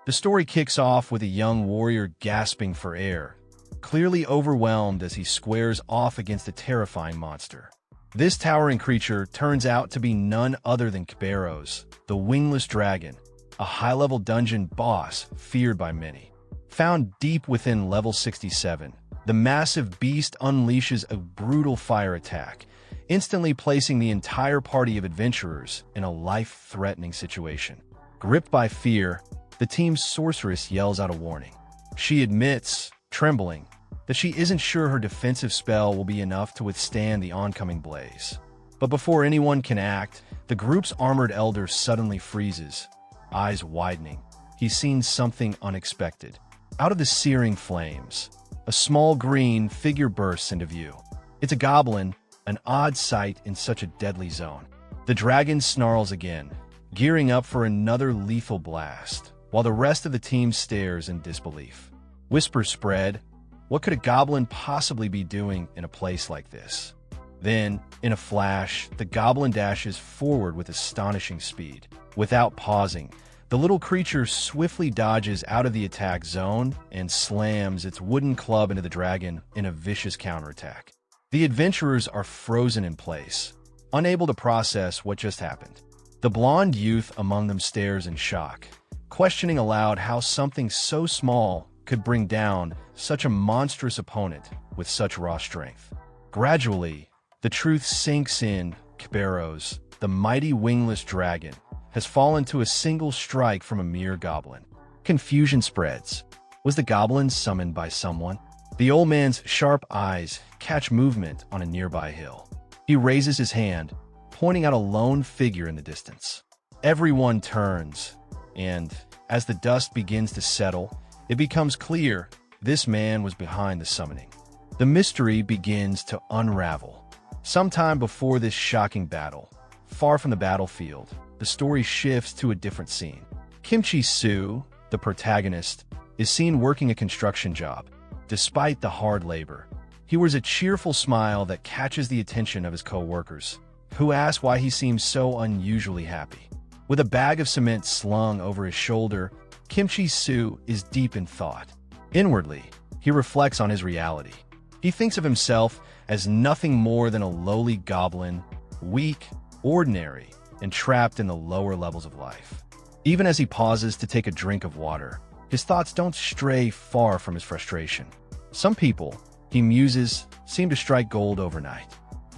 The story kicks off with a young warrior gasping for air, clearly overwhelmed as he squares off against a terrifying monster. This towering creature turns out to be none other than Kerberos, the wingless dragon, a high-level dungeon boss feared by many. Found deep within level 67, the massive beast unleashes a brutal fire attack, instantly placing the entire party of adventurers in a life-threatening situation. Gripped by fear, the team's sorceress yells out a warning. She admits, trembling, that she isn't sure her defensive spell will be enough to withstand the oncoming blaze. But before anyone can act, the group's armored elder suddenly freezes, eyes widening. He's seen something unexpected. Out of the searing flames, a small green figure bursts into view. It's a goblin, an odd sight in such a deadly zone. The dragon snarls again, gearing up for another lethal blast, while the rest of the team stares in disbelief. Whispers spread. What could a goblin possibly be doing in a place like this? Then, in a flash, the goblin dashes forward with astonishing speed. Without pausing, the little creature swiftly dodges out of the attack zone and slams its wooden club into the dragon in a vicious counterattack. The adventurers are frozen in place, unable to process what just happened. The blonde youth among them stares in shock, questioning aloud how something so small could bring down such a monstrous opponent with such raw strength. Gradually, the truth sinks in. Kerberos, the mighty wingless dragon, has fallen to a single strike from a mere goblin. Confusion spreads. Was the goblin summoned by someone? The old man's sharp eyes catch movement on a nearby hill. He raises his hand, pointing out a lone figure in the distance. Everyone turns, and as the dust begins to settle, it becomes clear this man was behind the summoning. The mystery begins to unravel. Sometime before this shocking battle, far from the battlefield, the story shifts to a different scene. Kimchi Soo, the protagonist, is seen working a construction job. Despite the hard labor, he wears a cheerful smile that catches the attention of his co-workers, who ask why he seems so unusually happy. With a bag of cement slung over his shoulder, Kimchi Soo is deep in thought. Inwardly, he reflects on his reality. He thinks of himself as nothing more than a lowly goblin, weak, ordinary, and trapped in the lower levels of life. Even as he pauses to take a drink of water, his thoughts don't stray far from his frustration. Some people, he muses, seem to strike gold overnight.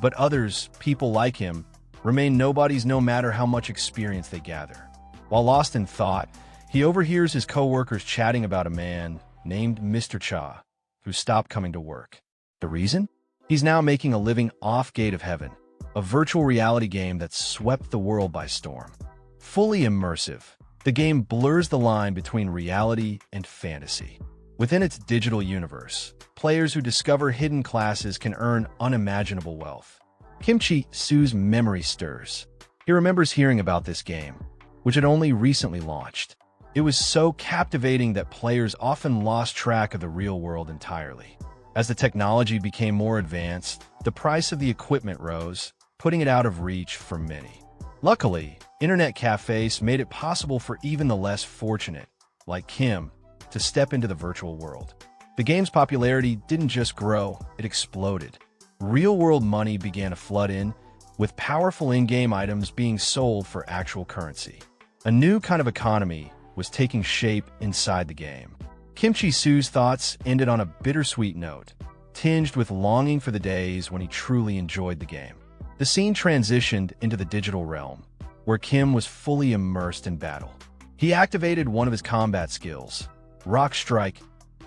But others, people like him, remain nobodies no matter how much experience they gather. While lost in thought, he overhears his co-workers chatting about a man named Mr. Cha, who stopped coming to work. The reason? He's now making a living off Gate of Heaven, a virtual reality game that swept the world by storm. Fully immersive, the game blurs the line between reality and fantasy. Within its digital universe, players who discover hidden classes can earn unimaginable wealth. Kimchi Soo's memory stirs. He remembers hearing about this game, which had only recently launched. It was so captivating that players often lost track of the real world entirely. As the technology became more advanced, the price of the equipment rose, putting it out of reach for many. Luckily, internet cafes made it possible for even the less fortunate, like Kim, to step into the virtual world. The game's popularity didn't just grow, it exploded. Real-world money began to flood in, with powerful in-game items being sold for actual currency. A new kind of economy was taking shape inside the game. Kimchi Soo's thoughts ended on a bittersweet note, tinged with longing for the days when he truly enjoyed the game. The scene transitioned into the digital realm, where Kim was fully immersed in battle. He activated one of his combat skills, Rock Strike,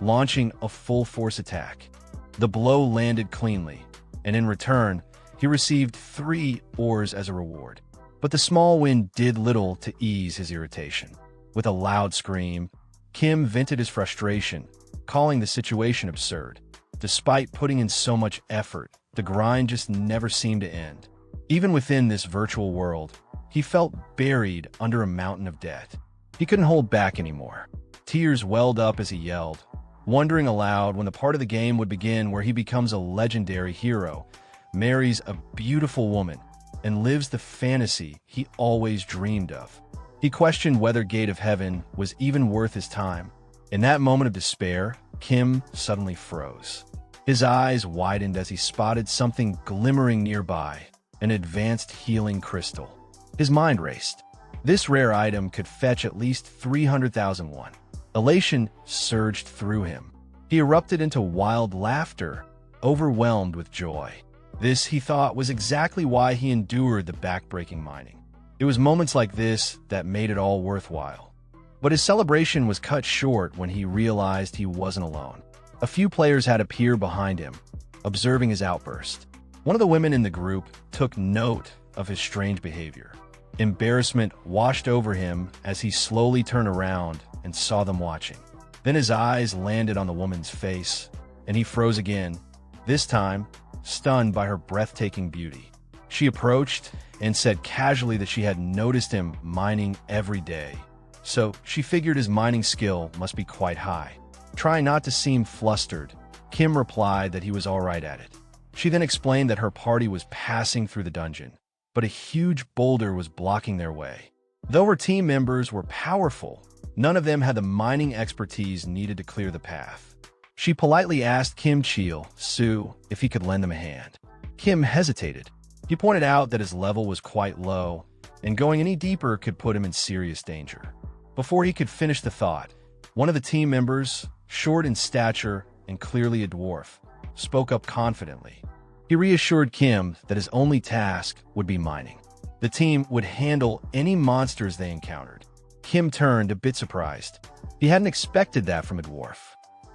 launching a full-force attack. The blow landed cleanly, and in return, he received 3 ores as a reward. But the small win did little to ease his irritation. With a loud scream, Kim vented his frustration, calling the situation absurd. Despite putting in so much effort, the grind just never seemed to end. Even within this virtual world, he felt buried under a mountain of debt. He couldn't hold back anymore. Tears welled up as he yelled, wondering aloud when the part of the game would begin where he becomes a legendary hero, marries a beautiful woman, and lives the fantasy he always dreamed of. He questioned whether Gate of Heaven was even worth his time. In that moment of despair, Kim suddenly froze. His eyes widened as he spotted something glimmering nearby, an advanced healing crystal. His mind raced. This rare item could fetch at least 300,000 won. Elation surged through him. He erupted into wild laughter, overwhelmed with joy. This, he thought, was exactly why he endured the backbreaking mining. It was moments like this that made it all worthwhile. But his celebration was cut short when he realized he wasn't alone. A few players had appeared behind him, observing his outburst. One of the women in the group took note of his strange behavior. Embarrassment washed over him as he slowly turned around and saw them watching. Then his eyes landed on the woman's face, and he froze again, this time stunned by her breathtaking beauty. She approached and said casually that she had noticed him mining every day, so she figured his mining skill must be quite high. Trying not to seem flustered, Kim replied that he was all right at it. She then explained that her party was passing through the dungeon, but a huge boulder was blocking their way. Though her team members were powerful, none of them had the mining expertise needed to clear the path. She politely asked Kim Chil-soo if he could lend them a hand. Kim hesitated. He pointed out that his level was quite low, and going any deeper could put him in serious danger. Before he could finish the thought, one of the team members, short in stature and clearly a dwarf, spoke up confidently. He reassured Kim that his only task would be mining. The team would handle any monsters they encountered. Kim turned a bit surprised. He hadn't expected that from a dwarf.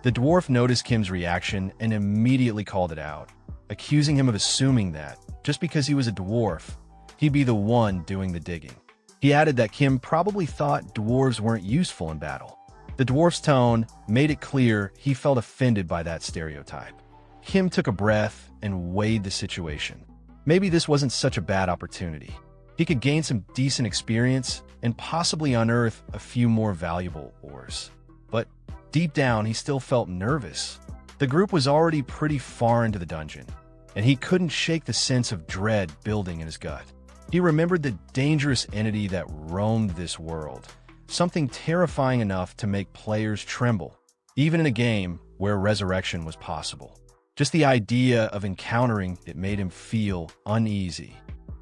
The dwarf noticed Kim's reaction and immediately called it out, accusing him of assuming that, just because he was a dwarf, he'd be the one doing the digging. He added that Kim probably thought dwarves weren't useful in battle. The dwarf's tone made it clear he felt offended by that stereotype. Kim took a breath and weighed the situation. Maybe this wasn't such a bad opportunity. He could gain some decent experience and possibly unearth a few more valuable ores. But deep down, he still felt nervous. The group was already pretty far into the dungeon, and he couldn't shake the sense of dread building in his gut. He remembered the dangerous entity that roamed this world, something terrifying enough to make players tremble, even in a game where resurrection was possible. Just the idea of encountering it made him feel uneasy.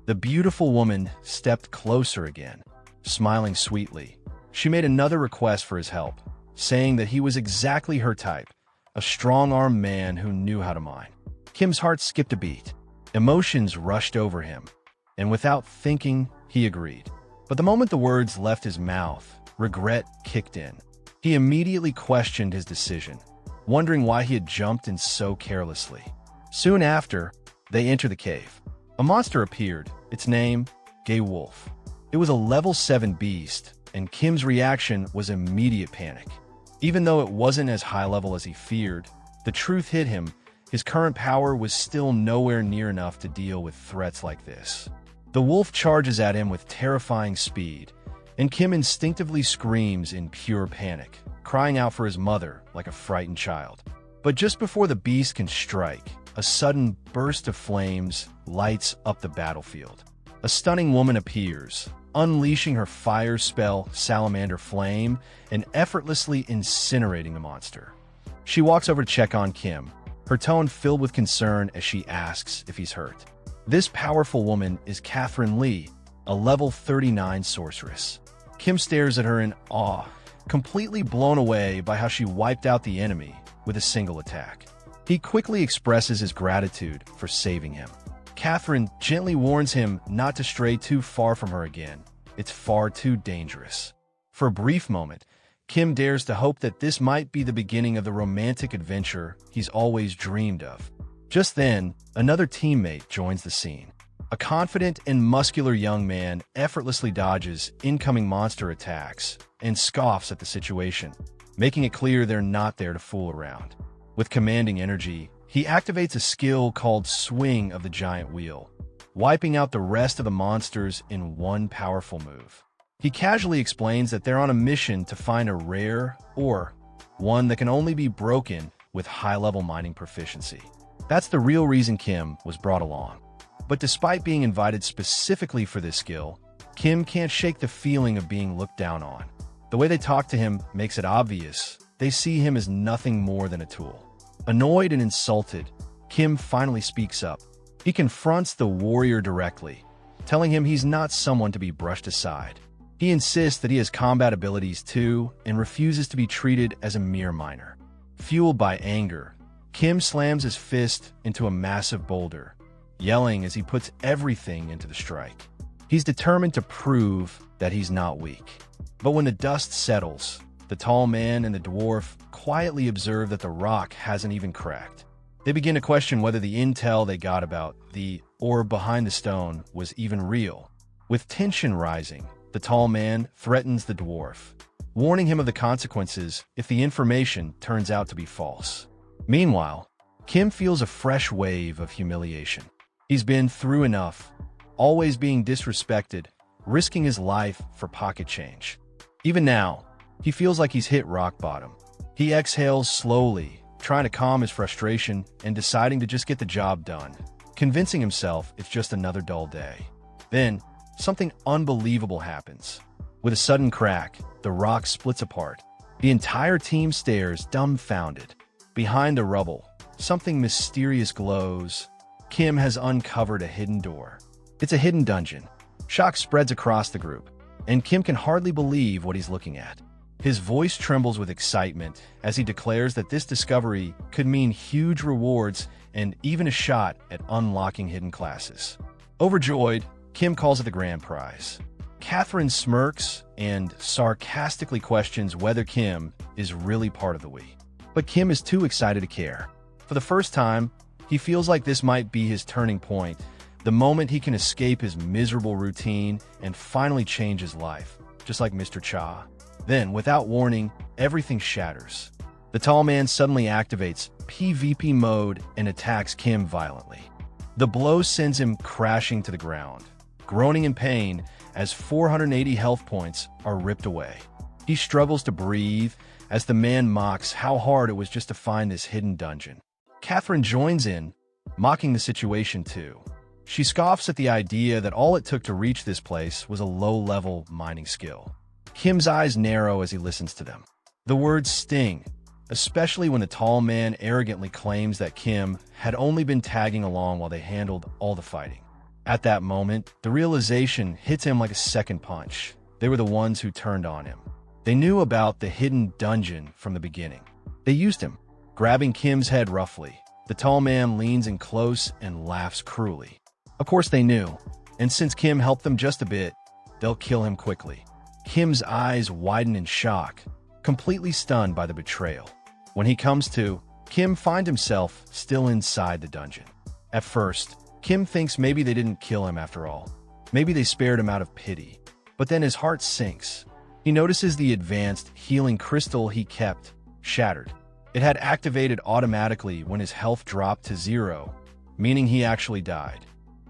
The beautiful woman stepped closer again, smiling sweetly. She made another request for his help, saying that he was exactly her type, a strong-armed man who knew how to mine. Kim's heart skipped a beat. Emotions rushed over him, and without thinking, he agreed. But the moment the words left his mouth, regret kicked in. He immediately questioned his decision, wondering why he had jumped in so carelessly. Soon after, they entered the cave. A monster appeared, its name, Gay Wolf. It was a level 7 beast, and Kim's reaction was immediate panic. Even though it wasn't as high level as he feared, the truth hit him. His current power was still nowhere near enough to deal with threats like this. The wolf charges at him with terrifying speed, and Kim instinctively screams in pure panic, crying out for his mother like a frightened child. But just before the beast can strike, a sudden burst of flames lights up the battlefield. A stunning woman appears, unleashing her fire spell, Salamander Flame, and effortlessly incinerating the monster. She walks over to check on Kim, her tone filled with concern as she asks if he's hurt. This powerful woman is Catherine Lee, a level 39 sorceress. Kim stares at her in awe, completely blown away by how she wiped out the enemy with a single attack. He quickly expresses his gratitude for saving him. Catherine gently warns him not to stray too far from her again. It's far too dangerous. For a brief moment, Kim dares to hope that this might be the beginning of the romantic adventure he's always dreamed of. Just then, another teammate joins the scene. A confident and muscular young man effortlessly dodges incoming monster attacks and scoffs at the situation, making it clear they're not there to fool around. With commanding energy, he activates a skill called Swing of the Giant Wheel, wiping out the rest of the monsters in one powerful move. He casually explains that they're on a mission to find a rare ore, one that can only be broken with high-level mining proficiency. That's the real reason Kim was brought along. But despite being invited specifically for this skill, Kim can't shake the feeling of being looked down on. The way they talk to him makes it obvious they see him as nothing more than a tool. Annoyed and insulted, Kim finally speaks up. He confronts the warrior directly, telling him he's not someone to be brushed aside. He insists that he has combat abilities too and refuses to be treated as a mere minor. Fueled by anger, Kim slams his fist into a massive boulder, yelling as he puts everything into the strike. He's determined to prove that he's not weak. But when the dust settles, the tall man and the dwarf quietly observe that the rock hasn't even cracked. They begin to question whether the intel they got about the orb behind the stone was even real. With tension rising, the tall man threatens the dwarf, warning him of the consequences if the information turns out to be false. Meanwhile, Kim feels a fresh wave of humiliation. He's been through enough, always being disrespected, risking his life for pocket change. Even now, he feels like he's hit rock bottom. He exhales slowly, trying to calm his frustration and deciding to just get the job done, convincing himself it's just another dull day. Then, something unbelievable happens. With a sudden crack, the rock splits apart. The entire team stares dumbfounded. Behind the rubble, something mysterious glows. Kim has uncovered a hidden door. It's a hidden dungeon. Shock spreads across the group, and Kim can hardly believe what he's looking at. His voice trembles with excitement as he declares that this discovery could mean huge rewards and even a shot at unlocking hidden classes. Overjoyed, Kim calls it the grand prize. Catherine smirks and sarcastically questions whether Kim is really part of the we. But Kim is too excited to care. For the first time, he feels like this might be his turning point, the moment he can escape his miserable routine and finally change his life, just like Mr. Cha. Then, without warning, everything shatters. The tall man suddenly activates PvP mode and attacks Kim violently. The blow sends him crashing to the ground, groaning in pain as 480 health points are ripped away. He struggles to breathe as the man mocks how hard it was just to find this hidden dungeon. Catherine joins in, mocking the situation too. She scoffs at the idea that all it took to reach this place was a low-level mining skill. Kim's eyes narrow as he listens to them. The words sting, especially when the tall man arrogantly claims that Kim had only been tagging along while they handled all the fighting. At that moment, the realization hits him like a second punch. They were the ones who turned on him. They knew about the hidden dungeon from the beginning. They used him. Grabbing Kim's head roughly, the tall man leans in close and laughs cruelly. Of course they knew, and since Kim helped them just a bit, they'll kill him quickly. Kim's eyes widen in shock, completely stunned by the betrayal. When he comes to, Kim finds himself still inside the dungeon. At first, Kim thinks maybe they didn't kill him after all. Maybe they spared him out of pity. But then his heart sinks. He notices the advanced healing crystal he kept shattered. It had activated automatically when his health dropped to 0, meaning he actually died,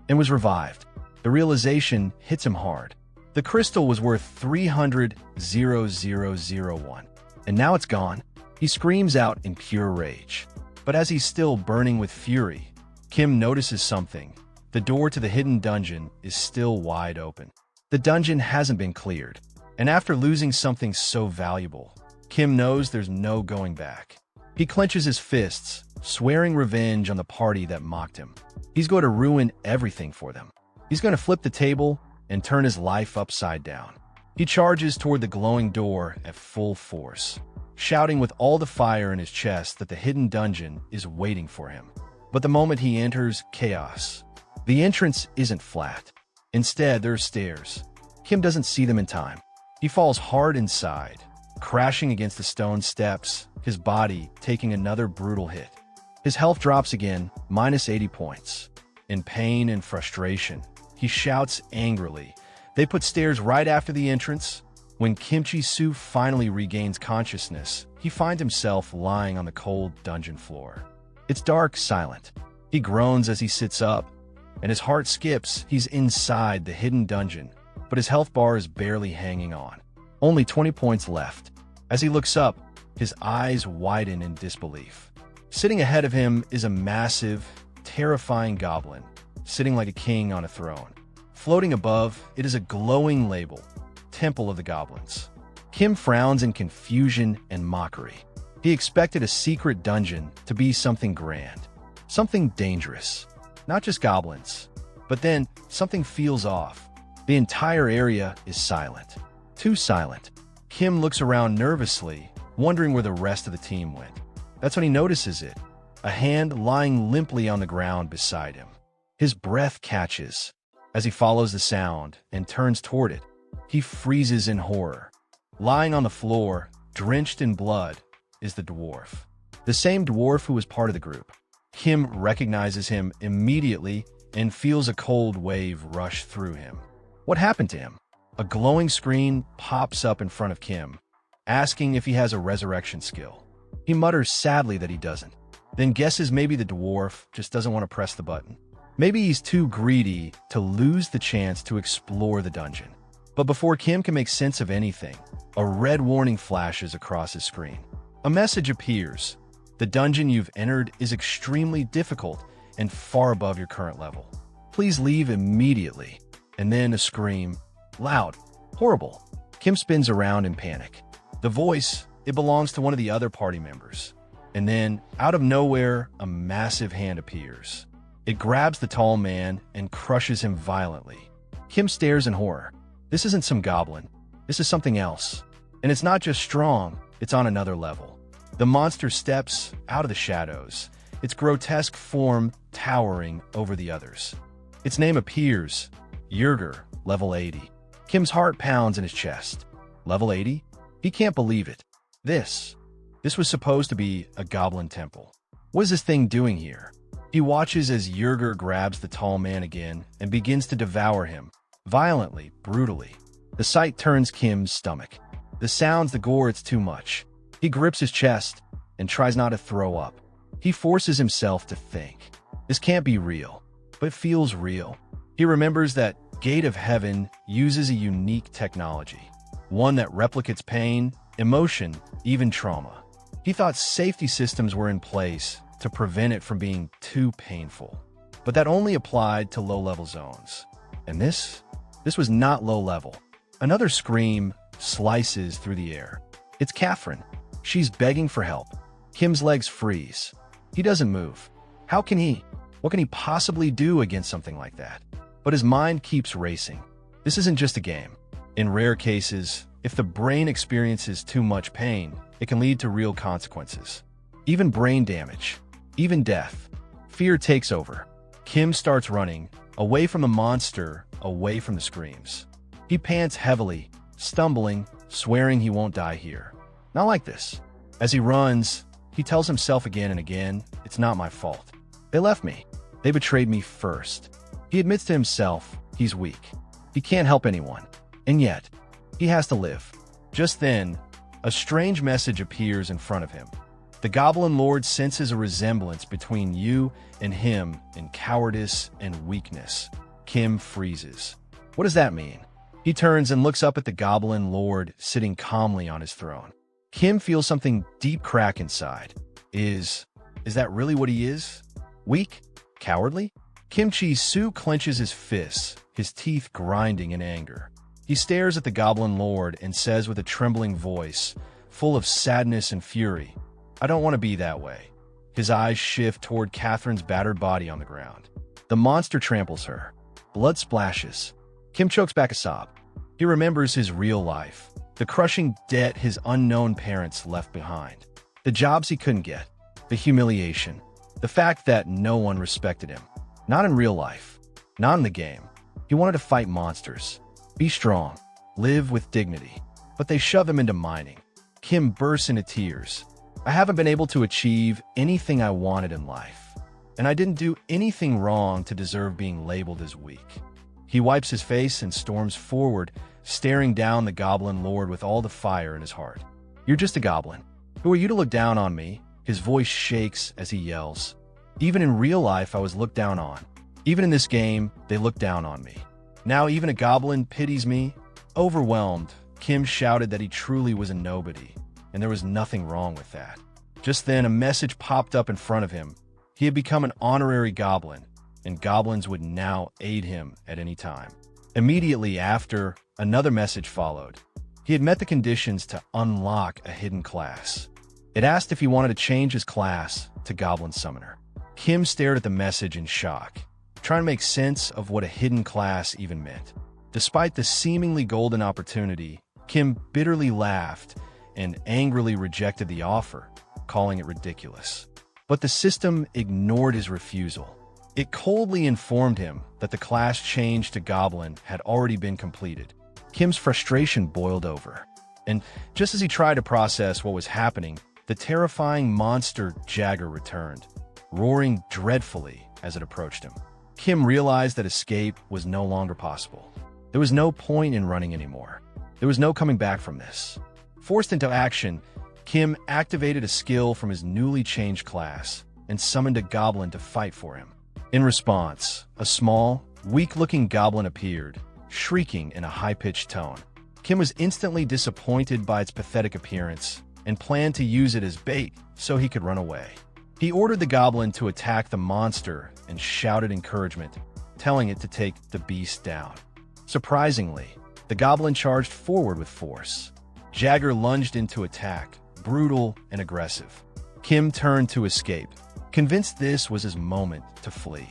and was revived. The realization hits him hard. The crystal was worth 300,001, and now it's gone. He screams out in pure rage. But as he's still burning with fury, Kim notices something. The door to the hidden dungeon is still wide open. The dungeon hasn't been cleared, and after losing something so valuable, Kim knows there's no going back. He clenches his fists, swearing revenge on the party that mocked him. He's going to ruin everything for them. He's going to flip the table and turn his life upside down. He charges toward the glowing door at full force, shouting with all the fire in his chest that the hidden dungeon is waiting for him. But the moment he enters, chaos. The entrance isn't flat. Instead, there are stairs. Kim doesn't see them in time. He falls hard inside, crashing against the stone steps, his body taking another brutal hit. His health drops again, minus 80 points. In pain and frustration, he shouts angrily. They put stairs right after the entrance. When Kimchi Su finally regains consciousness, he finds himself lying on the cold dungeon floor. It's dark, silent. He groans as he sits up, and his heart skips. He's inside the hidden dungeon, but his health bar is barely hanging on. Only 20 points left. As he looks up, his eyes widen in disbelief. Sitting ahead of him is a massive, terrifying goblin, sitting like a king on a throne. Floating above, it is a glowing label, Temple of the Goblins. Kim frowns in confusion and mockery. He expected a secret dungeon to be something grand, something dangerous. Not just goblins. But then, something feels off. The entire area is silent. Too silent. Kim looks around nervously, wondering where the rest of the team went. That's when he notices it, a hand lying limply on the ground beside him. His breath catches. As he follows the sound and turns toward it, he freezes in horror. Lying on the floor, drenched in blood, is the dwarf. The same dwarf who was part of the group. Kim recognizes him immediately and feels a cold wave rush through him. What happened to him? A glowing screen pops up in front of Kim, asking if he has a resurrection skill. He mutters sadly that he doesn't, then guesses maybe the dwarf just doesn't want to press the button. Maybe he's too greedy to lose the chance to explore the dungeon. But before Kim can make sense of anything, a red warning flashes across his screen. A message appears. The dungeon you've entered is extremely difficult and far above your current level. Please leave immediately. And then a scream. Loud. Horrible. Kim spins around in panic. The voice, it belongs to one of the other party members. And then, out of nowhere, a massive hand appears. It grabs the tall man and crushes him violently. Kim stares in horror. This isn't some goblin. This is something else. And it's not just strong, it's on another level. The monster steps out of the shadows, its grotesque form towering over the others. Its name appears, Yerger, level 80. Kim's heart pounds in his chest. Level 80? He can't believe it. This was supposed to be a goblin temple. What is this thing doing here? He watches as Yerger grabs the tall man again and begins to devour him, violently, brutally. The sight turns Kim's stomach. The sounds, the gore, it's too much. He grips his chest and tries not to throw up. He forces himself to think. This can't be real, but it feels real. He remembers that Gate of Heaven uses a unique technology, one that replicates pain, emotion, even trauma. He thought safety systems were in place to prevent it from being too painful, but that only applied to low-level zones. And this was not low-level. Another scream slices through the air. It's Catherine. She's begging for help. Kim's legs freeze. He doesn't move. How can he? What can he possibly do against something like that? But his mind keeps racing. This isn't just a game. In rare cases, if the brain experiences too much pain, it can lead to real consequences. Even brain damage. Even death. Fear takes over. Kim starts running, away from the monster, away from the screams. He pants heavily, stumbling, swearing he won't die here. Not like this. As he runs, he tells himself again and again, it's not my fault. They left me. They betrayed me first. He admits to himself he's weak. He can't help anyone. And yet, he has to live. Just then, a strange message appears in front of him. The Goblin Lord senses a resemblance between you and him in cowardice and weakness. Kim freezes. What does that mean? He turns and looks up at the Goblin Lord sitting calmly on his throne. Kim feels something deep crack inside. Is that really what he is? Weak? Cowardly? Kim Chi-Su clenches his fists, his teeth grinding in anger. He stares at the Goblin Lord and says with a trembling voice, full of sadness and fury, I don't want to be that way. His eyes shift toward Catherine's battered body on the ground. The monster tramples her. Blood splashes. Kim chokes back a sob. He remembers his real life, the crushing debt his unknown parents left behind, the jobs he couldn't get, the humiliation, the fact that no one respected him. Not in real life, not in the game. He wanted to fight monsters, be strong, live with dignity, but they shove him into mining. Kim bursts into tears. I haven't been able to achieve anything I wanted in life, and I didn't do anything wrong to deserve being labeled as weak. He wipes his face and storms forward, staring down the Goblin Lord with all the fire in his heart. You're just a goblin. Who are you to look down on me? His voice shakes as he yells. Even in real life, I was looked down on. Even in this game, they looked down on me. Now even a goblin pities me? Overwhelmed, Kim shouted that he truly was a nobody, and there was nothing wrong with that. Just then, a message popped up in front of him. He had become an honorary goblin, and goblins would now aid him at any time. Immediately after, another message followed. He had met the conditions to unlock a hidden class. It asked if he wanted to change his class to Goblin Summoner. Kim stared at the message in shock, trying to make sense of what a hidden class even meant. Despite the seemingly golden opportunity, Kim bitterly laughed and angrily rejected the offer, calling it ridiculous. But the system ignored his refusal. It coldly informed him that the class change to Goblin had already been completed. Kim's frustration boiled over, and just as he tried to process what was happening, the terrifying monster Jagger returned, roaring dreadfully as it approached him. Kim realized that escape was no longer possible. There was no point in running anymore. There was no coming back from this. Forced into action, Kim activated a skill from his newly changed class and summoned a goblin to fight for him. In response, a small, weak-looking goblin appeared, shrieking in a high-pitched tone. Kim was instantly disappointed by its pathetic appearance and planned to use it as bait so he could run away. He ordered the goblin to attack the monster and shouted encouragement, telling it to take the beast down. Surprisingly, the goblin charged forward with force. Jagger lunged into attack, brutal and aggressive. Kim turned to escape, convinced this was his moment to flee.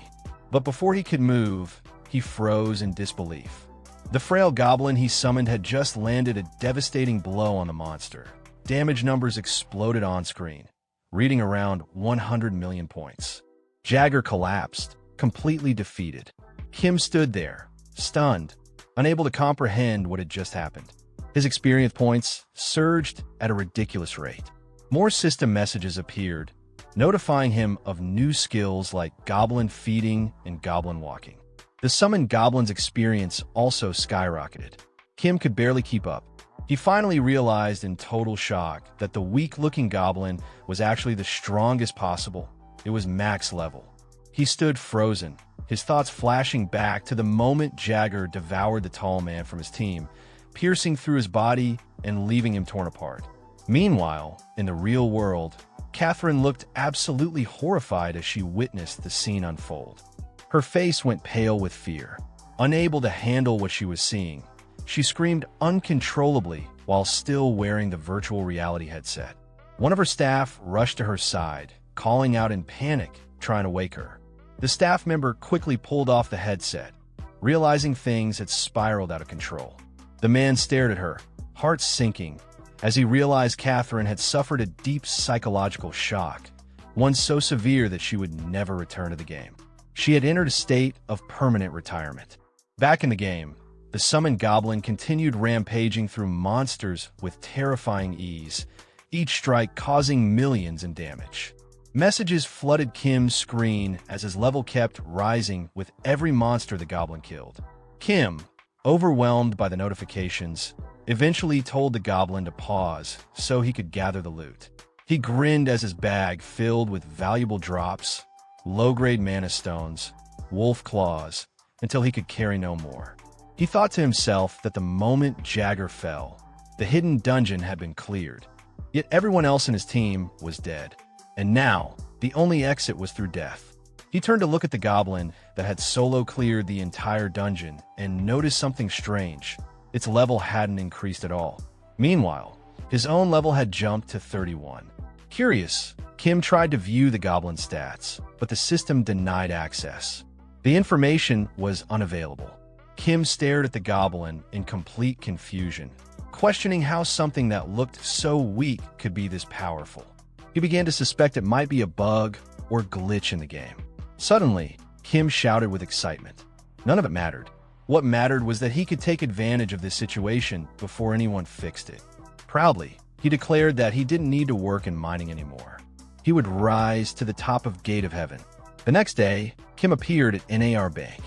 But before he could move, he froze in disbelief. The frail goblin he summoned had just landed a devastating blow on the monster. Damage numbers exploded on screen, reading around 100 million points. Jagger collapsed, completely defeated. Kim stood there, stunned, unable to comprehend what had just happened. His experience points surged at a ridiculous rate. More system messages appeared, notifying him of new skills like goblin feeding and goblin walking. The summoned goblin's experience also skyrocketed. Kim could barely keep up. He finally realized in total shock that the weak-looking goblin was actually the strongest possible. It was max level. He stood frozen, his thoughts flashing back to the moment Jagger devoured the tall man from his team, piercing through his body and leaving him torn apart. Meanwhile, in the real world, Catherine looked absolutely horrified as she witnessed the scene unfold. Her face went pale with fear. Unable to handle what she was seeing, she screamed uncontrollably while still wearing the virtual reality headset. One of her staff rushed to her side, calling out in panic, trying to wake her. The staff member quickly pulled off the headset, realizing things had spiraled out of control. The man stared at her, heart sinking, as he realized Catherine had suffered a deep psychological shock, one so severe that she would never return to the game. She had entered a state of permanent retirement. Back in the game, the summoned goblin continued rampaging through monsters with terrifying ease, each strike causing millions in damage. Messages flooded Kim's screen as his level kept rising with every monster the goblin killed. Kim, overwhelmed by the notifications, eventually told the goblin to pause so he could gather the loot. He grinned as his bag filled with valuable drops, low-grade mana stones, wolf claws, until he could carry no more. He thought to himself that the moment Jagger fell, the hidden dungeon had been cleared. Yet everyone else in his team was dead, and now the only exit was through death. He turned to look at the goblin that had solo cleared the entire dungeon and noticed something strange. Its level hadn't increased at all. Meanwhile, his own level had jumped to 31. Curious, Kim tried to view the goblin's stats, but the system denied access. The information was unavailable. Kim stared at the goblin in complete confusion, questioning how something that looked so weak could be this powerful. He began to suspect it might be a bug or glitch in the game. Suddenly, Kim shouted with excitement. None of it mattered. What mattered was that he could take advantage of this situation before anyone fixed it. Proudly, he declared that he didn't need to work in mining anymore. He would rise to the top of Gate of Heaven. The next day, Kim appeared at NAR Bank.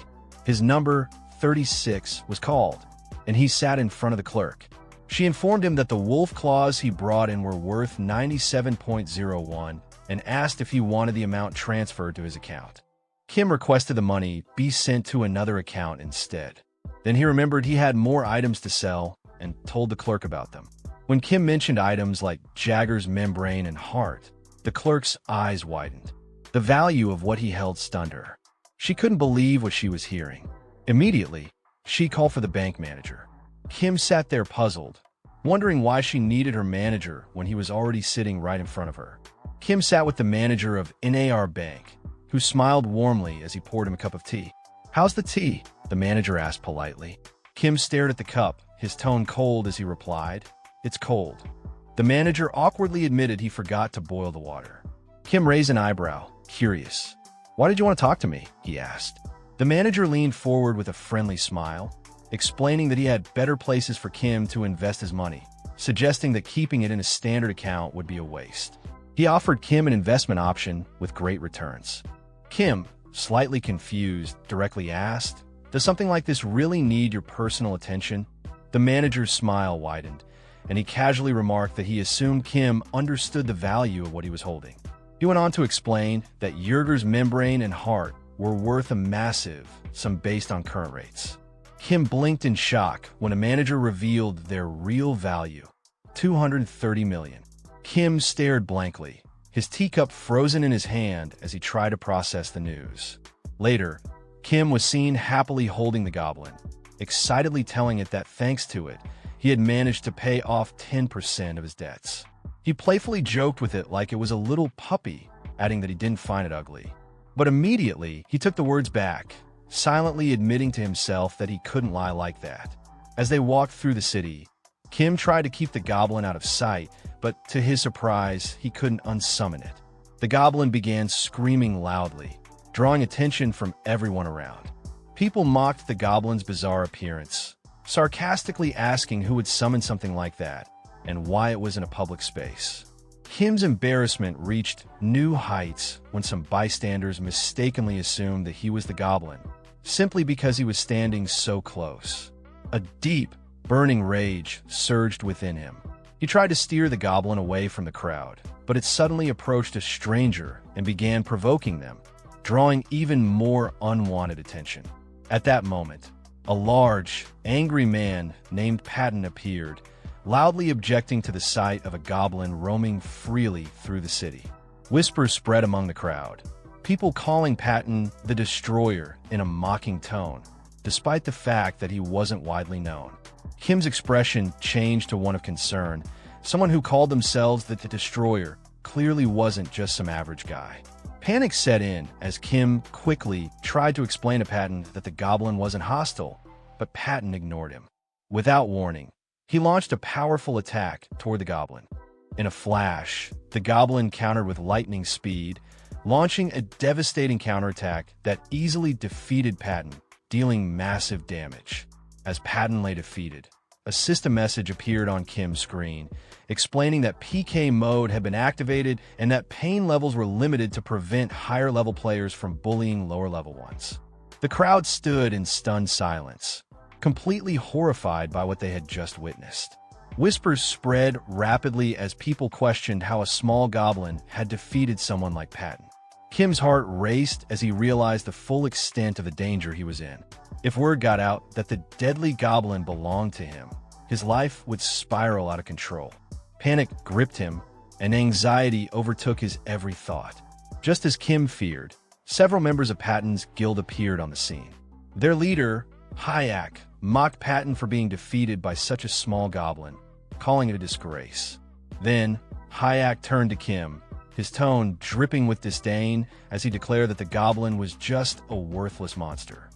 His number 36 was called, and he sat in front of the clerk. She informed him that the wolf claws he brought in were worth 97.01 and asked if he wanted the amount transferred to his account. Kim requested the money be sent to another account instead. Then he remembered he had more items to sell and told the clerk about them. When Kim mentioned items like Jagger's membrane and heart, the clerk's eyes widened. The value of what he held stunned her. She couldn't believe what she was hearing. Immediately, She called for the bank manager. Kim sat there puzzled, wondering why she needed her manager when he was already sitting right in front of her. Kim sat with the manager of NAR Bank, who smiled warmly as he poured him a cup of tea. "How's the tea?" the manager asked politely. Kim stared at the cup, his tone cold as he replied, "It's cold." The manager awkwardly admitted he forgot to boil the water. Kim raised an eyebrow, curious. "Why did you want to talk to me?" he asked. The manager leaned forward with a friendly smile, explaining that he had better places for Kim to invest his money, suggesting that keeping it in a standard account would be a waste. He offered Kim an investment option with great returns. Kim, slightly confused, directly asked, "Does something like this really need your personal attention?" The manager's smile widened, and he casually remarked that he assumed Kim understood the value of what he was holding. He went on to explain that Yerger's membrane and heart were worth a massive sum based on current rates. Kim blinked in shock when a manager revealed their real value, $230 million. Kim stared blankly, his teacup frozen in his hand as he tried to process the news. Later, Kim was seen happily holding the goblin, excitedly telling it that thanks to it, he had managed to pay off 10% of his debts. He playfully joked with it like it was a little puppy, adding that he didn't find it ugly. But immediately, he took the words back, silently admitting to himself that he couldn't lie like that. As they walked through the city, Kim tried to keep the goblin out of sight, but to his surprise, he couldn't unsummon it. The goblin began screaming loudly, drawing attention from everyone around. People mocked the goblin's bizarre appearance, sarcastically asking who would summon something like that and why it was in a public space. Kim's embarrassment reached new heights when some bystanders mistakenly assumed that he was the goblin, simply because he was standing so close. A deep, burning rage surged within him. He tried to steer the goblin away from the crowd, but it suddenly approached a stranger and began provoking them, drawing even more unwanted attention. At that moment, a large, angry man named Patton appeared, loudly objecting to the sight of a goblin roaming freely through the city. Whispers spread among the crowd, people calling Patton the Destroyer in a mocking tone, despite the fact that he wasn't widely known. Kim's expression changed to one of concern. Someone who called themselves the Destroyer clearly wasn't just some average guy. Panic set in as Kim quickly tried to explain to Patton that the goblin wasn't hostile, but Patton ignored him. Without warning, he launched a powerful attack toward the goblin. In a flash, the goblin countered with lightning speed, launching a devastating counterattack that easily defeated Patton, dealing massive damage. As Patton lay defeated, a system message appeared on Kim's screen, explaining that PK mode had been activated and that pain levels were limited to prevent higher-level players from bullying lower-level ones. The crowd stood in stunned silence, completely horrified by what they had just witnessed. Whispers spread rapidly as people questioned how a small goblin had defeated someone like Patton. Kim's heart raced as he realized the full extent of the danger he was in. If word got out that the deadly goblin belonged to him, his life would spiral out of control. Panic gripped him, and anxiety overtook his every thought. Just as Kim feared, several members of Patton's guild appeared on the scene. Their leader, Hyak, mocked Patton for being defeated by such a small goblin, calling it a disgrace. Then, Hyak turned to Kim, his tone dripping with disdain as he declared that the goblin was just a worthless monster.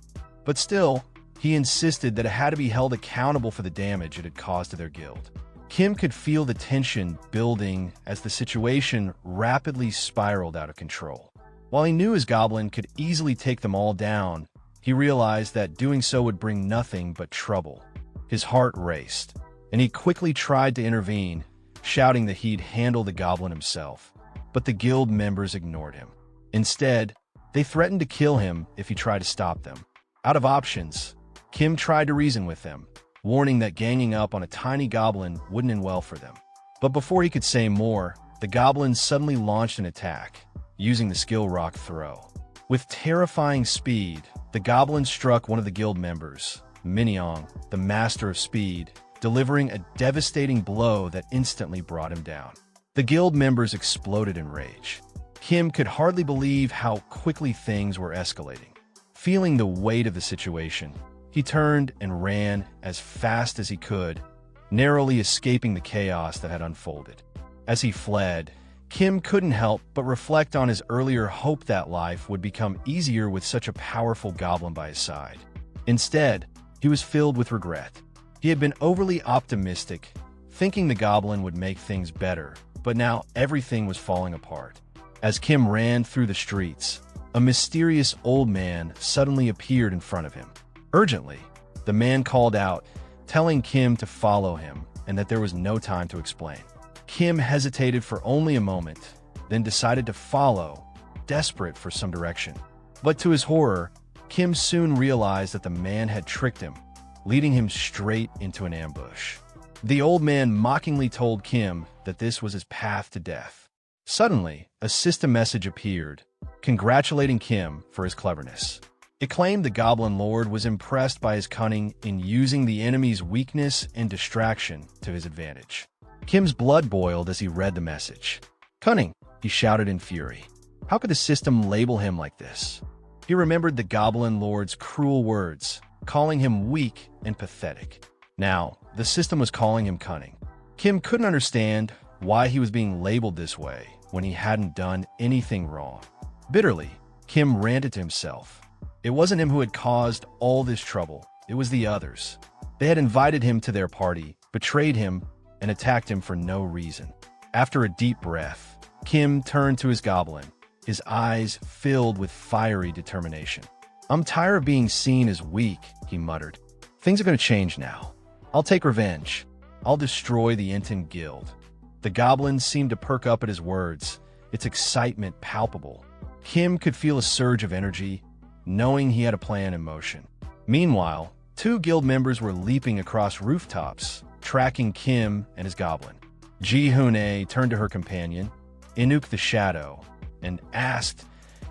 But still, he insisted that it had to be held accountable for the damage it had caused to their guild. Kim could feel the tension building as the situation rapidly spiraled out of control. While he knew his goblin could easily take them all down, he realized that doing so would bring nothing but trouble. His heart raced, and he quickly tried to intervene, shouting that he'd handle the goblin himself. But the guild members ignored him. Instead, they threatened to kill him if he tried to stop them. Out of options, Kim tried to reason with them, warning that ganging up on a tiny goblin wouldn't end well for them. But before he could say more, the goblin suddenly launched an attack, using the skill rock throw. With terrifying speed, the goblin struck one of the guild members, Minyong, the master of speed, delivering a devastating blow that instantly brought him down. The guild members exploded in rage. Kim could hardly believe how quickly things were escalating. Feeling the weight of the situation, he He turned and ran as fast as he could, narrowly escaping the chaos that had unfolded. As he fled, Kim couldn't help but reflect on his earlier hope that life would become easier with such a powerful goblin by his side. Instead, he was filled with regret. He had been overly optimistic, thinking the goblin would make things better, but now everything was falling apart. As Kim ran through the streets, a mysterious old man suddenly appeared in front of him. Urgently, the man called out, telling Kim to follow him and that there was no time to explain. Kim hesitated for only a moment, then decided to follow, desperate for some direction. But to his horror, Kim soon realized that the man had tricked him, leading him straight into an ambush. The old man mockingly told Kim that this was his path to death. Suddenly, a system message appeared, congratulating Kim for his cleverness. It claimed the Goblin Lord was impressed by his cunning in using the enemy's weakness and distraction to his advantage. Kim's blood boiled as he read the message. "Cunning," he shouted in fury. How could the system label him like this? He remembered the Goblin Lord's cruel words, calling him weak and pathetic. Now, the system was calling him cunning. Kim couldn't understand why he was being labeled this way when he hadn't done anything wrong. Bitterly, Kim ranted to himself. It wasn't him who had caused all this trouble, it was the others. They had invited him to their party, betrayed him, and attacked him for no reason. After a deep breath, Kim turned to his goblin, his eyes filled with fiery determination. "I'm tired of being seen as weak," he muttered. "Things are going to change now. I'll take revenge. I'll destroy the Inten Guild." The goblin seemed to perk up at his words, its excitement palpable. Kim could feel a surge of energy, knowing he had a plan in motion. Meanwhile, two guild members were leaping across rooftops, tracking Kim and his goblin. Ji-Hoon turned to her companion, Inuk the Shadow, and asked,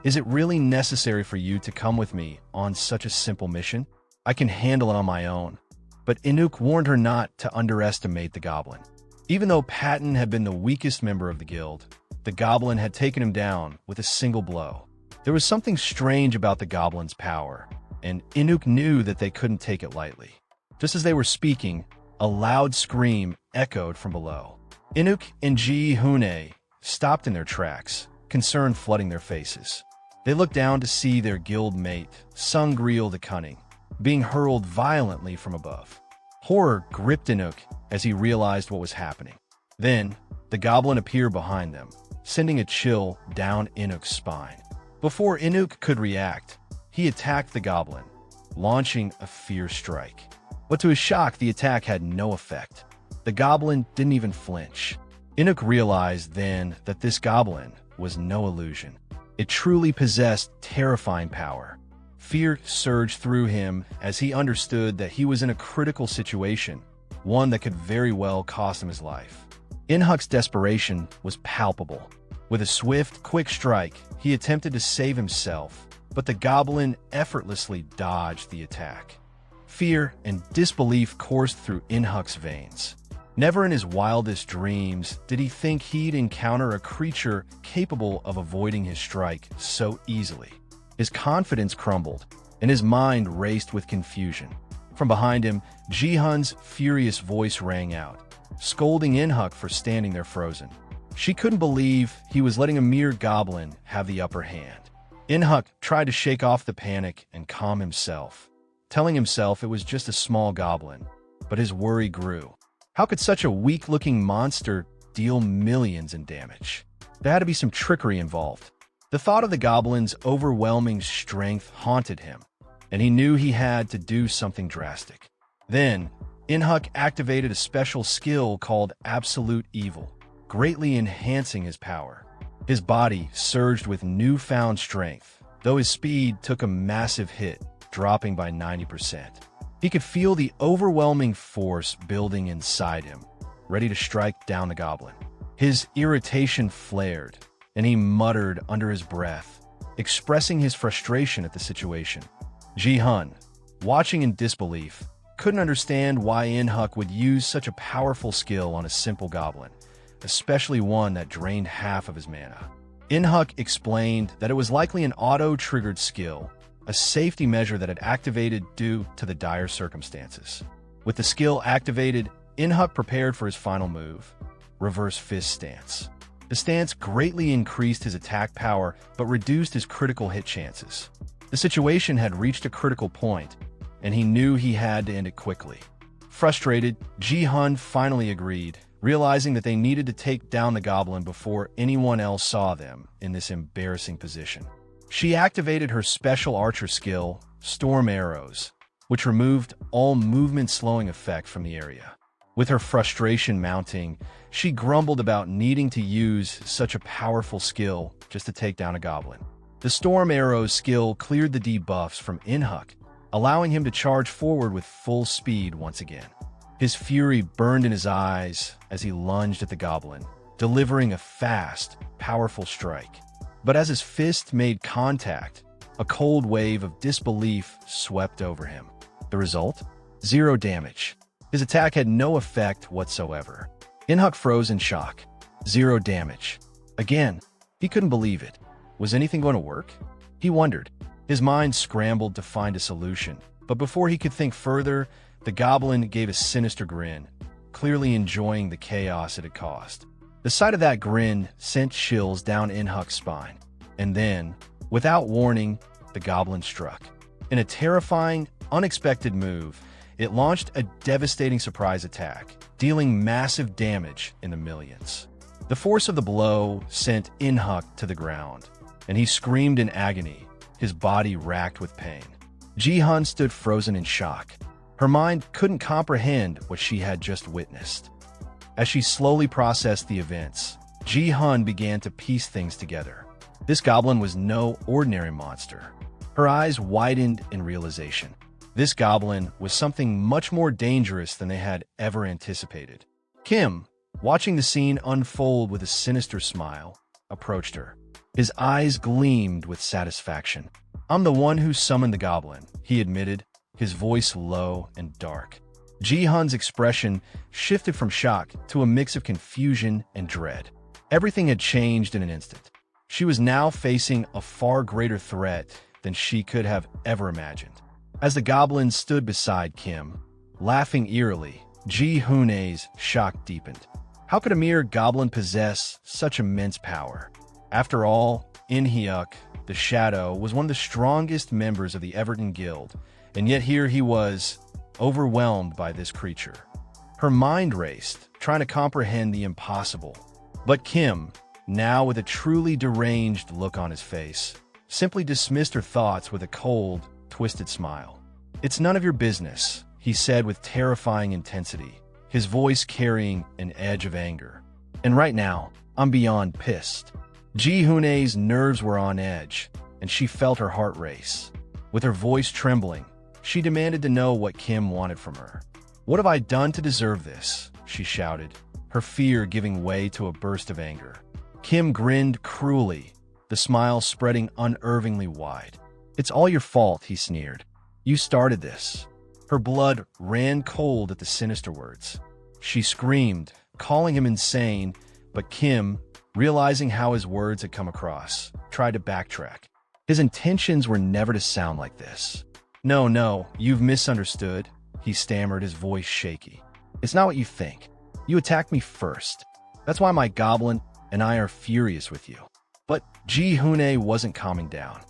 "Is it really necessary for you to come with me on such a simple mission? I can handle it on my own." But Inuk warned her not to underestimate the goblin. Even though Patton had been the weakest member of the guild, the goblin had taken him down with a single blow. There was something strange about the goblin's power, and Inuk knew that they couldn't take it lightly. Just as they were speaking, a loud scream echoed from below. Inuk and Ji-Hoon stopped in their tracks, concern flooding their faces. They looked down to see their guild mate, Sungreal the Cunning, being hurled violently from above. Horror gripped Inuk as he realized what was happening. Then, the goblin appeared behind them, sending a chill down Inuk's spine. Before Inuk could react, he attacked the goblin, launching a fierce strike. But to his shock, the attack had no effect. The goblin didn't even flinch. Inuk realized then that this goblin was no illusion. It truly possessed terrifying power. Fear surged through him as he understood that he was in a critical situation, one that could very well cost him his life. Inhuk's desperation was palpable. With a swift, quick strike, he attempted to save himself, but the goblin effortlessly dodged the attack. Fear and disbelief coursed through Inhuk's veins. Never in his wildest dreams did he think he'd encounter a creature capable of avoiding his strike so easily. His confidence crumbled, and his mind raced with confusion. From behind him, Ji-Hoon's furious voice rang out, scolding Inhuk for standing there frozen. She couldn't believe he was letting a mere goblin have the upper hand. Inhuk tried to shake off the panic and calm himself, telling himself it was just a small goblin, but his worry grew. How could such a weak-looking monster deal millions in damage? There had to be some trickery involved. The thought of the goblin's overwhelming strength haunted him, and he knew he had to do something drastic. Then, Inhuk activated a special skill called Absolute Evil, greatly enhancing his power. His body surged with newfound strength, though his speed took a massive hit, dropping by 90%. He could feel the overwhelming force building inside him, ready to strike down the goblin. His irritation flared, and he muttered under his breath, expressing his frustration at the situation. Ji-Hoon, watching in disbelief, couldn't understand why Inhuk would use such a powerful skill on a simple goblin, especially one that drained half of his mana. Inhuk explained that it was likely an auto-triggered skill, a safety measure that had activated due to the dire circumstances. With the skill activated, Inhuk prepared for his final move, Reverse Fist Stance. The stance greatly increased his attack power but reduced his critical hit chances. The situation had reached a critical point, and he knew he had to end it quickly. Frustrated, Ji-hun finally agreed, realizing that they needed to take down the goblin before anyone else saw them in this embarrassing position. She activated her special archer skill, Storm Arrows, which removed all movement-slowing effect from the area. With her frustration mounting, she grumbled about needing to use such a powerful skill just to take down a goblin. The Storm Arrows skill cleared the debuffs from Inhuk, allowing him to charge forward with full speed once again. His fury burned in his eyes as he lunged at the goblin, delivering a fast, powerful strike. But as his fist made contact, a cold wave of disbelief swept over him. The result? 0 damage. His attack had no effect whatsoever. Inhuk froze in shock. 0 damage. Again, he couldn't believe it. Was anything going to work? He wondered. His mind scrambled to find a solution, but before he could think further, the goblin gave a sinister grin, clearly enjoying the chaos it had caused. The sight of that grin sent chills down Inhuk's spine. And then, without warning, the goblin struck. In a terrifying, unexpected move, it launched a devastating surprise attack, dealing massive damage in the millions. The force of the blow sent Inhuk to the ground, and he screamed in agony, his body racked with pain. Ji-hun stood frozen in shock. Her mind couldn't comprehend what she had just witnessed. As she slowly processed the events, Ji-hun began to piece things together. This goblin was no ordinary monster. Her eyes widened in realization. This goblin was something much more dangerous than they had ever anticipated. Kim, watching the scene unfold with a sinister smile, approached her. His eyes gleamed with satisfaction. "I'm the one who summoned the goblin," he admitted, his voice low and dark. Ji-hun's expression shifted from shock to a mix of confusion and dread. Everything had changed in an instant. She was now facing a far greater threat than she could have ever imagined. As the goblin stood beside Kim, laughing eerily, Ji-hun's shock deepened. How could a mere goblin possess such immense power? After all, Inhyuk, the Shadow, was one of the strongest members of the Everton Guild, and yet here he was, overwhelmed by this creature. Her mind raced, trying to comprehend the impossible. But Kim, now with a truly deranged look on his face, simply dismissed her thoughts with a cold, twisted smile. "It's none of your business," he said with terrifying intensity, his voice carrying an edge of anger. "And right now, I'm beyond pissed." Ji-hun's nerves were on edge, and she felt her heart race. With her voice trembling, she demanded to know what Kim wanted from her. "What have I done to deserve this?" she shouted, her fear giving way to a burst of anger. Kim grinned cruelly, the smile spreading unervingly wide. "It's all your fault," he sneered. "You started this." Her blood ran cold at the sinister words. She screamed, calling him insane, but Kim, realizing how his words had come across, tried to backtrack. His intentions were never to sound like this. No, you've misunderstood," he stammered, his voice shaky. "It's not what you think. You attacked me first. That's why my goblin and I are furious with you." But Ji-hun wasn't calming down.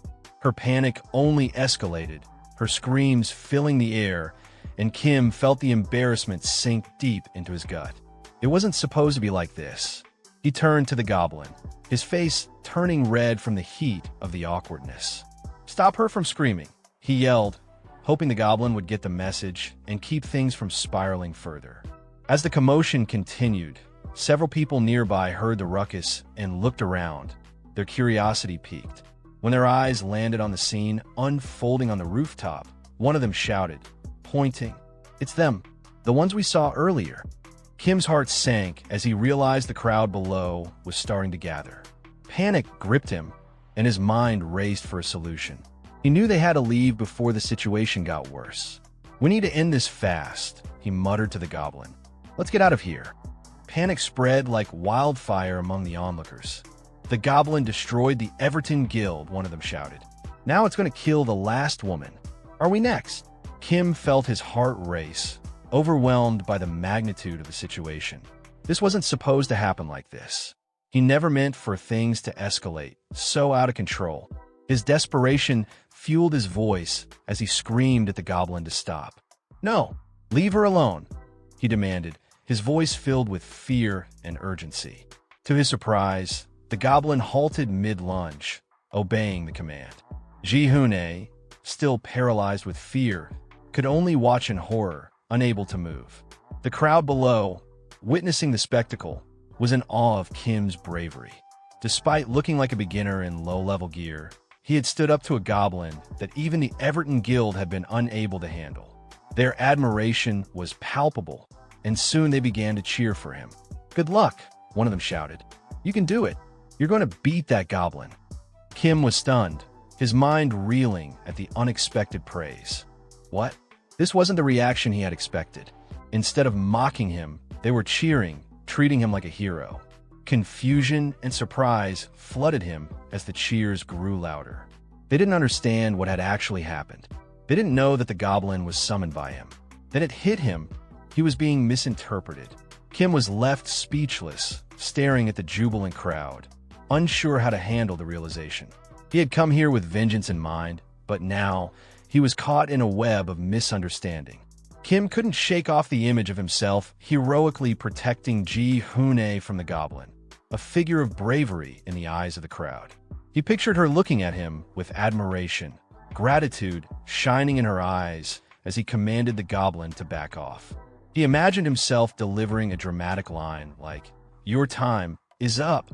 Her panic only escalated, her screams filling the air, and Kim felt the embarrassment sink deep into his gut. It wasn't supposed to be like this. He turned to the goblin, his face turning red from the heat of the awkwardness. "Stop her from screaming," he yelled, hoping the goblin would get the message and keep things from spiraling further. As the commotion continued, several people nearby heard the ruckus and looked around, their curiosity piqued. When their eyes landed on the scene unfolding on the rooftop, one of them shouted, pointing, "It's them, the ones we saw earlier." Kim's heart sank as he realized the crowd below was starting to gather. Panic gripped him, and his mind raced for a solution. He knew they had to leave before the situation got worse. "We need to end this fast," he muttered to the goblin. "Let's get out of here." Panic spread like wildfire among the onlookers. "The goblin destroyed the Everton Guild," one of them shouted. Now it's going to kill the last woman. Are we next? Kim felt his heart race, overwhelmed by the magnitude of the situation. This wasn't supposed to happen like this. He never meant for things to escalate so out of control. His desperation fueled his voice as he screamed at the goblin to stop. "No, leave her alone," he demanded, his voice filled with fear and urgency. To his surprise, the goblin halted mid-lunge, obeying the command. Ji-hoon, still paralyzed with fear, could only watch in horror, unable to move. The crowd below, witnessing the spectacle, was in awe of Kim's bravery. Despite looking like a beginner in low-level gear, he had stood up to a goblin that even the Everton Guild had been unable to handle. Their admiration was palpable, and soon they began to cheer for him. "Good luck," one of them shouted. "You can do it. You're going to beat that goblin." Kim was stunned, his mind reeling at the unexpected praise. What? This wasn't the reaction he had expected. Instead of mocking him, they were cheering, treating him like a hero. Confusion and surprise flooded him as the cheers grew louder. They didn't understand what had actually happened. They didn't know that the goblin was summoned by him. Then it hit him. He was being misinterpreted. Kim was left speechless, staring at the jubilant crowd, unsure how to handle the realization. He had come here with vengeance in mind, but now he was caught in a web of misunderstanding. Kim couldn't shake off the image of himself heroically protecting Ji-hoon from the goblin, a figure of bravery in the eyes of the crowd. He pictured her looking at him with admiration, gratitude shining in her eyes as he commanded the goblin to back off. He imagined himself delivering a dramatic line like, "Your time is up,"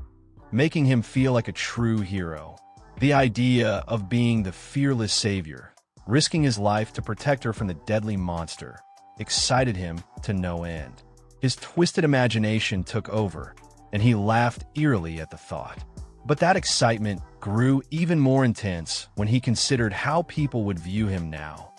making him feel like a true hero. The idea of being the fearless savior, risking his life to protect her from the deadly monster, excited him to no end. His twisted imagination took over, and he laughed eerily at the thought. But that excitement grew even more intense when he considered how people would view him now.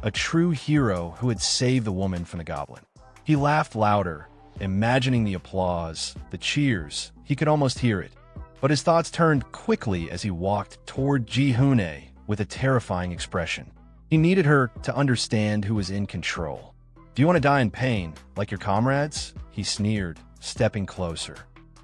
A true hero who had saved the woman from the goblin. He laughed louder, imagining the applause, the cheers. He could almost hear it. But his thoughts turned quickly as he walked toward Ji-hoon with a terrifying expression. He needed her to understand who was in control. "Do you want to die in pain, like your comrades?" he sneered, stepping closer.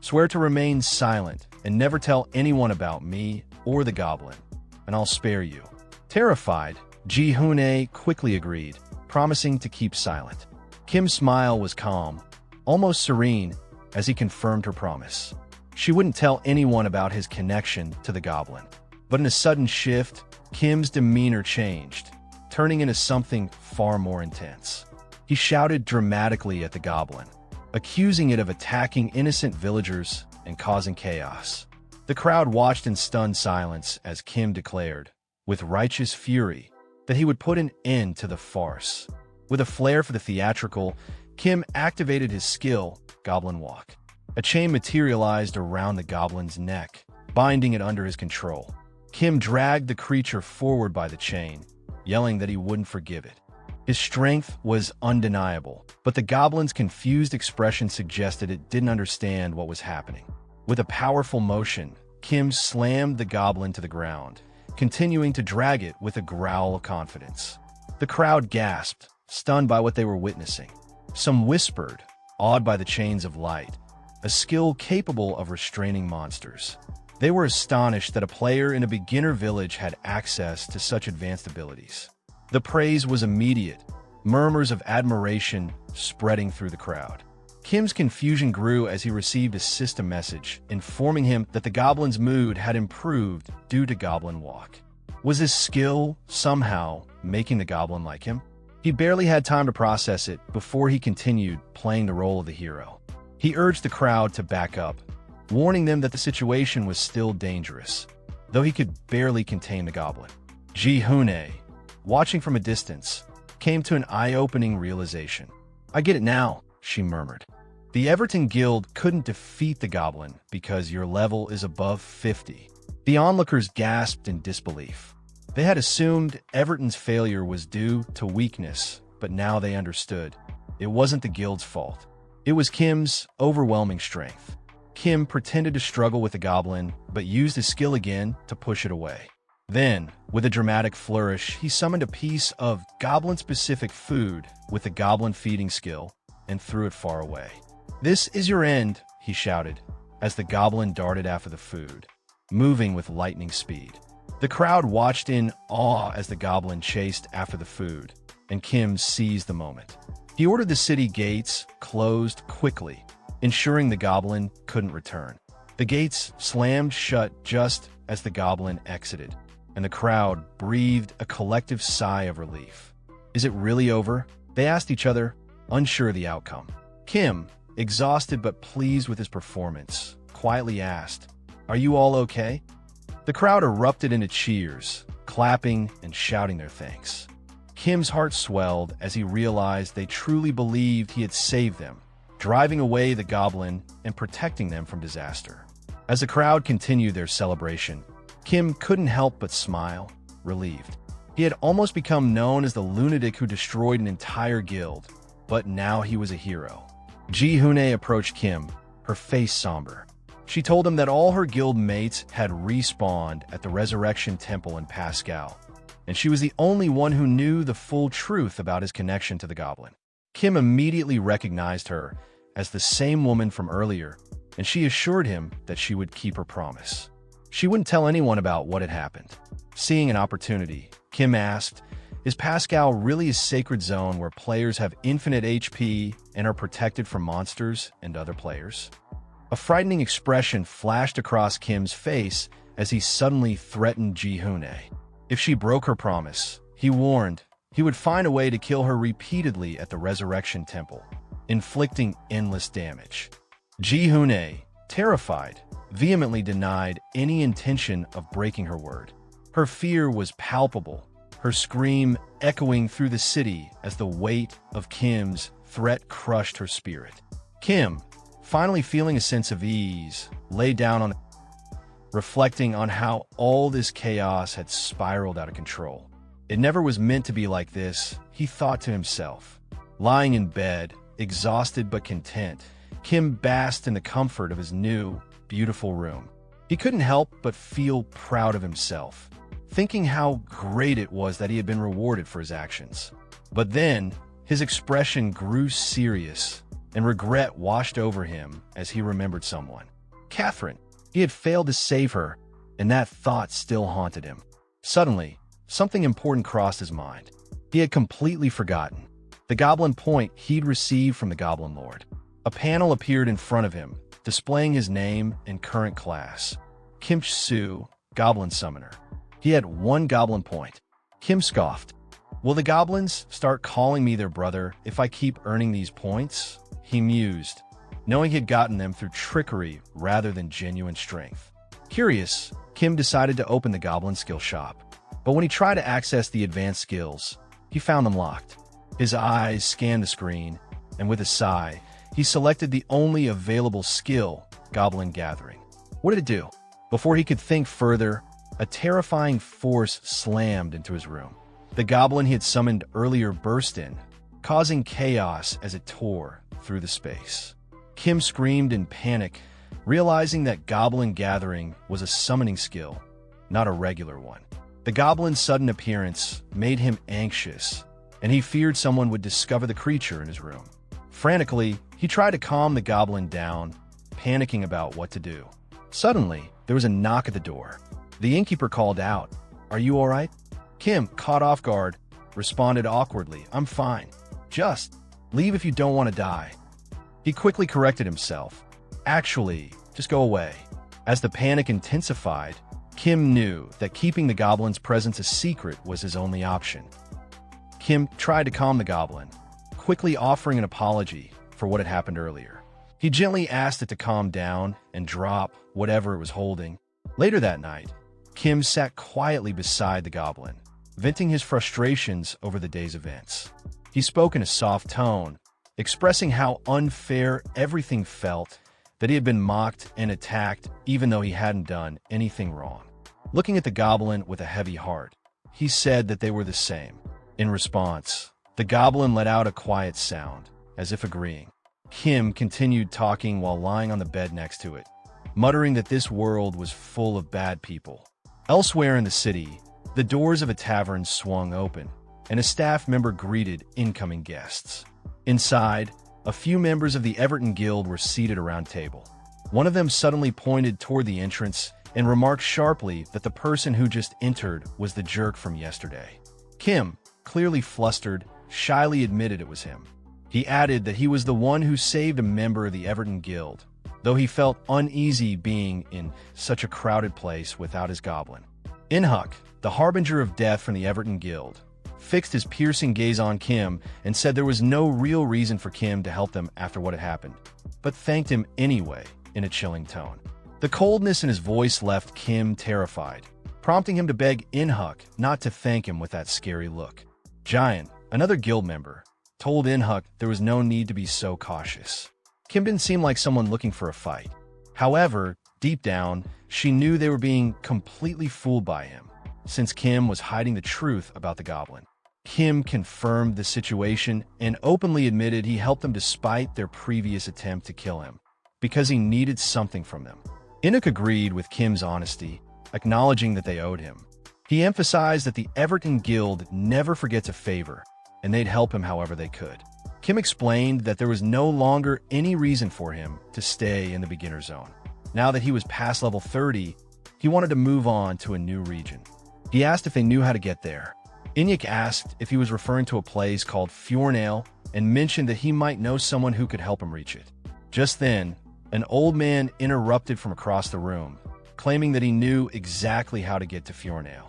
"Swear to remain silent and never tell anyone about me or the goblin, and I'll spare you." Terrified, Ji-hoon quickly agreed, promising to keep silent. Kim's smile was calm, almost serene, as he confirmed her promise. She wouldn't tell anyone about his connection to the goblin. But in a sudden shift, Kim's demeanor changed, turning into something far more intense. He shouted dramatically at the goblin, accusing it of attacking innocent villagers and causing chaos. The crowd watched in stunned silence as Kim declared, with righteous fury, that he would put an end to the farce. With a flair for the theatrical, Kim activated his skill, Goblin Walk. A chain materialized around the goblin's neck, binding it under his control. Kim dragged the creature forward by the chain, yelling that he wouldn't forgive it. His strength was undeniable, but the goblin's confused expression suggested it didn't understand what was happening. With a powerful motion, Kim slammed the goblin to the ground, continuing to drag it with a growl of confidence. The crowd gasped, stunned by what they were witnessing. Some whispered, awed by the chains of light, a skill capable of restraining monsters. They were astonished that a player in a beginner village had access to such advanced abilities. The praise was immediate, murmurs of admiration spreading through the crowd. Kim's confusion grew as he received a system message informing him that the goblin's mood had improved due to Goblin Walk. Was his skill somehow making the goblin like him? He barely had time to process it before he continued playing the role of the hero. He urged the crowd to back up, warning them that the situation was still dangerous, though he could barely contain the goblin. Ji-hoon, watching from a distance, came to an eye-opening realization. "I get it now," she murmured. "The Everton Guild couldn't defeat the goblin because your level is above 50. The onlookers gasped in disbelief. They had assumed Everton's failure was due to weakness, but now they understood. It wasn't the guild's fault. It was Kim's overwhelming strength. Kim pretended to struggle with the goblin, but used his skill again to push it away. Then, with a dramatic flourish, he summoned a piece of goblin-specific food with the goblin feeding skill and threw it far away. "This is your end," he shouted, as the goblin darted after the food, moving with lightning speed. The crowd watched in awe as the goblin chased after the food, and Kim seized the moment. He ordered the city gates closed quickly, ensuring the goblin couldn't return. The gates slammed shut just as the goblin exited, and the crowd breathed a collective sigh of relief. "Is it really over?" they asked each other, unsure of the outcome. Kim, exhausted but pleased with his performance, quietly asked, "Are you all okay?" The crowd erupted into cheers, clapping and shouting their thanks. Kim's heart swelled as he realized they truly believed he had saved them, driving away the goblin and protecting them from disaster. As the crowd continued their celebration, Kim couldn't help but smile, relieved. He had almost become known as the lunatic who destroyed an entire guild, but now he was a hero. Ji-hoon approached Kim, her face somber. She told him that all her guild mates had respawned at the Resurrection Temple in Pascal, and she was the only one who knew the full truth about his connection to the goblin. Kim immediately recognized her as the same woman from earlier, and she assured him that she would keep her promise. She wouldn't tell anyone about what had happened. Seeing an opportunity, Kim asked, "Is Pascal really a sacred zone where players have infinite HP and are protected from monsters and other players?" A frightening expression flashed across Kim's face as he suddenly threatened Ji-hoon. If she broke her promise, he warned, he would find a way to kill her repeatedly at the Resurrection Temple, inflicting endless damage. Ji-hoon, terrified, vehemently denied any intention of breaking her word. Her fear was palpable, her scream echoing through the city as the weight of Kim's threat crushed her spirit. Kim, finally feeling a sense of ease, lay down on, reflecting on how all this chaos had spiraled out of control. It never was meant to be like this, he thought to himself. Lying in bed, exhausted but content, Kim basked in the comfort of his new, beautiful room. He couldn't help but feel proud of himself, thinking how great it was that he had been rewarded for his actions. But then, his expression grew serious, and regret washed over him as he remembered someone. Catherine. He had failed to save her, and that thought still haunted him. Suddenly, something important crossed his mind. He had completely forgotten the goblin point he'd received from the Goblin Lord. A panel appeared in front of him, displaying his name and current class. Kim Su, Goblin Summoner. He had 1 goblin point. Kim scoffed. "Will the goblins start calling me their brother if I keep earning these points?" He mused, knowing he had gotten them through trickery rather than genuine strength. Curious, Kim decided to open the Goblin skill shop. But when he tried to access the advanced skills, he found them locked. His eyes scanned the screen, and with a sigh, he selected the only available skill, Goblin Gathering. What did it do? Before he could think further, a terrifying force slammed into his room. The goblin he had summoned earlier burst in, causing chaos as it tore through the space. Kim screamed in panic, realizing that Goblin Gathering was a summoning skill, not a regular one. The goblin's sudden appearance made him anxious, and he feared someone would discover the creature in his room. Frantically, he tried to calm the goblin down, panicking about what to do. Suddenly, there was a knock at the door. The innkeeper called out, "Are you all right?" Kim, caught off guard, responded awkwardly, "I'm fine. Just leave if you don't want to die." He quickly corrected himself. "Actually, just go away." As the panic intensified, Kim knew that keeping the goblin's presence a secret was his only option. Kim tried to calm the goblin, quickly offering an apology for what had happened earlier. He gently asked it to calm down and drop whatever it was holding. Later that night, Kim sat quietly beside the goblin, venting his frustrations over the day's events. He spoke in a soft tone, expressing how unfair everything felt, that he had been mocked and attacked even though he hadn't done anything wrong. Looking at the goblin with a heavy heart, he said that they were the same. In response, the goblin let out a quiet sound, as if agreeing. Kim continued talking while lying on the bed next to it, muttering that this world was full of bad people. Elsewhere in the city, the doors of a tavern swung open, and a staff member greeted incoming guests. Inside, a few members of the Everton Guild were seated around a table. One of them suddenly pointed toward the entrance and remarked sharply that the person who just entered was the jerk from yesterday. Kim, clearly flustered, shyly admitted it was him. He added that he was the one who saved a member of the Everton Guild, though he felt uneasy being in such a crowded place without his goblin. Inhuk, the harbinger of death from the Everton Guild, fixed his piercing gaze on Kim and said there was no real reason for Kim to help them after what had happened, but thanked him anyway in a chilling tone. The coldness in his voice left Kim terrified, prompting him to beg Inhuk not to thank him with that scary look. Giant, another guild member, told Inhuk there was no need to be so cautious. Kim didn't seem like someone looking for a fight. However, deep down, she knew they were being completely fooled by him, since Kim was hiding the truth about the goblin. Kim confirmed the situation and openly admitted he helped them despite their previous attempt to kill him, because he needed something from them. Inhuk agreed with Kim's honesty, acknowledging that they owed him. He emphasized that the Everton Guild never forgets a favor, and they'd help him however they could. Kim explained that there was no longer any reason for him to stay in the beginner zone. Now that he was past level 30, he wanted to move on to a new region. He asked if they knew how to get there. Inhuk asked if he was referring to a place called Fjornail and mentioned that he might know someone who could help him reach it. Just then, an old man interrupted from across the room, claiming that he knew exactly how to get to Fjornail.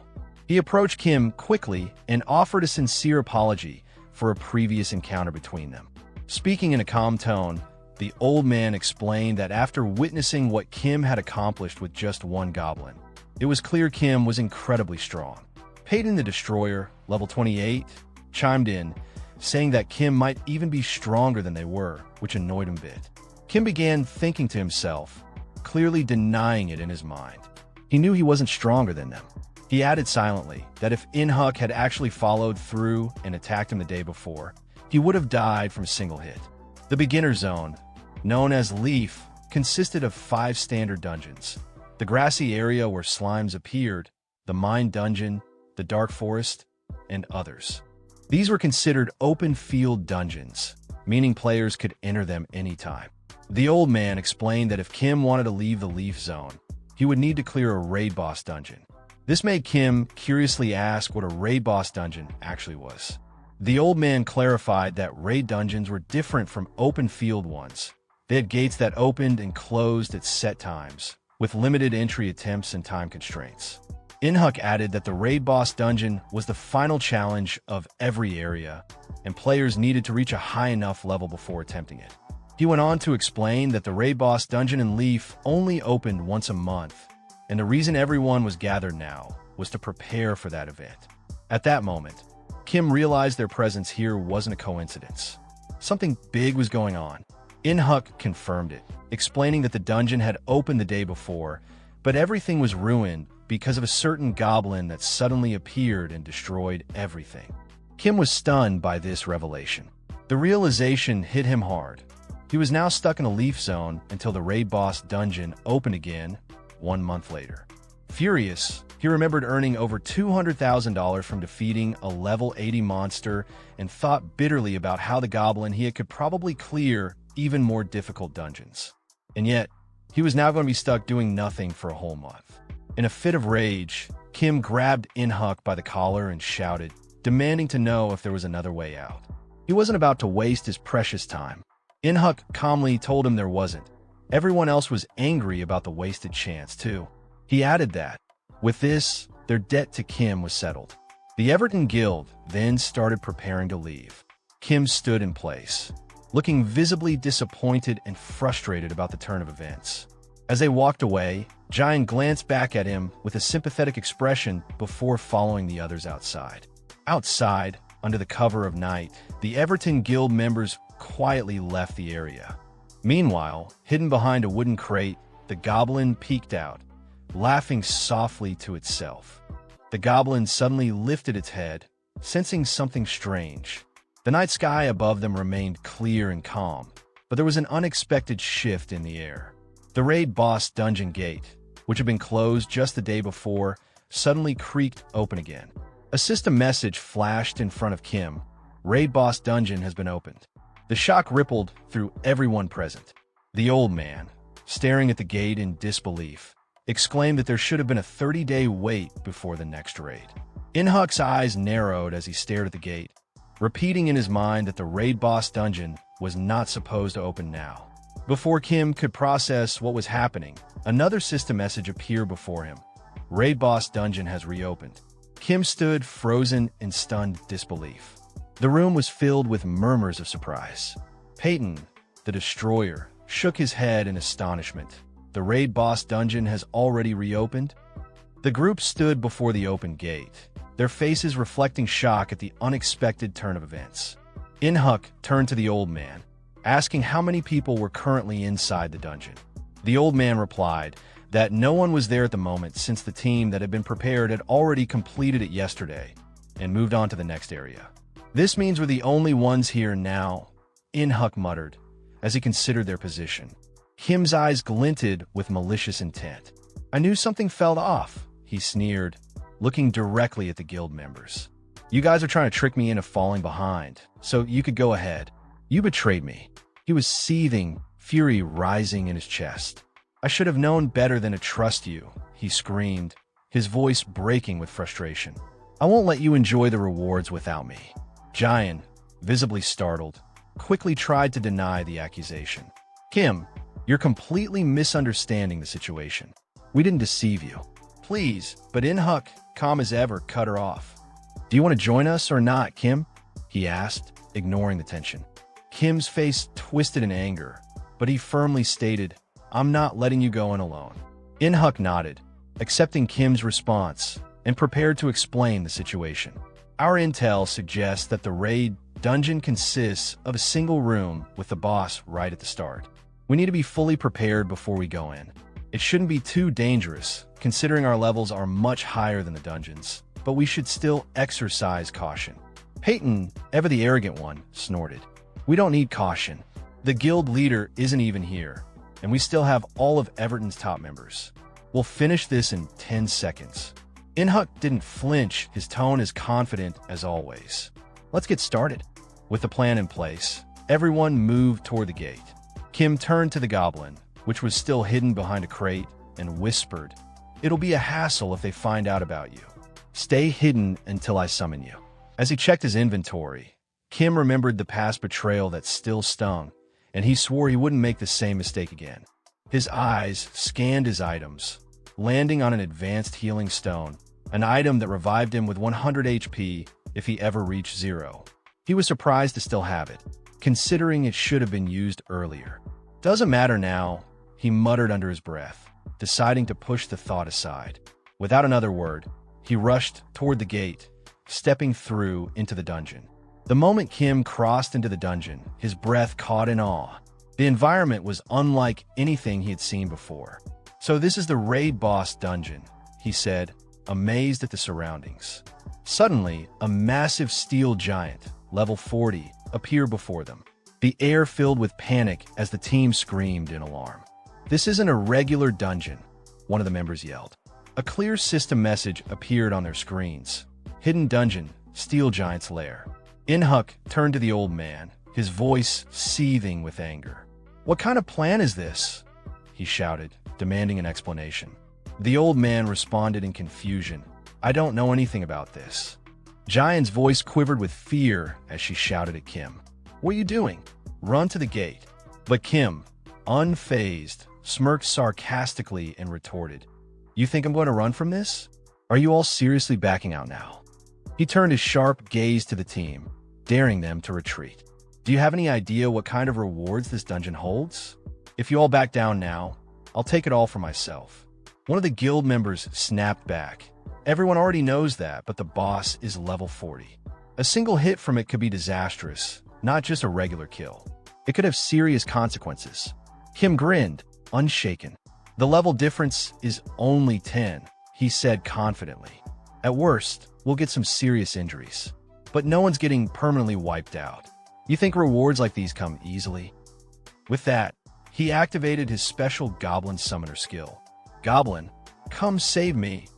He approached Kim quickly and offered a sincere apology for a previous encounter between them. Speaking in a calm tone, the old man explained that after witnessing what Kim had accomplished with just one goblin, it was clear Kim was incredibly strong. Peyton the Destroyer, level 28, chimed in, saying that Kim might even be stronger than they were, which annoyed him a bit. Kim began thinking to himself, clearly denying it in his mind. He knew he wasn't stronger than them. He added silently that if Inhuk had actually followed through and attacked him the day before, he would have died from a single hit. The beginner zone, known as Leaf, consisted of 5 standard dungeons: the grassy area where slimes appeared, the mine dungeon, the dark forest, and others. These were considered open field dungeons, meaning players could enter them anytime. The old man explained that if Kim wanted to leave the Leaf zone, he would need to clear a raid boss dungeon. This made Kim curiously ask what a raid boss dungeon actually was. The old man clarified that raid dungeons were different from open field ones. They had gates that opened and closed at set times, with limited entry attempts and time constraints. Inhuk added that the raid boss dungeon was the final challenge of every area, and players needed to reach a high enough level before attempting it. He went on to explain that the raid boss dungeon in Leaf only opened once a month, and the reason everyone was gathered now was to prepare for that event. At that moment, Kim realized their presence here wasn't a coincidence. Something big was going on. Inhuk confirmed it, explaining that the dungeon had opened the day before, but everything was ruined because of a certain goblin that suddenly appeared and destroyed everything. Kim was stunned by this revelation. The realization hit him hard. He was now stuck in a Leaf zone until the raid boss dungeon opened again 1 month later. Furious, he remembered earning over $200,000 from defeating a level 80 monster and thought bitterly about how the goblin he could probably clear even more difficult dungeons. And yet, he was now going to be stuck doing nothing for a whole month. In a fit of rage, Kim grabbed Inhuk by the collar and shouted, demanding to know if there was another way out. He wasn't about to waste his precious time. Inhuk calmly told him there wasn't. Everyone else was angry about the wasted chance, too. He added that, with this, their debt to Kim was settled. The Everton Guild then started preparing to leave. Kim stood in place, looking visibly disappointed and frustrated about the turn of events. As they walked away, Giant glanced back at him with a sympathetic expression before following the others outside. Outside, under the cover of night, the Everton Guild members quietly left the area. Meanwhile, hidden behind a wooden crate, the goblin peeked out, laughing softly to itself. The goblin suddenly lifted its head, sensing something strange. The night sky above them remained clear and calm, but there was an unexpected shift in the air. The raid boss dungeon gate, which had been closed just the day before, suddenly creaked open again. A system message flashed in front of Kim. Raid Boss Dungeon has been opened. The shock rippled through everyone present. The old man, staring at the gate in disbelief, exclaimed that there should have been a 30-day wait before the next raid. Inhuck's eyes narrowed as he stared at the gate, repeating in his mind that the Raid Boss Dungeon was not supposed to open now. Before Kim could process what was happening, another system message appeared before him. Raid Boss Dungeon has reopened. Kim stood frozen in stunned disbelief. The room was filled with murmurs of surprise. Peyton, the Destroyer, shook his head in astonishment. The Raid Boss Dungeon has already reopened? The group stood before the open gate, their faces reflecting shock at the unexpected turn of events. Inhuck turned to the old man, asking how many people were currently inside the dungeon. The old man replied that no one was there at the moment since the team that had been prepared had already completed it yesterday and moved on to the next area. This means we're the only ones here now, Inhuck muttered, as he considered their position. Kim's eyes glinted with malicious intent. I knew something felt off, he sneered, looking directly at the guild members. You guys are trying to trick me into falling behind, so you could go ahead. You betrayed me. He was seething, fury rising in his chest. I should have known better than to trust you, he screamed, his voice breaking with frustration. I won't let you enjoy the rewards without me. Giant, visibly startled, quickly tried to deny the accusation. Kim, you're completely misunderstanding the situation. We didn't deceive you. Please, but Inhuck, calm as ever, cut her off. Do you want to join us or not, Kim? He asked, ignoring the tension. Kim's face twisted in anger, but he firmly stated, I'm not letting you go in alone. Inhuck nodded, accepting Kim's response, and prepared to explain the situation. Our intel suggests that the raid dungeon consists of a single room with the boss right at the start. We need to be fully prepared before we go in. It shouldn't be too dangerous, considering our levels are much higher than the dungeons, but we should still exercise caution. Peyton, ever the arrogant one, snorted. We don't need caution. The guild leader isn't even here, and we still have all of Everton's top members. We'll finish this in 10 seconds. Inhuck didn't flinch, his tone as confident as always. Let's get started. With the plan in place, everyone moved toward the gate. Kim turned to the Goblin, which was still hidden behind a crate, and whispered, It'll be a hassle if they find out about you. Stay hidden until I summon you. As he checked his inventory, Kim remembered the past betrayal that still stung, and he swore he wouldn't make the same mistake again. His eyes scanned his items, landing on an advanced healing stone, an item that revived him with 100 HP if he ever reached 0. He was surprised to still have it, considering it should have been used earlier. Doesn't matter now, he muttered under his breath, deciding to push the thought aside. Without another word, he rushed toward the gate, stepping through into the dungeon. The moment Kim crossed into the dungeon, his breath caught in awe. The environment was unlike anything he had seen before. So this is the Raid Boss Dungeon, he said, amazed at the surroundings. Suddenly, a massive steel giant, level 40, appeared before them. The air filled with panic as the team screamed in alarm. This isn't a regular dungeon, one of the members yelled. A clear system message appeared on their screens. Hidden dungeon, steel giant's lair. Inhuck turned to the old man, his voice seething with anger. What kind of plan is this? He shouted, demanding an explanation. The old man responded in confusion. I don't know anything about this. Giant's voice quivered with fear as she shouted at Kim. What are you doing? Run to the gate. But Kim, unfazed, smirked sarcastically and retorted. You think I'm going to run from this? Are you all seriously backing out now? He turned his sharp gaze to the team, daring them to retreat. Do you have any idea what kind of rewards this dungeon holds? If you all back down now, I'll take it all for myself. One of the guild members snapped back. Everyone already knows that, but the boss is level 40. A single hit from it could be disastrous, not just a regular kill. It could have serious consequences. Kim grinned, unshaken. The level difference is only 10, he said confidently. At worst, we'll get some serious injuries. But no one's getting permanently wiped out. You think rewards like these come easily? With that, he activated his special Goblin Summoner skill. Goblin, come save me,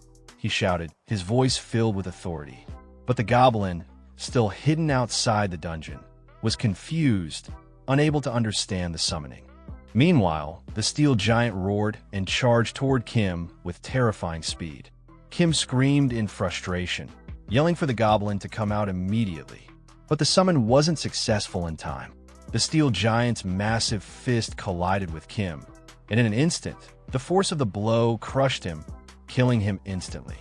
he shouted, his voice filled with authority. But the goblin, still hidden outside the dungeon, was confused, unable to understand the summoning. Meanwhile, the steel giant roared and charged toward Kim with terrifying speed. Kim screamed in frustration, yelling for the goblin to come out immediately. But the summon wasn't successful in time. The steel giant's massive fist collided with Kim, and in an instant, the force of the blow crushed him, killing him instantly.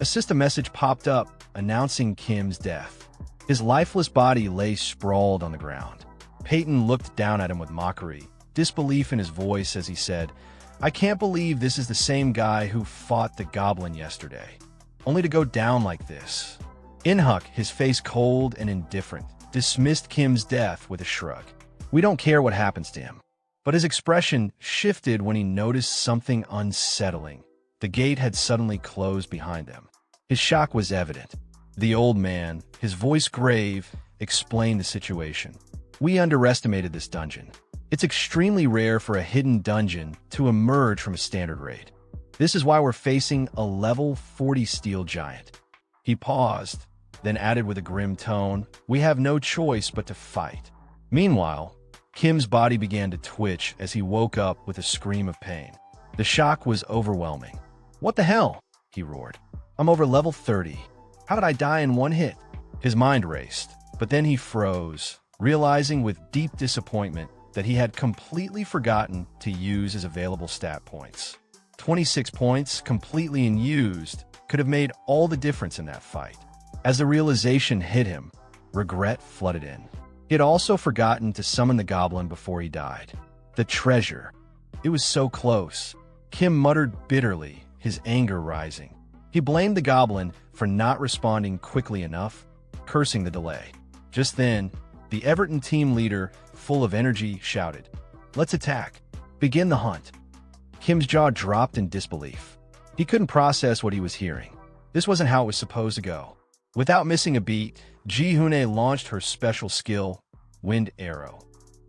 A system message popped up, announcing Kim's death. His lifeless body lay sprawled on the ground. Peyton looked down at him with mockery, disbelief in his voice as he said, "I can't believe this is the same guy who fought the goblin yesterday. Only to go down like this." Inhuk, his face cold and indifferent, dismissed Kim's death with a shrug. "We don't care what happens to him." But his expression shifted when he noticed something unsettling. The gate had suddenly closed behind them. His shock was evident. The old man, his voice grave, explained the situation. "We underestimated this dungeon. It's extremely rare for a hidden dungeon to emerge from a standard raid. This is why we're facing a level 40 steel giant." He paused, then added with a grim tone, "We have no choice but to fight." Meanwhile, Kim's body began to twitch as he woke up with a scream of pain. The shock was overwhelming. "What the hell?" he roared. "I'm over level 30. How did I die in one hit?" His mind raced, but then he froze, realizing with deep disappointment that he had completely forgotten to use his available stat points. 26 points, completely unused, could have made all the difference in that fight. As the realization hit him, regret flooded in. He had also forgotten to summon the goblin before he died. The treasure. It was so close. Kim muttered bitterly, his anger rising. He blamed the goblin for not responding quickly enough, cursing the delay. Just then, the Everton team leader, full of energy, shouted, "Let's attack. Begin the hunt." Kim's jaw dropped in disbelief. He couldn't process what he was hearing. This wasn't how it was supposed to go. Without missing a beat, Ji-Hoon launched her special skill, Wind Arrow.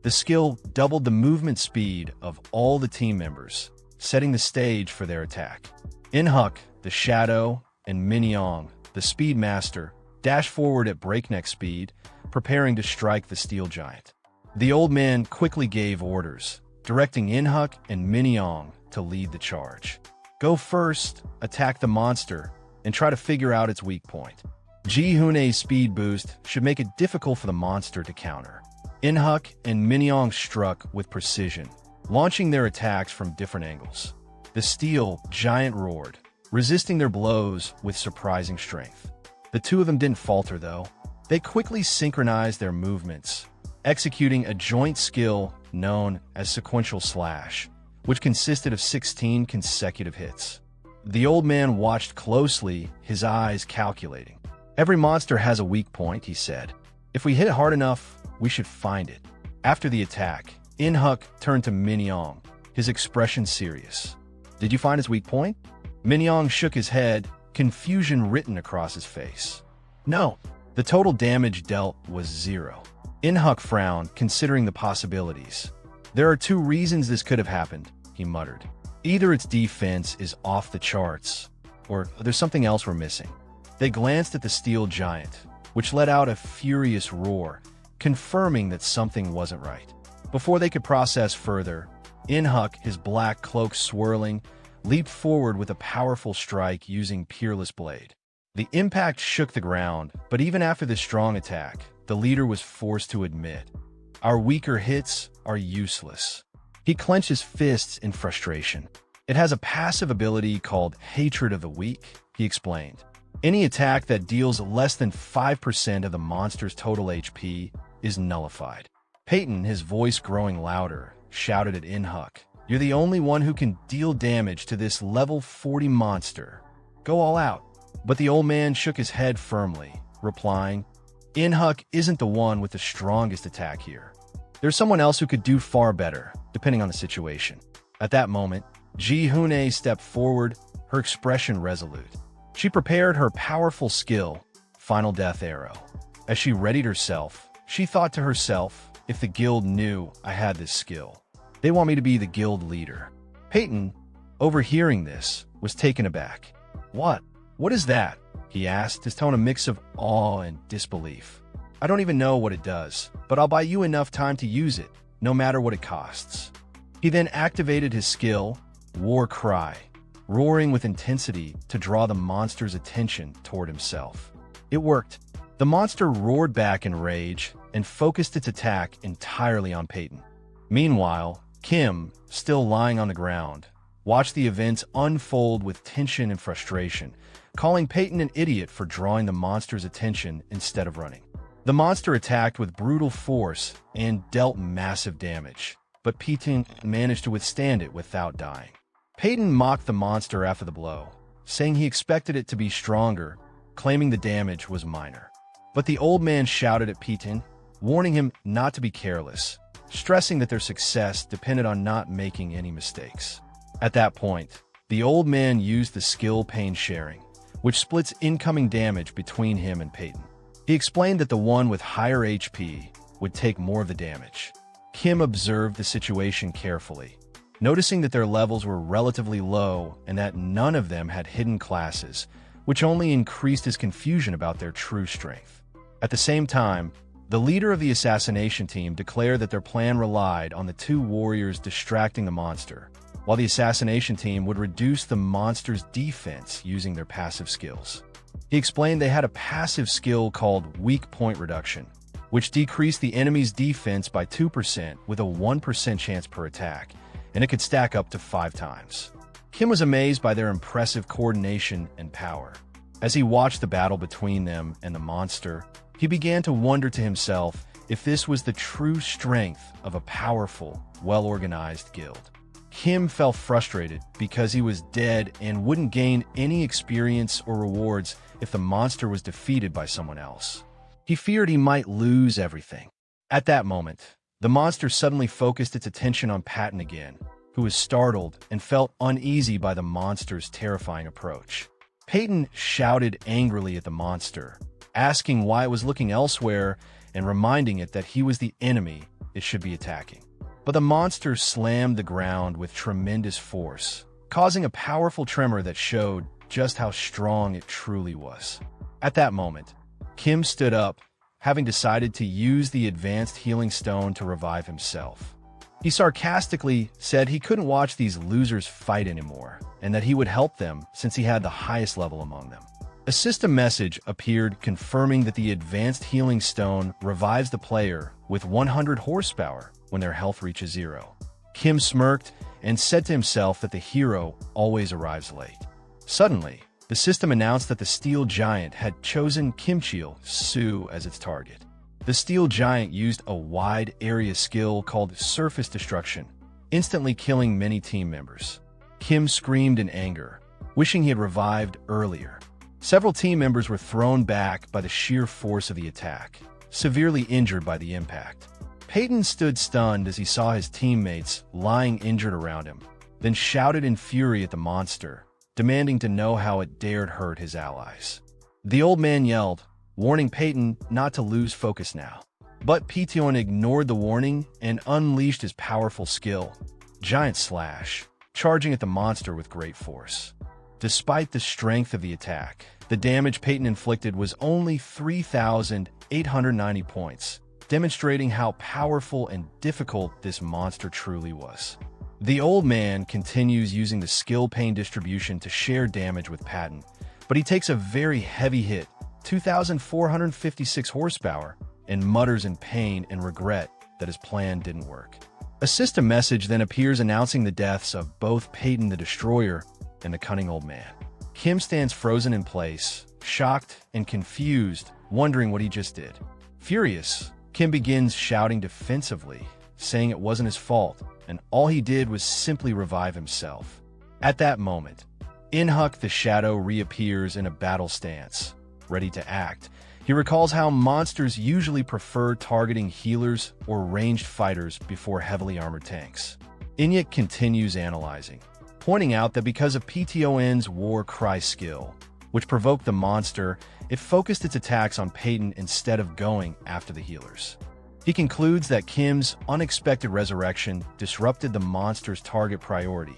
The skill doubled the movement speed of all the team members, setting the stage for their attack. Inhuk, the Shadow, and Minyong, the Speed Master, dashed forward at breakneck speed, preparing to strike the steel giant. The old man quickly gave orders, directing Inhuk and Minyong to lead the charge. "Go first, attack the monster, and try to figure out its weak point." Ji-Hoon's speed boost should make it difficult for the monster to counter. Inhuk and Minyong struck with precision, launching their attacks from different angles. The steel giant roared, resisting their blows with surprising strength. The two of them didn't falter, though. They quickly synchronized their movements, executing a joint skill known as Sequential Slash, which consisted of 16 consecutive hits. The old man watched closely, his eyes calculating. "Every monster has a weak point," he said. "If we hit hard enough, we should find it." After the attack, Inhuk turned to Minyong, his expression serious. "Did you find his weak point?" Minyong shook his head, confusion written across his face. "No." The total damage dealt was 0. Inhuk frowned, considering the possibilities. "There are 2 reasons this could have happened," he muttered. "Either its defense is off the charts, or there's something else we're missing." They glanced at the steel giant, which let out a furious roar, confirming that something wasn't right. Before they could process further, Inhuk, his black cloak swirling, leaped forward with a powerful strike using Peerless Blade. The impact shook the ground, but even after this strong attack, the leader was forced to admit, "Our weaker hits are useless." He clenched his fists in frustration. "It has a passive ability called Hatred of the Weak," he explained. "Any attack that deals less than 5% of the monster's total HP is nullified." Peyton, his voice growing louder, shouted at Inhuk, "You're the only one who can deal damage to this level 40 monster. Go all out." But the old man shook his head firmly, replying, "Inhuk isn't the one with the strongest attack here. There's someone else who could do far better, depending on the situation." At that moment, Ji-Hoon stepped forward, her expression resolute. She prepared her powerful skill, Final Death Arrow. As she readied herself, she thought to herself, "If the guild knew I had this skill, they want me to be the guild leader." Peyton, overhearing this, was taken aback. "What? "What is that?" he asked, his tone a mix of awe and disbelief. "I don't even know what it does, but I'll buy you enough time to use it, no matter what it costs." He then activated his skill, War Cry, roaring with intensity to draw the monster's attention toward himself. It worked. The monster roared back in rage and focused its attack entirely on Peyton. Meanwhile, Kim, still lying on the ground, watched the events unfold with tension and frustration, calling Peyton an idiot for drawing the monster's attention instead of running. The monster attacked with brutal force and dealt massive damage, but Peyton managed to withstand it without dying. Peyton mocked the monster after the blow, saying he expected it to be stronger, claiming the damage was minor. But the old man shouted at Peyton, warning him not to be careless, stressing that their success depended on not making any mistakes. At that point, the old man used the skill pain sharing, which splits incoming damage between him and Peyton. He explained that the one with higher HP would take more of the damage. Kim observed the situation carefully, noticing that their levels were relatively low and that none of them had hidden classes, which only increased his confusion about their true strength. At the same time, the leader of the assassination team declared that their plan relied on the two warriors distracting the monster, while the assassination team would reduce the monster's defense using their passive skills. He explained they had a passive skill called Weak Point Reduction, which decreased the enemy's defense by 2% with a 1% chance per attack, and it could stack up to 5 times. Kim was amazed by their impressive coordination and power. As he watched the battle between them and the monster, he began to wonder to himself if this was the true strength of a powerful, well-organized guild. Kim felt frustrated because he was dead and wouldn't gain any experience or rewards if the monster was defeated by someone else. He feared he might lose everything. At that moment, the monster suddenly focused its attention on Patton again, who was startled and felt uneasy by the monster's terrifying approach. Peyton shouted angrily at the monster, asking why it was looking elsewhere and reminding it that he was the enemy it should be attacking. But the monster slammed the ground with tremendous force, causing a powerful tremor that showed just how strong it truly was. At that moment, Kim stood up, having decided to use the advanced healing stone to revive himself. He sarcastically said he couldn't watch these losers fight anymore, and that he would help them since he had the highest level among them. A system message appeared confirming that the advanced healing stone revives the player with 100 horsepower when their health reaches 0. Kim smirked and said to himself that the hero always arrives late. Suddenly, the system announced that the Steel Giant had chosen Kimchil Su as its target. The Steel Giant used a wide area skill called Surface Destruction, instantly killing many team members. Kim screamed in anger, wishing he had revived earlier. Several team members were thrown back by the sheer force of the attack, severely injured by the impact. Peyton stood stunned as he saw his teammates lying injured around him, then shouted in fury at the monster, demanding to know how it dared hurt his allies. The old man yelled, warning Peyton not to lose focus now. But Peyton ignored the warning and unleashed his powerful skill, Giant Slash, charging at the monster with great force. Despite the strength of the attack, the damage Peyton inflicted was only 3,890 points, demonstrating how powerful and difficult this monster truly was. The old man continues using the skill pain distribution to share damage with Patton, but he takes a very heavy hit, 2,456 horsepower, and mutters in pain and regret that his plan didn't work. A system message then appears announcing the deaths of both Peyton the Destroyer and the cunning old man. Kim stands frozen in place, shocked and confused, wondering what he just did. Furious, Kim begins shouting defensively, saying it wasn't his fault, and all he did was simply revive himself. At that moment, Inhuk the Shadow reappears in a battle stance, ready to act. He recalls how monsters usually prefer targeting healers or ranged fighters before heavily armored tanks. Inyuk continues analyzing, pointing out that because of PTON's War Cry skill, which provoked the monster, it focused its attacks on Peyton instead of going after the healers. He concludes that Kim's unexpected resurrection disrupted the monster's target priority,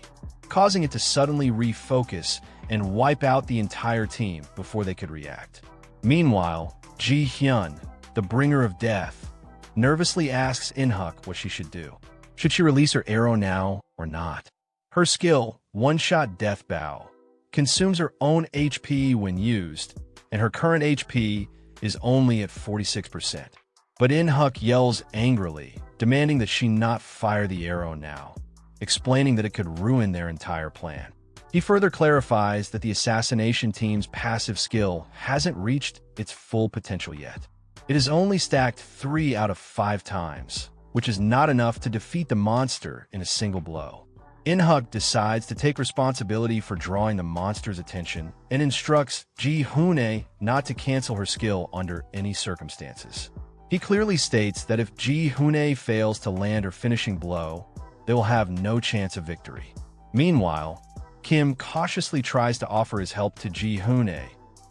causing it to suddenly refocus and wipe out the entire team before they could react. Meanwhile, Ji-hyun, the bringer of death, nervously asks In-huk what she should do. Should she release her arrow now or not? Her skill, one-shot death bow, consumes her own HP when used, and her current HP is only at 46%. But In-huk yells angrily, demanding that she not fire the arrow now, explaining that it could ruin their entire plan. He further clarifies that the assassination team's passive skill hasn't reached its full potential yet. It is only stacked 3 out of 5 times, which is not enough to defeat the monster in a single blow. In-huk decides to take responsibility for drawing the monster's attention and instructs Ji-hyun not to cancel her skill under any circumstances. He clearly states that if Ji-hyun fails to land her finishing blow, they will have no chance of victory. Meanwhile, Kim cautiously tries to offer his help to Ji-hyun,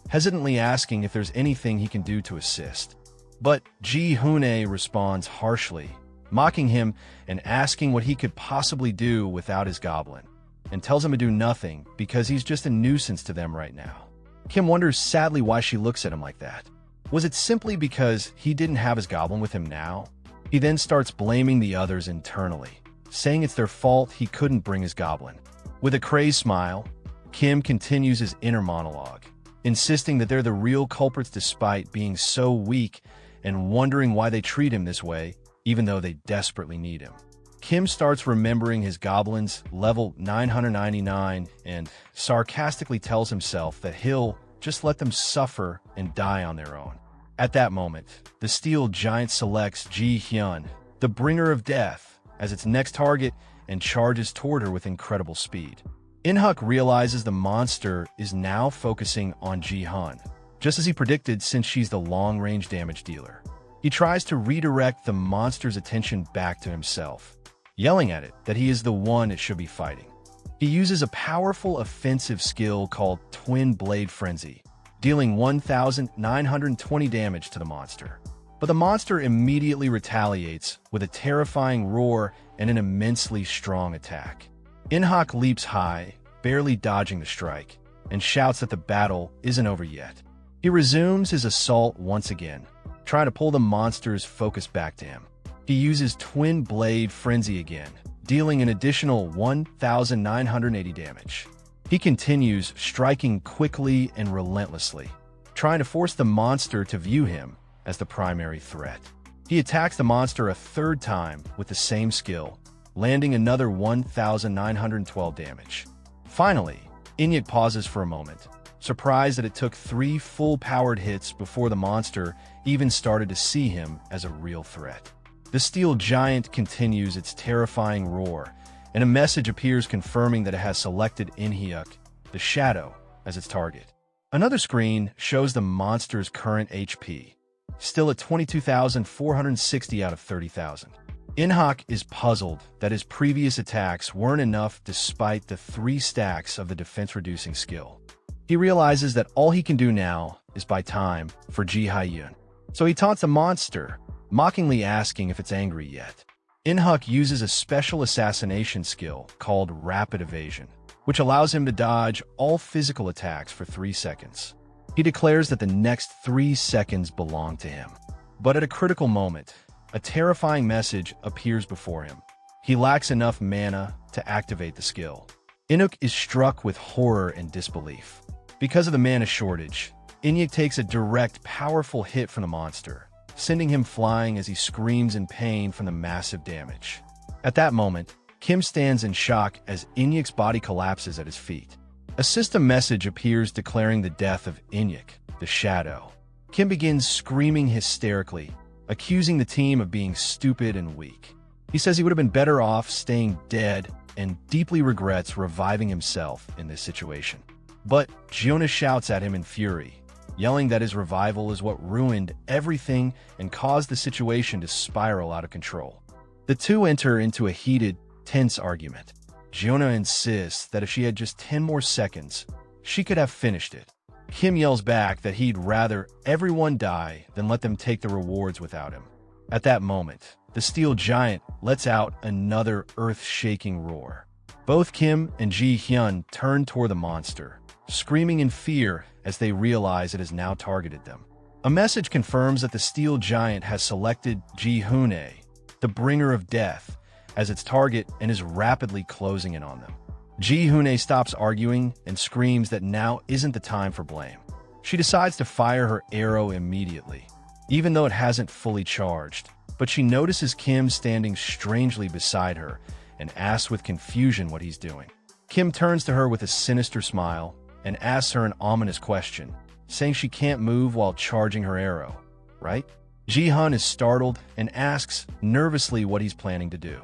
hesitantly asking if there's anything he can do to assist. But Ji-hyun responds harshly, mocking him and asking what he could possibly do without his goblin, and tells him to do nothing because he's just a nuisance to them right now. Kim wonders sadly why she looks at him like that. Was it simply because he didn't have his goblin with him now? He then starts blaming the others internally, saying it's their fault he couldn't bring his goblin. With a crazed smile, Kim continues his inner monologue, insisting that they're the real culprits despite being so weak and wondering why they treat him this way, even though they desperately need him. Kim starts remembering his goblin's level 999 and sarcastically tells himself that he'll just let them suffer and die on their own. At that moment, the steel giant selects Ji-hyun, the bringer of death, as its next target and charges toward her with incredible speed. In-huk realizes the monster is now focusing on Ji-hyun, just as he predicted since she's the long-range damage dealer. He tries to redirect the monster's attention back to himself, yelling at it that he is the one it should be fighting. He uses a powerful offensive skill called Twin Blade Frenzy, dealing 1,920 damage to the monster. But the monster immediately retaliates with a terrifying roar and an immensely strong attack. In-huk leaps high, barely dodging the strike, and shouts that the battle isn't over yet. He resumes his assault once again, trying to pull the monster's focus back to him. He uses Twin Blade Frenzy again, dealing an additional 1,980 damage. He continues striking quickly and relentlessly, trying to force the monster to view him as the primary threat. He attacks the monster a third time with the same skill, landing another 1,912 damage. Finally, In-huk pauses for a moment, surprised that it took 3 full-powered hits before the monster even started to see him as a real threat. The steel giant continues its terrifying roar, and a message appears confirming that it has selected In-huk, the shadow, as its target. Another screen shows the monster's current HP, still at 22,460 out of 30,000. In-huk is puzzled that his previous attacks weren't enough despite the 3 stacks of the defense-reducing skill. He realizes that all he can do now is buy time for Ji-hyun. So he taunts the monster, mockingly asking if it's angry yet. In-huk uses a special assassination skill called Rapid Evasion, which allows him to dodge all physical attacks for 3 seconds. He declares that the next 3 seconds belong to him. But at a critical moment, a terrifying message appears before him. He lacks enough mana to activate the skill. In-huk is struck with horror and disbelief. Because of the mana shortage, In-huk takes a direct, powerful hit from the monster, sending him flying as he screams in pain from the massive damage. At that moment, Kim stands in shock as In-huk's body collapses at his feet. A system message appears declaring the death of In-huk, the shadow. Kim begins screaming hysterically, accusing the team of being stupid and weak. He says he would have been better off staying dead and deeply regrets reviving himself in this situation. But Giona shouts at him in fury, yelling that his revival is what ruined everything and caused the situation to spiral out of control. The two enter into a heated, tense argument. Giona insists that if she had just 10 more seconds, she could have finished it. Kim yells back that he'd rather everyone die than let them take the rewards without him. At that moment, the steel giant lets out another earth-shaking roar. Both Kim and Ji Hyun turn toward the monster, screaming in fear as they realize it has now targeted them. A message confirms that the steel giant has selected Ji Hyun, the bringer of death, as its target and is rapidly closing in on them. Ji Hyun stops arguing and screams that now isn't the time for blame. She decides to fire her arrow immediately, even though it hasn't fully charged, but she notices Kim standing strangely beside her and asks with confusion what he's doing. Kim turns to her with a sinister smile and asks her an ominous question, saying she can't move while charging her arrow, right? Ji-hun is startled and asks nervously what he's planning to do.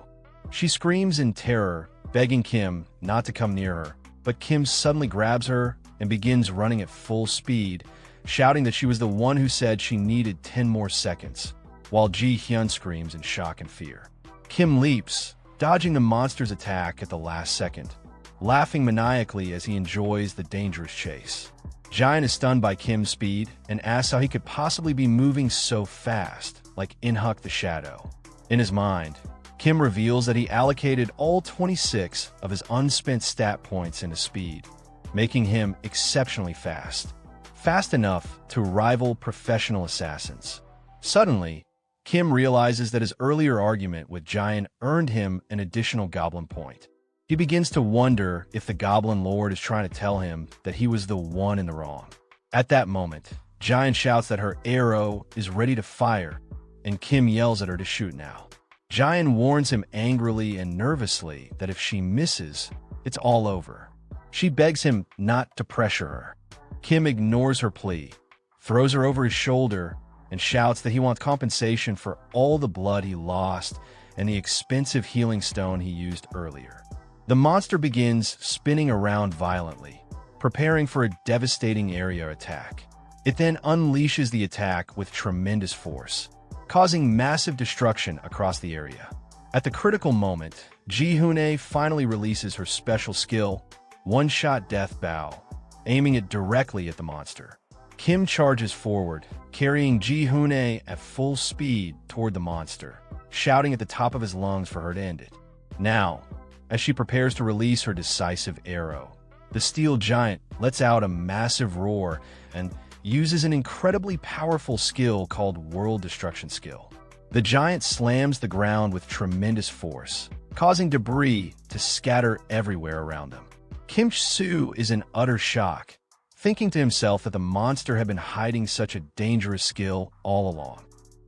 She screams in terror, begging Kim not to come near her, but Kim suddenly grabs her and begins running at full speed, shouting that she was the one who said she needed 10 more seconds, while Ji-hyun screams in shock and fear. Kim leaps, dodging the monster's attack at the last second, laughing maniacally as he enjoys the dangerous chase. Jian is stunned by Kim's speed and asks how he could possibly be moving so fast, like Inhuk the Shadow. In his mind, Kim reveals that he allocated all 26 of his unspent stat points into speed, making him exceptionally fast. Fast enough to rival professional assassins. Suddenly, Kim realizes that his earlier argument with Jian earned him an additional Goblin point. He begins to wonder if the Goblin Lord is trying to tell him that he was the one in the wrong. At that moment, Jian shouts that her arrow is ready to fire, and Kim yells at her to shoot now. Jian warns him angrily and nervously that if she misses, it's all over. She begs him not to pressure her. Kim ignores her plea, throws her over his shoulder, and shouts that he wants compensation for all the blood he lost and the expensive healing stone he used earlier. The monster begins spinning around violently, preparing for a devastating area attack. It then unleashes the attack with tremendous force, causing massive destruction across the area. At the critical moment, Ji Hyun finally releases her special skill, One-Shot Death Bow, aiming it directly at the monster. Kim charges forward, carrying Ji Hyun at full speed toward the monster, shouting at the top of his lungs for her to end it. Now, as she prepares to release her decisive arrow, the steel giant lets out a massive roar and uses an incredibly powerful skill called World Destruction Skill. The giant slams the ground with tremendous force, causing debris to scatter everywhere around them. Kim Soo is in utter shock, thinking to himself that the monster had been hiding such a dangerous skill all along.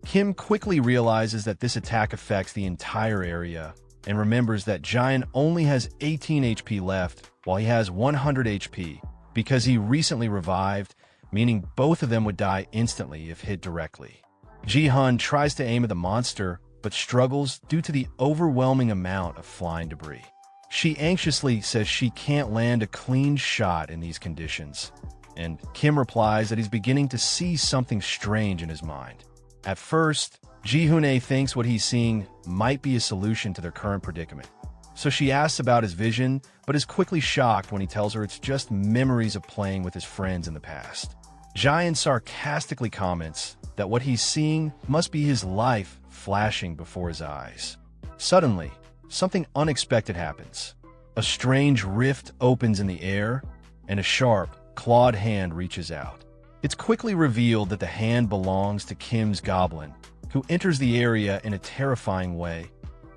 Kim quickly realizes that this attack affects the entire area and remembers that Jian only has 18 HP left while he has 100 HP because he recently revived, meaning both of them would die instantly if hit directly. Ji-hun tries to aim at the monster but struggles due to the overwhelming amount of flying debris. She anxiously says she can't land a clean shot in these conditions, and Kim replies that he's beginning to see something strange in his mind. At first, Ji Hyun thinks what he's seeing might be a solution to their current predicament, so she asks about his vision, but is quickly shocked when he tells her it's just memories of playing with his friends in the past. Jian sarcastically comments that what he's seeing must be his life flashing before his eyes. Suddenly, something unexpected happens. A strange rift opens in the air, and a sharp, clawed hand reaches out. It's quickly revealed that the hand belongs to Kim's Goblin, who enters the area in a terrifying way,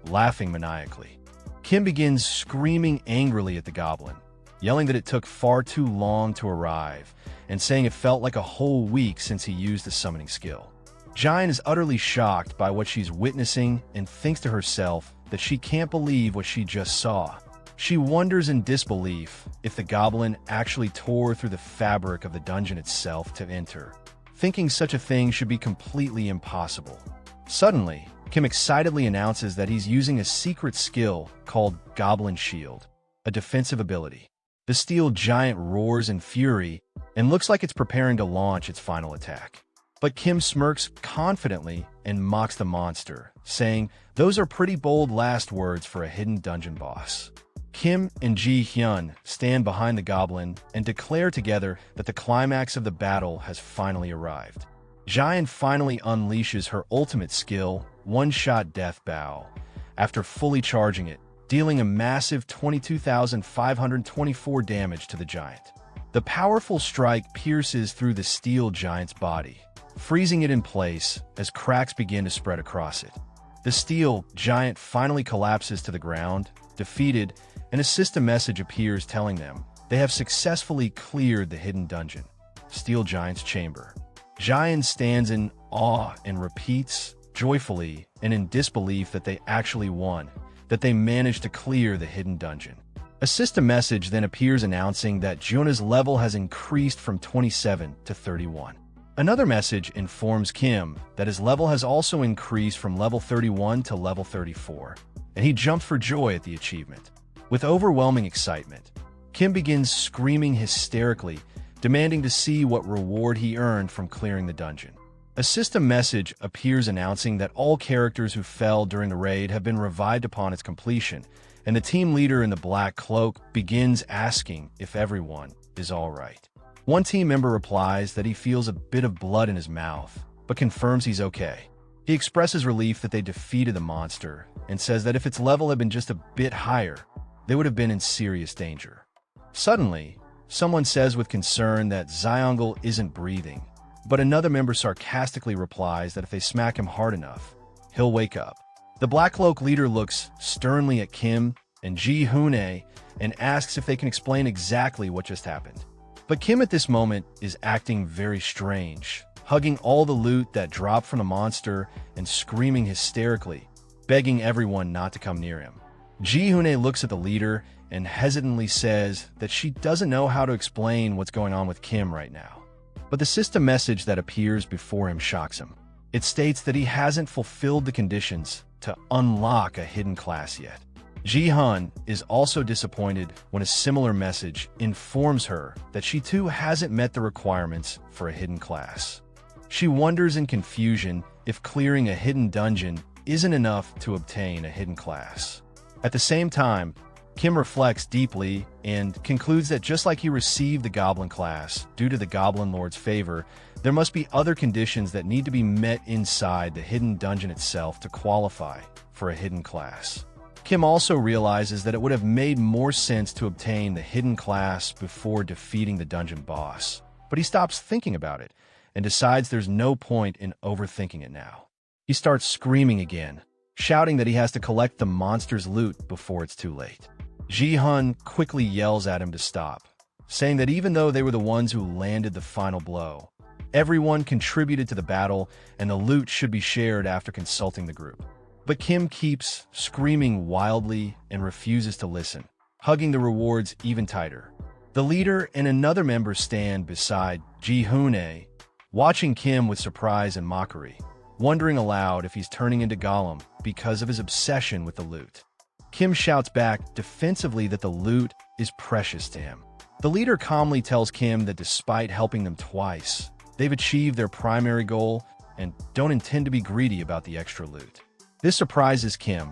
laughing maniacally. Kim begins screaming angrily at the Goblin, yelling that it took far too long to arrive, and saying it felt like a whole week since he used the summoning skill. Jian is utterly shocked by what she's witnessing and thinks to herself that she can't believe what she just saw. She wonders in disbelief if the Goblin actually tore through the fabric of the dungeon itself to enter, thinking such a thing should be completely impossible. Suddenly, Kim excitedly announces that he's using a secret skill called Goblin Shield, a defensive ability. The steel giant roars in fury and looks like it's preparing to launch its final attack. But Kim smirks confidently and mocks the monster, saying, "Those are pretty bold last words for a hidden dungeon boss." Kim and Ji Hyun stand behind the Goblin and declare together that the climax of the battle has finally arrived. Jian finally unleashes her ultimate skill, One-Shot Death Bow. After fully charging it, dealing a massive 22,524 damage to the giant. The powerful strike pierces through the steel giant's body, freezing it in place as cracks begin to spread across it. The steel giant finally collapses to the ground, defeated, and a system message appears telling them they have successfully cleared the hidden dungeon, Steel Giant's chamber. Jian stands in awe and repeats, joyfully and in disbelief, that they actually won, that they managed to clear the hidden dungeon. A system message then appears announcing that Juna's level has increased from 27 to 31. Another message informs Kim that his level has also increased from level 31 to level 34, and he jumped for joy at the achievement. With overwhelming excitement, Kim begins screaming hysterically, demanding to see what reward he earned from clearing the dungeon. A system message appears announcing that all characters who fell during the raid have been revived upon its completion, and the team leader in the black cloak begins asking if everyone is all right. One team member replies that he feels a bit of blood in his mouth, but confirms he's okay. He expresses relief that they defeated the monster and says that if its level had been just a bit higher, they would have been in serious danger. Suddenly, someone says with concern that Zyongle isn't breathing, but another member sarcastically replies that if they smack him hard enough, he'll wake up. The Black Cloak leader looks sternly at Kim and Ji Hoon-ae and asks if they can explain exactly what just happened. But Kim at this moment is acting very strange, hugging all the loot that dropped from the monster and screaming hysterically, begging everyone not to come near him. Ji Hoon-ae looks at the leader and hesitantly says that she doesn't know how to explain what's going on with Kim right now. But the system message that appears before him shocks him. It states that he hasn't fulfilled the conditions to unlock a hidden class yet. Ji-hun is also disappointed when a similar message informs her that she too hasn't met the requirements for a hidden class. She wonders in confusion if clearing a hidden dungeon isn't enough to obtain a hidden class. At the same time, Kim reflects deeply and concludes that just like he received the Goblin class due to the Goblin Lord's favor, there must be other conditions that need to be met inside the hidden dungeon itself to qualify for a hidden class. Kim also realizes that it would have made more sense to obtain the hidden class before defeating the dungeon boss, but he stops thinking about it and decides there's no point in overthinking it now. He starts screaming again, shouting that he has to collect the monster's loot before it's too late. Ji-hun quickly yells at him to stop, saying that even though they were the ones who landed the final blow, everyone contributed to the battle and the loot should be shared after consulting the group. But Kim keeps screaming wildly and refuses to listen, hugging the rewards even tighter. The leader and another member stand beside Ji Hoon-ae, watching Kim with surprise and mockery, wondering aloud if he's turning into Gollum because of his obsession with the loot. Kim shouts back defensively that the loot is precious to him. The leader calmly tells Kim that despite helping them twice, they've achieved their primary goal and don't intend to be greedy about the extra loot. This surprises Kim,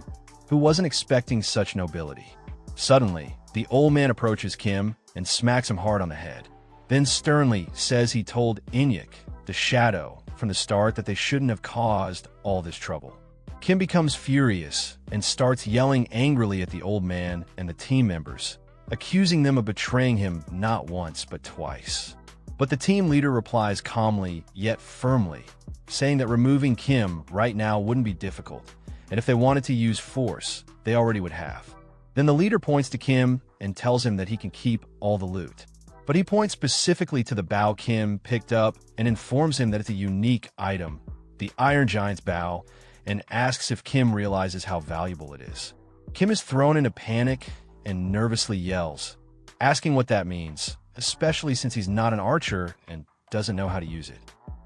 who wasn't expecting such nobility. Suddenly, the old man approaches Kim and smacks him hard on the head, then sternly says he told Inyuk, the shadow, from the start that they shouldn't have caused all this trouble. Kim becomes furious and starts yelling angrily at the old man and the team members, accusing them of betraying him not once but twice. But the team leader replies calmly yet firmly, saying that removing Kim right now wouldn't be difficult, and if they wanted to use force, they already would have. Then the leader points to Kim and tells him that he can keep all the loot. But he points specifically to the bow Kim picked up and informs him that it's a unique item, the Iron Giant's bow, and asks if Kim realizes how valuable it is. Kim is thrown into panic and nervously yells, asking what that means, especially since he's not an archer and doesn't know how to use it.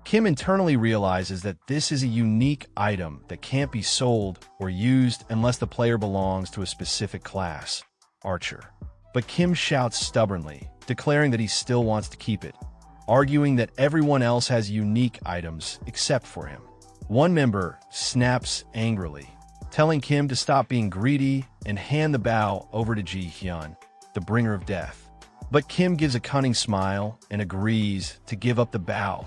Kim internally realizes that this is a unique item that can't be sold or used unless the player belongs to a specific class, archer. But Kim shouts stubbornly, declaring that he still wants to keep it, arguing that everyone else has unique items except for him. One member snaps angrily, telling Kim to stop being greedy and hand the bow over to Ji-hyun, the bringer of death. But Kim gives a cunning smile and agrees to give up the bow,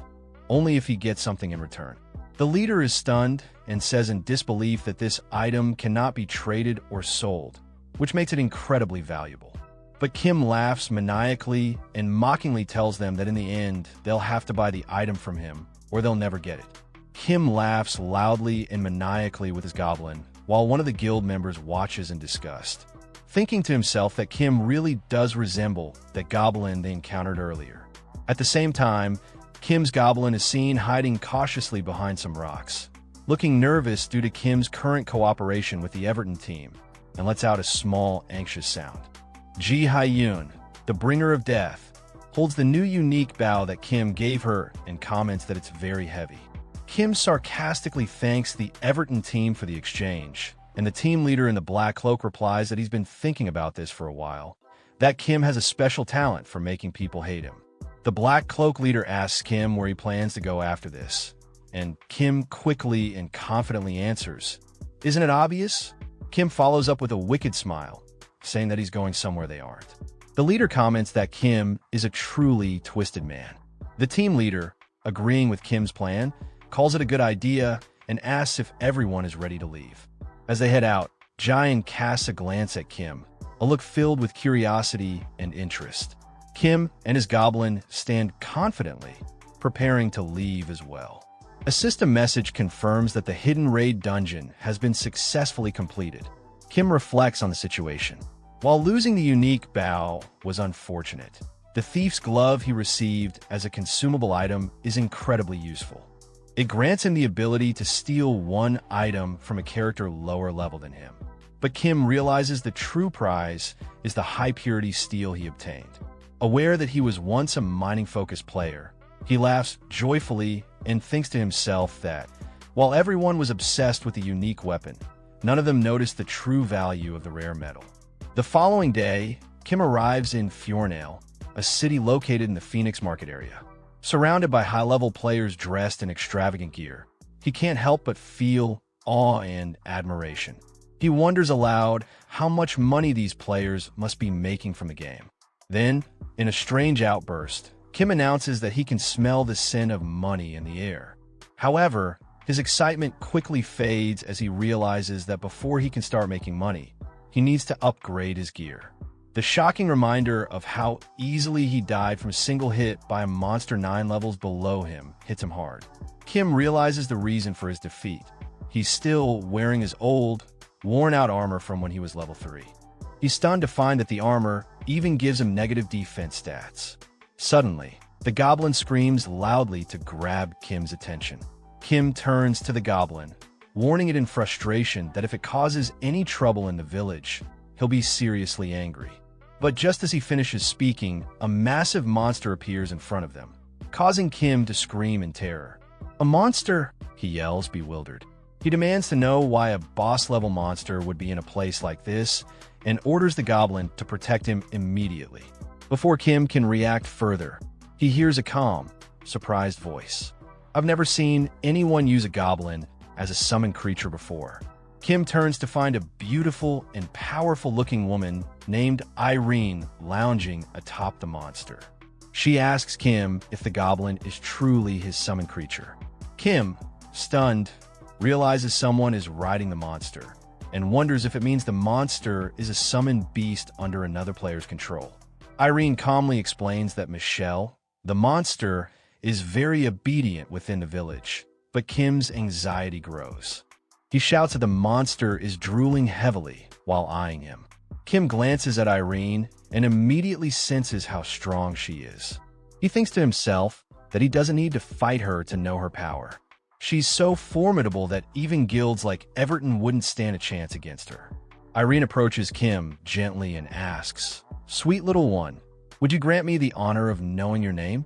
only if he gets something in return. The leader is stunned and says in disbelief that this item cannot be traded or sold, which makes it incredibly valuable. But Kim laughs maniacally and mockingly tells them that in the end, they'll have to buy the item from him, or they'll never get it. Kim laughs loudly and maniacally with his goblin, while one of the guild members watches in disgust, thinking to himself that Kim really does resemble that goblin they encountered earlier. At the same time, Kim's goblin is seen hiding cautiously behind some rocks, looking nervous due to Kim's current cooperation with the Everton team, and lets out a small, anxious sound. Ji Hyun, the bringer of death, holds the new unique bow that Kim gave her and comments that it's very heavy. Kim sarcastically thanks the Everton team for the exchange, and the team leader in the black cloak replies that he's been thinking about this for a while, that Kim has a special talent for making people hate him. The black cloak leader asks Kim where he plans to go after this, and Kim quickly and confidently answers, "Isn't it obvious?" Kim follows up with a wicked smile, saying that he's going somewhere they aren't. The leader comments that Kim is a truly twisted man. The team leader, agreeing with Kim's plan, calls it a good idea and asks if everyone is ready to leave. As they head out, Jian casts a glance at Kim, a look filled with curiosity and interest. Kim and his goblin stand confidently, preparing to leave as well. A system message confirms that the hidden raid dungeon has been successfully completed. Kim reflects on the situation. While losing the unique bow was unfortunate, the thief's glove he received as a consumable item is incredibly useful. It grants him the ability to steal one item from a character lower level than him. But Kim realizes the true prize is the high-purity steel he obtained. Aware that he was once a mining-focused player, he laughs joyfully and thinks to himself that, while everyone was obsessed with the unique weapon, none of them noticed the true value of the rare metal. The following day, Kim arrives in Fjornale, a city located in the Phoenix Market area. Surrounded by high-level players dressed in extravagant gear, he can't help but feel awe and admiration. He wonders aloud how much money these players must be making from the game. Then, in a strange outburst, Kim announces that he can smell the scent of money in the air. However, his excitement quickly fades as he realizes that before he can start making money, he needs to upgrade his gear. The shocking reminder of how easily he died from a single hit by a monster 9 levels below him hits him hard. Kim realizes the reason for his defeat. He's still wearing his old, worn-out armor from when he was level 3. He's stunned to find that the armor even gives him negative defense stats. Suddenly, the goblin screams loudly to grab Kim's attention. Kim turns to the goblin, warning it in frustration that if it causes any trouble in the village, he'll be seriously angry. But just as he finishes speaking, a massive monster appears in front of them, causing Kim to scream in terror. "A monster!" he yells, bewildered. He demands to know why a boss-level monster would be in a place like this, and orders the goblin to protect him immediately. Before Kim can react further, he hears a calm, surprised voice. "I've never seen anyone use a goblin as a summoned creature before." Kim turns to find a beautiful and powerful-looking woman named Irene lounging atop the monster. She asks Kim if the goblin is truly his summoned creature. Kim, stunned, realizes someone is riding the monster, and wonders if it means the monster is a summoned beast under another player's control. Irene calmly explains that Michelle, the monster, is very obedient within the village, but Kim's anxiety grows. He shouts that the monster is drooling heavily while eyeing him. Kim glances at Irene and immediately senses how strong she is. He thinks to himself that he doesn't need to fight her to know her power. She's so formidable that even guilds like Everton wouldn't stand a chance against her. Irene approaches Kim gently and asks, "Sweet little one, would you grant me the honor of knowing your name?"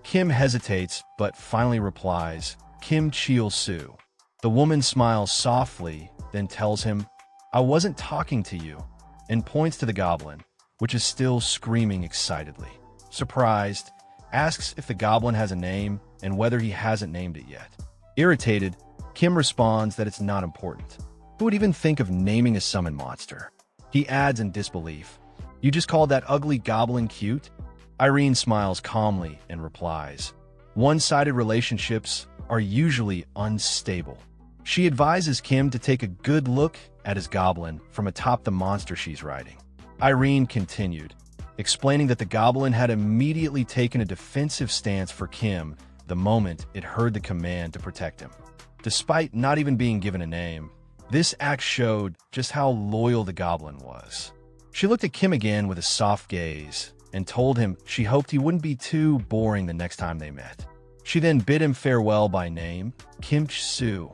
Kim hesitates, but finally replies, "Kim Cheol-soo." The woman smiles softly, then tells him, "I wasn't talking to you," and points to the goblin, which is still screaming excitedly. Surprised, asks if the goblin has a name and whether he hasn't named it yet. Irritated, Kim responds that it's not important. Who would even think of naming a summon monster? He adds in disbelief, "You just called that ugly goblin cute?" Irene smiles calmly and replies, "One-sided relationships are usually unstable." She advises Kim to take a good look at his goblin from atop the monster she's riding. Irene continued, explaining that the goblin had immediately taken a defensive stance for Kim the moment it heard the command to protect him. Despite not even being given a name, this act showed just how loyal the goblin was. She looked at Kim again with a soft gaze and told him she hoped he wouldn't be too boring the next time they met. She then bid him farewell by name, Kim Ch-soo,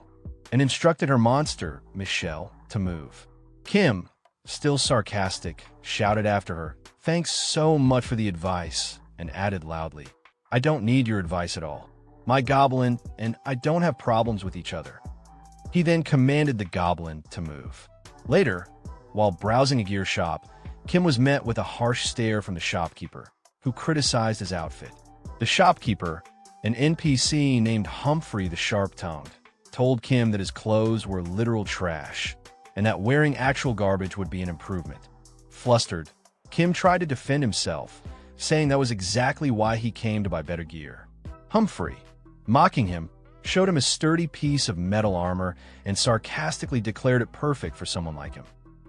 and instructed her monster, Michelle, to move. Kim, still sarcastic, shouted after her, "Thanks so much for the advice," and added loudly, "I don't need your advice at all. My goblin and I don't have problems with each other." He then commanded the goblin to move. Later, while browsing a gear shop, Kim was met with a harsh stare from the shopkeeper, who criticized his outfit. The shopkeeper, an NPC named Humphrey the Sharp-Tongued, told Kim that his clothes were literal trash, and that wearing actual garbage would be an improvement. Flustered, Kim tried to defend himself, saying that was exactly why he came to buy better gear. Humphrey, mocking him, showed him a sturdy piece of metal armor and sarcastically declared it perfect for someone like him.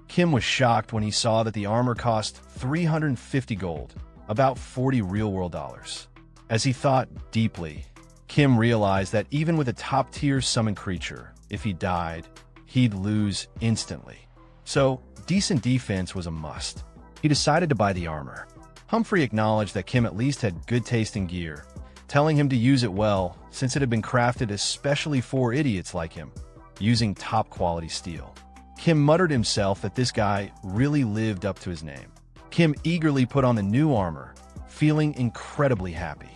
Kim was shocked when he saw that the armor cost 350 gold, about 40 real-world dollars. As he thought deeply, Kim realized that even with a top-tier summon creature, if he died, he'd lose instantly. So, decent defense was a must. He decided to buy the armor. Humphrey acknowledged that Kim at least had good taste in gear, telling him to use it well since it had been crafted especially for idiots like him, using top-quality steel. Kim muttered himself that this guy really lived up to his name. Kim eagerly put on the new armor, feeling incredibly happy.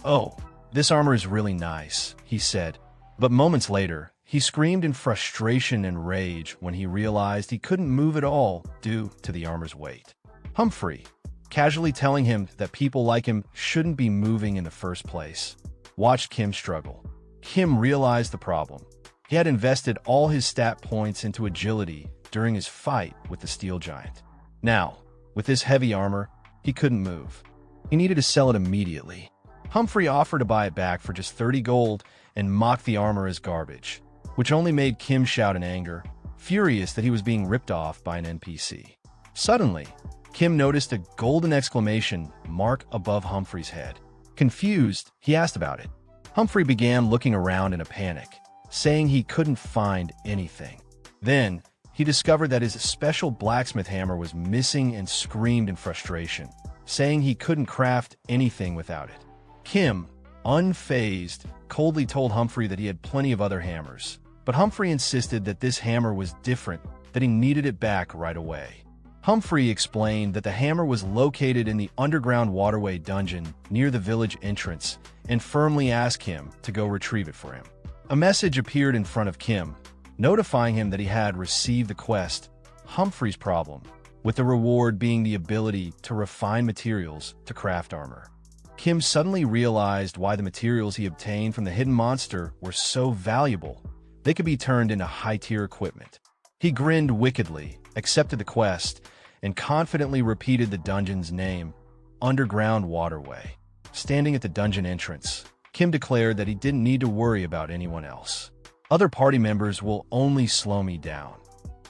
"Oh, this armor is really nice," he said. But moments later, he screamed in frustration and rage when he realized he couldn't move at all due to the armor's weight. Humphrey, casually telling him that people like him shouldn't be moving in the first place, watched Kim struggle. Kim realized the problem. He had invested all his stat points into agility during his fight with the steel giant. Now, with this heavy armor, he couldn't move. He needed to sell it immediately. Humphrey offered to buy it back for just 30 gold and mocked the armor as garbage, which only made Kim shout in anger, furious that he was being ripped off by an NPC. Suddenly, Kim noticed a golden exclamation mark above Humphrey's head. Confused, he asked about it. Humphrey began looking around in a panic, saying he couldn't find anything. Then, he discovered that his special blacksmith hammer was missing and screamed in frustration, saying he couldn't craft anything without it. Kim, unfazed, coldly told Humphrey that he had plenty of other hammers, but Humphrey insisted that this hammer was different, that he needed it back right away. Humphrey explained that the hammer was located in the underground waterway dungeon near the village entrance and firmly asked him to go retrieve it for him. A message appeared in front of Kim, notifying him that he had received the quest, Humphrey's problem, with the reward being the ability to refine materials to craft armor. Kim suddenly realized why the materials he obtained from the hidden monster were so valuable. They could be turned into high-tier equipment. He grinned wickedly, accepted the quest, and confidently repeated the dungeon's name, Underground Waterway. Standing at the dungeon entrance, Kim declared that he didn't need to worry about anyone else. "Other party members will only slow me down,"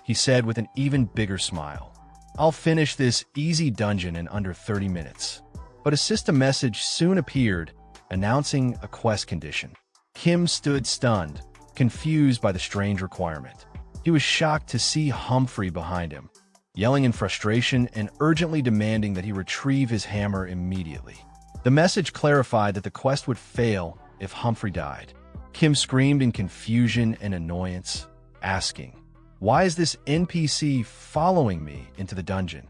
he said with an even bigger smile. "I'll finish this easy dungeon in under 30 minutes. But a system message soon appeared, announcing a quest condition. Kim stood stunned, confused by the strange requirement. He was shocked to see Humphrey behind him, yelling in frustration and urgently demanding that he retrieve his hammer immediately. The message clarified that the quest would fail if Humphrey died. Kim screamed in confusion and annoyance, asking, "Why is this NPC following me into the dungeon?"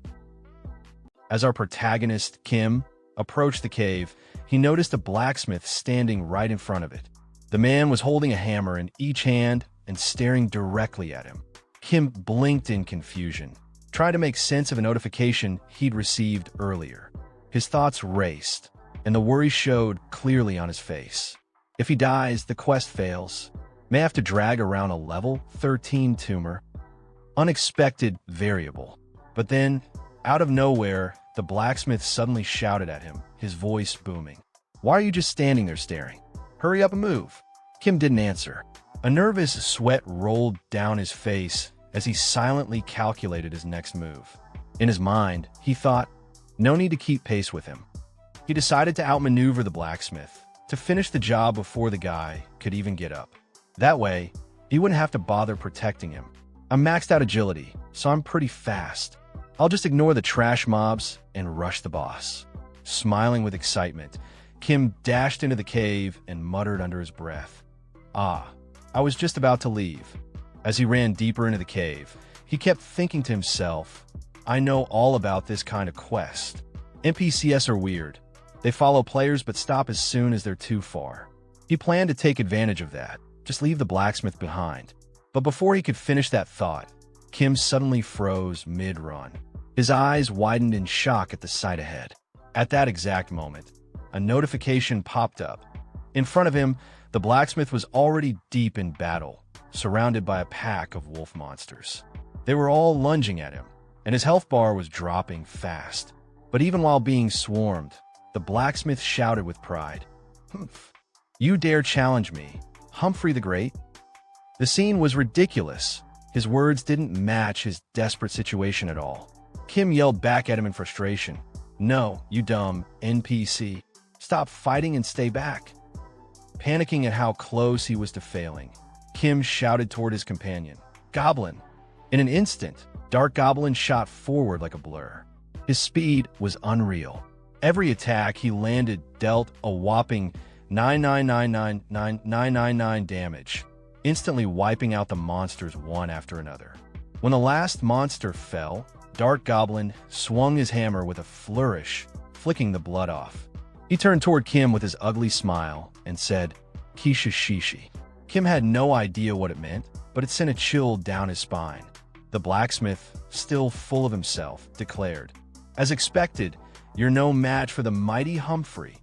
As our protagonist, Kim, approached the cave, he noticed a blacksmith standing right in front of it. The man was holding a hammer in each hand and staring directly at him. Kim blinked in confusion, trying to make sense of a notification he'd received earlier. His thoughts raced, and the worry showed clearly on his face. If he dies, the quest fails. May have to drag around a level 13 tumor. Unexpected variable. But then, out of nowhere, the blacksmith suddenly shouted at him, his voice booming. "Why are you just standing there staring? Hurry up and move." Kim didn't answer. A nervous sweat rolled down his face as he silently calculated his next move. In his mind, he thought, no need to keep pace with him. He decided to outmaneuver the blacksmith, to finish the job before the guy could even get up. That way, he wouldn't have to bother protecting him. I'm maxed out agility, so I'm pretty fast. I'll just ignore the trash mobs and rush the boss. Smiling with excitement, Kim dashed into the cave and muttered under his breath, "Ah, I was just about to leave." As he ran deeper into the cave, he kept thinking to himself, I know all about this kind of quest. NPCs are weird. They follow players but stop as soon as they're too far. He planned to take advantage of that, just leave the blacksmith behind. But before he could finish that thought, Kim suddenly froze mid-run. His eyes widened in shock at the sight ahead. At that exact moment, a notification popped up. In front of him, the blacksmith was already deep in battle, surrounded by a pack of wolf monsters. They were all lunging at him, and his health bar was dropping fast. But even while being swarmed, the blacksmith shouted with pride, "Humph! You dare challenge me, Humphrey the Great?" The scene was ridiculous. His words didn't match his desperate situation at all. Kim yelled back at him in frustration, "No, you dumb NPC. Stop fighting and stay back." Panicking at how close he was to failing, Kim shouted toward his companion, "Goblin!" In an instant, Dark Goblin shot forward like a blur. His speed was unreal. Every attack he landed dealt a whopping 9999999 damage, instantly wiping out the monsters one after another. When the last monster fell, Dark Goblin swung his hammer with a flourish, flicking the blood off. He turned toward Kim with his ugly smile and said, "Kisha Shishi." Kim had no idea what it meant, but it sent a chill down his spine. The blacksmith, still full of himself, declared, "As expected, you're no match for the mighty Humphrey."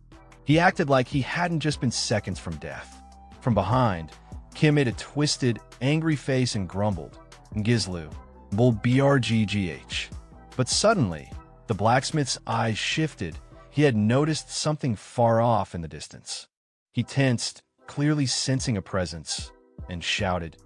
He acted like he hadn't just been seconds from death. From behind, Kim made a twisted, angry face and grumbled, "Gizlu, bull brggh." But suddenly, the blacksmith's eyes shifted. He had noticed something far off in the distance. He tensed, clearly sensing a presence, and shouted,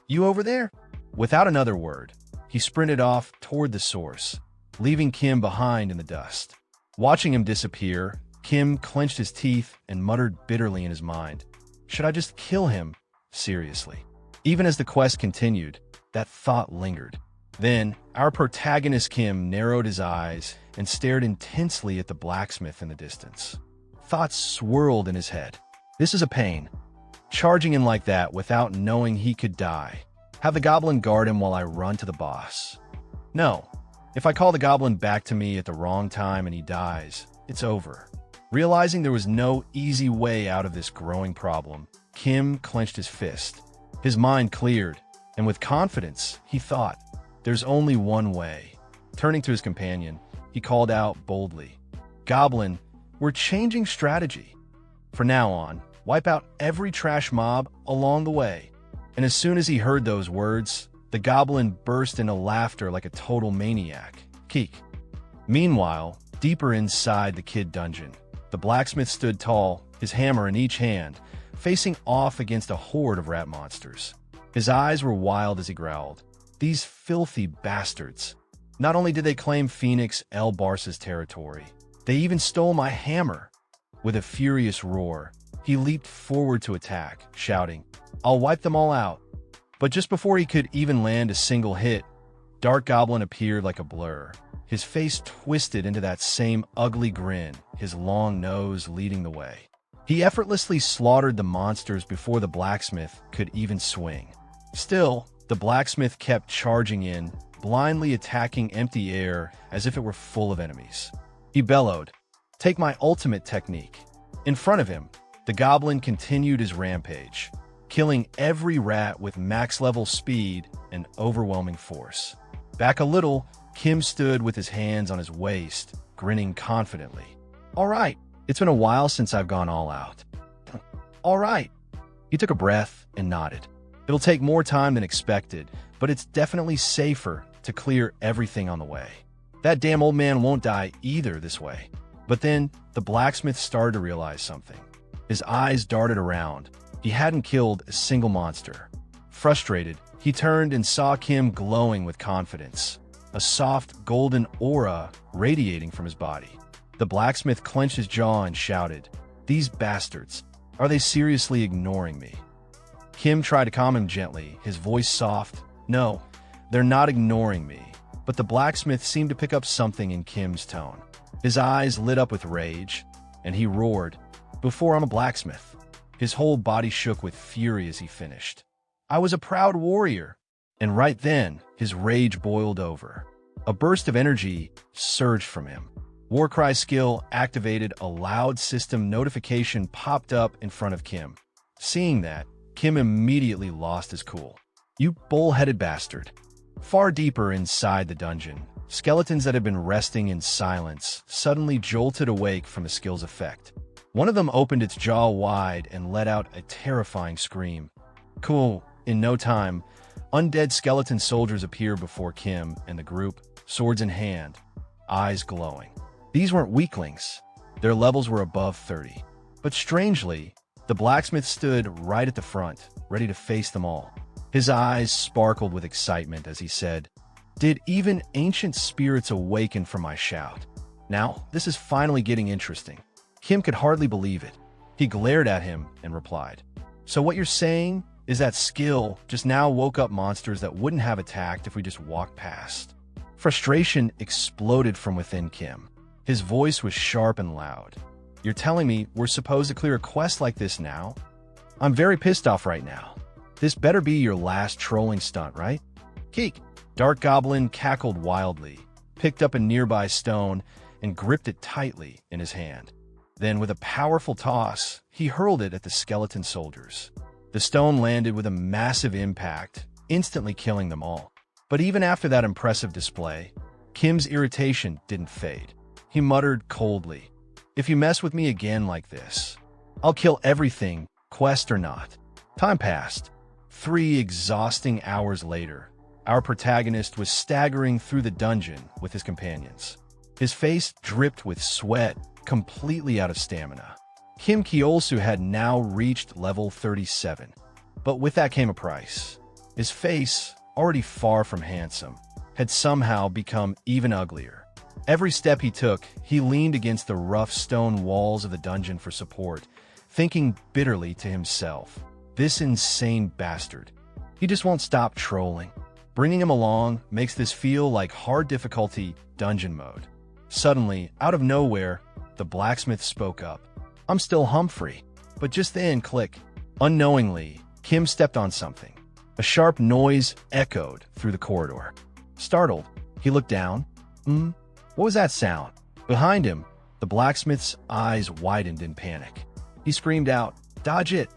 "You over there?" Without another word, he sprinted off toward the source, leaving Kim behind in the dust. Watching him disappear, Kim clenched his teeth and muttered bitterly in his mind, "Should I just kill him? Seriously." Even as the quest continued, that thought lingered. Then, our protagonist Kim narrowed his eyes and stared intensely at the blacksmith in the distance. Thoughts swirled in his head. This is a pain. Charging in like that without knowing he could die. Have the goblin guard him while I run to the boss. No. If I call the goblin back to me at the wrong time and he dies, it's over. Realizing there was no easy way out of this growing problem, Kim clenched his fist. His mind cleared, and with confidence, he thought, there's only one way. Turning to his companion, he called out boldly, "Goblin, we're changing strategy. For now on, wipe out every trash mob along the way." And as soon as he heard those words, the goblin burst into laughter like a total maniac. Keek. Meanwhile, deeper inside the kid dungeon, the blacksmith stood tall, his hammer in each hand, facing off against a horde of rat monsters. His eyes were wild as he growled, "These filthy bastards. Not only did they claim Phoenix El Barsa's territory, they even stole my hammer." With a furious roar, he leaped forward to attack, shouting, "I'll wipe them all out." But just before he could even land a single hit, Dark Goblin appeared like a blur, his face twisted into that same ugly grin, his long nose leading the way. He effortlessly slaughtered the monsters before the blacksmith could even swing. Still, the blacksmith kept charging in, blindly attacking empty air as if it were full of enemies. He bellowed, "Take my ultimate technique." In front of him, the goblin continued his rampage, killing every rat with max-level speed and overwhelming force. Back a little, Kim stood with his hands on his waist, grinning confidently. "All right, it's been a while since I've gone all out." "All right." He took a breath and nodded. "It'll take more time than expected, but it's definitely safer to clear everything on the way. That damn old man won't die either this way." But then, the blacksmith started to realize something. His eyes darted around, He hadn't killed a single monster. Frustrated, he turned and saw Kim glowing with confidence, a soft golden aura radiating from his body. The blacksmith clenched his jaw and shouted, "These bastards, are they seriously ignoring me?" Kim tried to calm him gently, his voice soft. "No, they're not ignoring me." But the blacksmith seemed to pick up something in Kim's tone. His eyes lit up with rage, and he roared, "Before I'm a blacksmith." His whole body shook with fury as he finished. "I was a proud warrior." And right then, his rage boiled over. A burst of energy surged from him. Warcry skill activated, a loud system notification popped up in front of Kim. Seeing that, Kim immediately lost his cool. "You bull-headed bastard." Far deeper inside the dungeon, skeletons that had been resting in silence suddenly jolted awake from the skill's effect. One of them opened its jaw wide and let out a terrifying scream. Cool. In no time, undead skeleton soldiers appeared before Kim and the group, swords in hand, eyes glowing. These weren't weaklings. Their levels were above 30. But strangely, the blacksmith stood right at the front, ready to face them all. His eyes sparkled with excitement as he said, "Did even ancient spirits awaken from my shout? Now, this is finally getting interesting." Kim could hardly believe it. He glared at him and replied, "So what you're saying is that skill just now woke up monsters that wouldn't have attacked if we just walked past?" Frustration exploded from within Kim. His voice was sharp and loud. "You're telling me we're supposed to clear a quest like this now? I'm very pissed off right now. This better be your last trolling stunt, right?" Keek! Dark Goblin cackled wildly, picked up a nearby stone, and gripped it tightly in his hand. Then, with a powerful toss, he hurled it at the skeleton soldiers. The stone landed with a massive impact, instantly killing them all. But even after that impressive display, Kim's irritation didn't fade. He muttered coldly, "If you mess with me again like this, I'll kill everything, quest or not." Time passed. 3 exhausting hours later, our protagonist was staggering through the dungeon with his companions. His face dripped with sweat, completely out of stamina. Kim Kyolsu had now reached level 37, but with that came a price. His face, already far from handsome, had somehow become even uglier. Every step he took, he leaned against the rough stone walls of the dungeon for support, thinking bitterly to himself, "This insane bastard. He just won't stop trolling." Bringing him along makes this feel like hard difficulty dungeon mode. Suddenly, out of nowhere, the blacksmith spoke up. "I'm still Humphrey." But just then, click. Unknowingly, Kim stepped on something. A sharp noise echoed through the corridor. Startled, he looked down. What was that sound? Behind him, the blacksmith's eyes widened in panic. He screamed out, "Dodge it!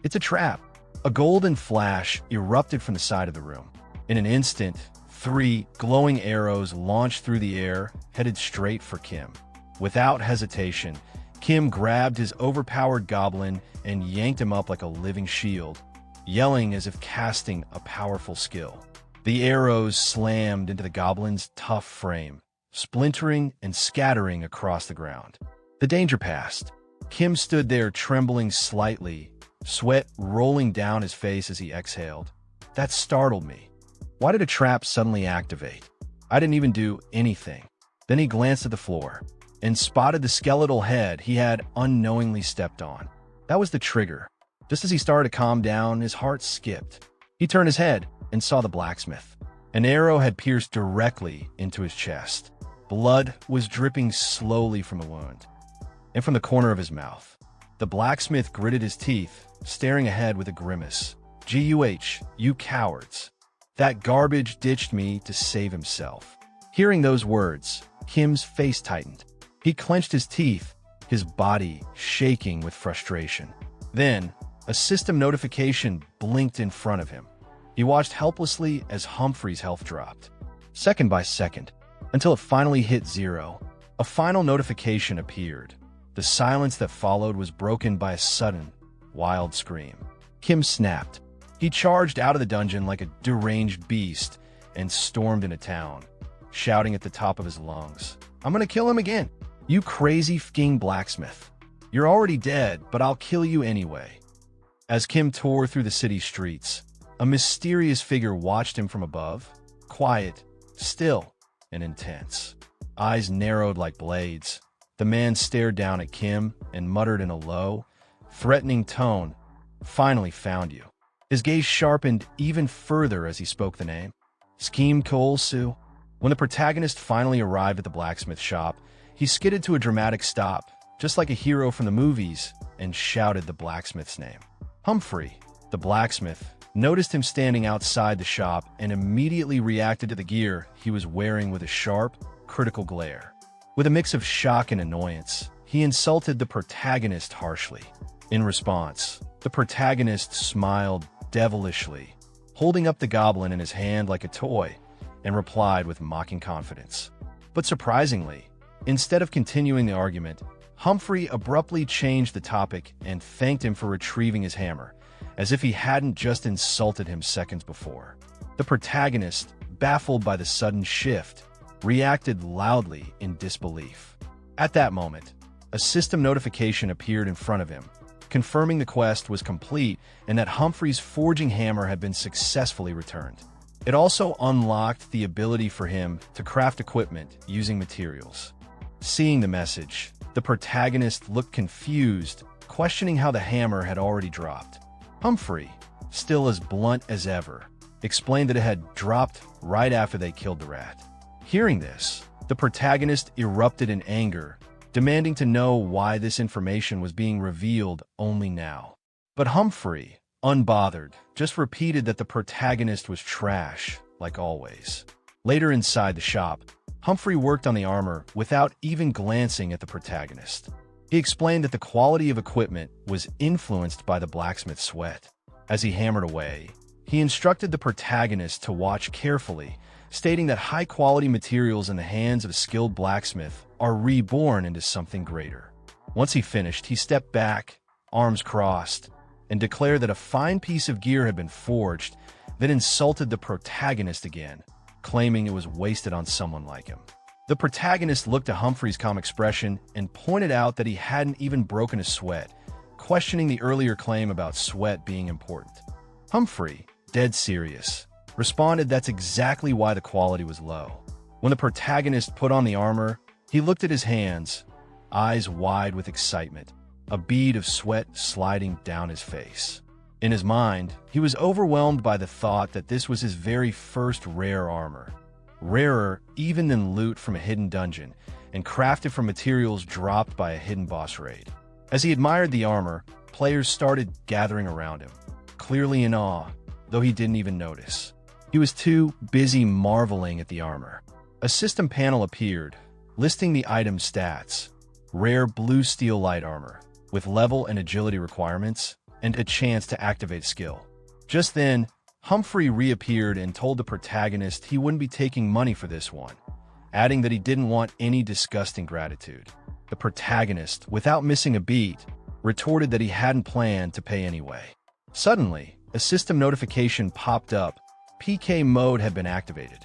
It's a trap!" A golden flash erupted from the side of the room. In an instant, 3 glowing arrows launched through the air, headed straight for Kim. Without hesitation, Kim grabbed his overpowered goblin and yanked him up like a living shield, yelling as if casting a powerful skill. The arrows slammed into the goblin's tough frame, splintering and scattering across the ground. The danger passed. Kim stood there trembling slightly, sweat rolling down his face as he exhaled. That startled me. Why did a trap suddenly activate? I didn't even do anything. Then he glanced at the floor and spotted the skeletal head he had unknowingly stepped on. That was the trigger. Just as he started to calm down, his heart skipped. He turned his head and saw the blacksmith. An arrow had pierced directly into his chest. Blood was dripping slowly from the wound and from the corner of his mouth. The blacksmith gritted his teeth, staring ahead with a grimace. "Guh, you cowards. That garbage ditched me to save himself." Hearing those words, Kim's face tightened. He clenched his teeth, his body shaking with frustration. Then, a system notification blinked in front of him. He watched helplessly as Humphrey's health dropped, second by second, until it finally hit 0. A final notification appeared. The silence that followed was broken by a sudden, wild scream. Kim snapped. He charged out of the dungeon like a deranged beast and stormed into town, shouting at the top of his lungs, "I'm gonna kill him again! You crazy f***ing blacksmith! You're already dead, but I'll kill you anyway." As Kim tore through the city streets, a mysterious figure watched him from above, quiet, still, and intense. Eyes narrowed like blades, the man stared down at Kim and muttered in a low, threatening tone, "Finally found you." His gaze sharpened even further as he spoke the name. Scheme Kool-Soo. When the protagonist finally arrived at the blacksmith shop, he skidded to a dramatic stop, just like a hero from the movies, and shouted the blacksmith's name. Humphrey, the blacksmith, noticed him standing outside the shop and immediately reacted to the gear he was wearing with a sharp, critical glare. With a mix of shock and annoyance, he insulted the protagonist harshly. In response, the protagonist smiled devilishly, holding up the goblin in his hand like a toy, and replied with mocking confidence. But surprisingly, instead of continuing the argument, Humphrey abruptly changed the topic and thanked him for retrieving his hammer, as if he hadn't just insulted him seconds before. The protagonist, baffled by the sudden shift, reacted loudly in disbelief. At that moment, a system notification appeared in front of him, confirming the quest was complete and that Humphrey's forging hammer had been successfully returned. It also unlocked the ability for him to craft equipment using materials. Seeing the message, the protagonist looked confused, questioning how the hammer had already dropped. Humphrey, still as blunt as ever, explained that it had dropped right after they killed the rat. Hearing this, the protagonist erupted in anger, demanding to know why this information was being revealed only now. But Humphrey, unbothered, just repeated that the protagonist was trash, like always. Later inside the shop, Humphrey worked on the armor without even glancing at the protagonist. He explained that the quality of equipment was influenced by the blacksmith's sweat. As he hammered away, he instructed the protagonist to watch carefully, stating that high-quality materials in the hands of a skilled blacksmith are reborn into something greater. Once he finished, he stepped back, arms crossed, and declared that a fine piece of gear had been forged, then insulted the protagonist again, claiming it was wasted on someone like him. The protagonist looked at Humphrey's calm expression and pointed out that he hadn't even broken a sweat, questioning the earlier claim about sweat being important. Humphrey, dead serious, responded that's exactly why the quality was low. When the protagonist put on the armor, he looked at his hands, eyes wide with excitement, a bead of sweat sliding down his face. In his mind, he was overwhelmed by the thought that this was his very first rare armor, rarer even than loot from a hidden dungeon, and crafted from materials dropped by a hidden boss raid. As he admired the armor, players started gathering around him, clearly in awe, though he didn't even notice. He was too busy marveling at the armor. A system panel appeared, listing the item stats: rare blue steel light armor, with level and agility requirements, and a chance to activate skill. Just then, Humphrey reappeared and told the protagonist he wouldn't be taking money for this one, adding that he didn't want any disgusting gratitude. The protagonist, without missing a beat, retorted that he hadn't planned to pay anyway. Suddenly, a system notification popped up. PK mode had been activated.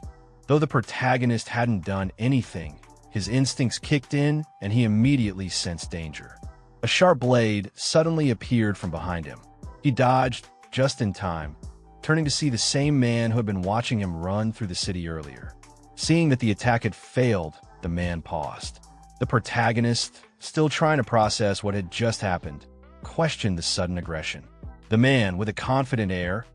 Though the protagonist hadn't done anything, his instincts kicked in and he immediately sensed danger. A sharp blade suddenly appeared from behind him. He dodged just in time, turning to see the same man who had been watching him run through the city earlier. Seeing that the attack had failed, the man paused. The protagonist, still trying to process what had just happened, questioned the sudden aggression. The man, with a confident air,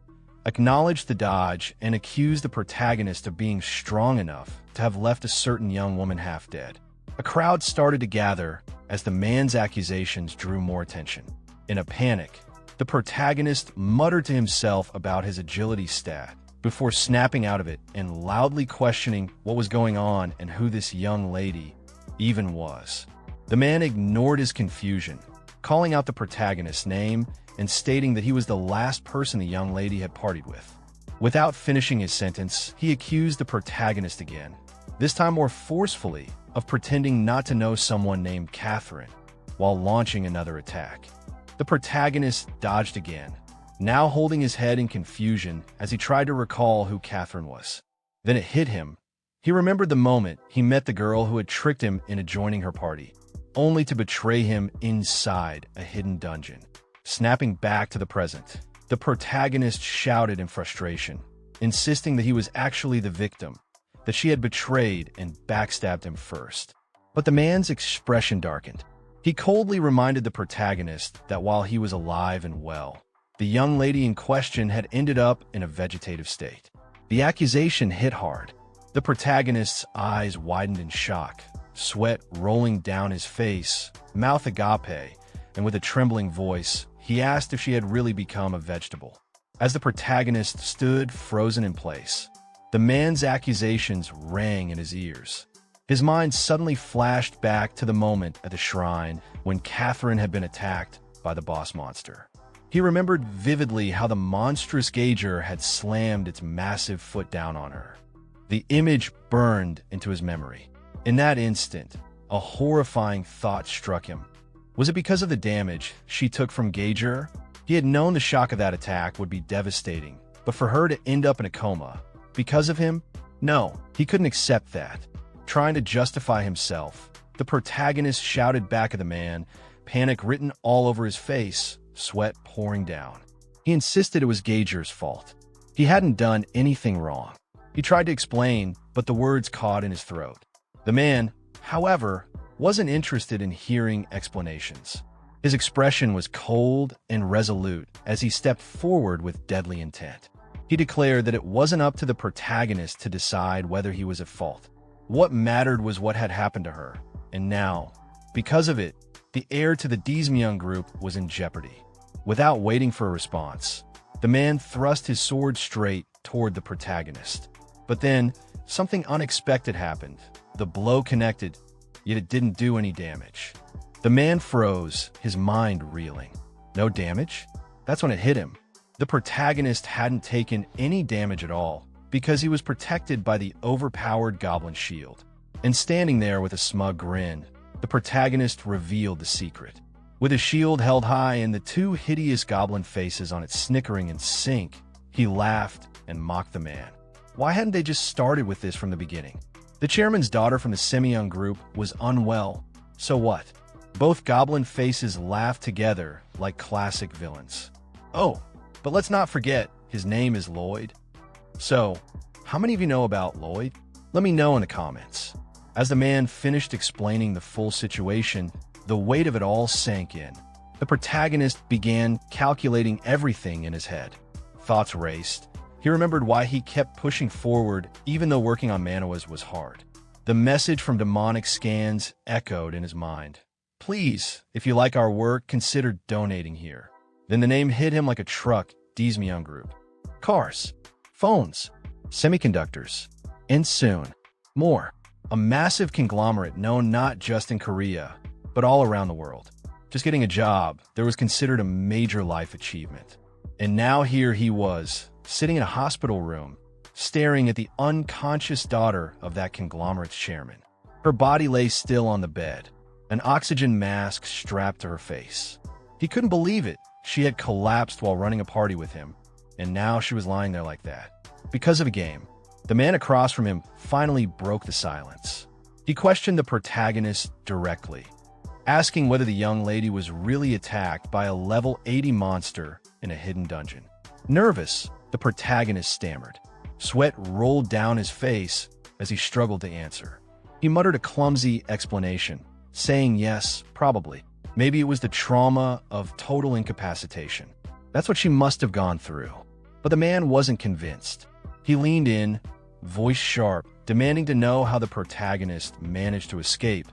acknowledged the dodge and accused the protagonist of being strong enough to have left a certain young woman half dead. A crowd started to gather as the man's accusations drew more attention. In a panic, the protagonist muttered to himself about his agility stat before snapping out of it and loudly questioning what was going on and who this young lady even was. The man ignored his confusion, calling out the protagonist's name and stating that he was the last person the young lady had partied with. Without finishing his sentence, he accused the protagonist again, this time more forcefully, of pretending not to know someone named Catherine, while launching another attack. The protagonist dodged again, now holding his head in confusion as he tried to recall who Catherine was. Then it hit him. He remembered the moment he met the girl who had tricked him into joining her party, only to betray him inside a hidden dungeon. Snapping back to the present, the protagonist shouted in frustration, insisting that he was actually the victim, that she had betrayed and backstabbed him first. But the man's expression darkened. He coldly reminded the protagonist that while he was alive and well, the young lady in question had ended up in a vegetative state. The accusation hit hard. The protagonist's eyes widened in shock, sweat rolling down his face, mouth agape, and with a trembling voice, he asked if she had really become a vegetable. As the protagonist stood frozen in place, the man's accusations rang in his ears. His mind suddenly flashed back to the moment at the shrine when Catherine had been attacked by the boss monster. He remembered vividly how the monstrous gauger had slammed its massive foot down on her. The image burned into his memory. In that instant, a horrifying thought struck him. Was it because of the damage she took from Gauger? He had known the shock of that attack would be devastating, but for her to end up in a coma, because of him? No, he couldn't accept that. Trying to justify himself, the protagonist shouted back at the man, panic written all over his face, sweat pouring down. He insisted it was Gauger's fault. He hadn't done anything wrong. He tried to explain, but the words caught in his throat. The man, however, wasn't interested in hearing explanations. His expression was cold and resolute as he stepped forward with deadly intent. He declared that it wasn't up to the protagonist to decide whether he was at fault. What mattered was what had happened to her, and now, because of it, the heir to the Dizmyeon group was in jeopardy. Without waiting for a response, the man thrust his sword straight toward the protagonist. But then, something unexpected happened. The blow connected, yet it didn't do any damage. The man froze, his mind reeling. No damage? That's when it hit him. The protagonist hadn't taken any damage at all because he was protected by the overpowered goblin shield. And standing there with a smug grin, the protagonist revealed the secret. With his shield held high and the two hideous goblin faces on it snickering in sync, he laughed and mocked the man. Why hadn't they just started with this from the beginning? The chairman's daughter from the Semyeon group was unwell. So what? Both goblin faces laughed together like classic villains. Oh, but let's not forget, his name is Lloyd. So, how many of you know about Lloyd? Let me know in the comments. As the man finished explaining the full situation, the weight of it all sank in. The protagonist began calculating everything in his head. Thoughts raced. He remembered why he kept pushing forward even though working on manhwas was hard. The message from demonic scans echoed in his mind. Please, if you like our work, consider donating here. Then the name hit him like a truck, Dizmyeon Group. Cars, phones, semiconductors, and soon, more. A massive conglomerate known not just in Korea, but all around the world. Just getting a job, there was considered a major life achievement. And now here he was, sitting in a hospital room, staring at the unconscious daughter of that conglomerate's chairman. Her body lay still on the bed, an oxygen mask strapped to her face. He couldn't believe it. She had collapsed while running a party with him, and now she was lying there like that. Because of a game, the man across from him finally broke the silence. He questioned the protagonist directly, asking whether the young lady was really attacked by a level 80 monster in a hidden dungeon. Nervous, the protagonist stammered. Sweat rolled down his face as he struggled to answer. He muttered a clumsy explanation, saying yes, probably. Maybe it was the trauma of total incapacitation. That's what she must have gone through. But the man wasn't convinced. He leaned in, voice sharp, demanding to know how the protagonist managed to escape,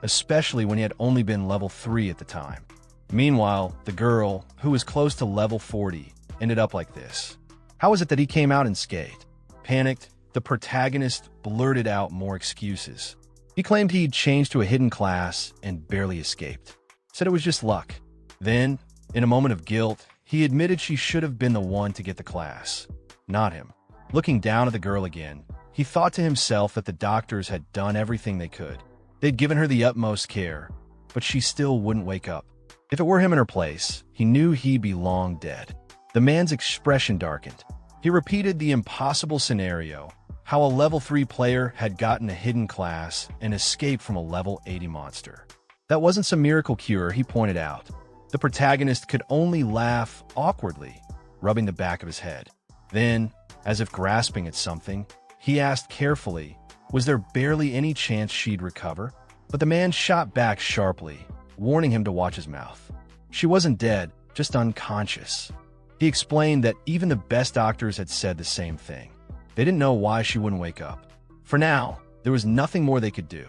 especially when he had only been level 3 at the time. Meanwhile, the girl, who was close to level 40, ended up like this. How was it that he came out unscathed? Panicked, the protagonist blurted out more excuses. He claimed he'd changed to a hidden class and barely escaped. Said it was just luck. Then, in a moment of guilt, he admitted she should have been the one to get the class, not him. Looking down at the girl again, he thought to himself that the doctors had done everything they could. They'd given her the utmost care, but she still wouldn't wake up. If it were him in her place, he knew he'd be long dead. The man's expression darkened. He repeated the impossible scenario, how a level 3 player had gotten a hidden class and escaped from a level 80 monster. That wasn't some miracle cure, he pointed out. The protagonist could only laugh awkwardly, rubbing the back of his head. Then, as if grasping at something, he asked carefully, was there barely any chance she'd recover? But the man shot back sharply, warning him to watch his mouth. She wasn't dead, just unconscious. He explained that even the best doctors had said the same thing. They didn't know why she wouldn't wake up. For now, there was nothing more they could do.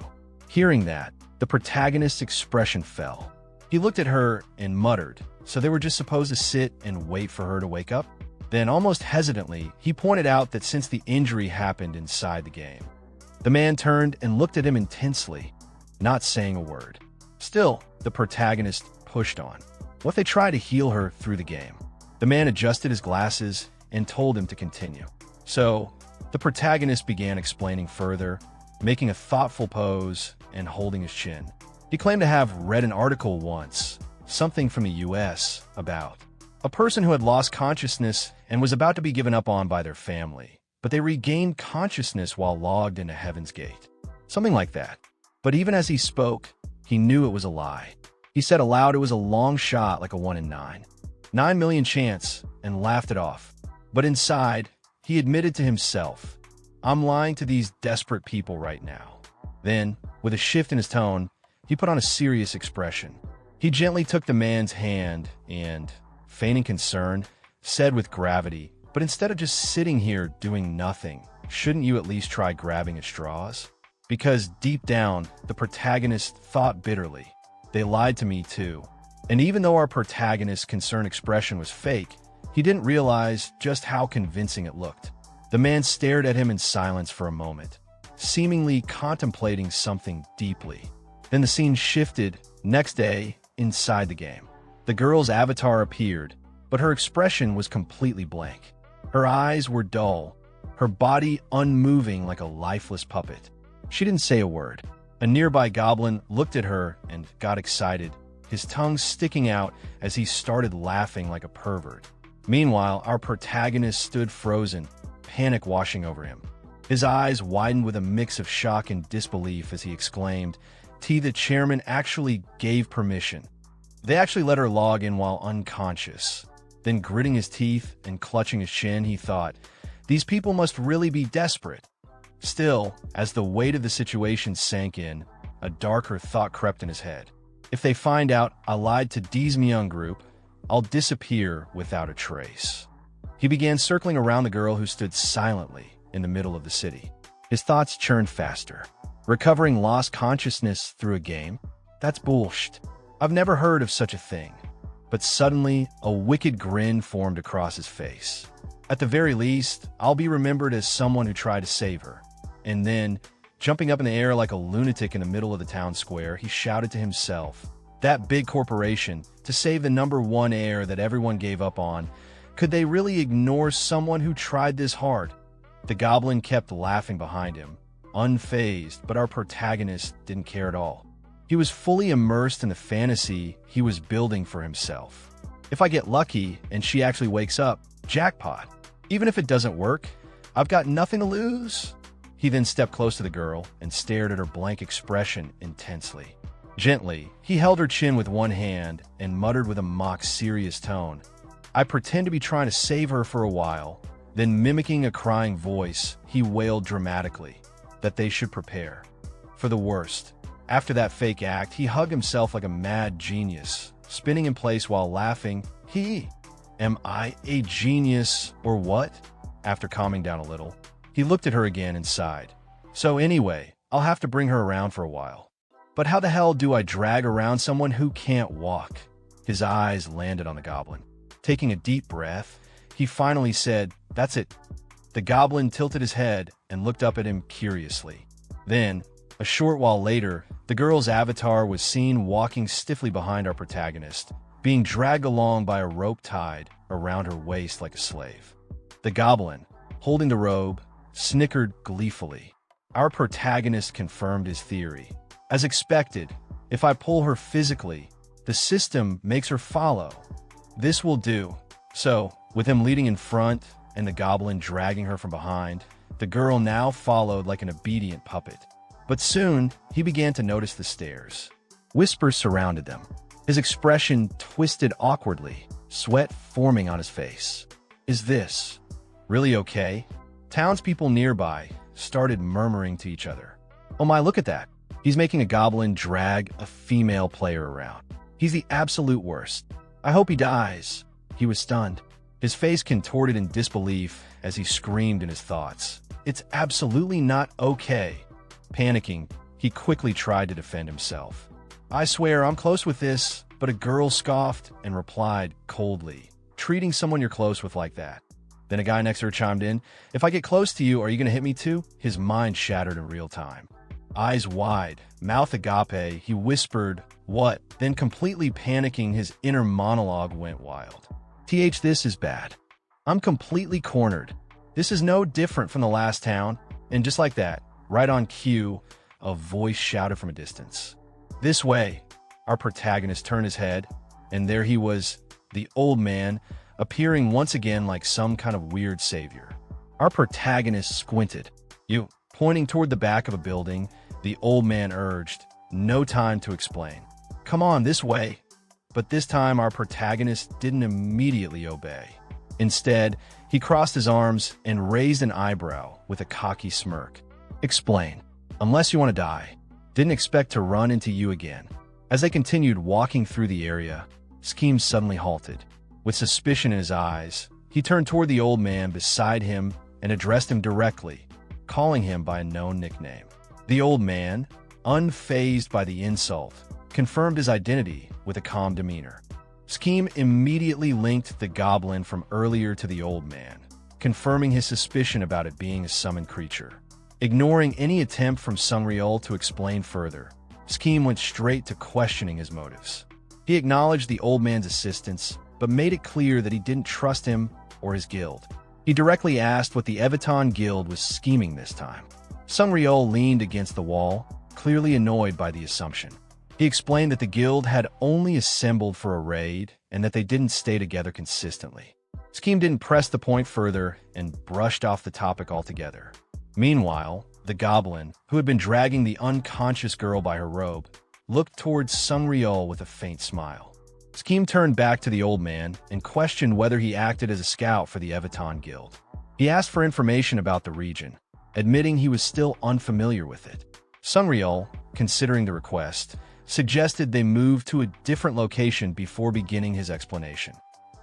Hearing that, the protagonist's expression fell. He looked at her and muttered, so they were just supposed to sit and wait for her to wake up? Then, almost hesitantly, he pointed out that since the injury happened inside the game. The man turned and looked at him intensely, not saying a word. Still, the protagonist pushed on. What if they tried to heal her through the game? The man adjusted his glasses and told him to continue. So, the protagonist began explaining further, making a thoughtful pose and holding his chin. He claimed to have read an article once, something from the US, about a person who had lost consciousness and was about to be given up on by their family, but they regained consciousness while logged into Heaven's Gate. Something like that. But even as he spoke, he knew it was a lie. He said aloud it was a long shot like a 1 in 9. 9 million chance, and laughed it off. But inside, he admitted to himself, I'm lying to these desperate people right now. Then, with a shift in his tone, he put on a serious expression. He gently took the man's hand and, feigning concern, said with gravity, but instead of just sitting here doing nothing, shouldn't you at least try grabbing at straws? Because deep down, the protagonist thought bitterly. They lied to me too. And even though our protagonist's concerned expression was fake, he didn't realize just how convincing it looked. The man stared at him in silence for a moment, seemingly contemplating something deeply. Then the scene shifted. Next day, inside the game. The girl's avatar appeared, but her expression was completely blank. Her eyes were dull, her body unmoving like a lifeless puppet. She didn't say a word. A nearby goblin looked at her and got excited, his tongue sticking out as he started laughing like a pervert. Meanwhile, our protagonist stood frozen, panic washing over him. His eyes widened with a mix of shock and disbelief as he exclaimed, the chairman actually gave permission. They actually let her log in while unconscious. Then gritting his teeth and clutching his chin, he thought, these people must really be desperate. Still, as the weight of the situation sank in, a darker thought crept in his head. If they find out I lied to Dee's Myung group, I'll disappear without a trace. He began circling around the girl who stood silently in the middle of the city. His thoughts churned faster. Recovering lost consciousness through a game? That's bullshit. I've never heard of such a thing. But suddenly, a wicked grin formed across his face. At the very least, I'll be remembered as someone who tried to save her. And then, jumping up in the air like a lunatic in the middle of the town square, he shouted to himself, that big corporation, to save the #1 heir that everyone gave up on, could they really ignore someone who tried this hard? The goblin kept laughing behind him, unfazed, but our protagonist didn't care at all. He was fully immersed in the fantasy he was building for himself. If I get lucky and she actually wakes up, jackpot. Even if it doesn't work, I've got nothing to lose. He then stepped close to the girl and stared at her blank expression intensely. Gently, he held her chin with one hand and muttered with a mock serious tone, I pretend to be trying to save her for a while. Then mimicking a crying voice, he wailed dramatically that they should prepare for the worst. After that fake act, he hugged himself like a mad genius, spinning in place while laughing. Am I a genius or what? After calming down a little, he looked at her again and sighed. So anyway, I'll have to bring her around for a while. But how the hell do I drag around someone who can't walk? His eyes landed on the goblin. Taking a deep breath, he finally said, that's it. The goblin tilted his head and looked up at him curiously. Then, a short while later, the girl's avatar was seen walking stiffly behind our protagonist, being dragged along by a rope tied around her waist like a slave. The goblin, holding the robe, snickered gleefully. Our protagonist confirmed his theory. As expected, if I pull her physically, the system makes her follow. This will do. So, with him leading in front and the goblin dragging her from behind, the girl now followed like an obedient puppet. But soon, he began to notice the stairs. Whispers surrounded them. His expression twisted awkwardly, sweat forming on his face. Is this really okay? Townspeople nearby started murmuring to each other. Oh my, look at that. He's making a goblin drag a female player around. He's the absolute worst. I hope he dies. He was stunned. His face contorted in disbelief as he screamed in his thoughts. It's absolutely not okay. Panicking, he quickly tried to defend himself. I swear I'm close with this, but a girl scoffed and replied coldly, treating someone you're close with like that. Then a guy next to her chimed in, if I get close to you, are you going to hit me too? His mind shattered in real time. Eyes wide, mouth agape, he whispered, what? Then completely panicking, his inner monologue went wild. This is bad. I'm completely cornered. This is no different from the last town. And just like that, right on cue, a voice shouted from a distance. This way. Our protagonist turned his head, and there he was, the old man, appearing once again like some kind of weird savior. Our protagonist squinted. You, pointing toward the back of a building, the old man urged, no time to explain. Come on, this way. But this time our protagonist didn't immediately obey. Instead, he crossed his arms and raised an eyebrow with a cocky smirk. Explain. Unless you want to die. Didn't expect to run into you again. As they continued walking through the area, Scheme suddenly halted. With suspicion in his eyes, he turned toward the old man beside him and addressed him directly, calling him by a known nickname. The old man, unfazed by the insult, confirmed his identity with a calm demeanor. Scheme immediately linked the goblin from earlier to the old man, confirming his suspicion about it being a summoned creature. Ignoring any attempt from Sungryul to explain further, Scheme went straight to questioning his motives. He acknowledged the old man's assistance, but made it clear that he didn't trust him or his guild. He directly asked what the Evaton guild was scheming this time. Sungryul leaned against the wall, clearly annoyed by the assumption. He explained that the guild had only assembled for a raid and that they didn't stay together consistently. Scheme didn't press the point further and brushed off the topic altogether. Meanwhile, the goblin, who had been dragging the unconscious girl by her robe, looked towards Sungryul with a faint smile. Scheme turned back to the old man and questioned whether he acted as a scout for the Evaton guild. He asked for information about the region, admitting he was still unfamiliar with it. Sungryul, considering the request, suggested they move to a different location before beginning his explanation.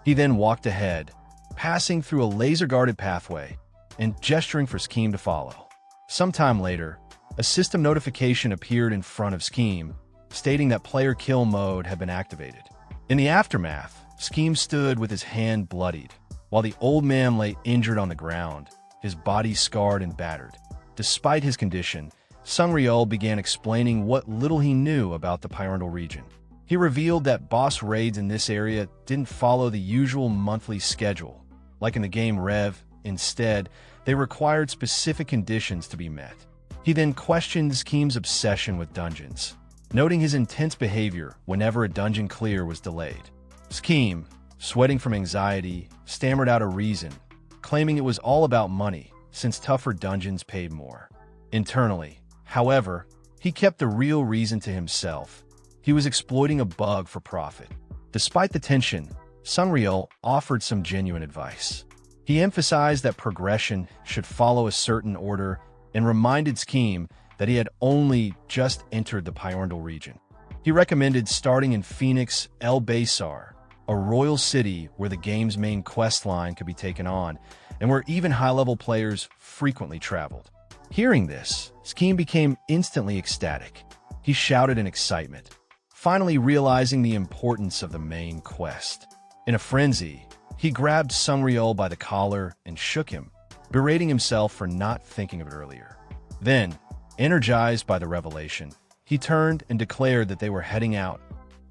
He then walked ahead, passing through a laser-guarded pathway and gesturing for Scheme to follow. Sometime later, a system notification appeared in front of Scheme, stating that player kill mode had been activated. In the aftermath, Scheme stood with his hand bloodied, while the old man lay injured on the ground, his body scarred and battered. Despite his condition, Sungryul began explaining what little he knew about the Pyramidal region. He revealed that boss raids in this area didn't follow the usual monthly schedule. Like in the game Rev, instead, they required specific conditions to be met. He then questioned Scheme's obsession with dungeons, noting his intense behavior whenever a dungeon clear was delayed. Scheme, sweating from anxiety, stammered out a reason, claiming it was all about money, since tougher dungeons paid more. Internally, however, he kept the real reason to himself. He was exploiting a bug for profit. Despite the tension, Sungryul offered some genuine advice. He emphasized that progression should follow a certain order and reminded Scheme that he had only just entered the Pyramidal region. He recommended starting in Phoenix El Baysar, a royal city where the game's main quest line could be taken on and where even high-level players frequently traveled. Hearing this, Scheme became instantly ecstatic. He shouted in excitement, finally realizing the importance of the main quest. In a frenzy, he grabbed Sungryul by the collar and shook him, berating himself for not thinking of it earlier. Then, energized by the revelation, he turned and declared that they were heading out,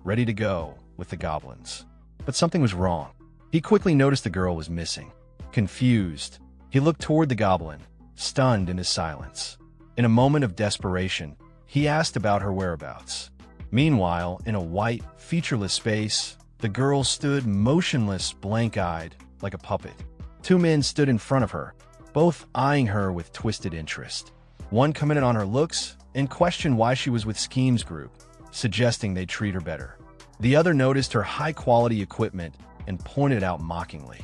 ready to go, with the goblins. But something was wrong. He quickly noticed the girl was missing. Confused, he looked toward the goblin, stunned in his silence. In a moment of desperation, he asked about her whereabouts. Meanwhile, in a white, featureless space, the girl stood motionless, blank-eyed, like a puppet. Two men stood in front of her, both eyeing her with twisted interest. One commented on her looks and questioned why she was with Scheme's group, suggesting they treat her better. The other noticed her high-quality equipment and pointed out mockingly.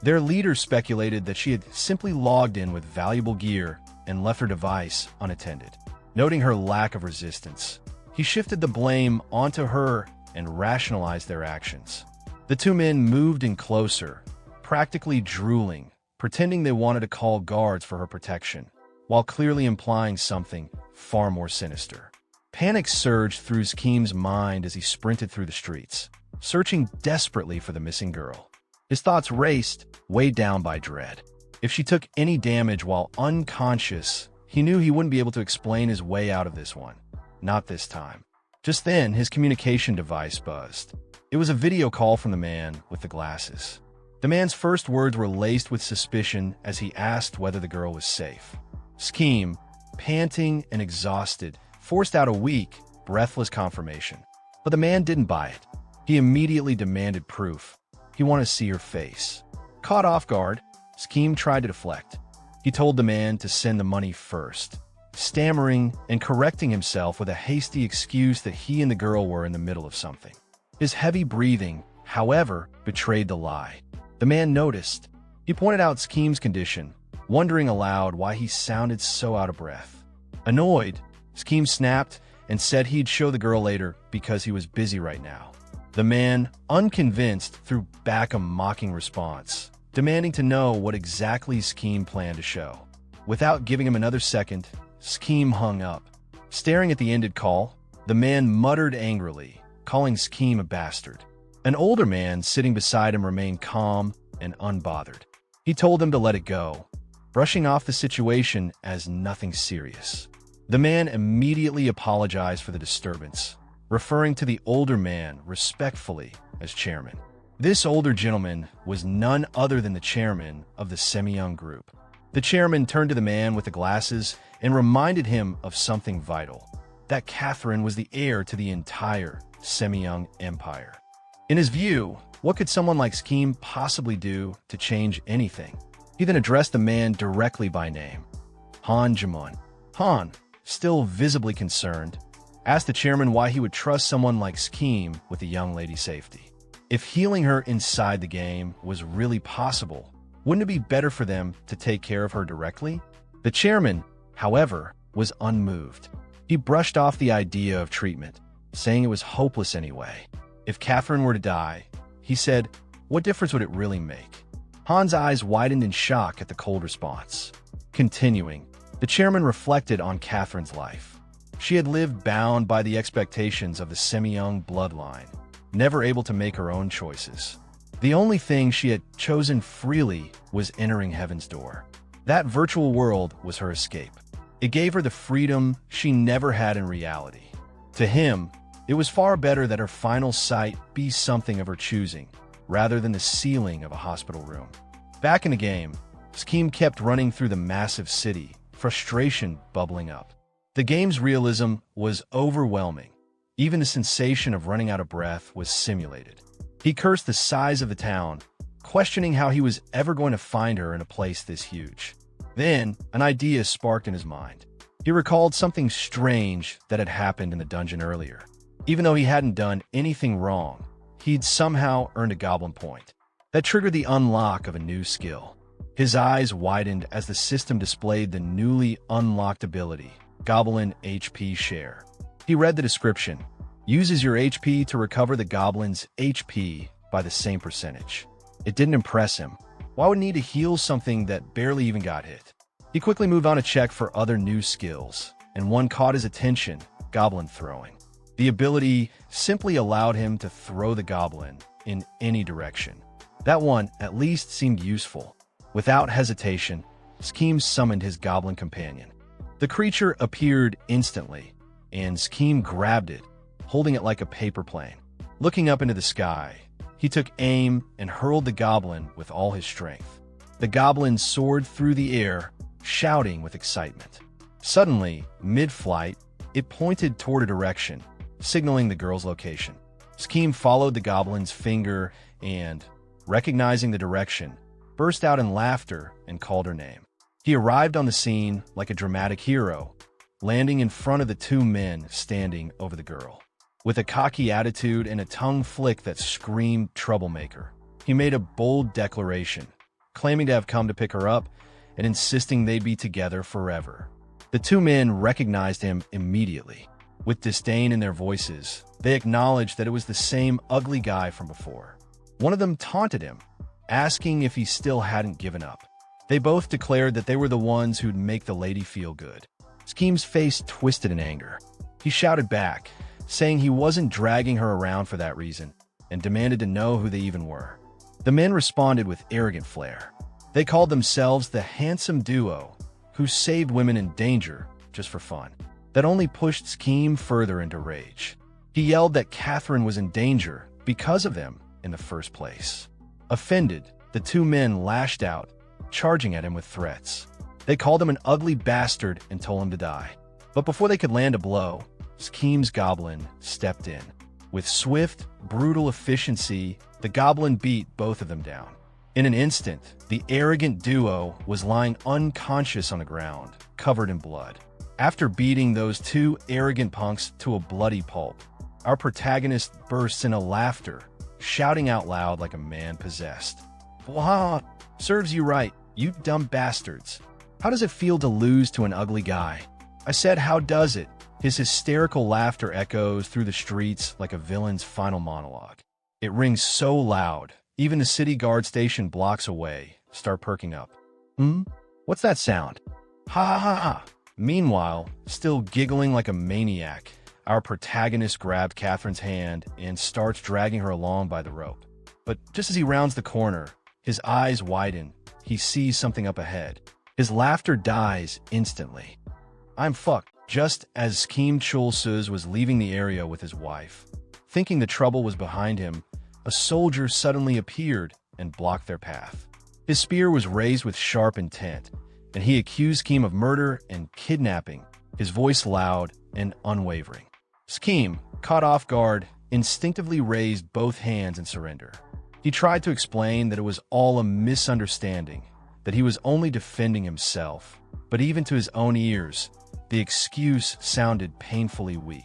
Their leader speculated that she had simply logged in with valuable gear and left her device unattended. Noting her lack of resistance, he shifted the blame onto her and rationalized their actions. The two men moved in closer, practically drooling, pretending they wanted to call guards for her protection, while clearly implying something far more sinister. Panic surged through Schem's mind as he sprinted through the streets, searching desperately for the missing girl. His thoughts raced, weighed down by dread. If she took any damage while unconscious, he knew he wouldn't be able to explain his way out of this one. Not this time. Just then, his communication device buzzed. It was a video call from the man with the glasses. The man's first words were laced with suspicion as he asked whether the girl was safe. Schem, panting and exhausted, forced out a weak, breathless confirmation. But the man didn't buy it. He immediately demanded proof. He wanted to see her face. Caught off guard, Schem tried to deflect. He told the man to send the money first, stammering and correcting himself with a hasty excuse that he and the girl were in the middle of something. His heavy breathing, however, betrayed the lie. The man noticed. He pointed out Schem's condition, wondering aloud why he sounded so out of breath. Annoyed, Schem snapped and said he'd show the girl later because he was busy right now. The man, unconvinced, threw back a mocking response, demanding to know what exactly Schem planned to show. Without giving him another second, Schem hung up. Staring at the ended call, the man muttered angrily, calling Schem a bastard. An older man sitting beside him remained calm and unbothered. He told them to let it go, brushing off the situation as nothing serious. The man immediately apologized for the disturbance, referring to the older man respectfully as chairman. This older gentleman was none other than the chairman of the semi-young group. The chairman turned to the man with the glasses and reminded him of something vital, that Catherine was the heir to the entire semi-young empire. In his view, what could someone like Schem possibly do to change anything? He then addressed the man directly by name. Han Jamun. Han, still visibly concerned, asked the chairman why he would trust someone like Schem with the young lady's safety. If healing her inside the game was really possible, wouldn't it be better for them to take care of her directly? The chairman, however, was unmoved. He brushed off the idea of treatment, saying it was hopeless anyway. If Catherine were to die, he said, what difference would it really make? Han's eyes widened in shock at the cold response. Continuing, the chairman reflected on Catherine's life. She had lived bound by the expectations of the semi-young bloodline, never able to make her own choices. The only thing she had chosen freely was entering heaven's door. That virtual world was her escape. It gave her the freedom she never had in reality. To him, it was far better that her final sight be something of her choosing, rather than the ceiling of a hospital room. Back in the game, Schem kept running through the massive city, frustration bubbling up. The game's realism was overwhelming. Even the sensation of running out of breath was simulated. He cursed the size of the town, questioning how he was ever going to find her in a place this huge. Then, an idea sparked in his mind. He recalled something strange that had happened in the dungeon earlier. Even though he hadn't done anything wrong, he'd somehow earned a goblin point. That triggered the unlock of a new skill. His eyes widened as the system displayed the newly unlocked ability, Goblin HP Share. He read the description. Uses your HP to recover the goblin's HP by the same percentage. It didn't impress him. Why would he need to heal something that barely even got hit? He quickly moved on to check for other new skills, and one caught his attention, Goblin Throwing. The ability simply allowed him to throw the goblin in any direction. That one at least seemed useful. Without hesitation, Schem summoned his goblin companion. The creature appeared instantly, and Schem grabbed it, holding it like a paper plane. Looking up into the sky, he took aim and hurled the goblin with all his strength. The goblin soared through the air, shouting with excitement. Suddenly, mid-flight, it pointed toward a direction, signaling the girl's location. Schem followed the goblin's finger and, recognizing the direction, burst out in laughter and called her name. He arrived on the scene like a dramatic hero, landing in front of the two men standing over the girl. With a cocky attitude and a tongue flick that screamed troublemaker, he made a bold declaration, claiming to have come to pick her up and insisting they'd be together forever. The two men recognized him immediately. With disdain in their voices, they acknowledged that it was the same ugly guy from before. One of them taunted him, asking if he still hadn't given up. They both declared that they were the ones who'd make the lady feel good. Scheme's face twisted in anger. He shouted back, saying he wasn't dragging her around for that reason, and demanded to know who they even were. The men responded with arrogant flair. They called themselves the handsome duo who saved women in danger just for fun. That only pushed Scheme further into rage. He yelled that Catherine was in danger because of them in the first place. Offended, the two men lashed out, charging at him with threats. They called him an ugly bastard and told him to die. But before they could land a blow, Scheme's Goblin stepped in. With swift, brutal efficiency, the Goblin beat both of them down. In an instant, the arrogant duo was lying unconscious on the ground, covered in blood. After beating those two arrogant punks to a bloody pulp, our protagonist bursts into laughter, shouting out loud like a man possessed. "Wah! Serves you right, you dumb bastards. How does it feel to lose to an ugly guy?" I said, "How does it?" His hysterical laughter echoes through the streets like a villain's final monologue. It rings so loud, even the city guard station blocks away start perking up. What's that sound? Ha ha ha ha. Meanwhile, still giggling like a maniac, our protagonist grabbed Catherine's hand and starts dragging her along by the rope. But just as he rounds the corner, his eyes widen. He sees something up ahead. His laughter dies instantly. I'm fucked. Just as Scheme Chulsuz was leaving the area with his wife, thinking the trouble was behind him, a soldier suddenly appeared and blocked their path. His spear was raised with sharp intent, and he accused Scheme of murder and kidnapping, his voice loud and unwavering. Scheme, caught off guard, instinctively raised both hands in surrender. He tried to explain that it was all a misunderstanding, that he was only defending himself, but even to his own ears, the excuse sounded painfully weak.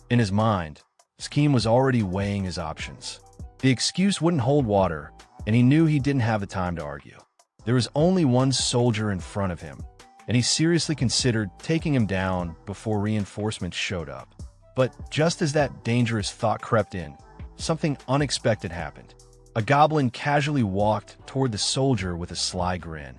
In his mind, Scheme was already weighing his options. The excuse wouldn't hold water, and he knew he didn't have the time to argue. There was only one soldier in front of him, and he seriously considered taking him down before reinforcements showed up. But just as that dangerous thought crept in, something unexpected happened. A goblin casually walked toward the soldier with a sly grin,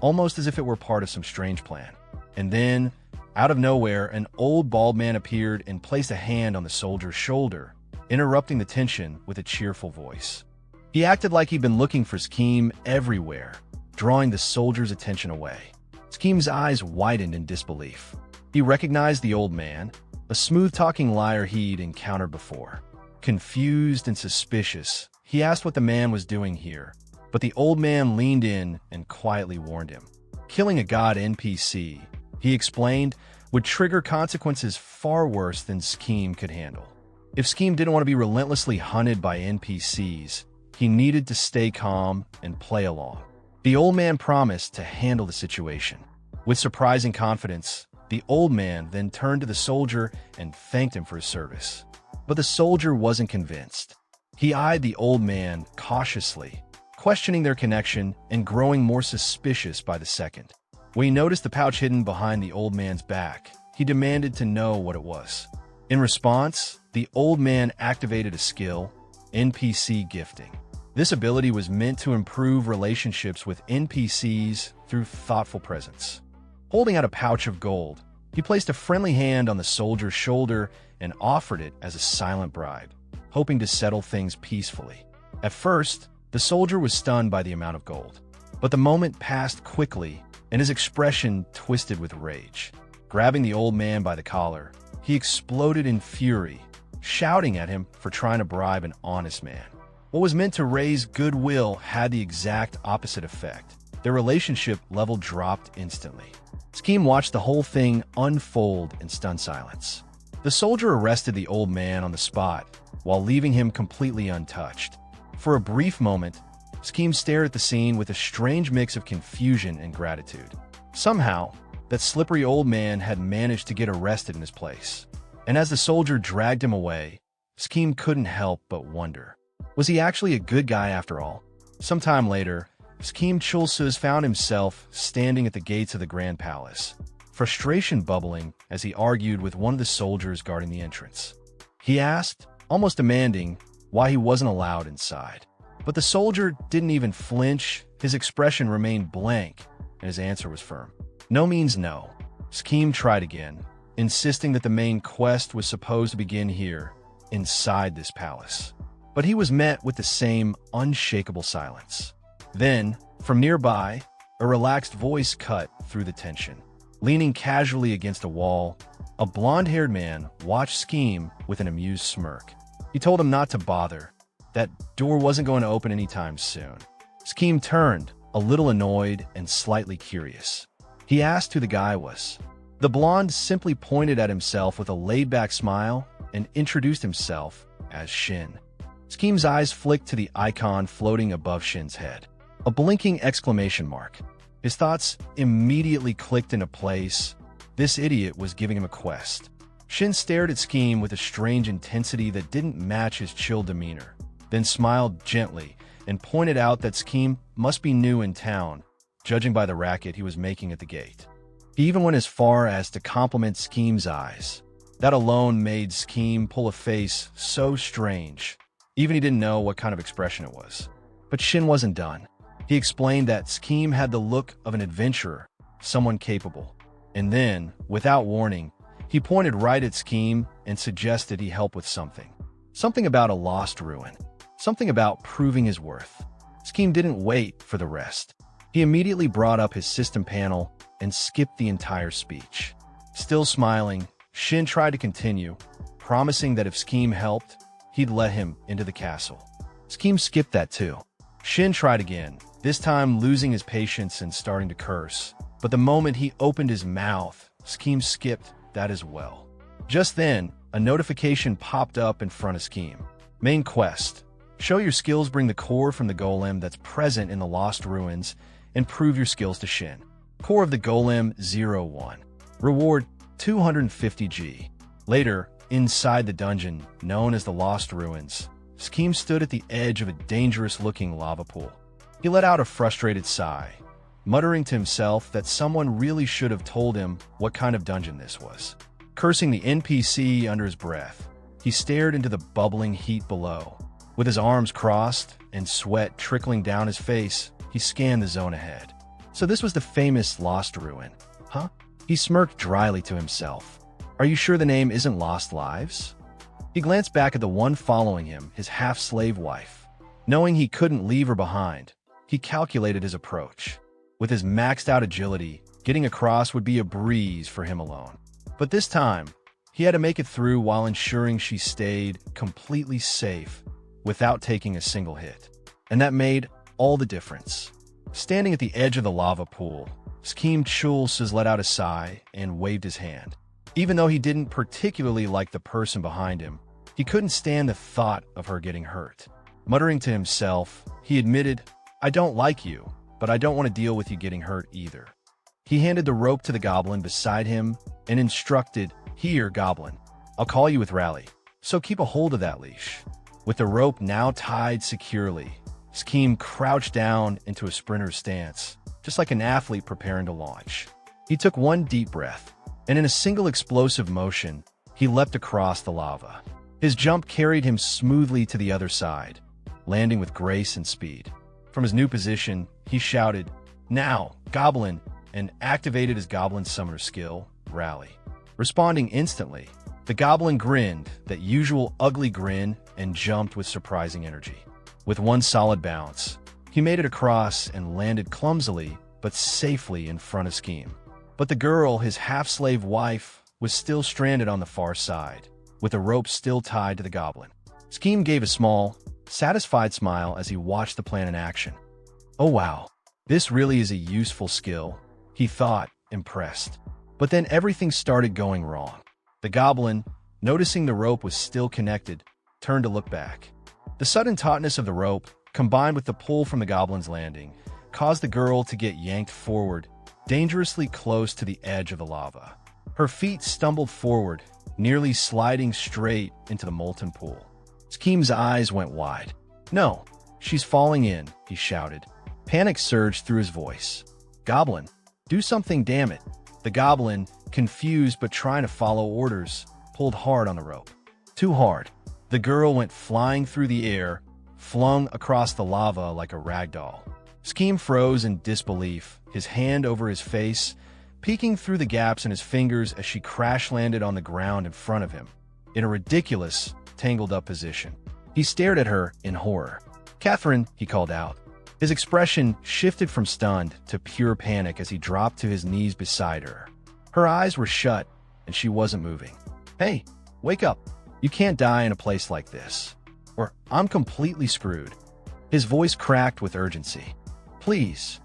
almost as if it were part of some strange plan. And then, out of nowhere, an old bald man appeared and placed a hand on the soldier's shoulder, interrupting the tension with a cheerful voice. He acted like he'd been looking for Scheme everywhere, drawing the soldier's attention away. Scheme's eyes widened in disbelief. He recognized the old man, a smooth-talking liar he'd encountered before. Confused and suspicious, he asked what the man was doing here, but the old man leaned in and quietly warned him. Killing a god NPC, he explained, would trigger consequences far worse than Scheme could handle. If Scheme didn't want to be relentlessly hunted by NPCs, he needed to stay calm and play along. The old man promised to handle the situation. With surprising confidence, the old man then turned to the soldier and thanked him for his service. But the soldier wasn't convinced. He eyed the old man cautiously, questioning their connection and growing more suspicious by the second. When he noticed the pouch hidden behind the old man's back, he demanded to know what it was. In response, the old man activated a skill, NPC gifting. This ability was meant to improve relationships with NPCs through thoughtful presence. Holding out a pouch of gold, he placed a friendly hand on the soldier's shoulder and offered it as a silent bribe, hoping to settle things peacefully. At first, the soldier was stunned by the amount of gold, but the moment passed quickly and his expression twisted with rage. Grabbing the old man by the collar, he exploded in fury, shouting at him for trying to bribe an honest man. What was meant to raise goodwill had the exact opposite effect. Their relationship level dropped instantly. Scheme watched the whole thing unfold in stunned silence. The soldier arrested the old man on the spot, while leaving him completely untouched. For a brief moment, Scheme stared at the scene with a strange mix of confusion and gratitude. Somehow, that slippery old man had managed to get arrested in his place. And as the soldier dragged him away, Scheme couldn't help but wonder. Was he actually a good guy after all? Sometime later, Scheme Chulsuz found himself standing at the gates of the Grand Palace, frustration bubbling as he argued with one of the soldiers guarding the entrance. He asked, almost demanding, why he wasn't allowed inside. But the soldier didn't even flinch. His expression remained blank, and his answer was firm. No means no. Scheme tried again, insisting that the main quest was supposed to begin here, inside this palace. But he was met with the same unshakable silence. Then, from nearby, a relaxed voice cut through the tension. Leaning casually against a wall, a blonde-haired man watched Scheme with an amused smirk. He told him not to bother. That door wasn't going to open anytime soon. Scheme turned, a little annoyed and slightly curious. He asked who the guy was. The blonde simply pointed at himself with a laid-back smile and introduced himself as Shin. Scheme's eyes flicked to the icon floating above Shin's head. A blinking exclamation mark. His thoughts immediately clicked into place. This idiot was giving him a quest. Shin stared at Scheme with a strange intensity that didn't match his chill demeanor, then smiled gently and pointed out that Scheme must be new in town, judging by the racket he was making at the gate. He even went as far as to compliment Scheme's eyes. That alone made Scheme pull a face so strange. Even he didn't know what kind of expression it was. But Shin wasn't done. He explained that Scheme had the look of an adventurer, someone capable. And then, without warning, he pointed right at Scheme and suggested he help with something. Something about a lost ruin. Something about proving his worth. Scheme didn't wait for the rest. He immediately brought up his system panel and skipped the entire speech. Still smiling, Shin tried to continue, promising that if Scheme helped, he'd let him into the castle. Scheme skipped that too. Shin tried again, this time losing his patience and starting to curse. But the moment he opened his mouth, Scheme skipped that as well. Just then, a notification popped up in front of Scheme. Main quest. Show your skills, bring the core from the golem that's present in the lost ruins, and prove your skills to Shin. Core of the Golem 01. Reward 250G. Later, inside the dungeon, known as the Lost Ruins, Scheme stood at the edge of a dangerous-looking lava pool. He let out a frustrated sigh, muttering to himself that someone really should have told him what kind of dungeon this was. Cursing the NPC under his breath, he stared into the bubbling heat below. With his arms crossed and sweat trickling down his face, he scanned the zone ahead. So this was the famous Lost Ruin, huh? He smirked dryly to himself. Are you sure the name isn't Lost Lives? He glanced back at the one following him, his half-slave wife. Knowing he couldn't leave her behind, he calculated his approach. With his maxed-out agility, getting across would be a breeze for him alone. But this time, he had to make it through while ensuring she stayed completely safe without taking a single hit. And that made all the difference. Standing at the edge of the lava pool, Scheme Chulsuz let out a sigh and waved his hand. Even though he didn't particularly like the person behind him, he couldn't stand the thought of her getting hurt. Muttering to himself, he admitted, I don't like you, but I don't want to deal with you getting hurt either. He handed the rope to the goblin beside him and instructed, Here, goblin, I'll call you with Rally, so keep a hold of that leash. With the rope now tied securely, Scheme crouched down into a sprinter's stance, just like an athlete preparing to launch. He took one deep breath, and in a single explosive motion, he leapt across the lava. His jump carried him smoothly to the other side, landing with grace and speed. From his new position, he shouted, Now, Goblin, and activated his Goblin summoner skill, Rally. Responding instantly, the Goblin grinned that usual ugly grin and jumped with surprising energy. With one solid bounce, he made it across and landed clumsily but safely in front of Scheme. But the girl, his half-slave wife, was still stranded on the far side, with the rope still tied to the goblin. Scheme gave a small, satisfied smile as he watched the plan in action. Oh wow, this really is a useful skill, he thought, impressed. But then everything started going wrong. The goblin, noticing the rope was still connected, turned to look back. The sudden tautness of the rope, combined with the pull from the goblin's landing, caused the girl to get yanked forward, dangerously close to the edge of the lava. Her feet stumbled forward, nearly sliding straight into the molten pool. Schem's eyes went wide. "No, she's falling in," he shouted. Panic surged through his voice. "Goblin, do something, damn it." The goblin, confused but trying to follow orders, pulled hard on the rope. Too hard. The girl went flying through the air, flung across the lava like a rag doll. Scheme froze in disbelief, his hand over his face, peeking through the gaps in his fingers as she crash-landed on the ground in front of him, in a ridiculous, tangled-up position. He stared at her in horror. "Catherine," he called out. His expression shifted from stunned to pure panic as he dropped to his knees beside her. Her eyes were shut, and she wasn't moving. "Hey, wake up. You can't die in a place like this, or I'm completely screwed." His voice cracked with urgency. "Please,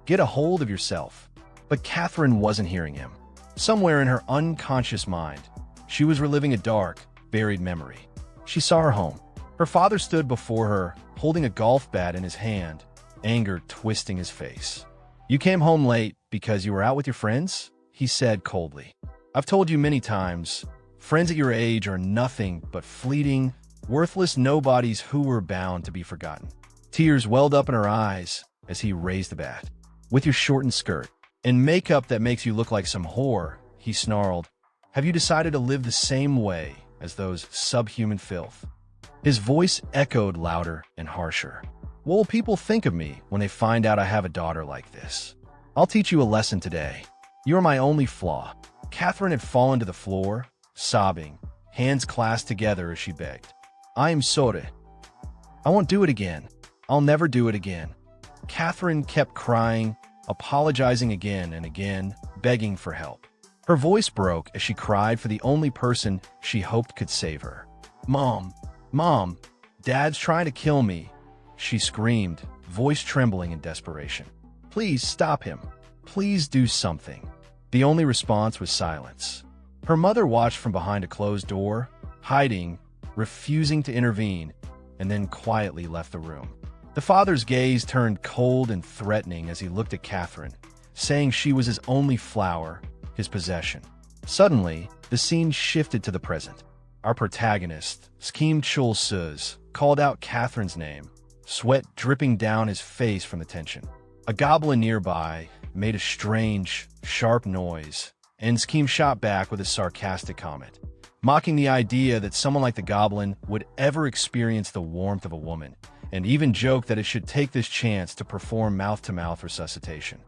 get a hold of yourself." But Catherine wasn't hearing him. Somewhere in her unconscious mind, she was reliving a dark, buried memory. She saw her home. Her father stood before her, holding a golf bat in his hand, anger twisting his face. "You came home late because you were out with your friends?" he said coldly. "I've told you many times, friends at your age are nothing but fleeting, worthless nobodies who were bound to be forgotten." Tears welled up in her eyes as he raised the bat. "With your shortened skirt and makeup that makes you look like some whore," he snarled, "have you decided to live the same way as those subhuman filth?" His voice echoed louder and harsher. "What will people think of me when they find out I have a daughter like this? I'll teach you a lesson today. You are my only flaw." Catherine had fallen to the floor, sobbing, hands clasped together as she begged. "I am sorry. I won't do it again. I'll never do it again." Catherine kept crying, apologizing again and again, begging for help. Her voice broke as she cried for the only person she hoped could save her. Mom, Dad's trying to kill me," she screamed, voice trembling in desperation. "Please stop him. Please do something." The only response was silence. Her mother watched from behind a closed door, hiding, refusing to intervene, and then quietly left the room. The father's gaze turned cold and threatening as he looked at Catherine, saying she was his only flower, his possession. Suddenly, the scene shifted to the present. Our protagonist, Scheme Chul-Suz, called out Catherine's name, sweat dripping down his face from the tension. A goblin nearby made a strange, sharp noise, and Scheme shot back with a sarcastic comment, mocking the idea that someone like the goblin would ever experience the warmth of a woman, and even joked that it should take this chance to perform mouth-to-mouth resuscitation.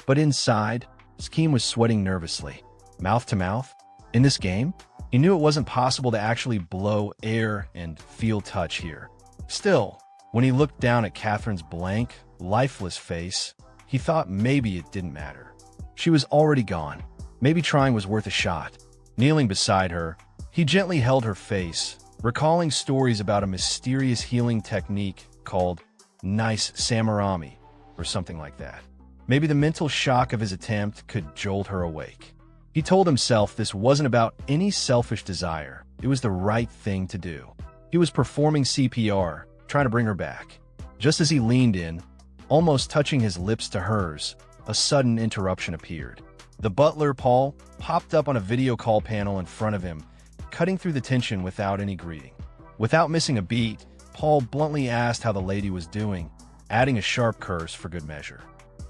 But inside, Scheme was sweating nervously. Mouth-to-mouth? In this game? He knew it wasn't possible to actually blow air and feel touch here. Still, when he looked down at Catherine's blank, lifeless face, he thought maybe it didn't matter. She was already gone. Maybe trying was worth a shot. Kneeling beside her, he gently held her face, recalling stories about a mysterious healing technique called Nice Samurami, or something like that. Maybe the mental shock of his attempt could jolt her awake. He told himself this wasn't about any selfish desire. It was the right thing to do. He was performing CPR, trying to bring her back. Just as he leaned in, almost touching his lips to hers, a sudden interruption appeared. The butler, Paul, popped up on a video call panel in front of him, cutting through the tension without any greeting. Without missing a beat, Paul bluntly asked how the lady was doing, adding a sharp curse for good measure.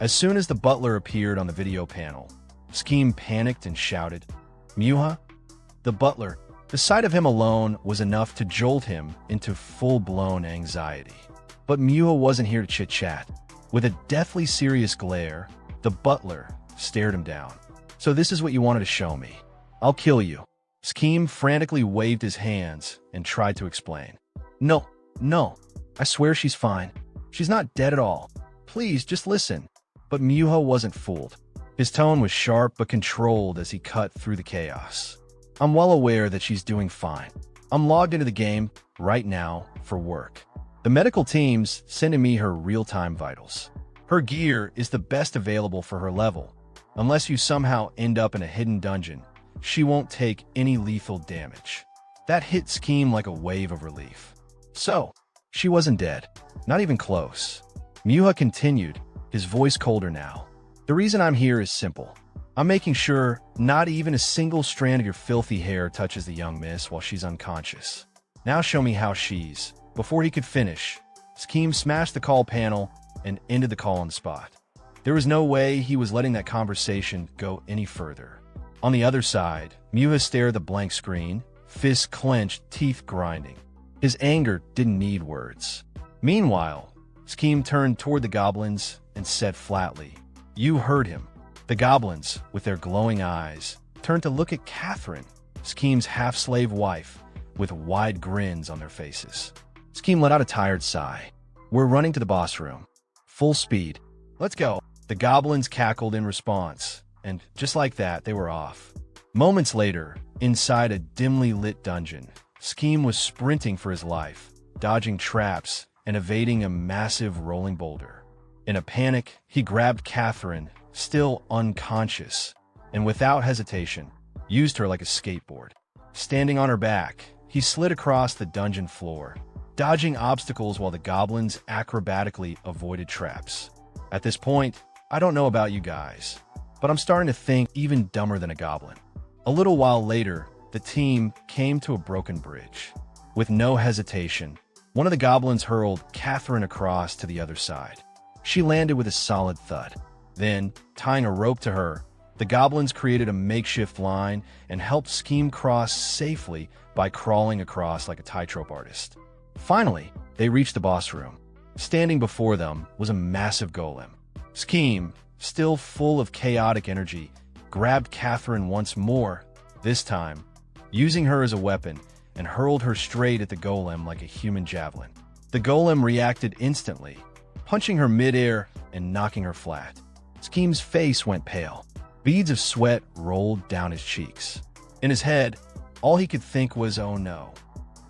As soon as the butler appeared on the video panel, Scheme panicked and shouted, "Manhwa?" The butler. The sight of him alone was enough to jolt him into full-blown anxiety. But Manhwa wasn't here to chit-chat. With a deathly serious glare, the butler stared him down. "So this is what you wanted to show me. I'll kill you." Scheme frantically waved his hands and tried to explain. No, I swear she's fine. She's not dead at all. Please, just listen." But Manhwa wasn't fooled. His tone was sharp but controlled as he cut through the chaos. "I'm well aware that she's doing fine. I'm logged into the game right now for work. The medical team's sending me her real-time vitals. Her gear is the best available for her level. Unless you somehow end up in a hidden dungeon, she won't take any lethal damage." That hit Scheme like a wave of relief. So, she wasn't dead. Not even close. Manhwa continued, his voice colder now. "The reason I'm here is simple. I'm making sure not even a single strand of your filthy hair touches the young miss while she's unconscious. Now show me how she's. Before he could finish, Scheme smashed the call panel and ended the call on the spot. There was no way he was letting that conversation go any further. On the other side, Manhwa stared at the blank screen, fists clenched, teeth grinding. His anger didn't need words. Meanwhile, Scheme turned toward the goblins and said flatly, "You heard him." The goblins, with their glowing eyes, turned to look at Catherine, Scheme's half-slave wife, with wide grins on their faces. Scheme let out a tired sigh. "We're running to the boss room. Full speed. Let's go." The goblins cackled in response, and just like that, they were off. Moments later, inside a dimly lit dungeon, Scheme was sprinting for his life, dodging traps and evading a massive rolling boulder. In a panic, he grabbed Catherine, still unconscious, and without hesitation, used her like a skateboard. Standing on her back, he slid across the dungeon floor, dodging obstacles while the goblins acrobatically avoided traps. At this point, I don't know about you guys, but I'm starting to think even dumber than a goblin. A little while later, the team came to a broken bridge. With no hesitation, one of the goblins hurled Catherine across to the other side. She landed with a solid thud. Then, tying a rope to her, the goblins created a makeshift line and helped Scheme cross safely by crawling across like a tightrope artist. Finally, they reached the boss room. Standing before them was a massive golem. Scheme, still full of chaotic energy, grabbed Catherine once more, this time using her as a weapon, and hurled her straight at the golem like a human javelin. The golem reacted instantly, punching her midair and knocking her flat. Scheme's face went pale. Beads of sweat rolled down his cheeks. In his head, all he could think was, "Oh no.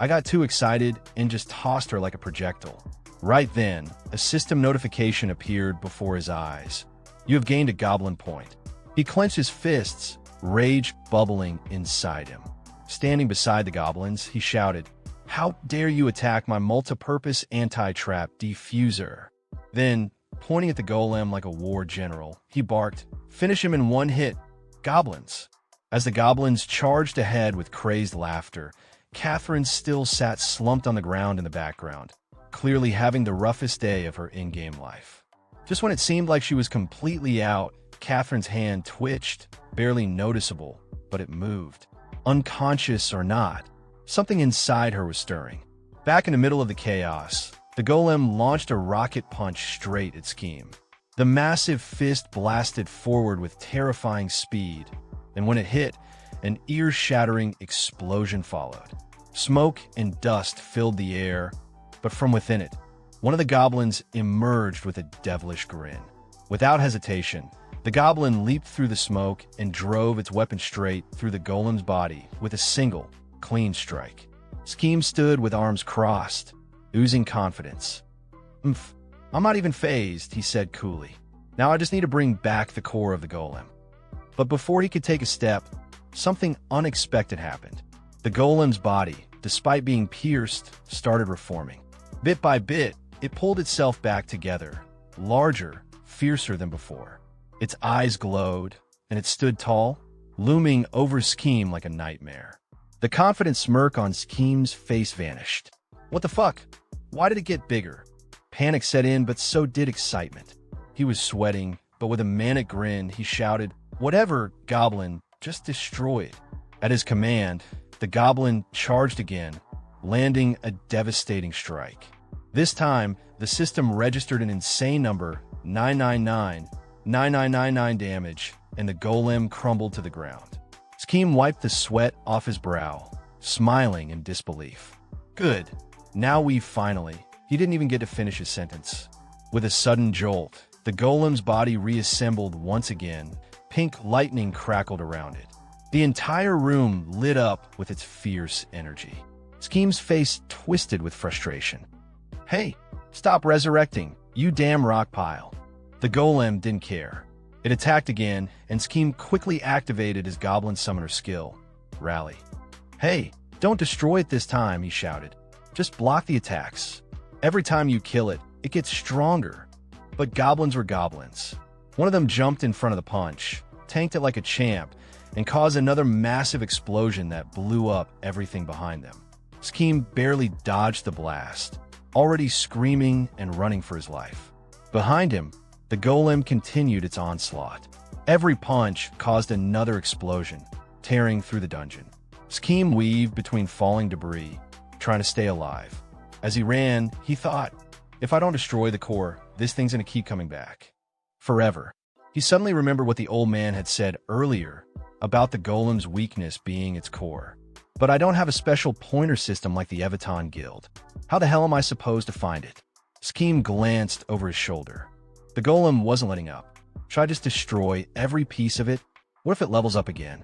I got too excited and just tossed her like a projectile." Right then, a system notification appeared before his eyes. "You have gained a goblin point." He clenched his fists, rage bubbling inside him. Standing beside the goblins, he shouted, "How dare you attack my multi-purpose anti-trap diffuser?" Then, pointing at the golem like a war general, he barked, "Finish him in one hit, goblins." As the goblins charged ahead with crazed laughter, Catherine still sat slumped on the ground in the background, clearly having the roughest day of her in-game life. Just when it seemed like she was completely out, Catherine's hand twitched, barely noticeable, but it moved. Unconscious or not, something inside her was stirring. Back in the middle of the chaos, the golem launched a rocket punch straight at Scheme. The massive fist blasted forward with terrifying speed, and when it hit, an ear-shattering explosion followed. Smoke and dust filled the air, but from within it, one of the goblins emerged with a devilish grin. Without hesitation, the goblin leaped through the smoke and drove its weapon straight through the golem's body with a single, clean strike. Scheme stood with arms crossed, oozing confidence. I'm not even phased," he said coolly. "Now I just need to bring back the core of the golem." But before he could take a step, something unexpected happened. The golem's body, despite being pierced, started reforming. Bit by bit, it pulled itself back together, larger, fiercer than before. Its eyes glowed, and it stood tall, looming over Scheme like a nightmare. The confident smirk on Scheme's face vanished. What the fuck? Why did it get bigger? Panic set in, but so did excitement. He was sweating, but with a manic grin, he shouted, "Whatever, Goblin, just destroy it." At his command, the Goblin charged again, landing a devastating strike. This time, the system registered an insane number, 999 damage, and the golem crumbled to the ground. Scheme wiped the sweat off his brow, smiling in disbelief. "Good. Now we've finally..." He didn't even get to finish his sentence. With a sudden jolt, the golem's body reassembled once again. Pink lightning crackled around it. The entire room lit up with its fierce energy. Scheme's face twisted with frustration. "Hey, stop resurrecting, you damn rock pile." The golem didn't care. It attacked again, and Scheme quickly activated his goblin summoner skill, Rally. "Hey, don't destroy it this time," he shouted. "Just block the attacks. Every time you kill it, it gets stronger." But goblins were goblins. One of them jumped in front of the punch, tanked it like a champ, and caused another massive explosion that blew up everything behind them. Scheme barely dodged the blast, already screaming and running for his life. Behind him, the golem continued its onslaught. Every punch caused another explosion, tearing through the dungeon. Scheme weaved between falling debris, trying to stay alive. As he ran, he thought, if I don't destroy the core, this thing's gonna keep coming back. Forever. He suddenly remembered what the old man had said earlier about the golem's weakness being its core. But I don't have a special pointer system like the Evaton Guild. How the hell am I supposed to find it? Scheme glanced over his shoulder. The golem wasn't letting up. Should I just destroy every piece of it? What if it levels up again?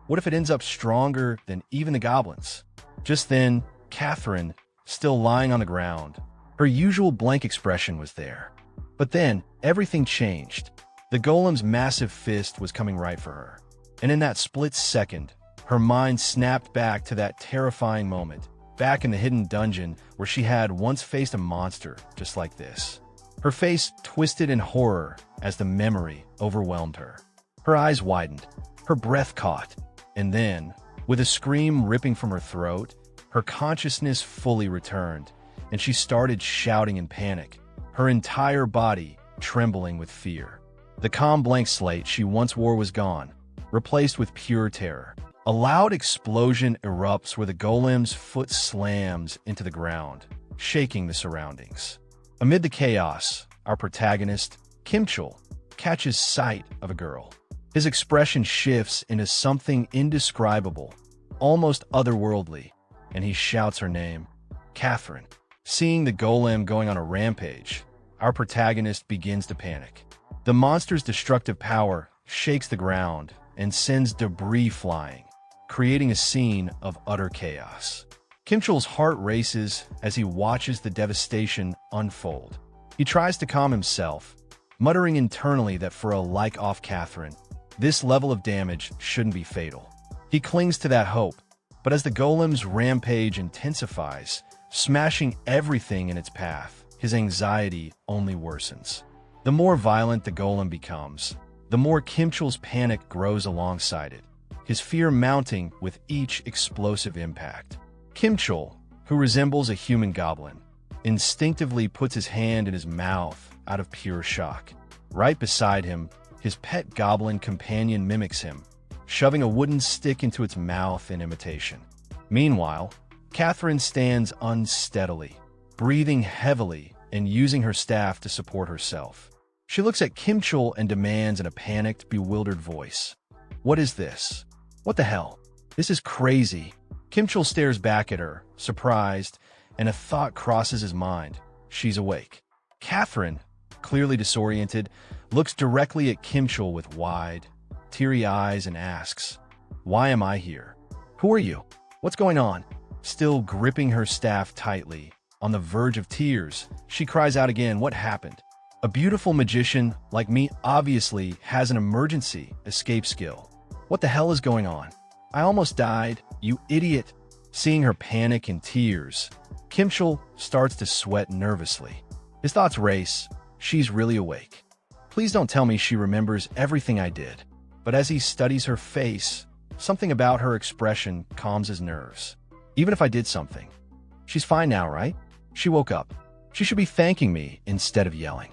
What if it ends up stronger than even the goblins? Just then, Catherine, still lying on the ground, her usual blank expression was there. But then, everything changed. The golem's massive fist was coming right for her. And in that split second, her mind snapped back to that terrifying moment, back in the hidden dungeon where she had once faced a monster just like this. Her face twisted in horror as the memory overwhelmed her. Her eyes widened, her breath caught, and then, with a scream ripping from her throat, her consciousness fully returned, and she started shouting in panic, her entire body trembling with fear. The calm blank slate she once wore was gone, replaced with pure terror. A loud explosion erupts where the golem's foot slams into the ground, shaking the surroundings. Amid the chaos, our protagonist, Kimchul, catches sight of a girl. His expression shifts into something indescribable, almost otherworldly, and he shouts her name, Catherine. Seeing the golem going on a rampage, our protagonist begins to panic. The monster's destructive power shakes the ground and sends debris flying, creating a scene of utter chaos. Kimchul's heart races as he watches the devastation unfold. He tries to calm himself, muttering internally that for a like-off Catherine, this level of damage shouldn't be fatal. He clings to that hope, but as the golem's rampage intensifies, smashing everything in its path, his anxiety only worsens. The more violent the golem becomes, the more Kimchul's panic grows alongside it, his fear mounting with each explosive impact. Kimchul, who resembles a human goblin, instinctively puts his hand in his mouth out of pure shock. Right beside him, his pet goblin companion mimics him, shoving a wooden stick into its mouth in imitation. Meanwhile, Catherine stands unsteadily, breathing heavily and using her staff to support herself. She looks at Kimchul and demands in a panicked, bewildered voice, "What is this? What the hell? This is crazy." Kimchul stares back at her, surprised, and a thought crosses his mind. She's awake. Catherine, clearly disoriented, looks directly at Kimchul with wide, teary eyes and asks, "Why am I here? Who are you? What's going on?" Still gripping her staff tightly, on the verge of tears, she cries out again, "What happened? A beautiful magician like me obviously has an emergency escape skill. What the hell is going on? I almost died, you idiot." Seeing her panic and tears, Kimchul starts to sweat nervously. His thoughts race. She's really awake. Please don't tell me she remembers everything I did. But as he studies her face, something about her expression calms his nerves. Even if I did something. She's fine now, right? She woke up. She should be thanking me instead of yelling.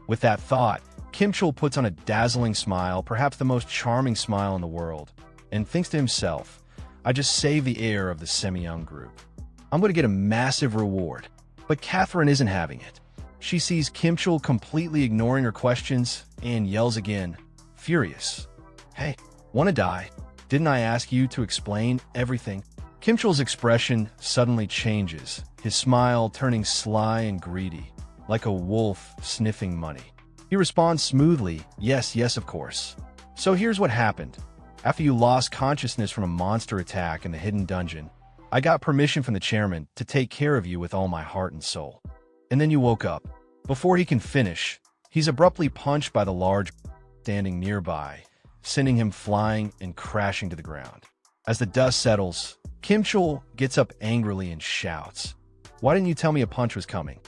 With that thought, Kimchul puts on a dazzling smile, perhaps the most charming smile in the world, and thinks to himself, I just saved the heir of the semi-young group. I'm going to get a massive reward. But Catherine isn't having it. She sees Kimchul completely ignoring her questions and yells again, furious. "Hey, wanna die? Didn't I ask you to explain everything?" Kimchul's expression suddenly changes, his smile turning sly and greedy, like a wolf sniffing money. He responds smoothly, yes, of course. "So here's what happened. After you lost consciousness from a monster attack in the hidden dungeon, I got permission from the chairman to take care of you with all my heart and soul. And then you woke up." Before he can finish, he's abruptly punched by the large standing nearby, sending him flying and crashing to the ground. As the dust settles, Kimchul gets up angrily and shouts, "Why didn't you tell me a punch was coming?"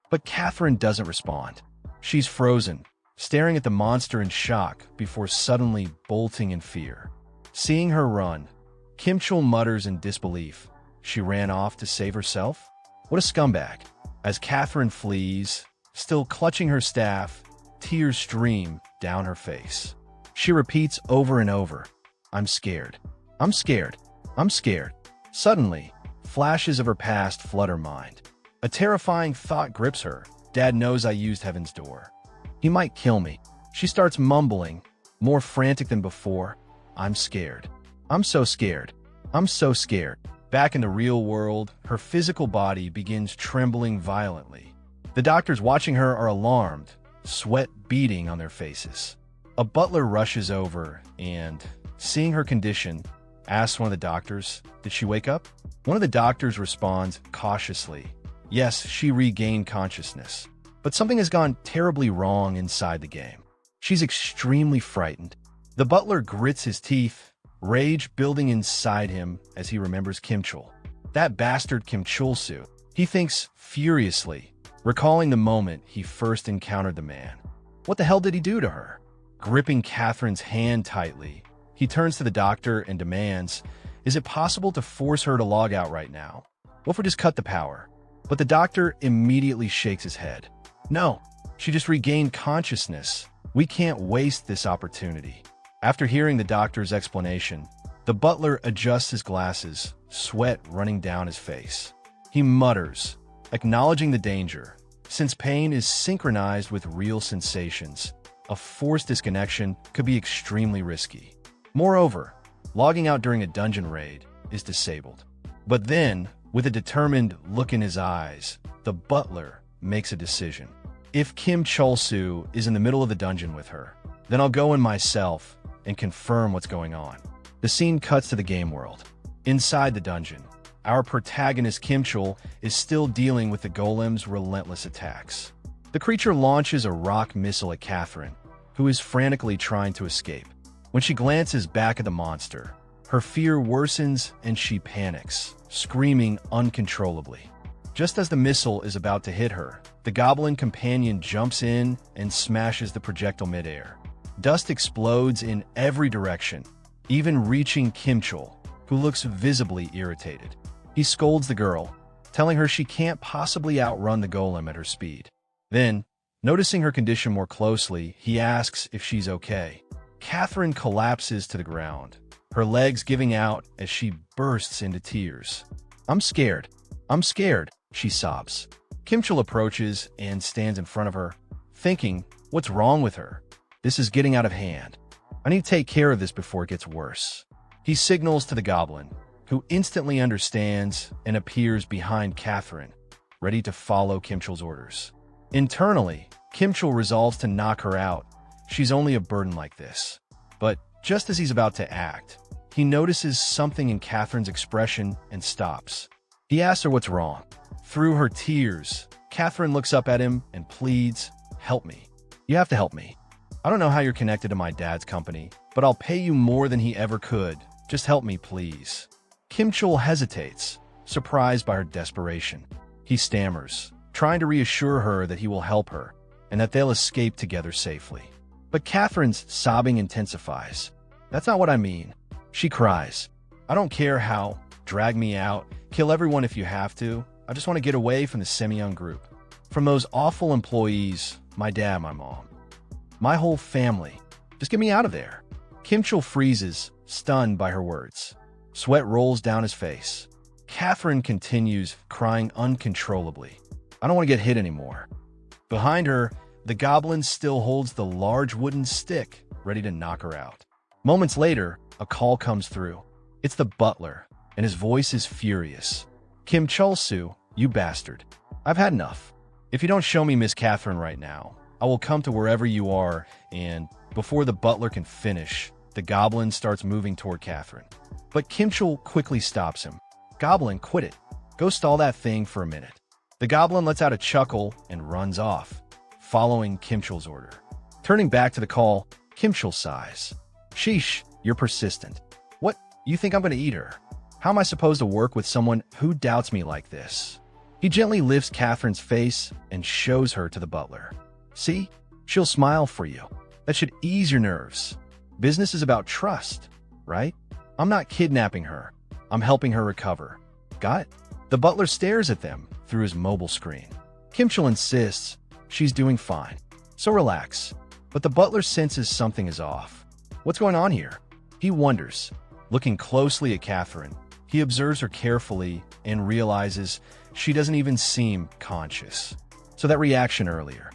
But Catherine doesn't respond. She's frozen, staring at the monster in shock before suddenly bolting in fear. Seeing her run, Kimchul mutters in disbelief, she ran off to save herself? What a scumbag. As Catherine flees, still clutching her staff, tears stream down her face. She repeats over and over, "I'm scared. I'm scared. I'm scared." Suddenly, flashes of her past flood her mind. A terrifying thought grips her. Dad knows I used Heaven's Door. He might kill me. She starts mumbling, more frantic than before. "I'm scared. I'm so scared. I'm so scared." Back in the real world, her physical body begins trembling violently. The doctors watching her are alarmed, sweat beading on their faces. A butler rushes over and, seeing her condition, asks one of the doctors, "Did she wake up?" One of the doctors responds cautiously, "Yes, she regained consciousness. But something has gone terribly wrong inside the game. She's extremely frightened." The butler grits his teeth, rage building inside him as he remembers Kim Chul. That bastard Kim Chul-soo. He thinks furiously, recalling the moment he first encountered the man. What the hell did he do to her? Gripping Catherine's hand tightly, he turns to the doctor and demands, "Is it possible to force her to log out right now? What if we just cut the power?" But the doctor immediately shakes his head. "No, she just regained consciousness. We can't waste this opportunity." After hearing the doctor's explanation, the butler adjusts his glasses, sweat running down his face. He mutters, acknowledging the danger. Since pain is synchronized with real sensations, a forced disconnection could be extremely risky. Moreover, logging out during a dungeon raid is disabled. But then, with a determined look in his eyes, the butler makes a decision. If Kim Chul-soo is in the middle of the dungeon with her, then I'll go in myself and confirm what's going on. The scene cuts to the game world. Inside the dungeon, our protagonist Kim Chul is still dealing with the golem's relentless attacks. The creature launches a rock missile at Catherine, who is frantically trying to escape. When she glances back at the monster, her fear worsens and she panics, screaming uncontrollably. Just as the missile is about to hit her, the goblin companion jumps in and smashes the projectile midair. Dust explodes in every direction, even reaching Kim Chul, who looks visibly irritated. He scolds the girl, telling her she can't possibly outrun the golem at her speed. Then, noticing her condition more closely, he asks if she's okay. Catherine collapses to the ground, her legs giving out as she bursts into tears. "I'm scared. I'm scared," she sobs. Kim Chul approaches and stands in front of her, thinking, what's wrong with her? This is getting out of hand. I need to take care of this before it gets worse. He signals to the goblin, who instantly understands and appears behind Catherine, ready to follow Kim Chul's orders. Internally, Kim Chul resolves to knock her out. She's only a burden like this. But just as he's about to act, he notices something in Catherine's expression and stops. He asks her what's wrong. Through her tears, Catherine looks up at him and pleads, "Help me. You have to help me. I don't know how you're connected to my dad's company, but I'll pay you more than he ever could. Just help me, please." Kim Chul hesitates, surprised by her desperation. He stammers, trying to reassure her that he will help her and that they'll escape together safely. But Catherine's sobbing intensifies. "That's not what I mean." She cries, "I don't care how. Drag me out. Kill everyone if you have to. I just want to get away from the Semyon group. From those awful employees, my dad, my mom. My whole family. Just get me out of there." Kim Chul freezes, stunned by her words. Sweat rolls down his face. Catherine continues, crying uncontrollably. "I don't want to get hit anymore." Behind her, the goblin still holds the large wooden stick, ready to knock her out. Moments later, a call comes through. It's the butler, and his voice is furious. "Kim Chul-soo, you bastard. I've had enough. If you don't show me Miss Catherine right now, I will come to wherever you are," and before the butler can finish, the goblin starts moving toward Catherine. But Kim Chul quickly stops him. "Goblin, quit it. Go stall that thing for a minute." The goblin lets out a chuckle and runs off, following Kim Chul's order. Turning back to the call, Kim Chul sighs. "Sheesh, you're persistent. What, you think I'm going to eat her? How am I supposed to work with someone who doubts me like this?" He gently lifts Catherine's face and shows her to the butler. "See? She'll smile for you. That should ease your nerves. Business is about trust, right? I'm not kidnapping her. I'm helping her recover." Got it? The butler stares at them through his mobile screen. Kimchul insists she's doing fine, so relax. But the butler senses something is off. What's going on here? He wonders. Looking closely at Catherine, he observes her carefully and realizes she doesn't even seem conscious. So that reaction earlier,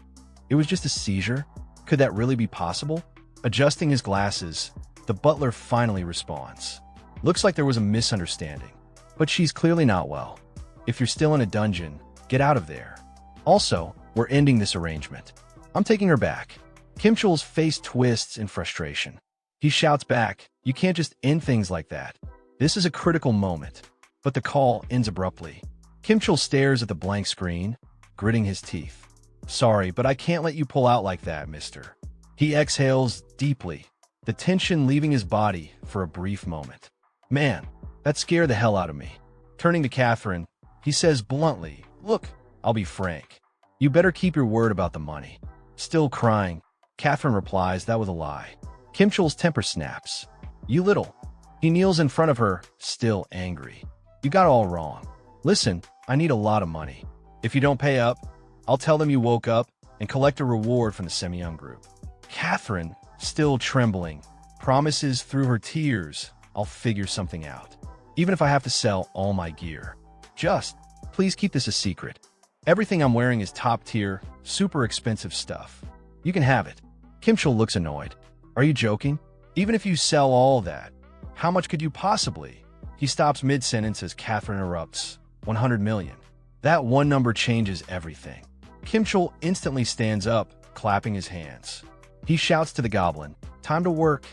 it was just a seizure? Could that really be possible? Adjusting his glasses, the butler finally responds. Looks like there was a misunderstanding, but she's clearly not well. If you're still in a dungeon, get out of there. Also, we're ending this arrangement. I'm taking her back. Kimchul's face twists in frustration. He shouts back, you can't just end things like that. This is a critical moment. But the call ends abruptly. Kimchul stares at the blank screen, gritting his teeth. Sorry, but I can't let you pull out like that, mister. He exhales deeply, the tension leaving his body for a brief moment. Man, that scared the hell out of me. Turning to Catherine, he says bluntly, look, I'll be frank. You better keep your word about the money. Still crying, Catherine replies that was a lie. Kimchul's temper snaps. You little. He kneels in front of her, still angry. You got it all wrong. Listen, I need a lot of money. If you don't pay up, I'll tell them you woke up and collect a reward from the Semyon group. Catherine, still trembling, promises through her tears, I'll figure something out. Even if I have to sell all my gear. Just, please keep this a secret. Everything I'm wearing is top tier, super expensive stuff. You can have it. Kimchul looks annoyed. Are you joking? Even if you sell all that, how much could you possibly? He stops mid-sentence as Catherine erupts. 100 million. That one number changes everything. Kimchul instantly stands up, clapping his hands. He shouts to the Goblin, time to work.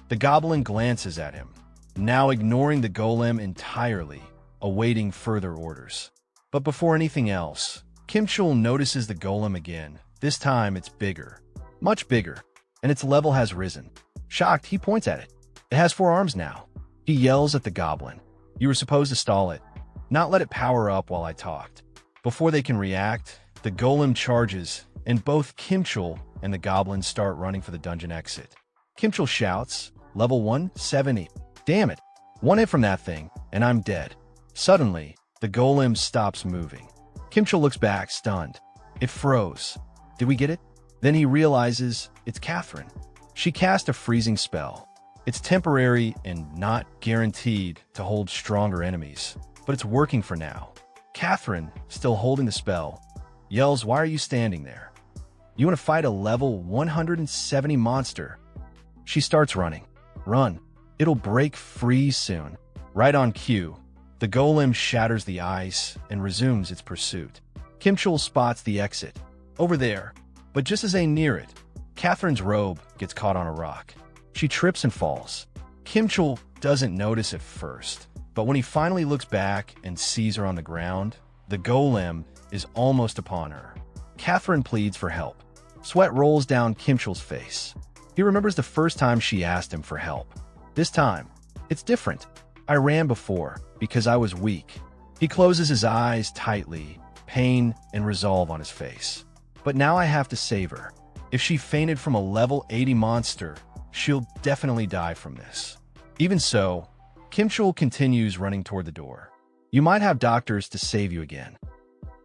The Goblin glances at him, now ignoring the Golem entirely, awaiting further orders. But before anything else, Kimchul notices the Golem again. This time it's bigger, much bigger, and its level has risen. Shocked, he points at it. It has 4 arms now. He yells at the Goblin. You were supposed to stall it, not let it power up while I talked. Before they can react, the Golem charges, and both Kimchul and the Goblin start running for the dungeon exit. Kimchul shouts, level 170. Damn it, one hit from that thing, and I'm dead. Suddenly, the Golem stops moving. Kimchul looks back, stunned. It froze. Did we get it? Then he realizes it's Catherine. She cast a freezing spell. It's temporary and not guaranteed to hold stronger enemies, but it's working for now. Catherine, still holding the spell, yells, why are you standing there? You want to fight a level 170 monster? She starts running. Run. It'll break free soon. Right on cue, the Golem shatters the ice and resumes its pursuit. Kimchul spots the exit. Over there. But just as they near it, Catherine's robe gets caught on a rock. She trips and falls. Kimchul doesn't notice at first, but when he finally looks back and sees her on the ground, the Golem is almost upon her. Catherine pleads for help. Sweat rolls down Kimchul's face. He remembers the first time she asked him for help. This time, it's different. I ran before because I was weak. He closes his eyes tightly, pain and resolve on his face. But now I have to save her. If she fainted from a level 80 monster, she'll definitely die from this. Even so, Kimchul continues running toward the door. You might have doctors to save you again.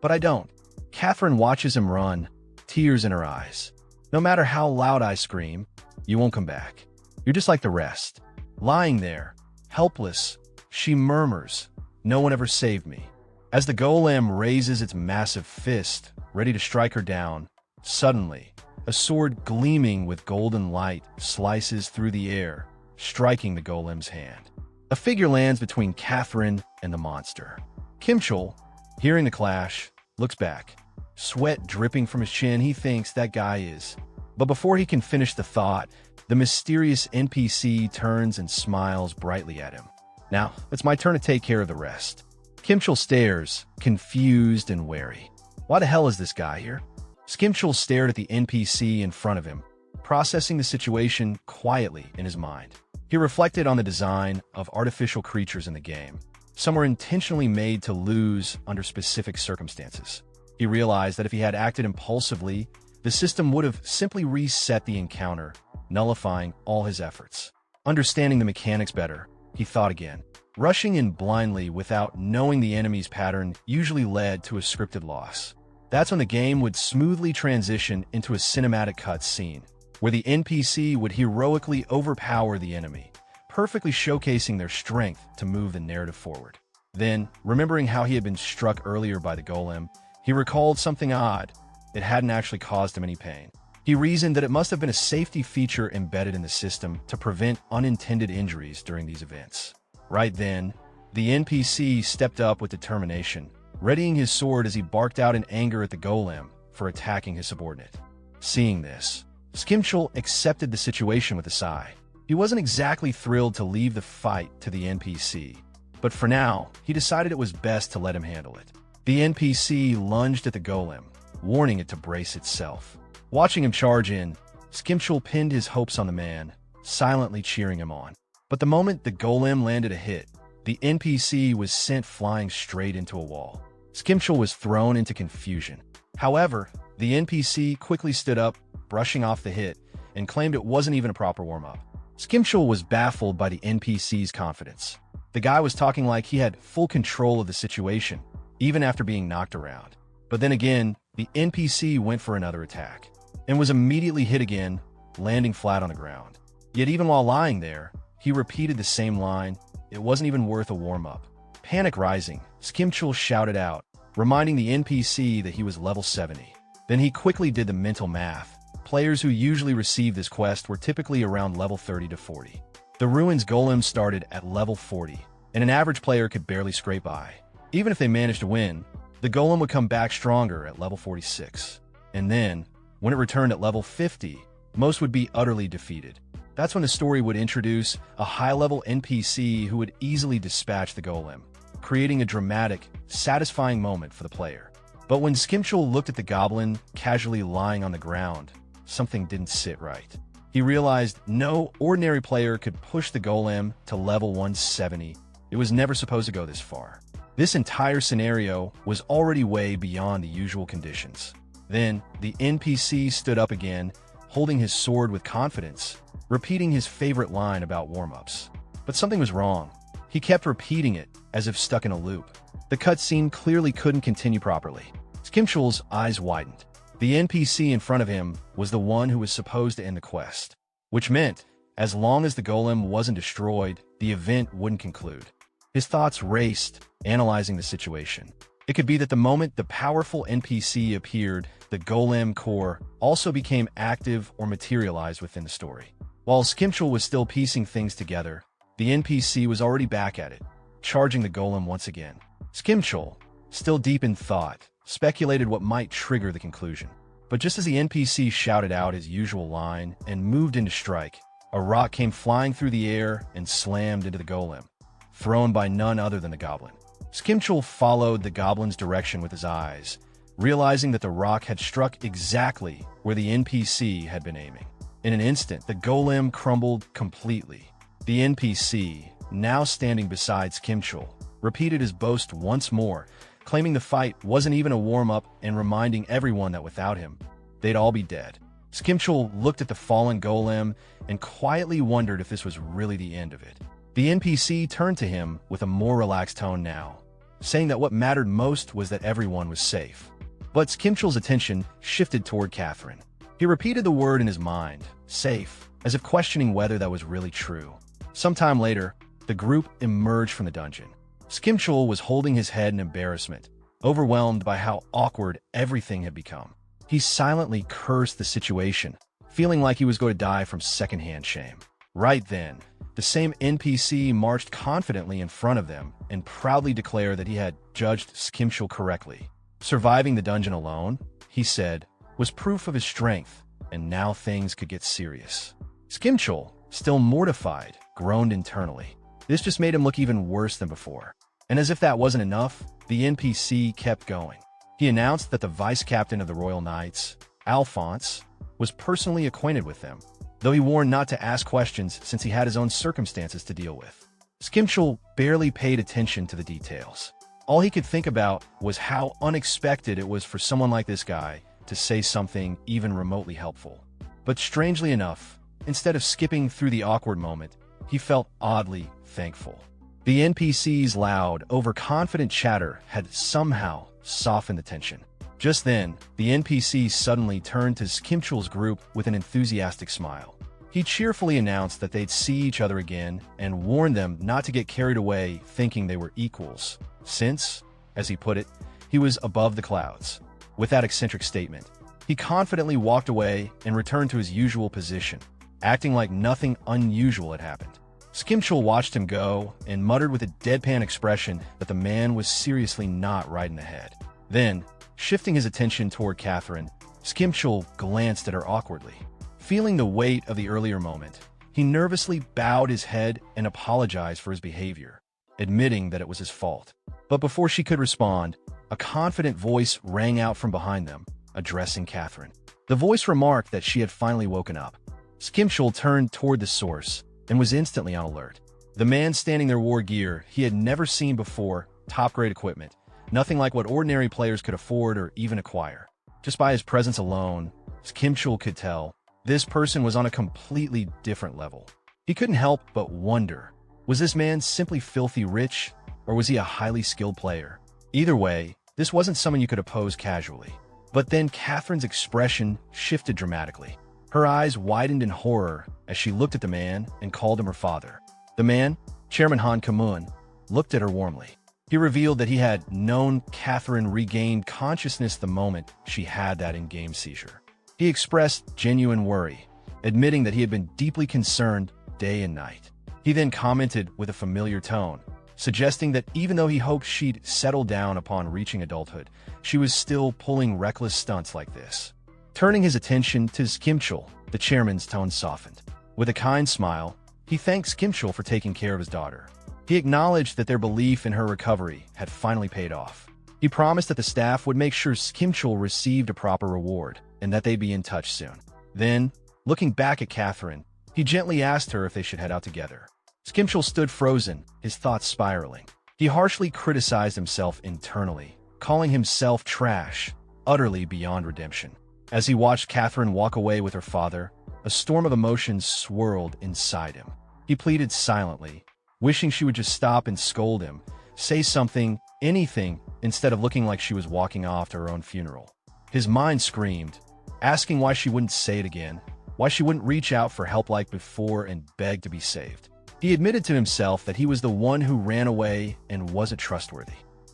But I don't. Catherine watches him run, tears in her eyes. No matter how loud I scream, you won't come back. You're just like the rest. Lying there, helpless, she murmurs, no one ever saved me. As the Golem raises its massive fist, ready to strike her down, suddenly, a sword gleaming with golden light slices through the air, striking the Golem's hand. A figure lands between Catherine and the monster. Kimchul, hearing the clash, looks back. Sweat dripping from his chin, he thinks that guy is. But before he can finish the thought, the mysterious NPC turns and smiles brightly at him. Now, it's my turn to take care of the rest. Kimchul stares, confused and wary. Why the hell is this guy here? Kimchul stared at the NPC in front of him, processing the situation quietly in his mind. He reflected on the design of artificial creatures in the game. Some were intentionally made to lose under specific circumstances. He realized that if he had acted impulsively, the system would have simply reset the encounter, nullifying all his efforts. Understanding the mechanics better, he thought again. Rushing in blindly without knowing the enemy's pattern usually led to a scripted loss. That's when the game would smoothly transition into a cinematic cutscene, where the NPC would heroically overpower the enemy, perfectly showcasing their strength to move the narrative forward. Then, remembering how he had been struck earlier by the golem, he recalled something odd. It hadn't actually caused him any pain. He reasoned that it must have been a safety feature embedded in the system to prevent unintended injuries during these events. Right then, the NPC stepped up with determination, readying his sword as he barked out in anger at the golem for attacking his subordinate. Seeing this, Skimchul accepted the situation with a sigh. He wasn't exactly thrilled to leave the fight to the NPC, but for now, he decided it was best to let him handle it. The NPC lunged at the golem, warning it to brace itself. Watching him charge in, Skimchul pinned his hopes on the man, silently cheering him on. But the moment the golem landed a hit, the NPC was sent flying straight into a wall. Skimchul was thrown into confusion. However, the NPC quickly stood up, brushing off the hit, and claimed it wasn't even a proper warm-up. Skimchul was baffled by the NPC's confidence. The guy was talking like he had full control of the situation, even after being knocked around. But then again, the NPC went for another attack, and was immediately hit again, landing flat on the ground. Yet even while lying there, he repeated the same line, "It wasn't even worth a warm-up." Panic rising, Skimchul shouted out, reminding the NPC that he was level 70. Then he quickly did the mental math. Players who usually receive this quest were typically around level 30 to 40. The Ruins Golem started at level 40, and an average player could barely scrape by. Even if they managed to win, the Golem would come back stronger at level 46. And then, when it returned at level 50, most would be utterly defeated. That's when the story would introduce a high-level NPC who would easily dispatch the golem, creating a dramatic, satisfying moment for the player. But when Skimchul looked at the goblin casually lying on the ground, something didn't sit right. He realized no ordinary player could push the golem to level 170. It was never supposed to go this far. This entire scenario was already way beyond the usual conditions. Then, the NPC stood up again, holding his sword with confidence, repeating his favorite line about warm-ups. But something was wrong. He kept repeating it, as if stuck in a loop. The cutscene clearly couldn't continue properly. Skimchul's eyes widened. The NPC in front of him was the one who was supposed to end the quest, which meant, as long as the golem wasn't destroyed, the event wouldn't conclude. His thoughts raced, analyzing the situation. It could be that the moment the powerful NPC appeared, the golem core also became active or materialized within the story. While Skimchul was still piecing things together, the NPC was already back at it, charging the golem once again. Skimchul, still deep in thought, speculated what might trigger the conclusion. But just as the NPC shouted out his usual line and moved into strike, a rock came flying through the air and slammed into the golem, thrown by none other than the goblin. Skimchul followed the goblin's direction with his eyes, realizing that the rock had struck exactly where the NPC had been aiming. In an instant, the golem crumbled completely. The NPC, now standing beside Skimchul, repeated his boast once more, claiming the fight wasn't even a warm-up and reminding everyone that without him, they'd all be dead. Skimchul looked at the fallen golem and quietly wondered if this was really the end of it. The NPC turned to him with a more relaxed tone now, saying that what mattered most was that everyone was safe. But Skimchul's attention shifted toward Catherine. He repeated the word in his mind, safe, as if questioning whether that was really true. Sometime later, the group emerged from the dungeon. Skimchul was holding his head in embarrassment, overwhelmed by how awkward everything had become. He silently cursed the situation, feeling like he was going to die from secondhand shame. Right then, the same NPC marched confidently in front of them and proudly declared that he had judged Skimchul correctly. Surviving the dungeon alone, he said, was proof of his strength, and now things could get serious. Skimchul, still mortified, groaned internally. This just made him look even worse than before. And as if that wasn't enough, the NPC kept going. He announced that the vice captain of the Royal Knights, Alphonse, was personally acquainted with them, though he warned not to ask questions since he had his own circumstances to deal with. Skimchul barely paid attention to the details. All he could think about was how unexpected it was for someone like this guy to say something even remotely helpful. But strangely enough, instead of skipping through the awkward moment, he felt oddly thankful. The NPC's loud, overconfident chatter had somehow softened the tension. Just then, the NPC suddenly turned to Skimchul's group with an enthusiastic smile. He cheerfully announced that they'd see each other again and warned them not to get carried away thinking they were equals, since, as he put it, he was above the clouds. With that eccentric statement, he confidently walked away and returned to his usual position, acting like nothing unusual had happened. Skimchul watched him go and muttered with a deadpan expression that the man was seriously not right in the head. Then, shifting his attention toward Catherine, Skimchul glanced at her awkwardly. Feeling the weight of the earlier moment, he nervously bowed his head and apologized for his behavior, admitting that it was his fault. But before she could respond, a confident voice rang out from behind them, addressing Catherine. The voice remarked that she had finally woken up. Skimchul turned toward the source and was instantly on alert. The man standing there wore gear he had never seen before, top-grade equipment, nothing like what ordinary players could afford or even acquire. Just by his presence alone, Skimchul could tell this person was on a completely different level. He couldn't help but wonder, was this man simply filthy rich, or was he a highly skilled player? Either way, this wasn't someone you could oppose casually. But then Catherine's expression shifted dramatically. Her eyes widened in horror as she looked at the man and called him her father. The man, Chairman Han Kamun, looked at her warmly. He revealed that he had known Catherine regained consciousness the moment she had that in-game seizure. He expressed genuine worry, admitting that he had been deeply concerned day and night. He then commented with a familiar tone, suggesting that even though he hoped she'd settle down upon reaching adulthood, she was still pulling reckless stunts like this. Turning his attention to Skimchul, the chairman's tone softened. With a kind smile, he thanked Skimchul for taking care of his daughter. He acknowledged that their belief in her recovery had finally paid off. He promised that the staff would make sure Skimchul received a proper reward and that they'd be in touch soon. Then, looking back at Catherine, he gently asked her if they should head out together. Skimchul stood frozen, his thoughts spiraling. He harshly criticized himself internally, calling himself trash, utterly beyond redemption. As he watched Catherine walk away with her father, a storm of emotions swirled inside him. He pleaded silently, wishing she would just stop and scold him, say something, anything, instead of looking like she was walking off to her own funeral. His mind screamed, asking why she wouldn't say it again, why she wouldn't reach out for help like before and beg to be saved. He admitted to himself that he was the one who ran away and wasn't trustworthy.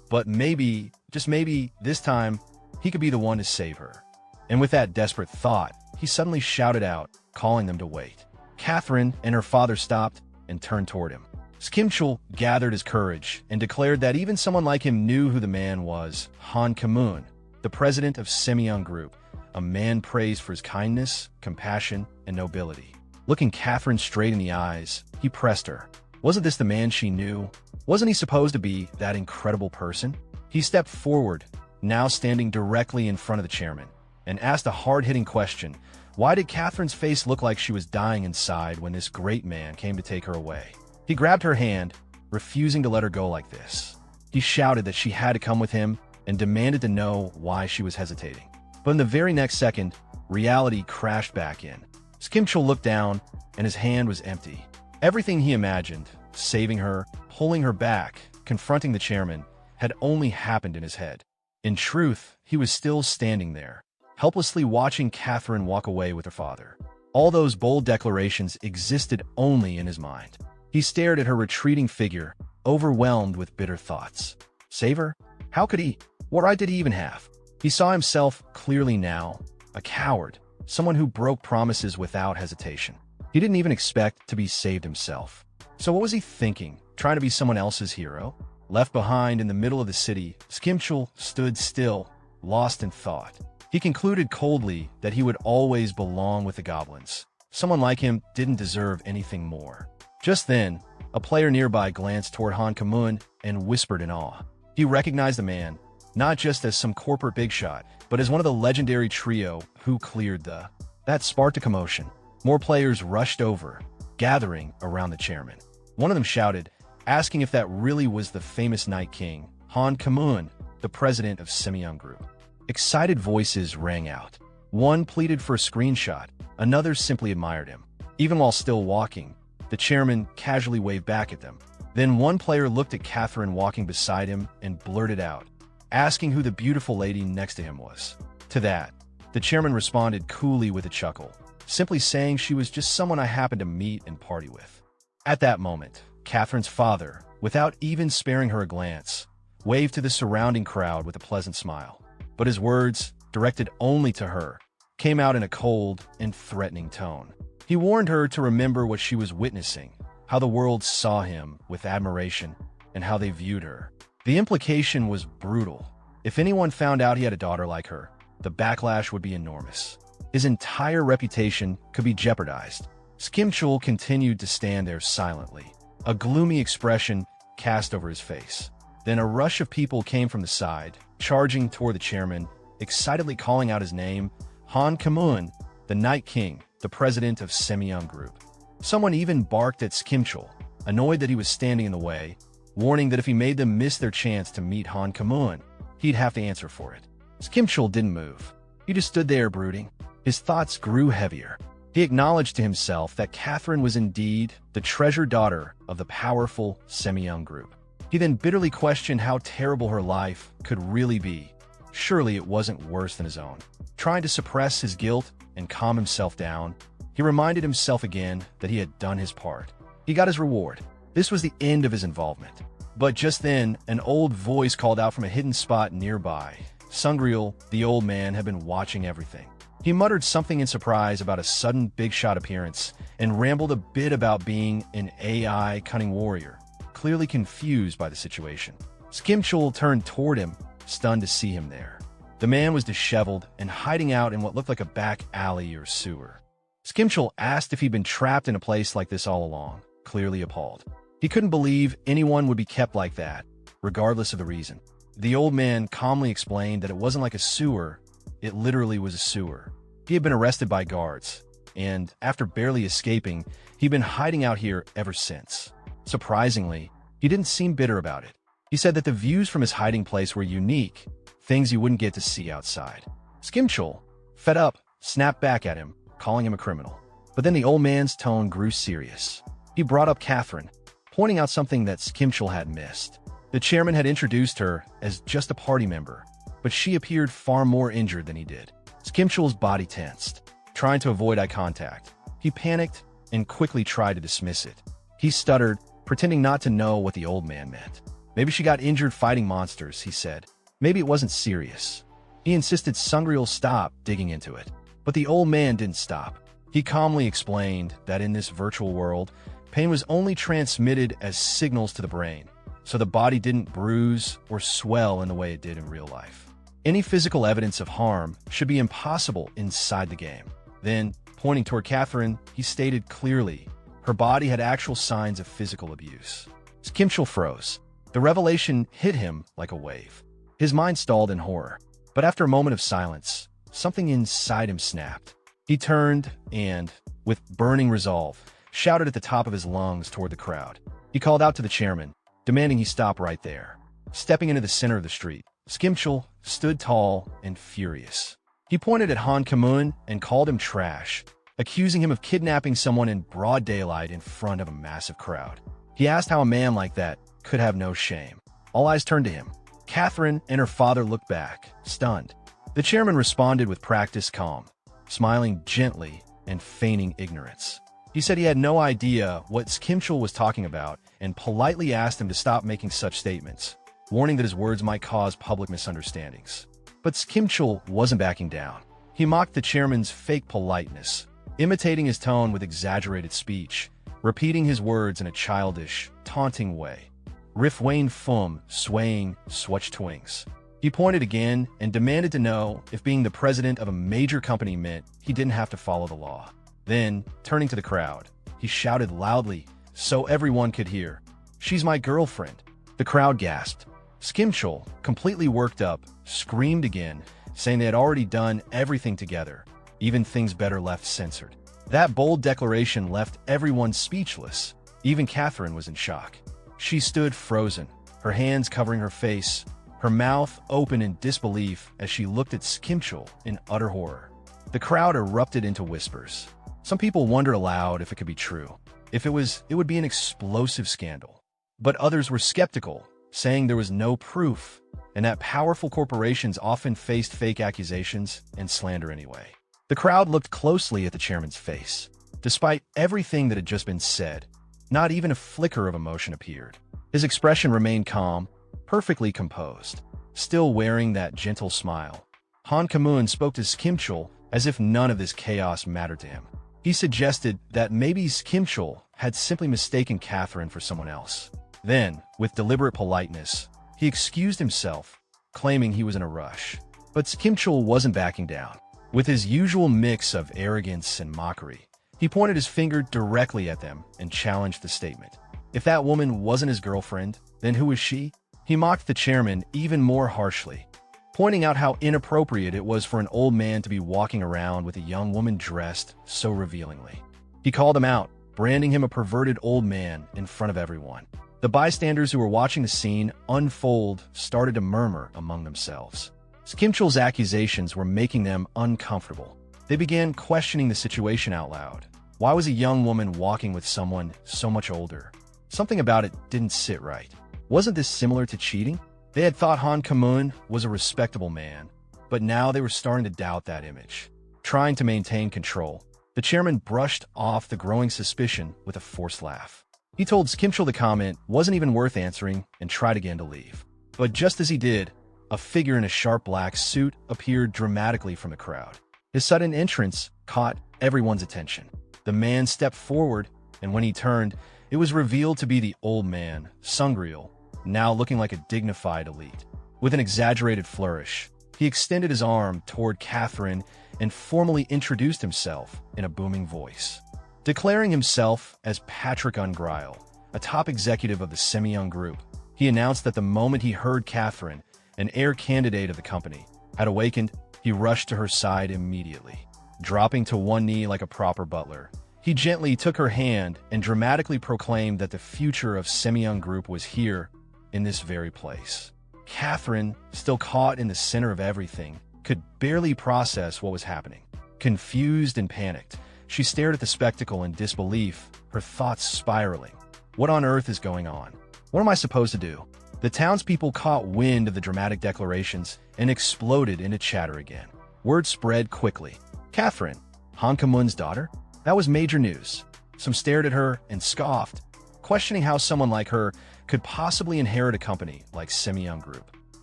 But maybe, just maybe, this time, he could be the one to save her. And with that desperate thought, he suddenly shouted out, calling them to wait. Catherine and her father stopped and turned toward him. Skimchul gathered his courage and declared that even someone like him knew who the man was, Han Kamun, the president of Semyeon Group, a man praised for his kindness, compassion, and nobility. Looking Catherine straight in the eyes, he pressed her. Wasn't this the man she knew? Wasn't he supposed to be that incredible person? He stepped forward, now standing directly in front of the chairman, and asked a hard-hitting question. Why did Catherine's face look like she was dying inside when this great man came to take her away? He grabbed her hand, refusing to let her go like this. He shouted that she had to come with him and demanded to know why she was hesitating. But in the very next second, reality crashed back in. Skimchul looked down, and his hand was empty. Everything he imagined, saving her, pulling her back, confronting the chairman, had only happened in his head. In truth, he was still standing there, helplessly watching Catherine walk away with her father. All those bold declarations existed only in his mind. He stared at her retreating figure, overwhelmed with bitter thoughts. Save her? How could he? What right did he even have? He saw himself clearly now, a coward, someone who broke promises without hesitation. He didn't even expect to be saved himself. So what was he thinking? Trying to be someone else's hero? Left behind in the middle of the city, Skimchul stood still, lost in thought. He concluded coldly that he would always belong with the goblins. Someone like him didn't deserve anything more. Just then, a player nearby glanced toward Han Kamun and whispered in awe. He recognized the man, not just as some corporate big shot, but as one of the legendary trio who cleared the... That sparked a commotion. More players rushed over, gathering around the chairman. One of them shouted, asking if that really was the famous Night King, Han Kamun, the president of Semyeon Group. Excited voices rang out. One pleaded for a screenshot, another simply admired him. Even while still walking, the chairman casually waved back at them, Then one player looked at Catherine walking beside him and blurted out, asking who the beautiful lady next to him was. To that, the chairman responded coolly with a chuckle, simply saying she was just someone I happened to meet and party with. At that moment, Catherine's father, without even sparing her a glance, waved to the surrounding crowd with a pleasant smile. But his words, directed only to her, came out in a cold and threatening tone. He warned her to remember what she was witnessing, how the world saw him with admiration, and how they viewed her. The implication was brutal. If anyone found out he had a daughter like her, the backlash would be enormous. His entire reputation could be jeopardized. Skimchul continued to stand there silently, a gloomy expression cast over his face. Then a rush of people came from the side, charging toward the chairman, excitedly calling out his name, Han Kamun, the Night King, the president of Semyeon Group. Someone even barked at Skimchul, annoyed that he was standing in the way, warning that if he made them miss their chance to meet Han Kamun, he'd have to answer for it. Skimchul didn't move. He just stood there brooding. His thoughts grew heavier. He acknowledged to himself that Catherine was indeed the treasured daughter of the powerful Semyeon Group. He then bitterly questioned how terrible her life could really be. Surely it wasn't worse than his own. Trying to suppress his guilt and calm himself down, he reminded himself again that he had done his part. He got his reward. This was the end of his involvement. But just then, an old voice called out from a hidden spot nearby. Sungryul, the old man, had been watching everything. He muttered something in surprise about a sudden big shot appearance and rambled a bit about being an AI cunning warrior, clearly confused by the situation. Skimchul turned toward him, stunned to see him there. The man was disheveled and hiding out in what looked like a back alley or sewer. Skimchul asked if he'd been trapped in a place like this all along, clearly appalled. He couldn't believe anyone would be kept like that, regardless of the reason. The old man calmly explained that it wasn't like a sewer, it literally was a sewer. He had been arrested by guards, and after barely escaping, he'd been hiding out here ever since. Surprisingly, he didn't seem bitter about it. He said that the views from his hiding place were unique, things you wouldn't get to see outside. Skimchul, fed up, snapped back at him, calling him a criminal. But then the old man's tone grew serious. He brought up Catherine, pointing out something that Skimchul had missed. The chairman had introduced her as just a party member, but she appeared far more injured than he did. Skimchul's body tensed, trying to avoid eye contact. He panicked and quickly tried to dismiss it. He stuttered, pretending not to know what the old man meant. Maybe she got injured fighting monsters, he said. Maybe it wasn't serious. He insisted Sungryul stop digging into it. But the old man didn't stop. He calmly explained that in this virtual world, pain was only transmitted as signals to the brain, so the body didn't bruise or swell in the way it did in real life. Any physical evidence of harm should be impossible inside the game. Then, pointing toward Catherine, he stated clearly, her body had actual signs of physical abuse. Skimchul froze. The revelation hit him like a wave. His mind stalled in horror. But after a moment of silence, something inside him snapped. He turned and, with burning resolve, shouted at the top of his lungs toward the crowd. He called out to the chairman, demanding he stop right there. Stepping into the center of the street, Skimchul stood tall and furious. He pointed at Han Kamun and called him trash, accusing him of kidnapping someone in broad daylight in front of a massive crowd. He asked how a man like that could have no shame. All eyes turned to him. Catherine and her father looked back, stunned. The chairman responded with practiced calm, smiling gently and feigning ignorance. He said he had no idea what Skimchul was talking about and politely asked him to stop making such statements, warning that his words might cause public misunderstandings. But Skimchul wasn't backing down. He mocked the chairman's fake politeness, imitating his tone with exaggerated speech, repeating his words in a childish, taunting way. Riff Wayne Fum, swaying, swatch twings. He pointed again and demanded to know if being the president of a major company meant he didn't have to follow the law. Then, turning to the crowd, he shouted loudly so everyone could hear, "She's my girlfriend." The crowd gasped. Skimchul, completely worked up, screamed again, saying they had already done everything together, even things better left censored. That bold declaration left everyone speechless. Even Catherine was in shock. She stood frozen, her hands covering her face, her mouth open in disbelief as she looked at Skimchul in utter horror. The crowd erupted into whispers. Some people wondered aloud if it could be true. If it was, it would be an explosive scandal. But others were skeptical, saying there was no proof, and that powerful corporations often faced fake accusations and slander anyway. The crowd looked closely at the chairman's face. Despite everything that had just been said, not even a flicker of emotion appeared. His expression remained calm, perfectly composed, still wearing that gentle smile. Han Kamun spoke to Skimchul as if none of this chaos mattered to him. He suggested that maybe Skimchul had simply mistaken Catherine for someone else. Then, with deliberate politeness, he excused himself, claiming he was in a rush. But Skimchul wasn't backing down. With his usual mix of arrogance and mockery, he pointed his finger directly at them and challenged the statement. If that woman wasn't his girlfriend, then who was she? He mocked the chairman even more harshly, pointing out how inappropriate it was for an old man to be walking around with a young woman dressed so revealingly. He called him out, branding him a perverted old man in front of everyone. The bystanders who were watching the scene unfold started to murmur among themselves. Skimchul's accusations were making them uncomfortable. They began questioning the situation out loud. Why was a young woman walking with someone so much older? Something about it didn't sit right. Wasn't this similar to cheating? They had thought Han Kamun was a respectable man, but now they were starting to doubt that image. Trying to maintain control, the chairman brushed off the growing suspicion with a forced laugh. He told Skimchul the comment wasn't even worth answering and tried again to leave. But just as he did, a figure in a sharp black suit appeared dramatically from the crowd. His sudden entrance caught everyone's attention. The man stepped forward, and when he turned, it was revealed to be the old man, Sungreal, now looking like a dignified elite. With an exaggerated flourish, he extended his arm toward Catherine and formally introduced himself in a booming voice. Declaring himself as Patrick Ungreil, a top executive of the Semyoung Group, he announced that the moment he heard Catherine, an heir candidate of the company, had awakened, he rushed to her side immediately. Dropping to one knee like a proper butler, he gently took her hand and dramatically proclaimed that the future of Semyoung Group was here, in this very place. Catherine, still caught in the center of everything, could barely process what was happening. Confused and panicked, she stared at the spectacle in disbelief, her thoughts spiraling. What on earth is going on? What am I supposed to do? The townspeople caught wind of the dramatic declarations and exploded into chatter again. Word spread quickly. Catherine, Han Kamun's daughter? That was major news. Some stared at her and scoffed, questioning how someone like her could possibly inherit a company like Semyoung Group.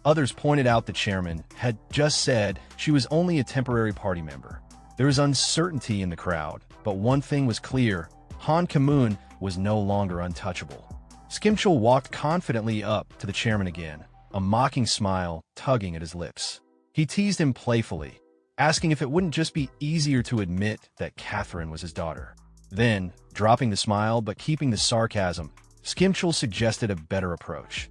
Others pointed out the chairman had just said she was only a temporary party member. There was uncertainty in the crowd, but one thing was clear: Han Kamun was no longer untouchable. Skimchul walked confidently up to the chairman again, a mocking smile tugging at his lips. He teased him playfully, asking if it wouldn't just be easier to admit that Catherine was his daughter. Then, dropping the smile but keeping the sarcasm, Skimchul suggested a better approach.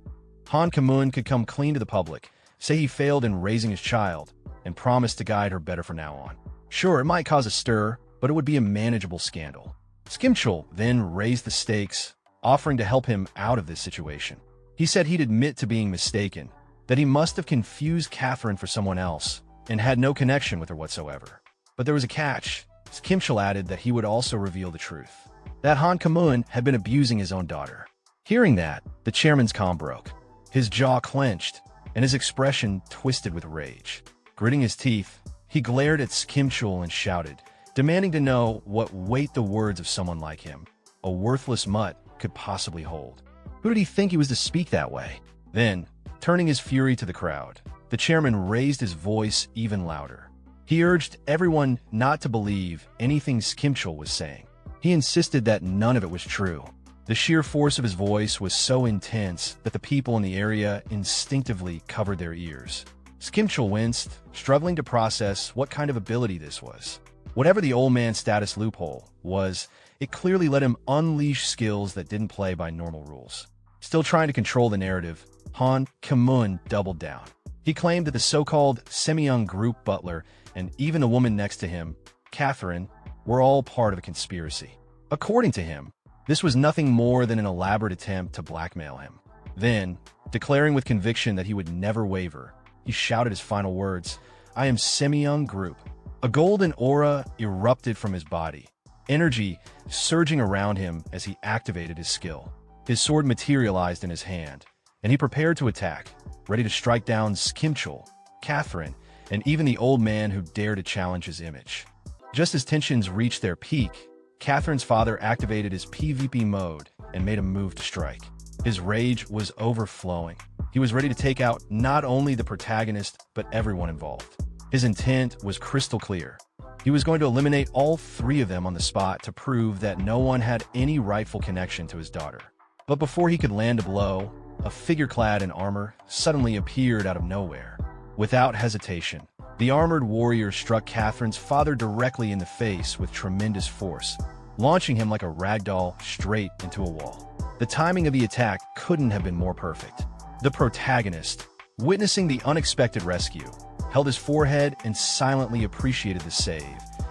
Han Kamun could come clean to the public, say he failed in raising his child, and promise to guide her better from now on. Sure, it might cause a stir, but it would be a manageable scandal. Skimchul then raised the stakes, offering to help him out of this situation. He said he'd admit to being mistaken, that he must have confused Catherine for someone else, and had no connection with her whatsoever. But there was a catch. Skimchul added that he would also reveal the truth, that Han Kamun had been abusing his own daughter. Hearing that, the chairman's calm broke. His jaw clenched, and his expression twisted with rage. Gritting his teeth, he glared at Skimchul and shouted, demanding to know what weight the words of someone like him, a worthless mutt, could possibly hold. Who did he think he was to speak that way? Then, turning his fury to the crowd, the chairman raised his voice even louder. He urged everyone not to believe anything Skimchul was saying. He insisted that none of it was true. The sheer force of his voice was so intense that the people in the area instinctively covered their ears. Skimchul winced, struggling to process what kind of ability this was. Whatever the old man's status loophole was, it clearly let him unleash skills that didn't play by normal rules. Still trying to control the narrative, Han Kamun doubled down. He claimed that the so-called Semyoung Group butler and even the woman next to him, Catherine, were all part of a conspiracy. According to him, this was nothing more than an elaborate attempt to blackmail him. Then, declaring with conviction that he would never waver, he shouted his final words, "I am Semyoung Group." A golden aura erupted from his body, energy surging around him as he activated his skill. His sword materialized in his hand, and he prepared to attack, ready to strike down Skimchul, Catherine, and even the old man who dared to challenge his image. Just as tensions reached their peak, Catherine's father activated his PvP mode and made a move to strike. His rage was overflowing. He was ready to take out not only the protagonist, but everyone involved. His intent was crystal clear. He was going to eliminate all three of them on the spot to prove that no one had any rightful connection to his daughter. But before he could land a blow, a figure clad in armor suddenly appeared out of nowhere. Without hesitation, the armored warrior struck Catherine's father directly in the face with tremendous force, launching him like a ragdoll straight into a wall. The timing of the attack couldn't have been more perfect. The protagonist, witnessing the unexpected rescue, held his forehead and silently appreciated the save.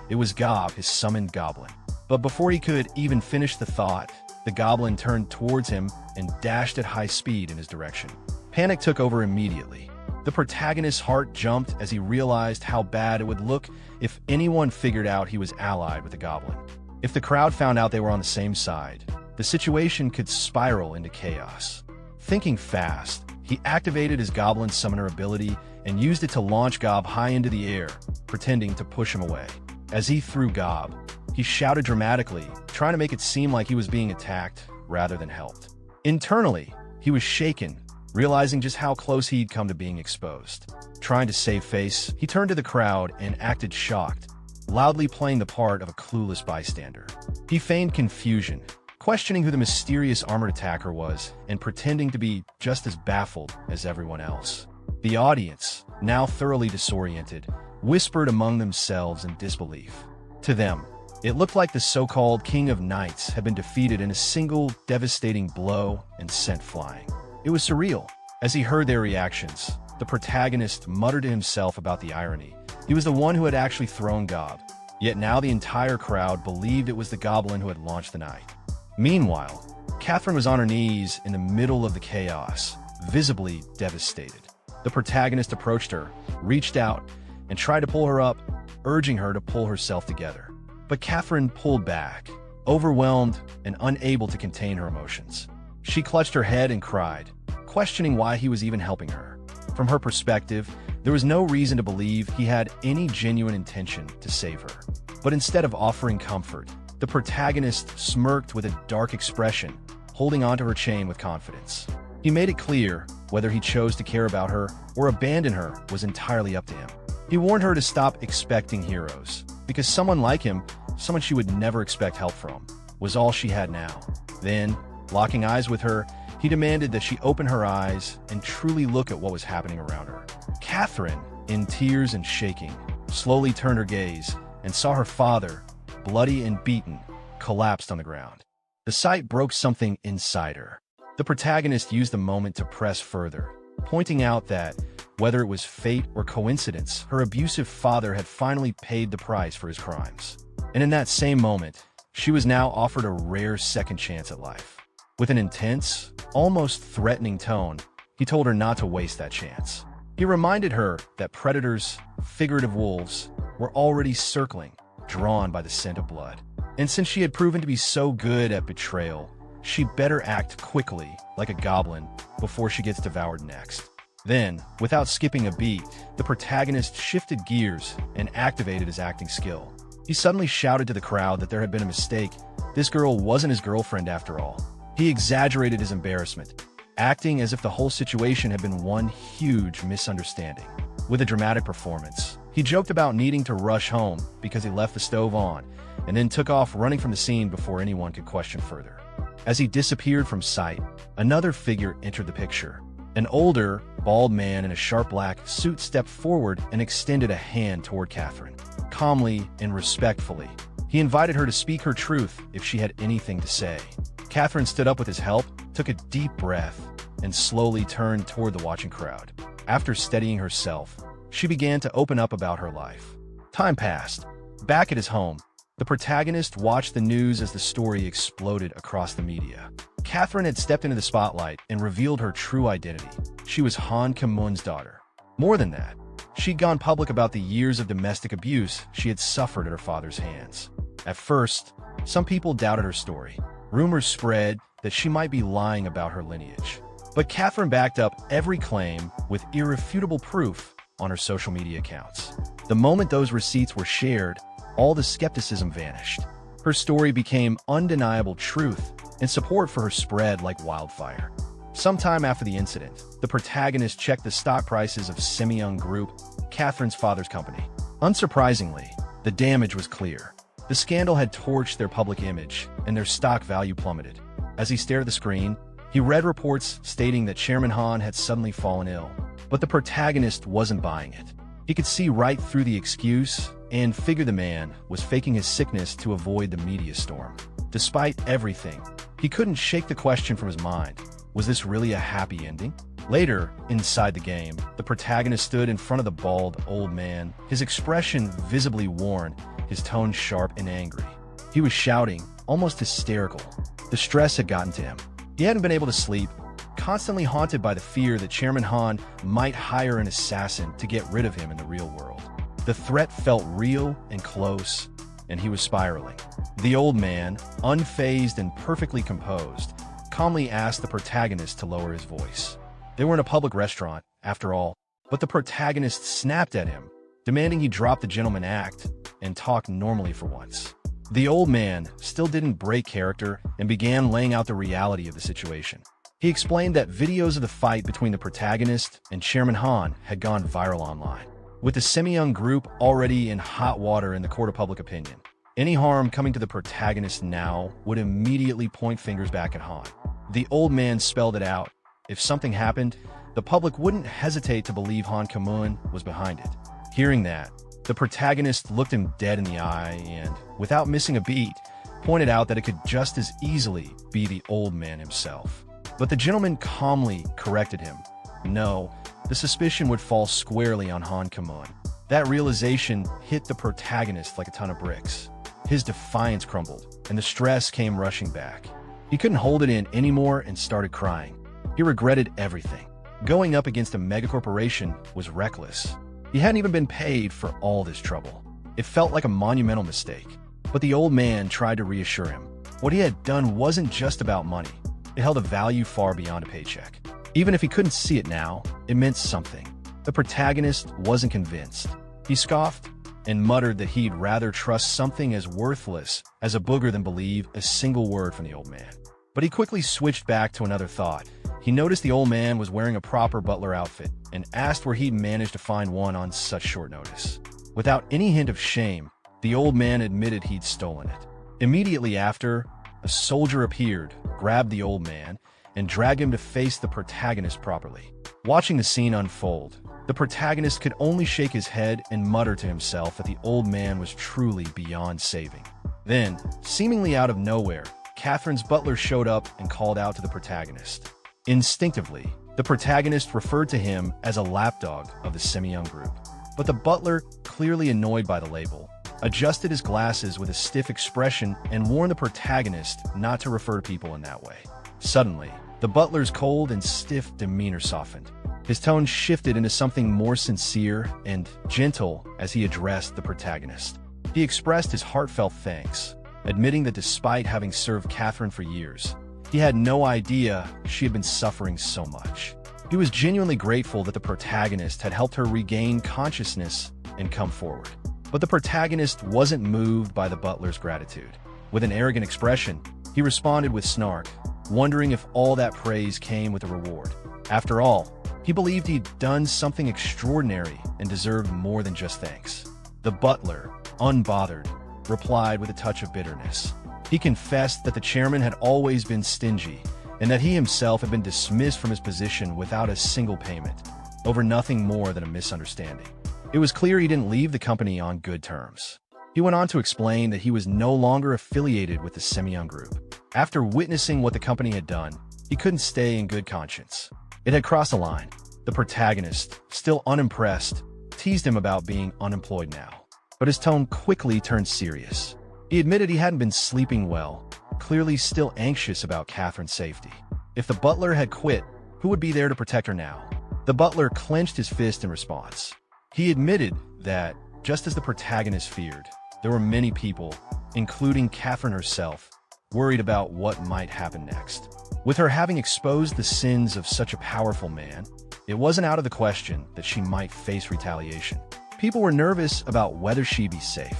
It was Gob, his summoned goblin. But before he could even finish the thought, the goblin turned towards him and dashed at high speed in his direction. Panic took over immediately. The protagonist's heart jumped as he realized how bad it would look if anyone figured out he was allied with the goblin. If the crowd found out they were on the same side, the situation could spiral into chaos. Thinking fast, he activated his goblin summoner ability and used it to launch Gob high into the air, pretending to push him away. As he threw Gob, he shouted dramatically, trying to make it seem like he was being attacked rather than helped. Internally, he was shaken, realizing just how close he'd come to being exposed. Trying to save face, he turned to the crowd and acted shocked, loudly playing the part of a clueless bystander. He feigned confusion, questioning who the mysterious armored attacker was and pretending to be just as baffled as everyone else. The audience, now thoroughly disoriented, whispered among themselves in disbelief. To them, it looked like the so-called King of Knights had been defeated in a single devastating blow and sent flying. It was surreal. As he heard their reactions, the protagonist muttered to himself about the irony. He was the one who had actually thrown Gob, yet now the entire crowd believed it was the goblin who had launched the knight. Meanwhile, Catherine was on her knees in the middle of the chaos, visibly devastated. The protagonist approached her, reached out, and tried to pull her up, urging her to pull herself together. But Catherine pulled back, overwhelmed and unable to contain her emotions. She clutched her head and cried, questioning why he was even helping her. From her perspective, there was no reason to believe he had any genuine intention to save her. But instead of offering comfort, the protagonist smirked with a dark expression, holding onto her chain with confidence. He made it clear whether he chose to care about her or abandon her was entirely up to him. He warned her to stop expecting heroes, because someone like him, someone she would never expect help from, was all she had now. Then, locking eyes with her, he demanded that she open her eyes and truly look at what was happening around her. Catherine, in tears and shaking, slowly turned her gaze and saw her father, bloody and beaten, collapsed on the ground. The sight broke something inside her. The protagonist used the moment to press further, pointing out that, whether it was fate or coincidence, her abusive father had finally paid the price for his crimes. And in that same moment, she was now offered a rare second chance at life. With an intense, almost threatening tone, he told her not to waste that chance. He reminded her that predators, figurative wolves, were already circling, drawn by the scent of blood. And since she had proven to be so good at betrayal, she better act quickly, like a goblin, before she gets devoured next. Then, without skipping a beat, the protagonist shifted gears and activated his acting skill. He suddenly shouted to the crowd that there had been a mistake. This girl wasn't his girlfriend after all. He exaggerated his embarrassment, acting as if the whole situation had been one huge misunderstanding. With a dramatic performance, he joked about needing to rush home because he left the stove on, and then took off running from the scene before anyone could question further. As he disappeared from sight, another figure entered the picture. An older, bald man in a sharp black suit stepped forward and extended a hand toward Catherine. Calmly and respectfully, he invited her to speak her truth if she had anything to say. Catherine stood up with his help, took a deep breath, and slowly turned toward the watching crowd. After steadying herself, she began to open up about her life. Time passed. Back at his home, the protagonist watched the news as the story exploded across the media. Catherine had stepped into the spotlight and revealed her true identity. She was Han Kamun's daughter. More than that, she'd gone public about the years of domestic abuse she had suffered at her father's hands. At first, some people doubted her story. Rumors spread that she might be lying about her lineage. But Catherine backed up every claim with irrefutable proof on her social media accounts. The moment those receipts were shared, all the skepticism vanished. Her story became undeniable truth, and support for her spread like wildfire. Sometime after the incident, the protagonist checked the stock prices of Semyoung Group, Catherine's father's company. Unsurprisingly, the damage was clear. The scandal had torched their public image, and their stock value plummeted. As he stared at the screen, he read reports stating that Chairman Han had suddenly fallen ill, but the protagonist wasn't buying it. He could see right through the excuse and figured the man was faking his sickness to avoid the media storm. Despite everything, he couldn't shake the question from his mind. Was this really a happy ending? Later, inside the game, the protagonist stood in front of the bald old man, his expression visibly worn, his tone sharp and angry. He was shouting, almost hysterical. The stress had gotten to him. He hadn't been able to sleep, constantly haunted by the fear that Chairman Han might hire an assassin to get rid of him in the real world. The threat felt real and close, and he was spiraling. The old man, unfazed and perfectly composed, calmly asked the protagonist to lower his voice. They were in a public restaurant, after all, but the protagonist snapped at him, demanding he drop the gentleman act and talk normally for once. The old man still didn't break character and began laying out the reality of the situation. He explained that videos of the fight between the protagonist and Chairman Han had gone viral online, with the Semyoung Group already in hot water in the court of public opinion. Any harm coming to the protagonist now would immediately point fingers back at Han. The old man spelled it out. If something happened, the public wouldn't hesitate to believe Han Kamun was behind it. Hearing that, the protagonist looked him dead in the eye and, without missing a beat, pointed out that it could just as easily be the old man himself. But the gentleman calmly corrected him. No, the suspicion would fall squarely on Han Kamun. That realization hit the protagonist like a ton of bricks. His defiance crumbled, and the stress came rushing back. He couldn't hold it in anymore and started crying. He regretted everything. Going up against a megacorporation was reckless. He hadn't even been paid for all this trouble. It felt like a monumental mistake. But the old man tried to reassure him. What he had done wasn't just about money. It held a value far beyond a paycheck. Even if he couldn't see it now, it meant something. The protagonist wasn't convinced. He scoffed and muttered that he'd rather trust something as worthless as a booger than believe a single word from the old man. But he quickly switched back to another thought. He noticed the old man was wearing a proper butler outfit and asked where he'd managed to find one on such short notice. Without any hint of shame, the old man admitted he'd stolen it. Immediately after, a soldier appeared, grabbed the old man, and dragged him to face the protagonist properly. Watching the scene unfold, the protagonist could only shake his head and mutter to himself that the old man was truly beyond saving. Then, seemingly out of nowhere, Catherine's butler showed up and called out to the protagonist. Instinctively, the protagonist referred to him as a lapdog of the Semyoung Group. But the butler, clearly annoyed by the label, adjusted his glasses with a stiff expression and warned the protagonist not to refer to people in that way. Suddenly, the butler's cold and stiff demeanor softened. His tone shifted into something more sincere and gentle as he addressed the protagonist. He expressed his heartfelt thanks, admitting that despite having served Catherine for years, he had no idea she had been suffering so much. He was genuinely grateful that the protagonist had helped her regain consciousness and come forward. But the protagonist wasn't moved by the butler's gratitude. With an arrogant expression, he responded with snark, wondering if all that praise came with a reward. After all, he believed he'd done something extraordinary and deserved more than just thanks. The butler, unbothered, replied with a touch of bitterness. He confessed that the chairman had always been stingy and that he himself had been dismissed from his position without a single payment, over nothing more than a misunderstanding. It was clear he didn't leave the company on good terms. He went on to explain that he was no longer affiliated with the Semyoung Group. After witnessing what the company had done, he couldn't stay in good conscience. It had crossed a line. The protagonist, still unimpressed, teased him about being unemployed now. But his tone quickly turned serious. He admitted he hadn't been sleeping well, clearly still anxious about Catherine's safety. If the butler had quit, who would be there to protect her now? The butler clenched his fist in response. He admitted that, just as the protagonist feared, there were many people, including Catherine herself, worried about what might happen next. With her having exposed the sins of such a powerful man, it wasn't out of the question that she might face retaliation. People were nervous about whether she'd be safe.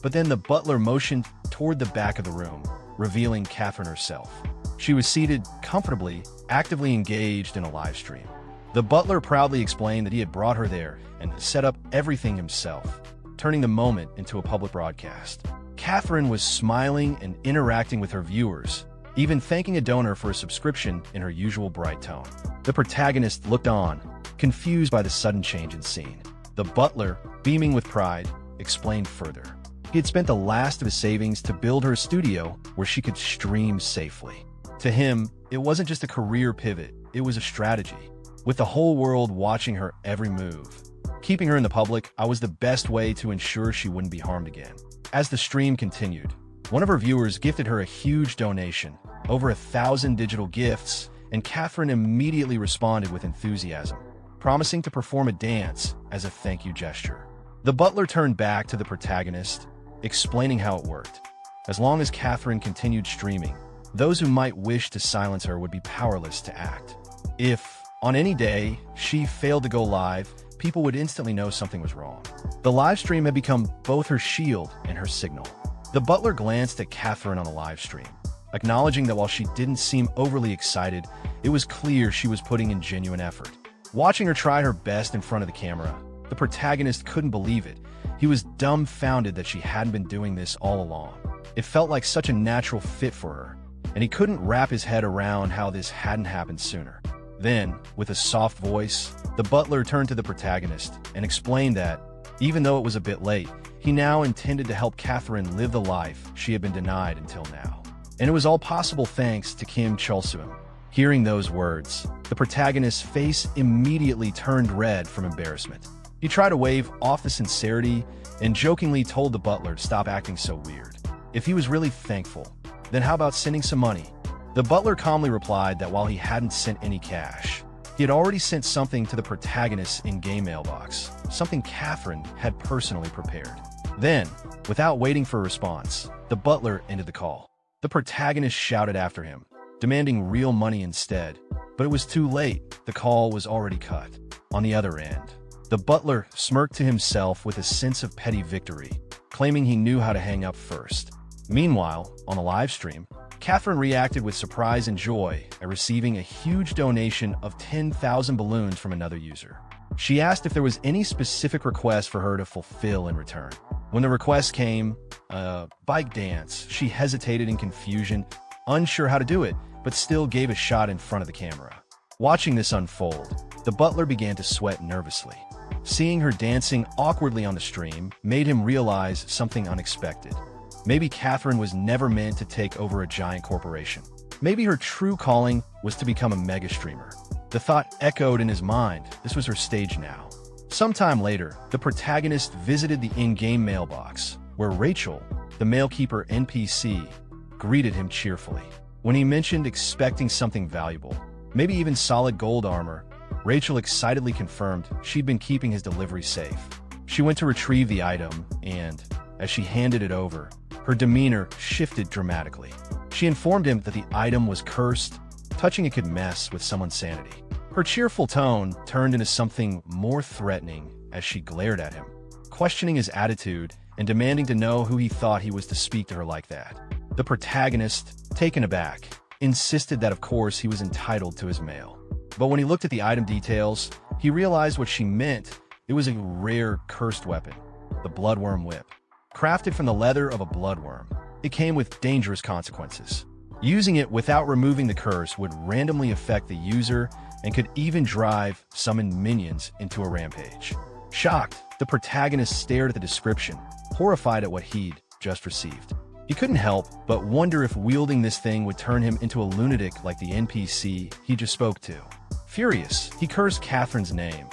But then the butler motioned toward the back of the room, revealing Catherine herself. She was seated comfortably, actively engaged in a live stream. The butler proudly explained that he had brought her there and set up everything himself, turning the moment into a public broadcast. Catherine was smiling and interacting with her viewers, even thanking a donor for a subscription in her usual bright tone. The protagonist looked on, confused by the sudden change in scene. The butler, beaming with pride, explained further. He had spent the last of his savings to build her a studio where she could stream safely. To him, it wasn't just a career pivot, it was a strategy, with the whole world watching her every move. Keeping her in the public was the best way to ensure she wouldn't be harmed again. As the stream continued, one of her viewers gifted her a huge donation, over 1,000 digital gifts, and Catherine immediately responded with enthusiasm, promising to perform a dance as a thank you gesture. The butler turned back to the protagonist, explaining how it worked. As long as Catherine continued streaming, those who might wish to silence her would be powerless to act. If, on any day, she failed to go live, people would instantly know something was wrong. The live stream had become both her shield and her signal. The butler glanced at Catherine on the live stream, acknowledging that while she didn't seem overly excited, it was clear she was putting in genuine effort. Watching her try her best in front of the camera, the protagonist couldn't believe it. He was dumbfounded that she hadn't been doing this all along. It felt like such a natural fit for her, and he couldn't wrap his head around how this hadn't happened sooner. Then, with a soft voice, the butler turned to the protagonist and explained that, even though it was a bit late, he now intended to help Catherine live the life she had been denied until now. And it was all possible thanks to Kim Chulsuim. Hearing those words, the protagonist's face immediately turned red from embarrassment. He tried to wave off the sincerity and jokingly told the butler to stop acting so weird. If he was really thankful, then how about sending some money? The butler calmly replied that while he hadn't sent any cash, he had already sent something to the protagonist's in-game mailbox, something Catherine had personally prepared. Then, without waiting for a response, the butler ended the call. The protagonist shouted after him, demanding real money instead, but it was too late. The call was already cut. On the other end, the butler smirked to himself with a sense of petty victory, claiming he knew how to hang up first. Meanwhile, on the live stream, Catherine reacted with surprise and joy at receiving a huge donation of 10,000 balloons from another user. She asked if there was any specific request for her to fulfill in return. When the request came, bike dance, she hesitated in confusion, unsure how to do it, but still gave a shot in front of the camera. Watching this unfold, the butler began to sweat nervously. Seeing her dancing awkwardly on the stream made him realize something unexpected. Maybe Catherine was never meant to take over a giant corporation. Maybe her true calling was to become a mega streamer. The thought echoed in his mind. This was her stage now. Sometime later, the protagonist visited the in-game mailbox, where Rachel, the mailkeeper NPC, greeted him cheerfully. When he mentioned expecting something valuable, maybe even solid gold armor, Rachel excitedly confirmed she'd been keeping his delivery safe. She went to retrieve the item, and, as she handed it over, her demeanor shifted dramatically. She informed him that the item was cursed. Touching it could mess with someone's sanity. Her cheerful tone turned into something more threatening as she glared at him, questioning his attitude and demanding to know who he thought he was to speak to her like that. The protagonist, taken aback, insisted that of course he was entitled to his mail. But when he looked at the item details, he realized what she meant. It was a rare cursed weapon, the Bloodworm Whip. Crafted from the leather of a bloodworm, it came with dangerous consequences. Using it without removing the curse would randomly affect the user and could even drive summoned minions into a rampage. Shocked, the protagonist stared at the description, horrified at what he'd just received. He couldn't help but wonder if wielding this thing would turn him into a lunatic like the NPC he just spoke to. Furious, he cursed Catherine's name,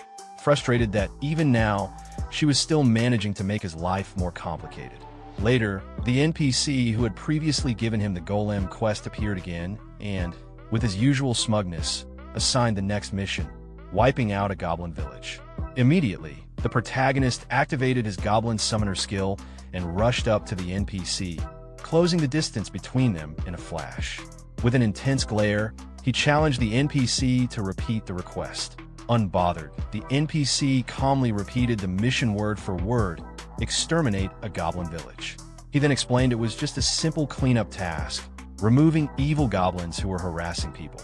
frustrated that even now, she was still managing to make his life more complicated. Later, the NPC who had previously given him the Golem quest appeared again and, with his usual smugness, assigned the next mission, wiping out a goblin village. Immediately, the protagonist activated his goblin summoner skill and rushed up to the NPC, closing the distance between them in a flash. With an intense glare, he challenged the NPC to repeat the request. Unbothered, the NPC calmly repeated the mission word for word: exterminate a goblin village. He then explained it was just a simple cleanup task, removing evil goblins who were harassing people.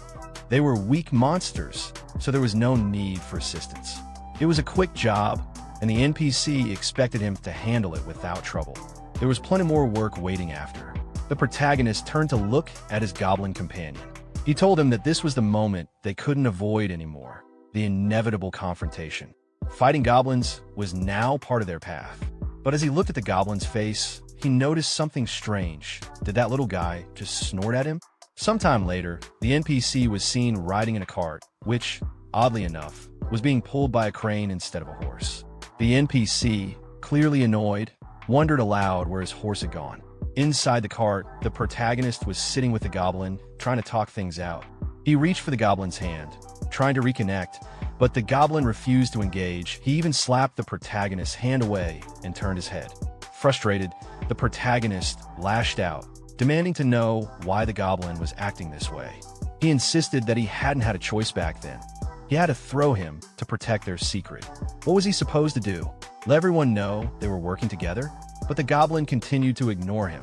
They were weak monsters, so there was no need for assistance. It was a quick job, and the NPC expected him to handle it without trouble. There was plenty more work waiting after. The protagonist turned to look at his goblin companion. He told him that this was the moment they couldn't avoid anymore, the inevitable confrontation. Fighting goblins was now part of their path. But as he looked at the goblin's face, he noticed something strange. Did that little guy just snort at him? Sometime later, the NPC was seen riding in a cart, which, oddly enough, was being pulled by a crane instead of a horse. The NPC, clearly annoyed, wondered aloud where his horse had gone. Inside the cart, the protagonist was sitting with the goblin, trying to talk things out. He reached for the goblin's hand, trying to reconnect, but the goblin refused to engage. He even slapped the protagonist's hand away and turned his head. Frustrated, the protagonist lashed out, demanding to know why the goblin was acting this way. He insisted that he hadn't had a choice back then. He had to throw him to protect their secret. What was he supposed to do? Let everyone know they were working together? But the goblin continued to ignore him,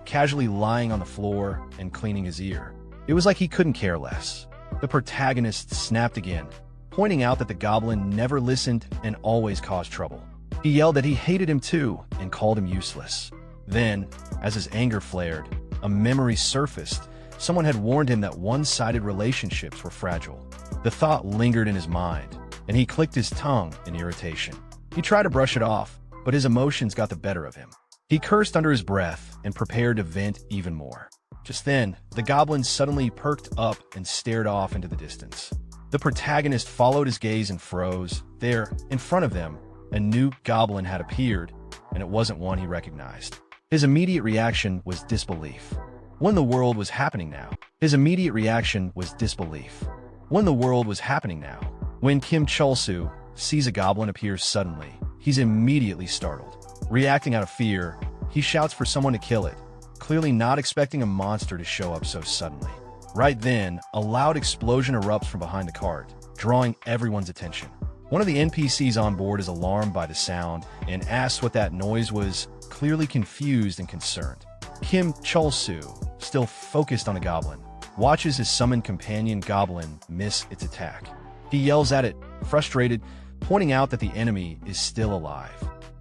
casually lying on the floor and cleaning his ear. It was like he couldn't care less. The protagonist snapped again, pointing out that the goblin never listened and always caused trouble. He yelled that he hated him too and called him useless. Then, as his anger flared, a memory surfaced. Someone had warned him that one-sided relationships were fragile. The thought lingered in his mind, and he clicked his tongue in irritation. He tried to brush it off, but his emotions got the better of him. He cursed under his breath and prepared to vent even more. Just then, the goblin suddenly perked up and stared off into the distance. The protagonist followed his gaze and froze. There, in front of them, a new goblin had appeared, and it wasn't one he recognized. His immediate reaction was disbelief. What in the world was happening now? His immediate reaction was disbelief. What in the world was happening now? When Kim Chulsu sees a goblin appear suddenly, he's immediately startled. Reacting out of fear, he shouts for someone to kill it, clearly not expecting a monster to show up so suddenly. Right then, a loud explosion erupts from behind the cart, drawing everyone's attention. One of the NPCs on board is alarmed by the sound and asks what that noise was, clearly confused and concerned. Kim Chulsu, still focused on a goblin, watches his summoned companion goblin miss its attack. He yells at it, frustrated, pointing out that the enemy is still alive.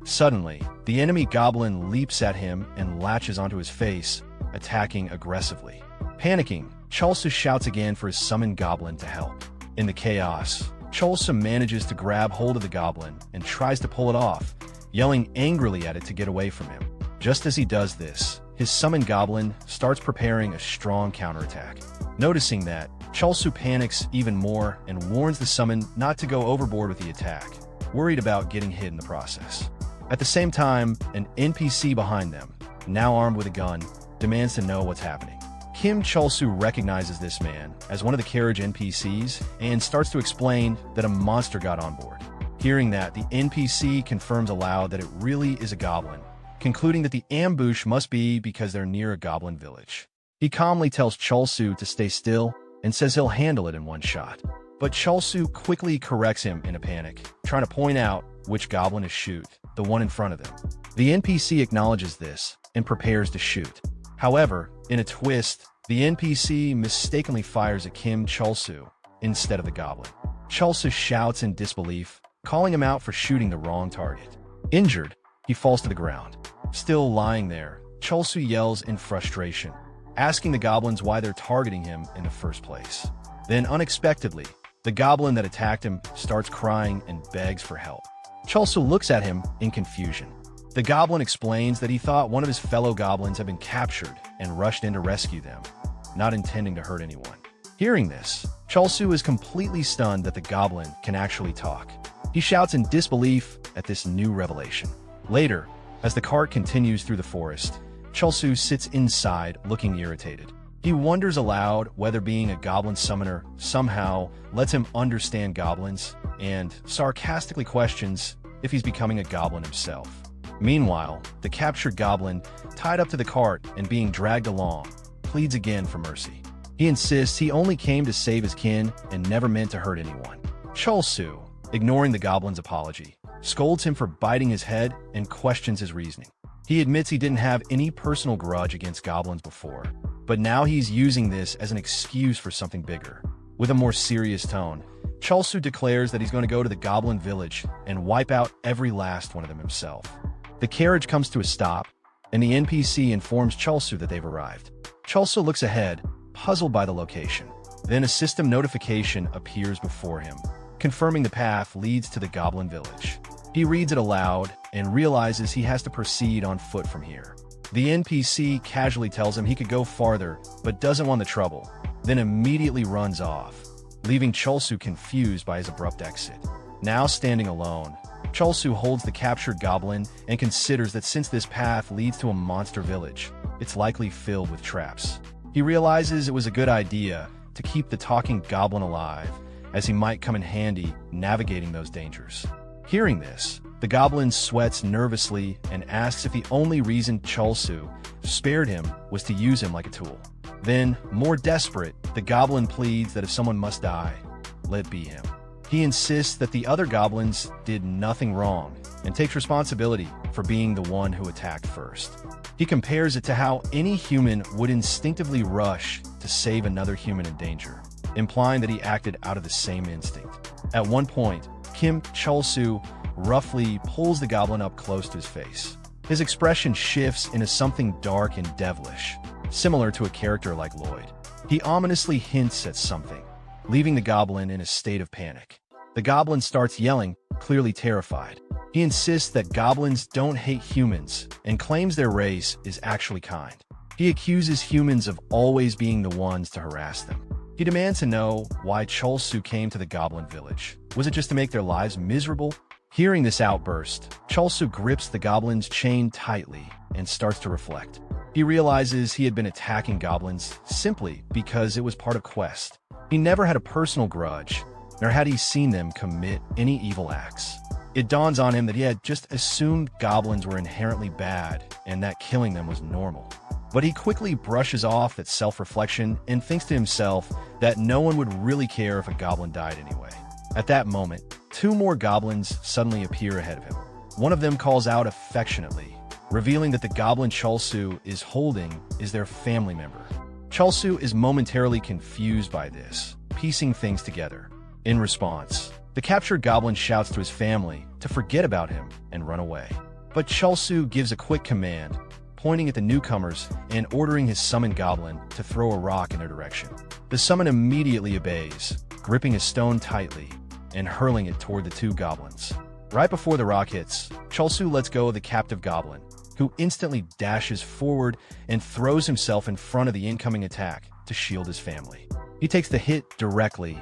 Suddenly, the enemy goblin leaps at him and latches onto his face, attacking aggressively. Panicking, Chulsu shouts again for his summoned goblin to help. In the chaos, Chulsu manages to grab hold of the goblin and tries to pull it off, yelling angrily at it to get away from him. Just as he does this, his summoned goblin starts preparing a strong counterattack. Noticing that, Chulsu panics even more and warns the summon not to go overboard with the attack, worried about getting hit in the process. At the same time, an NPC behind them, now armed with a gun, demands to know what's happening. Kim Chulsu recognizes this man as one of the carriage NPCs and starts to explain that a monster got on board. Hearing that, the NPC confirms aloud that it really is a goblin, concluding that the ambush must be because they're near a goblin village. He calmly tells Chulsu to stay still and says he'll handle it in one shot. But Chulsu quickly corrects him in a panic, trying to point out which goblin to shoot, the one in front of them. The NPC acknowledges this and prepares to shoot. However, in a twist, the NPC mistakenly fires at Kim Chulsu instead of the goblin. Chulsu shouts in disbelief, calling him out for shooting the wrong target. Injured, he falls to the ground. Still lying there, Chulsu yells in frustration, asking the goblins why they're targeting him in the first place. Then, unexpectedly, the goblin that attacked him starts crying and begs for help. Chulsu looks at him in confusion. The goblin explains that he thought one of his fellow goblins had been captured and rushed in to rescue them, not intending to hurt anyone. Hearing this, Chulsu is completely stunned that the goblin can actually talk. He shouts in disbelief at this new revelation. Later, as the cart continues through the forest, Chulsu sits inside looking irritated. He wonders aloud whether being a goblin summoner somehow lets him understand goblins, and sarcastically questions if he's becoming a goblin himself. Meanwhile, the captured goblin, tied up to the cart and being dragged along, pleads again for mercy. He insists he only came to save his kin and never meant to hurt anyone. Chulsu, ignoring the goblin's apology, scolds him for biting his head and questions his reasoning. He admits he didn't have any personal grudge against goblins before, but now he's using this as an excuse for something bigger. With a more serious tone, Chulsu declares that he's going to go to the goblin village and wipe out every last one of them himself. The carriage comes to a stop, and the NPC informs Chulsu that they've arrived. Chulsu looks ahead, puzzled by the location. Then a system notification appears before him, confirming the path leads to the goblin village. He reads it aloud and realizes he has to proceed on foot from here. The NPC casually tells him he could go farther, but doesn't want the trouble, then immediately runs off, leaving Chulsu confused by his abrupt exit. Now standing alone, Chulsu holds the captured goblin and considers that since this path leads to a monster village, it's likely filled with traps. He realizes it was a good idea to keep the talking goblin alive, as he might come in handy navigating those dangers. Hearing this, the goblin sweats nervously and asks if the only reason Chulsu spared him was to use him like a tool. Then, more desperate, the goblin pleads that if someone must die, let it be him. He insists that the other goblins did nothing wrong and takes responsibility for being the one who attacked first. He compares it to how any human would instinctively rush to save another human in danger, implying that he acted out of the same instinct. At one point, Kim Chulsu roughly pulls the goblin up close to his face. His expression shifts into something dark and devilish, similar to a character like Lloyd. He ominously hints at something, leaving the goblin in a state of panic. The goblin starts yelling, clearly terrified. He insists that goblins don't hate humans and claims their race is actually kind. He accuses humans of always being the ones to harass them. He demands to know why Chulsu came to the goblin village. Was it just to make their lives miserable? Hearing this outburst, Chulsu grips the goblin's chain tightly and starts to reflect. He realizes he had been attacking goblins simply because it was part of quest. He never had a personal grudge, nor had he seen them commit any evil acts. It dawns on him that he had just assumed goblins were inherently bad and that killing them was normal. But he quickly brushes off that self-reflection and thinks to himself that no one would really care if a goblin died anyway. At that moment, two more goblins suddenly appear ahead of him. One of them calls out affectionately, revealing that the goblin Chulsu is holding is their family member. Chulsu is momentarily confused by this, piecing things together. In response, the captured goblin shouts to his family to forget about him and run away. But Chulsu gives a quick command, pointing at the newcomers and ordering his summoned goblin to throw a rock in their direction. The summon immediately obeys, gripping a stone tightly and hurling it toward the two goblins. Right before the rock hits, Chulsu lets go of the captive goblin, who instantly dashes forward and throws himself in front of the incoming attack to shield his family. He takes the hit directly,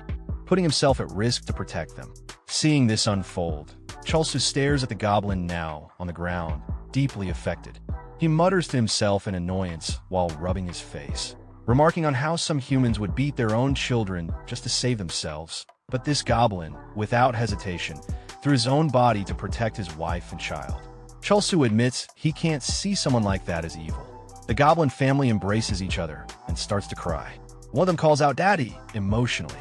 putting himself at risk to protect them. Seeing this unfold, Chulsu stares at the goblin now on the ground, deeply affected. He mutters to himself in annoyance while rubbing his face, remarking on how some humans would beat their own children just to save themselves. But this goblin, without hesitation, threw his own body to protect his wife and child. Chulsu admits he can't see someone like that as evil. The goblin family embraces each other and starts to cry. One of them calls out "Daddy" emotionally.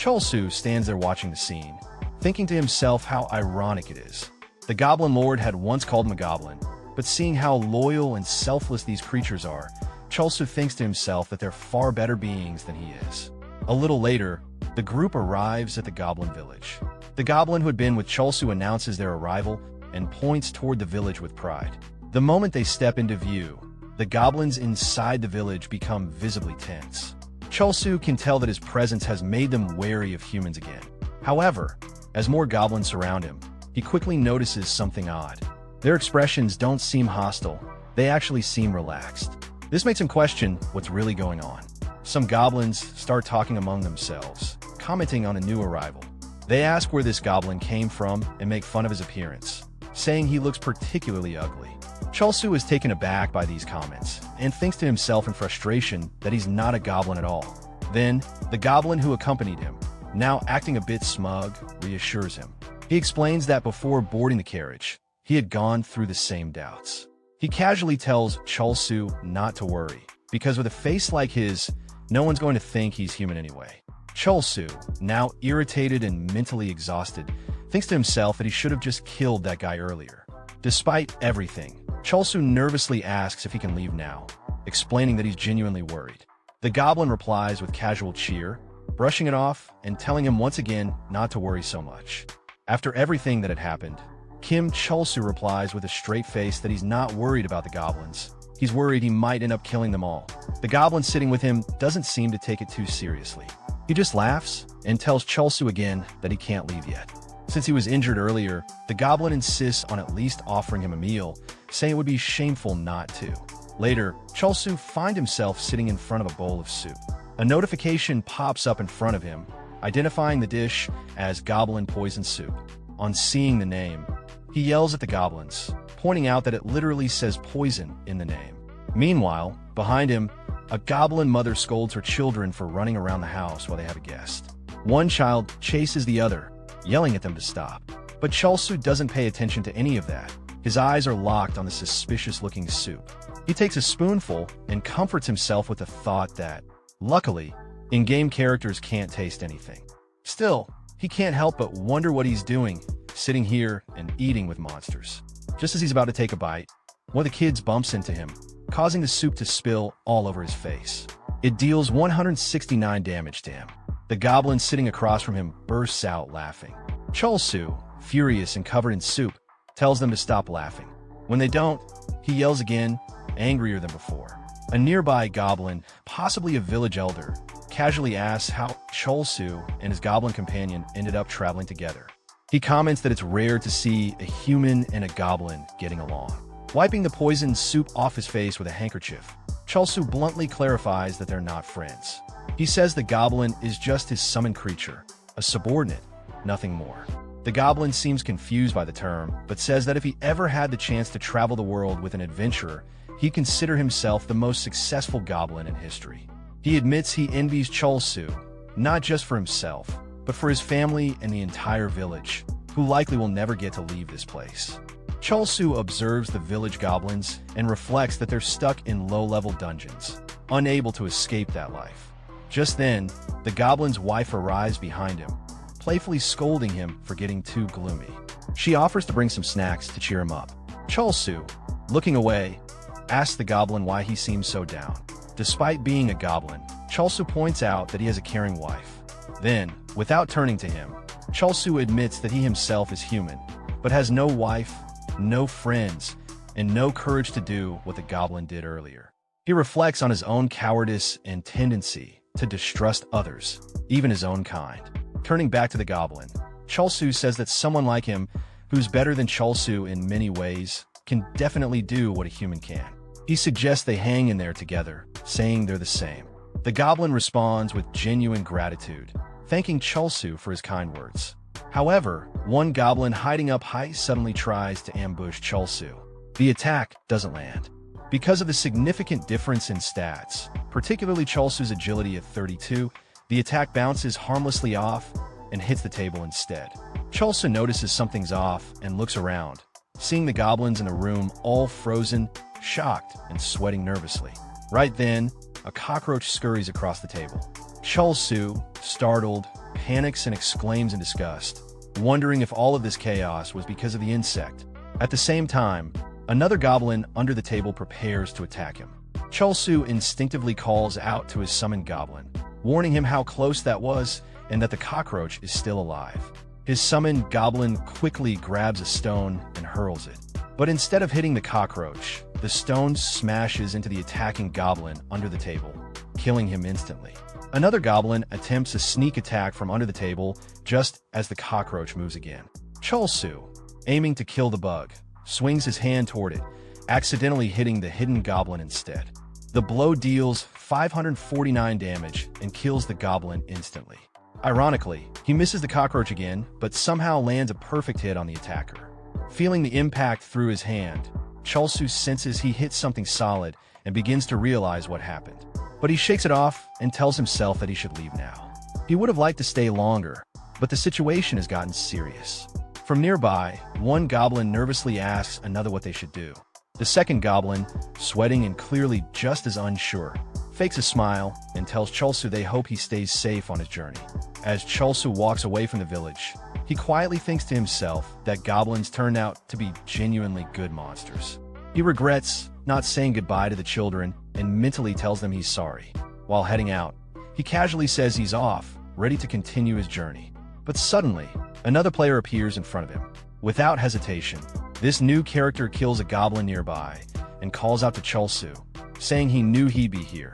Chulsu stands there watching the scene, thinking to himself how ironic it is. The Goblin Lord had once called him a goblin, but seeing how loyal and selfless these creatures are, Chulsu thinks to himself that they're far better beings than he is. A little later, the group arrives at the Goblin Village. The goblin who had been with Chulsu announces their arrival and points toward the village with pride. The moment they step into view, the goblins inside the village become visibly tense. Chulsu can tell that his presence has made them wary of humans again. However, as more goblins surround him, he quickly notices something odd. Their expressions don't seem hostile, they actually seem relaxed. This makes him question what's really going on. Some goblins start talking among themselves, commenting on a new arrival. They ask where this goblin came from and make fun of his appearance, saying he looks particularly ugly. Chulsu is taken aback by these comments and thinks to himself in frustration that he's not a goblin at all. Then, the goblin who accompanied him, now acting a bit smug, reassures him. He explains that before boarding the carriage, he had gone through the same doubts. He casually tells Chol-soo not to worry, because with a face like his, no one's going to think he's human anyway. Chol-soo, now irritated and mentally exhausted, thinks to himself that he should have just killed that guy earlier. Despite everything, Chol-soo nervously asks if he can leave now, explaining that he's genuinely worried. The goblin replies with casual cheer, brushing it off and telling him once again not to worry so much. After everything that had happened, Kim Chol-soo replies with a straight face that he's not worried about the goblins. He's worried he might end up killing them all. The goblin sitting with him doesn't seem to take it too seriously. He just laughs and tells Chol-soo again that he can't leave yet. Since he was injured earlier, the goblin insists on at least offering him a meal, saying it would be shameful not to. Later, Chol-soo finds himself sitting in front of a bowl of soup. A notification pops up in front of him, identifying the dish as Goblin Poison Soup. On seeing the name, he yells at the goblins, pointing out that it literally says poison in the name. Meanwhile, behind him, a goblin mother scolds her children for running around the house while they have a guest. One child chases the other, yelling at them to stop. But Chol-soo doesn't pay attention to any of that. His eyes are locked on the suspicious-looking soup. He takes a spoonful and comforts himself with the thought that, luckily, in-game characters can't taste anything. Still, he can't help but wonder what he's doing, sitting here and eating with monsters. Just as he's about to take a bite, one of the kids bumps into him, causing the soup to spill all over his face. It deals 169 damage to him. The goblin sitting across from him bursts out laughing. Chol-soo, furious and covered in soup, tells them to stop laughing. When they don't, he yells again, angrier than before. A nearby goblin, possibly a village elder, casually asks how Chol-soo and his goblin companion ended up traveling together. He comments that it's rare to see a human and a goblin getting along. Wiping the poisoned soup off his face with a handkerchief, Chol-soo bluntly clarifies that they're not friends. He says the goblin is just his summoned creature, a subordinate, nothing more. The goblin seems confused by the term, but says that if he ever had the chance to travel the world with an adventurer, he'd consider himself the most successful goblin in history. He admits he envies Chol-soo, not just for himself, but for his family and the entire village, who likely will never get to leave this place. Chol-soo observes the village goblins and reflects that they're stuck in low-level dungeons, unable to escape that life. Just then, the goblin's wife arrives behind him, playfully scolding him for getting too gloomy. She offers to bring some snacks to cheer him up. Chol-soo, looking away, asks the goblin why he seems so down. Despite being a goblin, Chol-soo points out that he has a caring wife. Then, without turning to him, Chol-soo admits that he himself is human, but has no wife, no friends, and no courage to do what the goblin did earlier. He reflects on his own cowardice and tendency to distrust others, even his own kind. Turning back to the goblin, Chol-soo says that someone like him, who's better than Chol-soo in many ways, can definitely do what a human can. He suggests they hang in there together, saying they're the same. The goblin responds with genuine gratitude, thanking Chol-soo for his kind words. However, one goblin hiding up high suddenly tries to ambush Chol-soo. The attack doesn't land. Because of the significant difference in stats, particularly Chol-soo's agility at 32, the attack bounces harmlessly off and hits the table instead. Chol-soo notices something's off and looks around, seeing the goblins in a room all frozen, shocked, and sweating nervously. Right then, a cockroach scurries across the table. Chol-soo, startled, panics and exclaims in disgust, wondering if all of this chaos was because of the insect. At the same time, another goblin under the table prepares to attack him. Chol-soo instinctively calls out to his summoned goblin, warning him how close that was and that the cockroach is still alive. His summoned goblin quickly grabs a stone and hurls it. But instead of hitting the cockroach, the stone smashes into the attacking goblin under the table, killing him instantly. Another goblin attempts a sneak attack from under the table just as the cockroach moves again. Chol-soo, aiming to kill the bug, swings his hand toward it, accidentally hitting the hidden goblin instead. The blow deals 549 damage and kills the goblin instantly. Ironically, he misses the cockroach again, but somehow lands a perfect hit on the attacker. Feeling the impact through his hand, Chol-soo senses he hit something solid and begins to realize what happened. But he shakes it off and tells himself that he should leave now. He would have liked to stay longer, but the situation has gotten serious. From nearby, one goblin nervously asks another what they should do. The second goblin, sweating and clearly just as unsure, fakes a smile and tells Chulsu they hope he stays safe on his journey. As Chulsu walks away from the village, he quietly thinks to himself that goblins turned out to be genuinely good monsters. He regrets not saying goodbye to the children and mentally tells them he's sorry. While heading out, he casually says he's off, ready to continue his journey. But suddenly, another player appears in front of him. Without hesitation, this new character kills a goblin nearby and calls out to Chulsu, saying he knew he'd be here.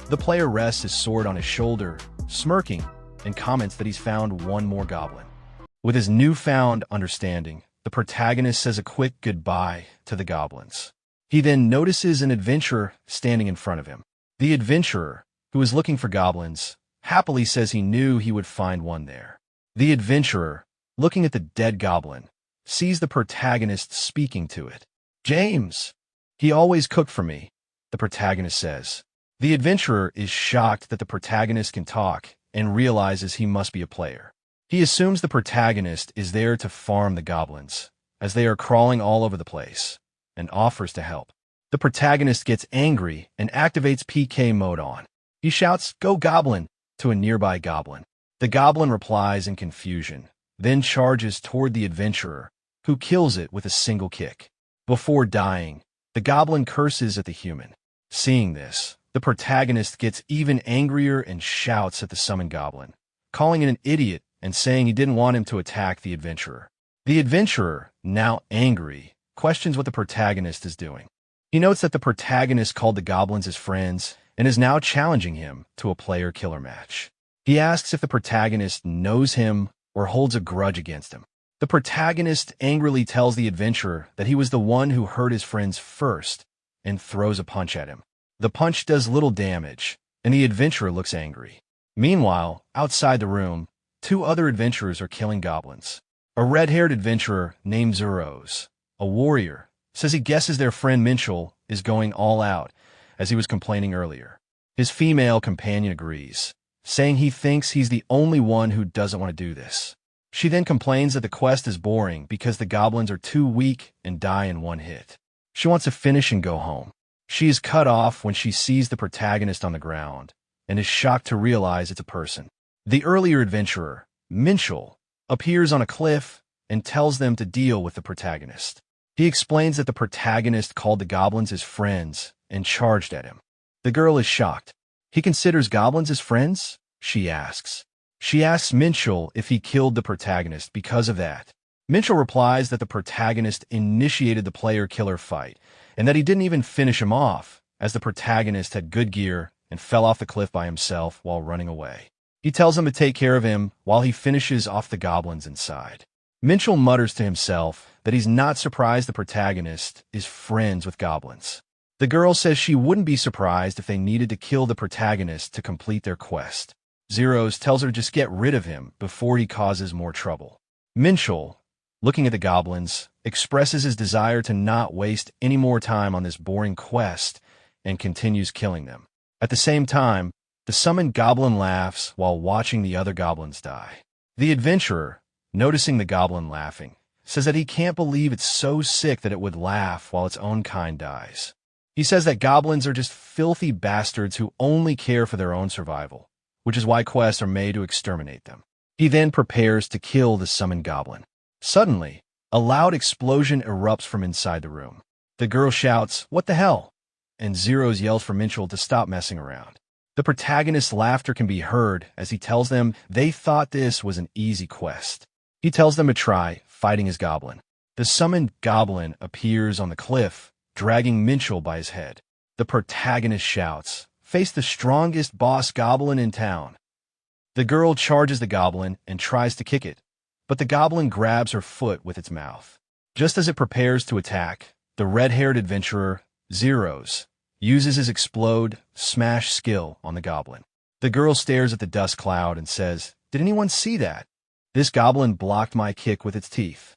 The player rests his sword on his shoulder, smirking, and comments that he's found one more goblin. With his newfound understanding, the protagonist says a quick goodbye to the goblins. He then notices an adventurer standing in front of him. The adventurer, who is looking for goblins, happily says he knew he would find one there. The adventurer, looking at the dead goblin, sees the protagonist speaking to it. "James, he always cooked for me," the protagonist says. The adventurer is shocked that the protagonist can talk and realizes he must be a player. He assumes the protagonist is there to farm the goblins, as they are crawling all over the place, and offers to help. The protagonist gets angry and activates PK mode on. He shouts, "Go Goblin!" to a nearby goblin. The goblin replies in confusion, then charges toward the adventurer, who kills it with a single kick. Before dying, the goblin curses at the human. Seeing this, the protagonist gets even angrier and shouts at the summoned goblin, calling it an idiot and saying he didn't want him to attack the adventurer. The adventurer, now angry, questions what the protagonist is doing. He notes that the protagonist called the goblins his friends and is now challenging him to a player-killer match. He asks if the protagonist knows him or holds a grudge against him. The protagonist angrily tells the adventurer that he was the one who hurt his friends first and throws a punch at him. The punch does little damage, and the adventurer looks angry. Meanwhile, outside the room, two other adventurers are killing goblins. A red-haired adventurer named Zeros, a warrior, says he guesses their friend Minchel is going all out, as he was complaining earlier. His female companion agrees, saying he thinks he's the only one who doesn't want to do this. She then complains that the quest is boring because the goblins are too weak and die in one hit. She wants to finish and go home. She is cut off when she sees the protagonist on the ground and is shocked to realize it's a person. The earlier adventurer, Minchel, appears on a cliff and tells them to deal with the protagonist. He explains that the protagonist called the goblins his friends and charged at him. The girl is shocked. He considers goblins as friends? She asks. She asks Minchel if he killed the protagonist because of that. Minchel replies that the protagonist initiated the player-killer fight and that he didn't even finish him off, as the protagonist had good gear and fell off the cliff by himself while running away. He tells him to take care of him while he finishes off the goblins inside. Minchel mutters to himself that he's not surprised the protagonist is friends with goblins. The girl says she wouldn't be surprised if they needed to kill the protagonist to complete their quest. Zeros tells her to just get rid of him before he causes more trouble. Minchel, looking at the goblins, expresses his desire to not waste any more time on this boring quest and continues killing them. At the same time, the summoned goblin laughs while watching the other goblins die. The adventurer, noticing the goblin laughing, says that he can't believe it's so sick that it would laugh while its own kind dies. He says that goblins are just filthy bastards who only care for their own survival, which is why quests are made to exterminate them. He then prepares to kill the summoned goblin. Suddenly, a loud explosion erupts from inside the room. The girl shouts, "What the hell?" and Zeros yells for Minchel to stop messing around. The protagonist's laughter can be heard as he tells them they thought this was an easy quest. He tells them to try fighting his goblin. The summoned goblin appears on the cliff, dragging Minchel by his head. The protagonist shouts, "Face the strongest boss goblin in town." The girl charges the goblin and tries to kick it, but the goblin grabs her foot with its mouth. Just as it prepares to attack, the red-haired adventurer, Zeros, uses his explode, smash skill on the goblin. The girl stares at the dust cloud and says, "Did anyone see that? This goblin blocked my kick with its teeth."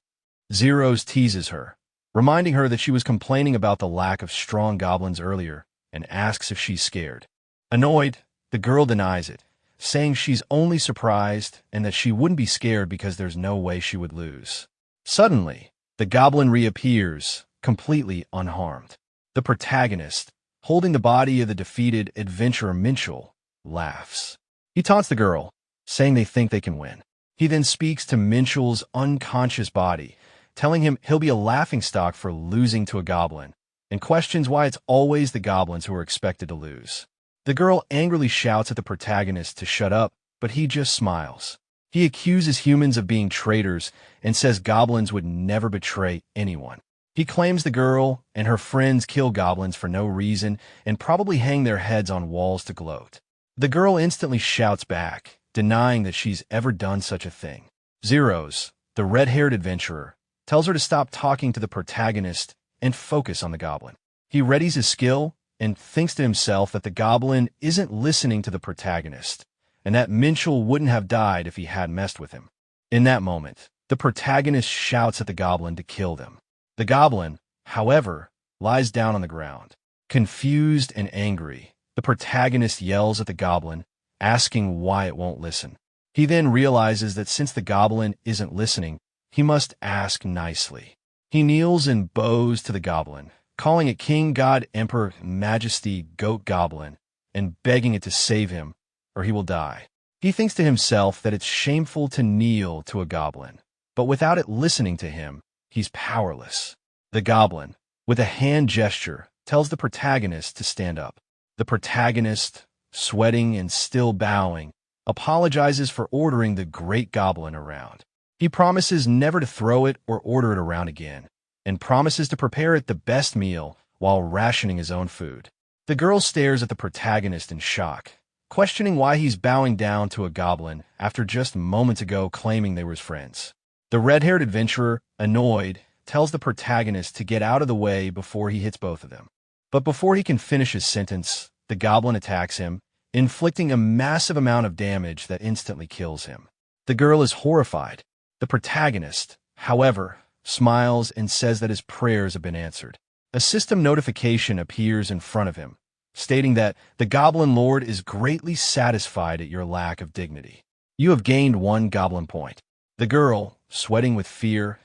Zeros teases her, reminding her that she was complaining about the lack of strong goblins earlier, and asks if she's scared. Annoyed, the girl denies it, saying she's only surprised and that she wouldn't be scared because there's no way she would lose. Suddenly, the goblin reappears, completely unharmed. The protagonist, holding the body of the defeated adventurer Minchel, laughs. He taunts the girl, saying they think they can win. He then speaks to Minchel's unconscious body, telling him he'll be a laughingstock for losing to a goblin, and questions why it's always the goblins who are expected to lose. The girl angrily shouts at the protagonist to shut up, but he just smiles. He accuses humans of being traitors and says goblins would never betray anyone. He claims the girl and her friends kill goblins for no reason and probably hang their heads on walls to gloat. The girl instantly shouts back, denying that she's ever done such a thing. Zeros, the red-haired adventurer, tells her to stop talking to the protagonist and focus on the goblin. He readies his skill and thinks to himself that the goblin isn't listening to the protagonist, and that Minchel wouldn't have died if he had messed with him. In that moment, the protagonist shouts at the goblin to kill them. The goblin, however, lies down on the ground. Confused and angry, the protagonist yells at the goblin, asking why it won't listen. He then realizes that since the goblin isn't listening, he must ask nicely. He kneels and bows to the goblin, calling it King God Emperor Majesty Goat Goblin, and begging it to save him, or he will die. He thinks to himself that it's shameful to kneel to a goblin, but without it listening to him, he's powerless. The goblin, with a hand gesture, tells the protagonist to stand up. The protagonist, sweating and still bowing, apologizes for ordering the great goblin around. He promises never to throw it or order it around again, and promises to prepare it the best meal while rationing his own food. The girl stares at the protagonist in shock, questioning why he's bowing down to a goblin after just moments ago claiming they were his friends. The red-haired adventurer, annoyed, tells the protagonist to get out of the way before he hits both of them. But before he can finish his sentence, the goblin attacks him, inflicting a massive amount of damage that instantly kills him. The girl is horrified. The protagonist, however, smiles and says that his prayers have been answered. A system notification appears in front of him, stating that the Goblin Lord is greatly satisfied at your lack of dignity. You have gained 1 goblin point. The girl, sweating with fear,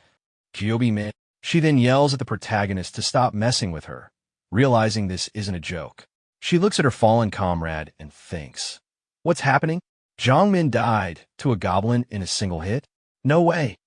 she then yells at the protagonist to stop messing with her, realizing this isn't a joke. She looks at her fallen comrade and thinks, what's happening? Zhongmin died to a goblin in a single hit? No way.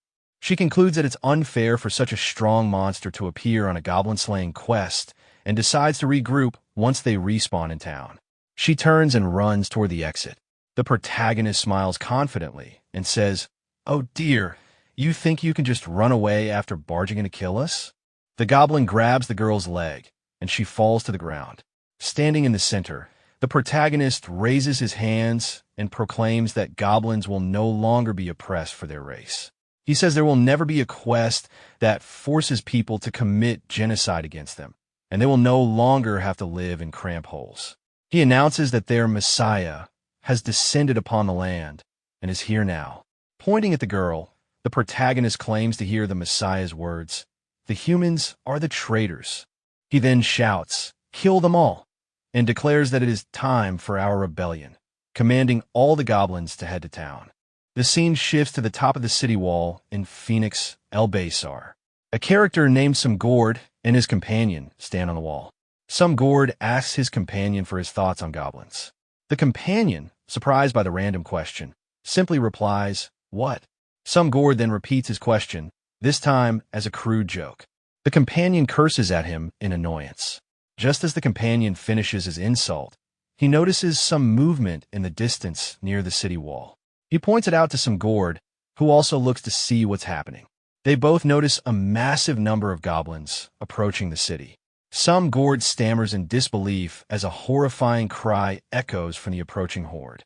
She concludes that it's unfair for such a strong monster to appear on a goblin-slaying quest and decides to regroup once they respawn in town. She turns and runs toward the exit. The protagonist smiles confidently and says, "Oh dear, you think you can just run away after barging in to kill us?" The goblin grabs the girl's leg, and she falls to the ground. Standing in the center, the protagonist raises his hands and proclaims that goblins will no longer be oppressed for their race. He says there will never be a quest that forces people to commit genocide against them, and they will no longer have to live in cramped holes. He announces that their Messiah has descended upon the land and is here now. Pointing at the girl, the protagonist claims to hear the Messiah's words, "The humans are the traitors." He then shouts, "Kill them all," and declares that it is time for our rebellion, commanding all the goblins to head to town. The scene shifts to the top of the city wall in Phoenix, El-Baysar. A character named Samgord and his companion stand on the wall. Samgord asks his companion for his thoughts on goblins. The companion, surprised by the random question, simply replies, "What?" Samgord then repeats his question, this time as a crude joke. The companion curses at him in annoyance. Just as the companion finishes his insult, he notices some movement in the distance near the city wall. He points it out to Samgord, who also looks to see what's happening. They both notice a massive number of goblins approaching the city. Samgord stammers in disbelief as a horrifying cry echoes from the approaching horde.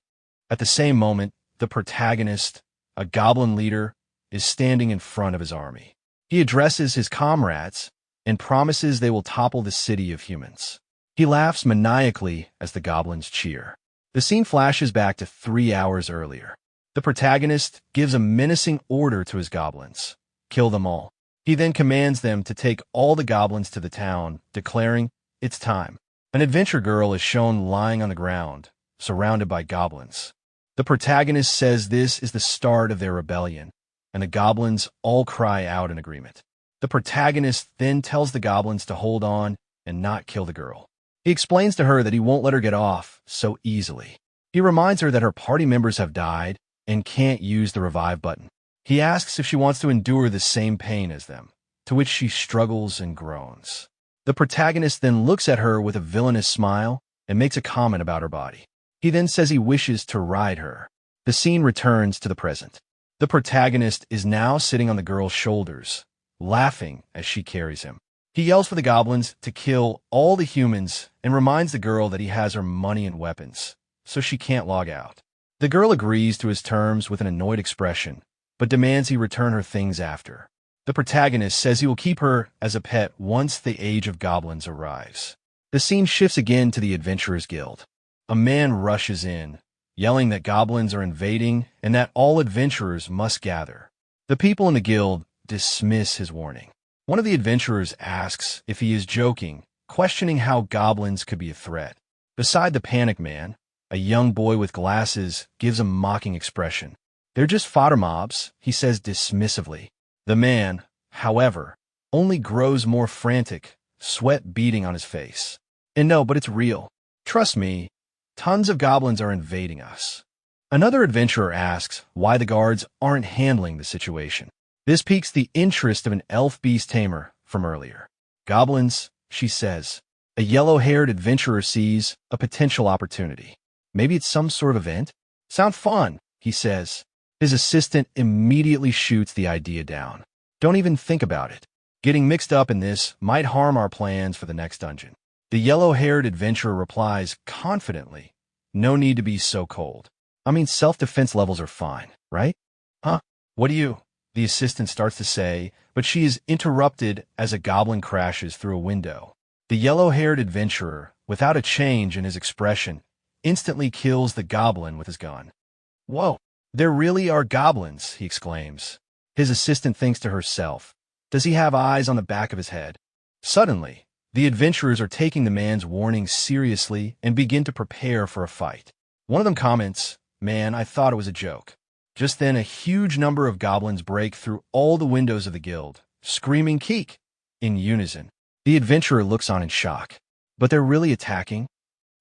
At the same moment, the protagonist, a goblin leader, is standing in front of his army. He addresses his comrades and promises they will topple the city of humans. He laughs maniacally as the goblins cheer. The scene flashes back to 3 hours earlier. The protagonist gives a menacing order to his goblins, "Kill them all." He then commands them to take all the goblins to the town, declaring, "It's time." An adventure girl is shown lying on the ground, surrounded by goblins. The protagonist says this is the start of their rebellion, and the goblins all cry out in agreement. The protagonist then tells the goblins to hold on and not kill the girl. He explains to her that he won't let her get off so easily. He reminds her that her party members have died and can't use the revive button. He asks if she wants to endure the same pain as them, to which she struggles and groans. The protagonist then looks at her with a villainous smile and makes a comment about her body. He then says he wishes to ride her. The scene returns to the present. The protagonist is now sitting on the girl's shoulders, laughing as she carries him. He yells for the goblins to kill all the humans and reminds the girl that he has her money and weapons, so she can't log out. The girl agrees to his terms with an annoyed expression, but demands he return her things after. The protagonist says he will keep her as a pet once the age of goblins arrives. The scene shifts again to the Adventurers Guild. A man rushes in, yelling that goblins are invading and that all adventurers must gather. The people in the guild dismiss his warning. One of the adventurers asks if he is joking, questioning how goblins could be a threat. Beside the panic man, a young boy with glasses gives a mocking expression. "They're just fodder mobs," he says dismissively. The man, however, only grows more frantic, sweat beading on his face. "And no, but it's real. Trust me, tons of goblins are invading us." Another adventurer asks why the guards aren't handling the situation. This piques the interest of an elf beast tamer from earlier. "Goblins," she says. A yellow-haired adventurer sees a potential opportunity. "Maybe it's some sort of event?" "Sound fun," he says. His assistant immediately shoots the idea down. "Don't even think about it. Getting mixed up in this might harm our plans for the next dungeon." The yellow-haired adventurer replies confidently, "No need to be so cold. I mean, self-defense levels are fine, right?" "Huh? What do you—" the assistant starts to say, but she is interrupted as a goblin crashes through a window. The yellow-haired adventurer, without a change in his expression, instantly kills the goblin with his gun. "Whoa, there really are goblins," he exclaims. His assistant thinks to herself, "Does he have eyes on the back of his head?" Suddenly, the adventurers are taking the man's warning seriously and begin to prepare for a fight. One of them comments, "Man, I thought it was a joke." Just then, a huge number of goblins break through all the windows of the guild, screaming "Keek!" in unison. The adventurer looks on in shock. But they're really attacking?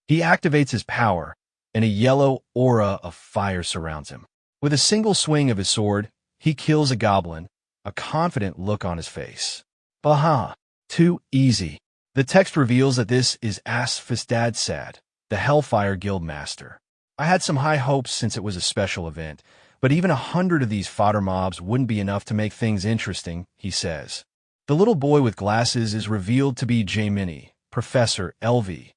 He activates his power, and a yellow aura of fire surrounds him. With a single swing of his sword, he kills a goblin, a confident look on his face. Baha! Too easy. The text reveals that this is Asfistad, the Hellfire Guild Master. "I had some high hopes since it was a special event, but even 100 of these fodder mobs wouldn't be enough to make things interesting," he says. The little boy with glasses is revealed to be Jaimini, Professor LV,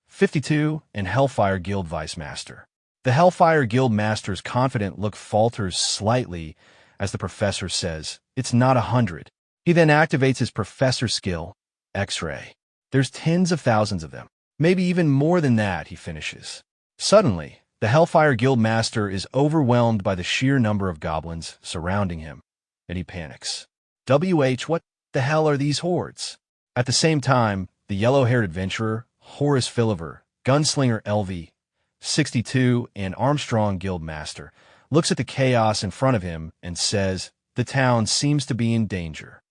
52, and Hellfire Guild Vice Master. The Hellfire Guild Master's confident look falters slightly as the professor says, "It's not 100. He then activates his professor skill, X-ray. "There's tens of thousands of them. Maybe even more than that," he finishes. Suddenly, the Hellfire Guild Master is overwhelmed by the sheer number of goblins surrounding him, and he panics. What the hell are these hordes? At the same time, the yellow-haired adventurer, Horace Philiver, Gunslinger LV, 62, and Armstrong Guild Master, looks at the chaos in front of him and says, "The town seems to be in danger."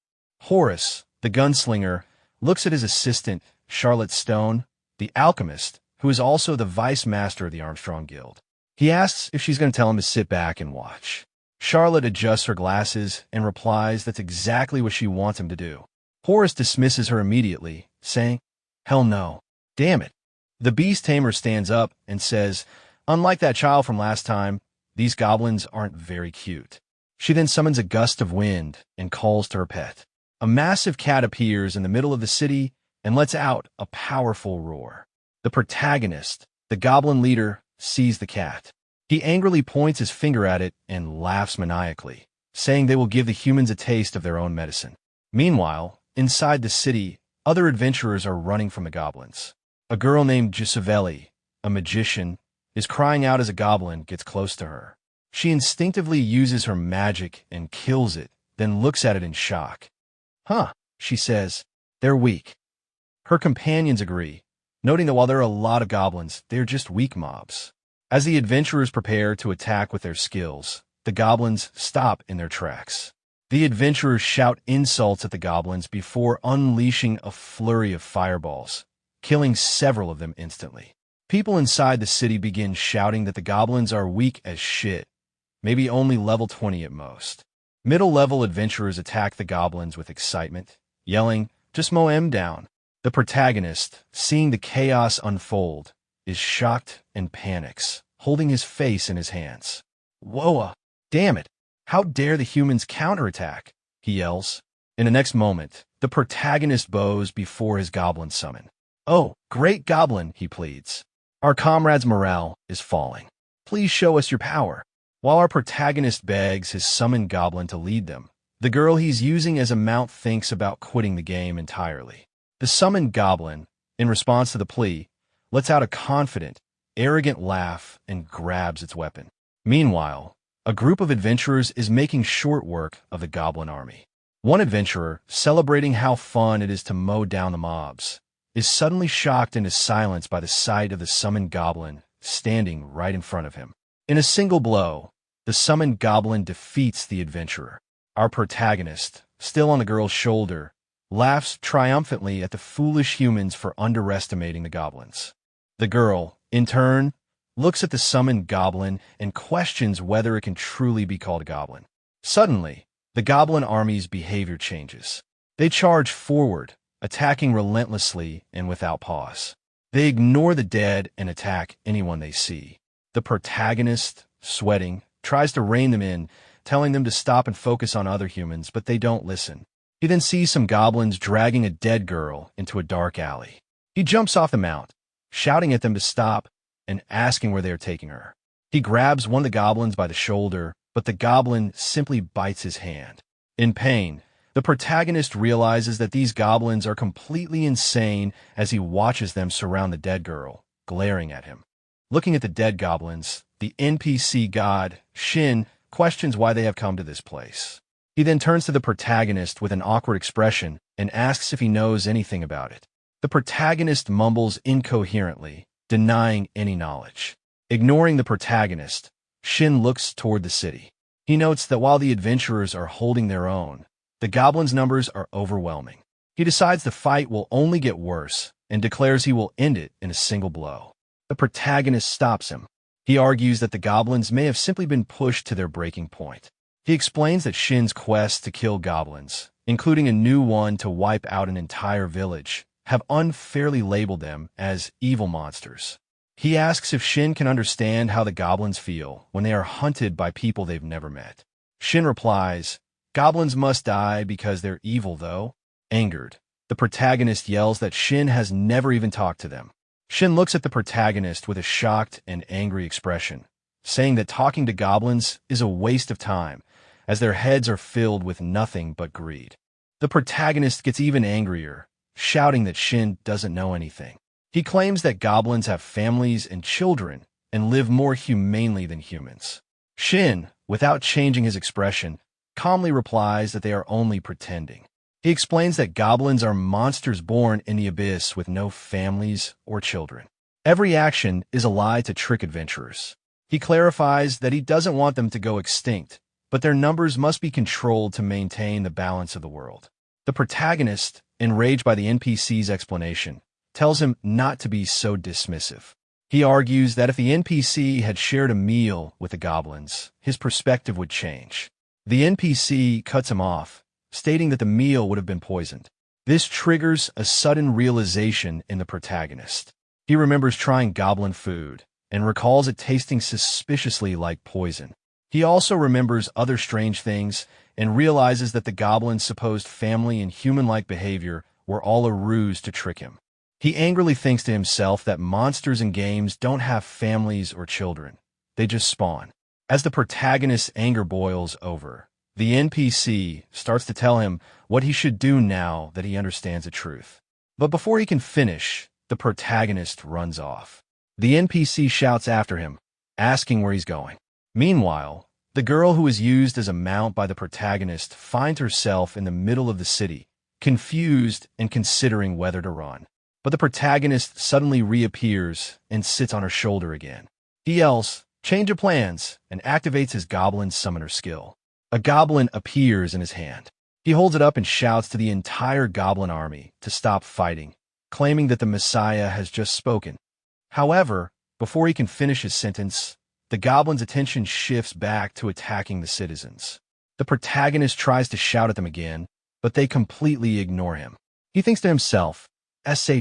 Horace, the gunslinger, looks at his assistant, Charlotte Stone, the alchemist, who is also the vice master of the Armstrong Guild. He asks if she's going to tell him to sit back and watch. Charlotte adjusts her glasses and replies that's exactly what she wants him to do. Horace dismisses her immediately, saying, "Hell no. Damn it." The beast tamer stands up and says, "Unlike that child from last time, these goblins aren't very cute." She then summons a gust of wind and calls to her pet. A massive cat appears in the middle of the city and lets out a powerful roar. The protagonist, the goblin leader, sees the cat. He angrily points his finger at it and laughs maniacally, saying they will give the humans a taste of their own medicine. Meanwhile, inside the city, other adventurers are running from the goblins. A girl named Giusevelli, a magician, is crying out as a goblin gets close to her. She instinctively uses her magic and kills it, then looks at it in shock. "Huh," she says, "they're weak." Her companions agree, noting that while there are a lot of goblins, they're just weak mobs. As the adventurers prepare to attack with their skills, the goblins stop in their tracks. The adventurers shout insults at the goblins before unleashing a flurry of fireballs, killing several of them instantly. People inside the city begin shouting that the goblins are weak as shit, maybe only level 20 at most. Middle-level adventurers attack the goblins with excitement, yelling, "Just mow him down." The protagonist, seeing the chaos unfold, is shocked and panics, holding his face in his hands. "Whoa, damn it! How dare the humans counterattack?" he yells. In the next moment, the protagonist bows before his goblin summon. "Oh, great goblin," he pleads. "Our comrades' morale is falling. Please show us your power." While our protagonist begs his summoned goblin to lead them, the girl he's using as a mount thinks about quitting the game entirely. The summoned goblin, in response to the plea, lets out a confident, arrogant laugh and grabs its weapon. Meanwhile, a group of adventurers is making short work of the goblin army. One adventurer, celebrating how fun it is to mow down the mobs, is suddenly shocked into silence by the sight of the summoned goblin standing right in front of him. In a single blow, the summoned goblin defeats the adventurer. Our protagonist, still on the girl's shoulder, laughs triumphantly at the foolish humans for underestimating the goblins. The girl, in turn, looks at the summoned goblin and questions whether it can truly be called a goblin. Suddenly, the goblin army's behavior changes. They charge forward, attacking relentlessly and without pause. They ignore the dead and attack anyone they see. The protagonist, sweating, tries to rein them in, telling them to stop and focus on other humans, but they don't listen. He then sees some goblins dragging a dead girl into a dark alley. He jumps off the mount, shouting at them to stop and asking where they are taking her. He grabs one of the goblins by the shoulder, but the goblin simply bites his hand. In pain, the protagonist realizes that these goblins are completely insane as he watches them surround the dead girl, glaring at him. Looking at the dead goblins, the NPC god, Shin, questions why they have come to this place. He then turns to the protagonist with an awkward expression and asks if he knows anything about it. The protagonist mumbles incoherently, denying any knowledge. Ignoring the protagonist, Shin looks toward the city. He notes that while the adventurers are holding their own, the goblins' numbers are overwhelming. He decides the fight will only get worse and declares he will end it in a single blow. The protagonist stops him. He argues that the goblins may have simply been pushed to their breaking point. He explains that Shin's quest to kill goblins, including a new one to wipe out an entire village, have unfairly labeled them as evil monsters. He asks if Shin can understand how the goblins feel when they are hunted by people they've never met. Shin replies, "Goblins must die because they're evil, though." Angered, the protagonist yells that Shin has never even talked to them. Shin looks at the protagonist with a shocked and angry expression, saying that talking to goblins is a waste of time, as their heads are filled with nothing but greed. The protagonist gets even angrier, shouting that Shin doesn't know anything. He claims that goblins have families and children and live more humanely than humans. Shin, without changing his expression, calmly replies that they are only pretending. He explains that goblins are monsters born in the abyss with no families or children. Every action is a lie to trick adventurers. He clarifies that he doesn't want them to go extinct, but their numbers must be controlled to maintain the balance of the world. The protagonist, enraged by the NPC's explanation, tells him not to be so dismissive. He argues that if the NPC had shared a meal with the goblins, his perspective would change. The NPC cuts him off, stating that the meal would have been poisoned. This triggers a sudden realization in the protagonist. He remembers trying goblin food and recalls it tasting suspiciously like poison. He also remembers other strange things and realizes that the goblin's supposed family and human-like behavior were all a ruse to trick him. He angrily thinks to himself that monsters in games don't have families or children. They just spawn. As the protagonist's anger boils over, the NPC starts to tell him what he should do now that he understands the truth. But before he can finish, the protagonist runs off. The NPC shouts after him, asking where he's going. Meanwhile, the girl who is used as a mount by the protagonist finds herself in the middle of the city, confused and considering whether to run. But the protagonist suddenly reappears and sits on her shoulder again. He yells, change of plans, and activates his Goblin Summoner skill. A goblin appears in his hand. He holds it up and shouts to the entire goblin army to stop fighting, claiming that the Messiah has just spoken. However, before he can finish his sentence, the goblin's attention shifts back to attacking the citizens. The protagonist tries to shout at them again, but they completely ignore him. He thinks to himself,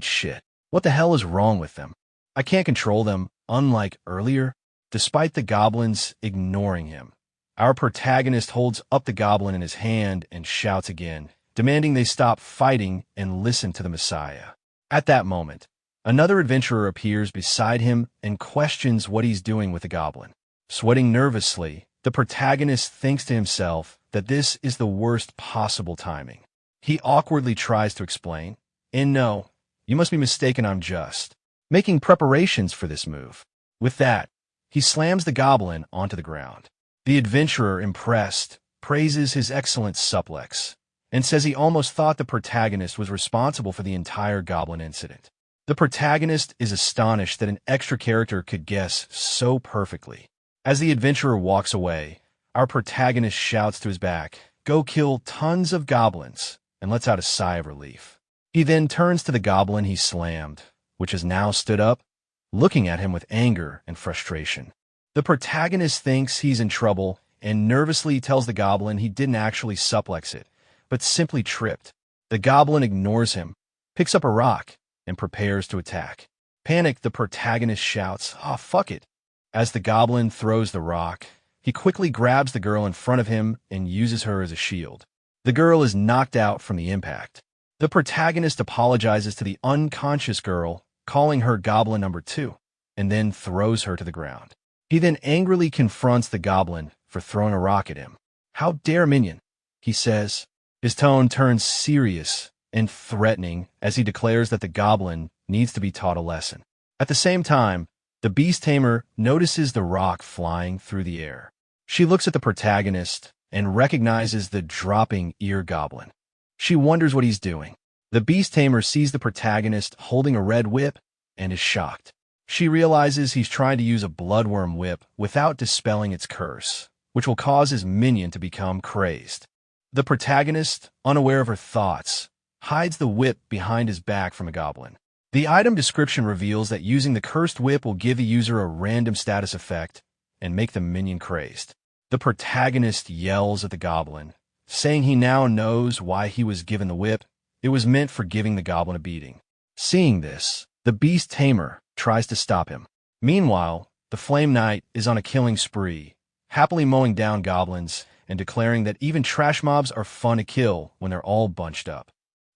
shit, what the hell is wrong with them? I can't control them, unlike earlier. Despite the goblins ignoring him, our protagonist holds up the goblin in his hand and shouts again, demanding they stop fighting and listen to the Messiah. At that moment, another adventurer appears beside him and questions what he's doing with the goblin. Sweating nervously, the protagonist thinks to himself that this is the worst possible timing. He awkwardly tries to explain, and no, you must be mistaken, I'm just making preparations for this move. With that, he slams the goblin onto the ground. The adventurer, impressed, praises his excellent suplex and says he almost thought the protagonist was responsible for the entire goblin incident. The protagonist is astonished that an extra character could guess so perfectly. As the adventurer walks away, our protagonist shouts to his back, "Go kill tons of goblins," and lets out a sigh of relief. He then turns to the goblin he slammed, which has now stood up, looking at him with anger and frustration. The protagonist thinks he's in trouble and nervously tells the goblin he didn't actually suplex it, but simply tripped. The goblin ignores him, picks up a rock, and prepares to attack. Panicked, the protagonist shouts, fuck it." As the goblin throws the rock, he quickly grabs the girl in front of him and uses her as a shield. The girl is knocked out from the impact. The protagonist apologizes to the unconscious girl, calling her Goblin number 2, and then throws her to the ground. He then angrily confronts the goblin for throwing a rock at him. "How dare, minion," he says. His tone turns serious and threatening as he declares that the goblin needs to be taught a lesson. At the same time, the beast tamer notices the rock flying through the air. She looks at the protagonist and recognizes the dropping ear goblin. She wonders what he's doing. The beast tamer sees the protagonist holding a red whip and is shocked. She realizes he's trying to use a bloodworm whip without dispelling its curse, which will cause his minion to become crazed. The protagonist, unaware of her thoughts, hides the whip behind his back from a goblin. The item description reveals that using the cursed whip will give the user a random status effect and make the minion crazed. The protagonist yells at the goblin, saying he now knows why he was given the whip. It was meant for giving the goblin a beating. Seeing this, the beast tamer tries to stop him. Meanwhile, the Flame Knight is on a killing spree, happily mowing down goblins and declaring that even trash mobs are fun to kill when they're all bunched up.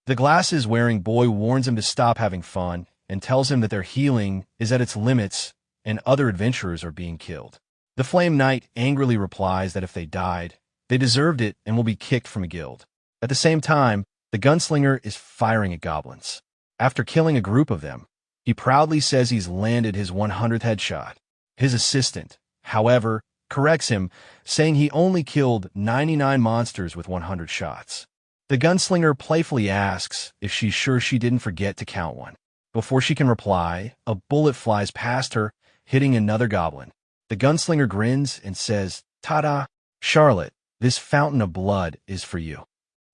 The glasses-wearing boy warns him to stop having fun and tells him that their healing is at its limits and other adventurers are being killed. The Flame Knight angrily replies that if they died, they deserved it and will be kicked from a guild. At the same time, the gunslinger is firing at goblins. After killing a group of them, he proudly says he's landed his 100th headshot. His assistant, however, corrects him, saying he only killed 99 monsters with 100 shots. The gunslinger playfully asks if she's sure she didn't forget to count one. Before she can reply, a bullet flies past her, hitting another goblin. The gunslinger grins and says, "Ta-da, Charlotte, this fountain of blood is for you."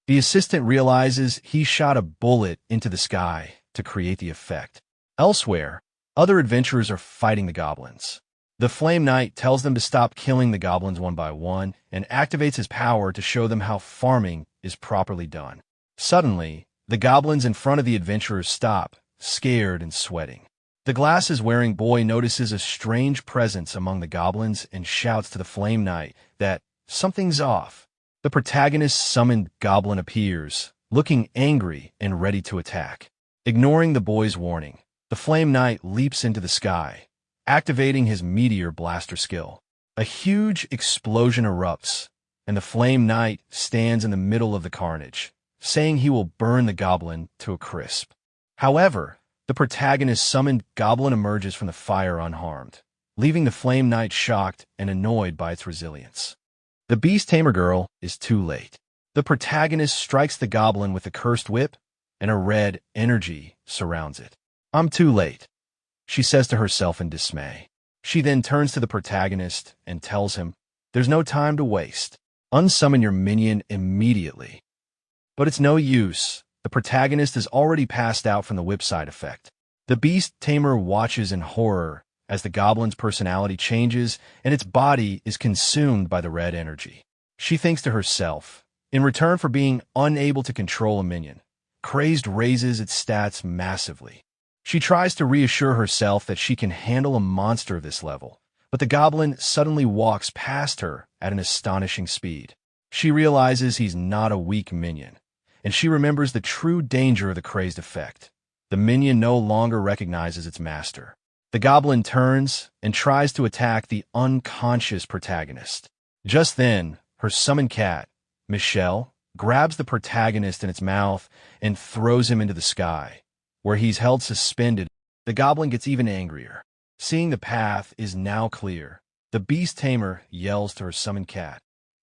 The assistant realizes he shot a bullet into the sky to create the effect. Elsewhere, other adventurers are fighting the goblins. The Flame Knight tells them to stop killing the goblins one by one and activates his power to show them how farming is properly done. Suddenly, the goblins in front of the adventurers stop, scared and sweating. The glasses-wearing boy notices a strange presence among the goblins and shouts to the Flame Knight that something's off. The protagonist's summoned goblin appears, looking angry and ready to attack. Ignoring the boy's warning, the Flame Knight leaps into the sky, activating his meteor blaster skill. A huge explosion erupts, and the Flame Knight stands in the middle of the carnage, saying he will burn the goblin to a crisp. However, the protagonist's summoned goblin emerges from the fire unharmed, leaving the Flame Knight shocked and annoyed by its resilience. The Beast Tamer girl is too late. The protagonist strikes the goblin with the cursed whip, and a red energy surrounds it. "I'm too late," she says to herself in dismay. She then turns to the protagonist and tells him, "There's no time to waste. Unsummon your minion immediately." But it's no use. The protagonist is already passed out from the whip side effect. The beast tamer watches in horror as the goblin's personality changes and its body is consumed by the red energy. She thinks to herself, in return for being unable to control a minion, Crazed raises its stats massively. She tries to reassure herself that she can handle a monster of this level, but the goblin suddenly walks past her at an astonishing speed. She realizes he's not a weak minion, and she remembers the true danger of the crazed effect. The minion no longer recognizes its master. The goblin turns and tries to attack the unconscious protagonist. Just then, her summoned cat, Michelle, grabs the protagonist in its mouth and throws him into the sky, where he's held suspended. The goblin gets even angrier. Seeing the path is now clear, the beast tamer yells to her summoned cat,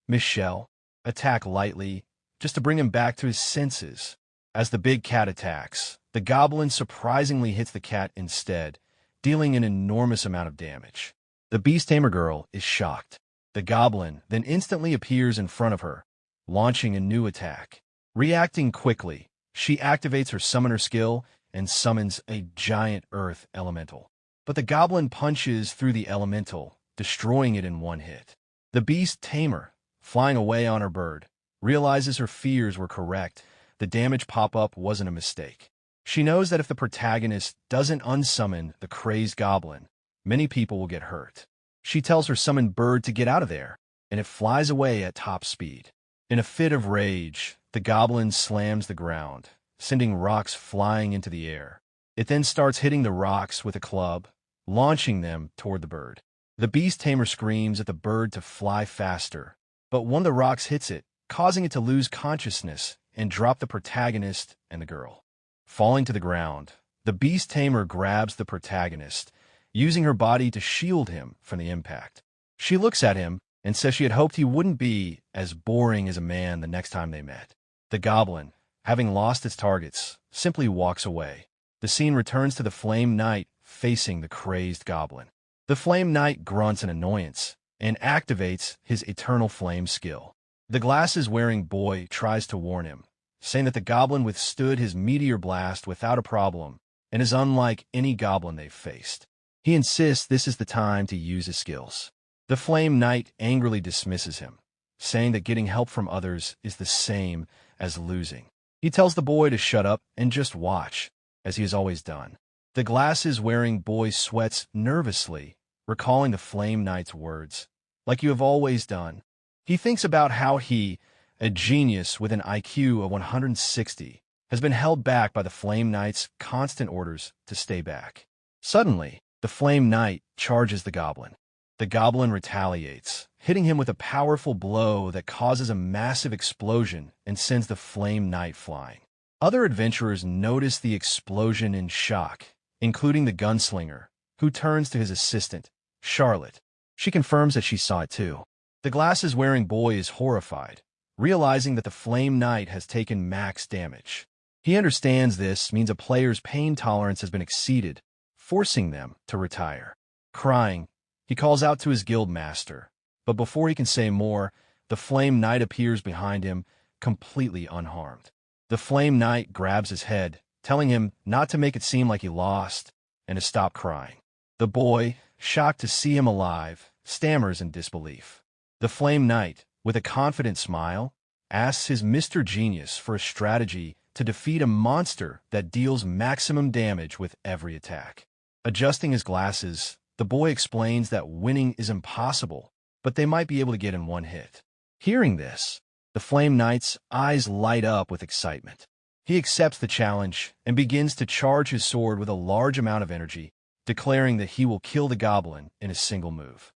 "Michelle, attack lightly, just to bring him back to his senses." As the big cat attacks, the goblin surprisingly hits the cat instead, dealing an enormous amount of damage. The beast tamer girl is shocked. The goblin then instantly appears in front of her, launching a new attack. Reacting quickly, she activates her summoner skill and summons a giant earth elemental. But the goblin punches through the elemental, destroying it in one hit. The beast tamer, flying away on her bird, realizes her fears were correct. The damage pop-up wasn't a mistake. She knows that if the protagonist doesn't unsummon the crazed goblin, many people will get hurt. She tells her summoned bird to get out of there, and it flies away at top speed. In a fit of rage, the goblin slams the ground, sending rocks flying into the air. It then starts hitting the rocks with a club, launching them toward the bird. The beast tamer screams at the bird to fly faster, but one of the rocks hits it, causing it to lose consciousness and drop the protagonist and the girl. Falling to the ground, the beast tamer grabs the protagonist, using her body to shield him from the impact. She looks at him and says she had hoped he wouldn't be as boring as a man the next time they met. The goblin, having lost its targets, simply walks away. The scene returns to the Flame Knight facing the crazed goblin. The Flame Knight grunts in annoyance and activates his Eternal Flame skill. The glasses-wearing boy tries to warn him, saying that the goblin withstood his meteor blast without a problem and is unlike any goblin they've faced. He insists this is the time to use his skills. The Flame Knight angrily dismisses him, saying that getting help from others is the same as losing. He tells the boy to shut up and just watch, as he has always done. The glasses-wearing boy sweats nervously, recalling the Flame Knight's words, "Like you have always done." He thinks about how he, a genius with an IQ of 160, has been held back by the Flame Knight's constant orders to stay back. Suddenly, the Flame Knight charges the goblin. The goblin retaliates, hitting him with a powerful blow that causes a massive explosion and sends the Flame Knight flying. Other adventurers notice the explosion in shock, including the gunslinger, who turns to his assistant, Charlotte. She confirms that she saw it too. The glasses-wearing boy is horrified, realizing that the Flame Knight has taken max damage. He understands this means a player's pain tolerance has been exceeded, forcing them to retire. Crying, he calls out to his guild master, but before he can say more, the Flame Knight appears behind him, completely unharmed. The Flame Knight grabs his head, telling him not to make it seem like he lost, and to stop crying. The boy, shocked to see him alive, stammers in disbelief. The Flame Knight, with a confident smile, asks his Mr. Genius for a strategy to defeat a monster that deals maximum damage with every attack. Adjusting his glasses, the boy explains that winning is impossible, but they might be able to get in one hit. Hearing this, the Flame Knight's eyes light up with excitement. He accepts the challenge and begins to charge his sword with a large amount of energy, declaring that he will kill the goblin in a single move.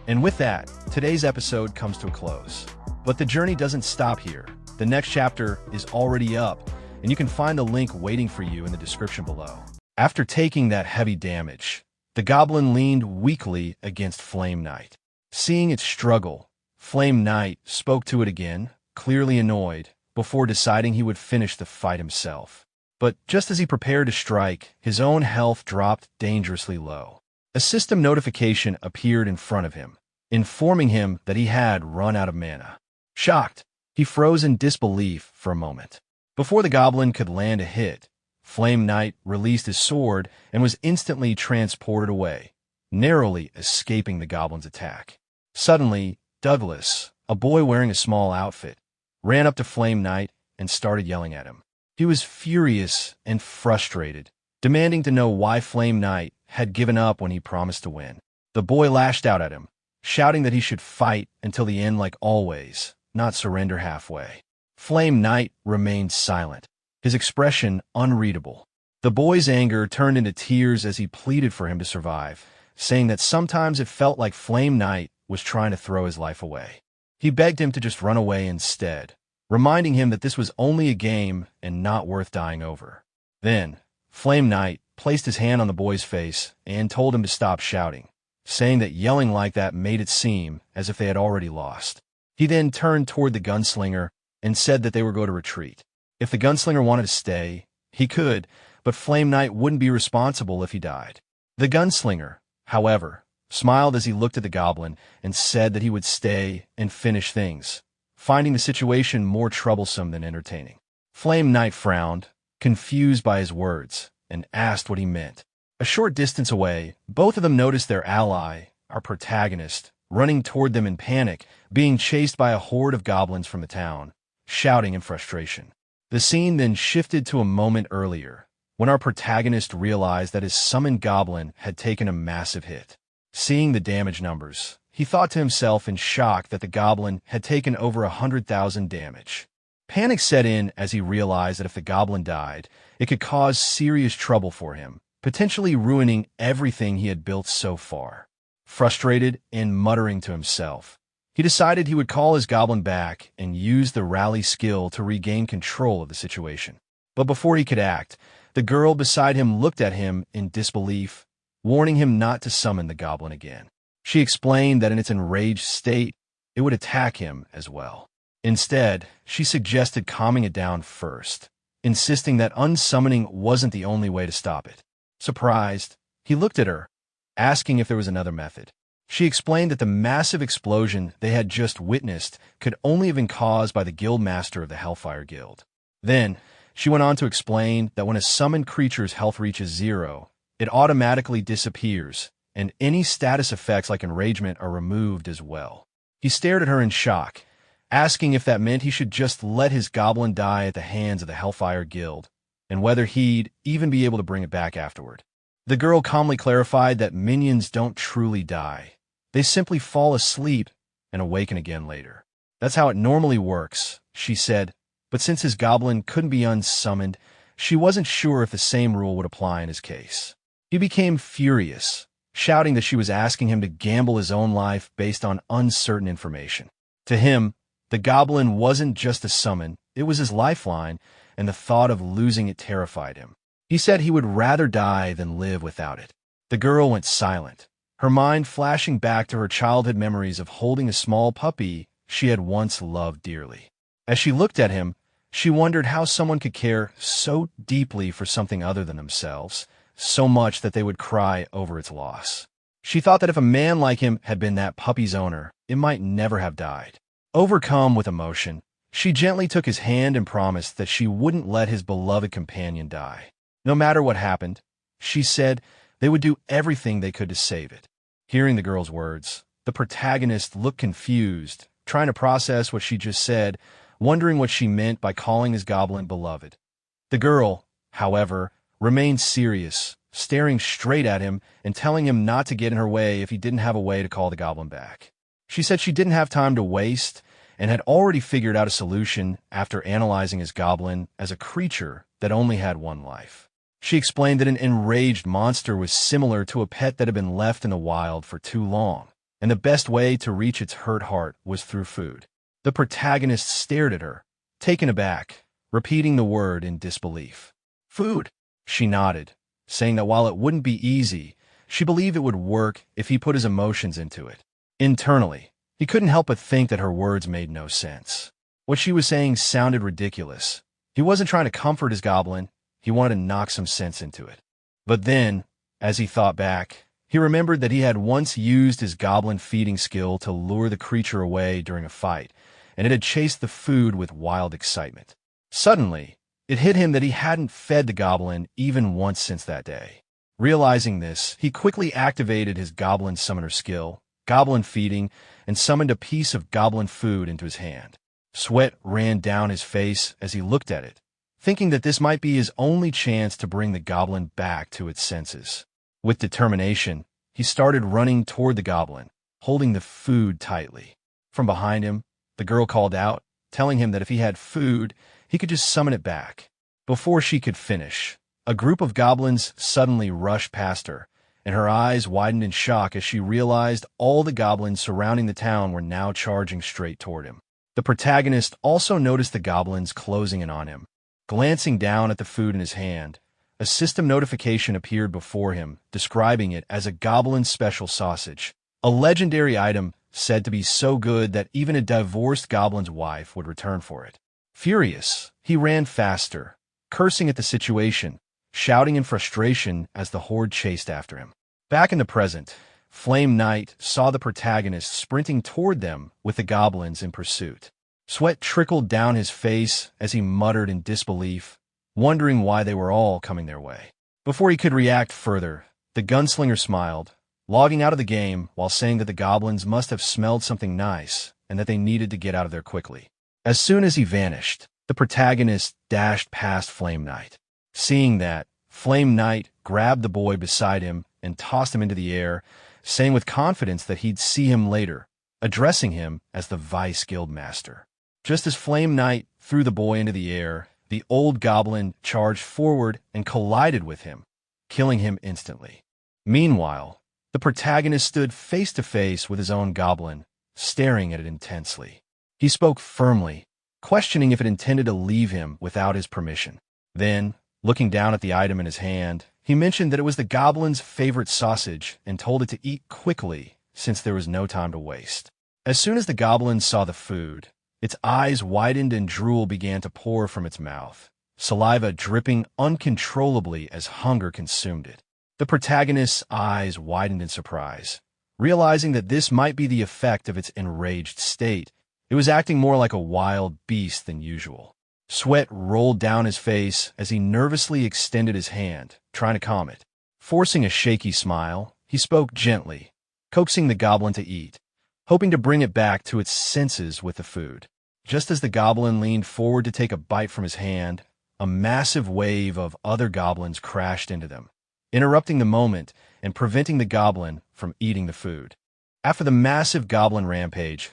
And with that, today's episode comes to a close. But the journey doesn't stop here. The next chapter is already up, and you can find the link waiting for you in the description below. After taking that heavy damage, the goblin leaned weakly against Flame Knight. Seeing it struggle, Flame Knight spoke to it again, clearly annoyed, before deciding he would finish the fight himself. But just as he prepared to strike, his own health dropped dangerously low. A system notification appeared in front of him, informing him that he had run out of mana. Shocked, he froze in disbelief for a moment. Before the goblin could land a hit, Flame Knight released his sword and was instantly transported away, narrowly escaping the goblin's attack. Suddenly, Douglas, a boy wearing a small outfit, ran up to Flame Knight and started yelling at him. He was furious and frustrated, demanding to know why Flame Knight had given up when he promised to win. The boy lashed out at him, shouting that he should fight until the end like always, not surrender halfway. Flame Knight remained silent, his expression unreadable. The boy's anger turned into tears as he pleaded for him to survive, saying that sometimes it felt like Flame Knight was trying to throw his life away. He begged him to just run away instead, reminding him that this was only a game and not worth dying over. Then, Flame Knight placed his hand on the boy's face and told him to stop shouting, saying that yelling like that made it seem as if they had already lost. He then turned toward the gunslinger and said that they were going to retreat. If the gunslinger wanted to stay, he could, but Flame Knight wouldn't be responsible if he died. The gunslinger, however, smiled as he looked at the goblin and said that he would stay and finish things, finding the situation more troublesome than entertaining. Flame Knight frowned, confused by his words, and asked what he meant. A short distance away, both of them noticed their ally, our protagonist, running toward them in panic, being chased by a horde of goblins from the town, shouting in frustration. The scene then shifted to a moment earlier, when our protagonist realized that his summoned goblin had taken a massive hit. Seeing the damage numbers, he thought to himself in shock that the goblin had taken over 100,000 damage. Panic set in as he realized that if the goblin died, it could cause serious trouble for him, potentially ruining everything he had built so far. Frustrated and muttering to himself, he decided he would call his goblin back and use the rally skill to regain control of the situation. But before he could act, the girl beside him looked at him in disbelief, warning him not to summon the goblin again. She explained that in its enraged state, it would attack him as well. Instead, she suggested calming it down first, insisting that unsummoning wasn't the only way to stop it. Surprised, he looked at her, asking if there was another method. She explained that the massive explosion they had just witnessed could only have been caused by the guildmaster of the Hellfire Guild. Then, she went on to explain that when a summoned creature's health reaches 0, it automatically disappears, and any status effects like enragement are removed as well. He stared at her in shock, asking if that meant he should just let his goblin die at the hands of the Hellfire Guild, and whether he'd even be able to bring it back afterward. The girl calmly clarified that minions don't truly die. They simply fall asleep and awaken again later. That's how it normally works, she said, but since his goblin couldn't be unsummoned, she wasn't sure if the same rule would apply in his case. He became furious, shouting that she was asking him to gamble his own life based on uncertain information. To him, the goblin wasn't just a summon, it was his lifeline, and the thought of losing it terrified him. He said he would rather die than live without it. The girl went silent, her mind flashing back to her childhood memories of holding a small puppy she had once loved dearly. As she looked at him, she wondered how someone could care so deeply for something other than themselves, so much that they would cry over its loss. She thought that if a man like him had been that puppy's owner, it might never have died. Overcome with emotion, she gently took his hand and promised that she wouldn't let his beloved companion die. No matter what happened, she said they would do everything they could to save it. Hearing the girl's words, the protagonist looked confused, trying to process what she just said, wondering what she meant by calling his goblin beloved. The girl, however, remained serious, staring straight at him and telling him not to get in her way if he didn't have a way to call the goblin back. She said she didn't have time to waste and had already figured out a solution after analyzing his goblin as a creature that only had one life. She explained that an enraged monster was similar to a pet that had been left in the wild for too long, and the best way to reach its hurt heart was through food. The protagonist stared at her, taken aback, repeating the word in disbelief. Food. She nodded, saying that while it wouldn't be easy, she believed it would work if he put his emotions into it. Internally, he couldn't help but think that her words made no sense. What she was saying sounded ridiculous. He wasn't trying to comfort his goblin, he wanted to knock some sense into it. But then, as he thought back, He remembered that he had once used his goblin feeding skill to lure the creature away during a fight, and it had chased the food with wild excitement. Suddenly, it hit him that he hadn't fed the goblin even once since that day. Realizing this, he quickly activated his goblin summoner skill, goblin feeding, and summoned a piece of goblin food into his hand. Sweat ran down his face as he looked at it, thinking that this might be his only chance to bring the goblin back to its senses. With determination, he started running toward the goblin, holding the food tightly. From behind him, the girl called out, telling him that if he had food, he could just summon it back. Before she could finish, a group of goblins suddenly rushed past her, and her eyes widened in shock as she realized all the goblins surrounding the town were now charging straight toward him. The protagonist also noticed the goblins closing in on him. Glancing down at the food in his hand, a system notification appeared before him, describing it as a goblin special sausage, a legendary item said to be so good that even a divorced goblin's wife would return for it. Furious, he ran faster, cursing at the situation, shouting in frustration as the horde chased after him. Back in the present, Flame Knight saw the protagonist sprinting toward them with the goblins in pursuit. Sweat trickled down his face as he muttered in disbelief, wondering why they were all coming their way. Before he could react further, the gunslinger smiled, logging out of the game while saying that the goblins must have smelled something nice and that they needed to get out of there quickly. As soon as he vanished, the protagonist dashed past Flame Knight. Seeing that, Flame Knight grabbed the boy beside him and tossed him into the air, saying with confidence that he'd see him later, addressing him as the Vice Guild Master. Just as Flame Knight threw the boy into the air, the old goblin charged forward and collided with him, killing him instantly. Meanwhile, the protagonist stood face to face with his own goblin, staring at it intensely. He spoke firmly, questioning if it intended to leave him without his permission. Then, looking down at the item in his hand, he mentioned that it was the goblin's favorite sausage and told it to eat quickly since there was no time to waste. As soon as the goblin saw the food, its eyes widened and drool began to pour from its mouth, saliva dripping uncontrollably as hunger consumed it. The protagonist's eyes widened in surprise. Realizing that this might be the effect of its enraged state, it was acting more like a wild beast than usual. Sweat rolled down his face as he nervously extended his hand, trying to calm it. Forcing a shaky smile, he spoke gently, coaxing the goblin to eat, hoping to bring it back to its senses with the food. Just as the goblin leaned forward to take a bite from his hand, a massive wave of other goblins crashed into them, interrupting the moment and preventing the goblin from eating the food. After the massive goblin rampage,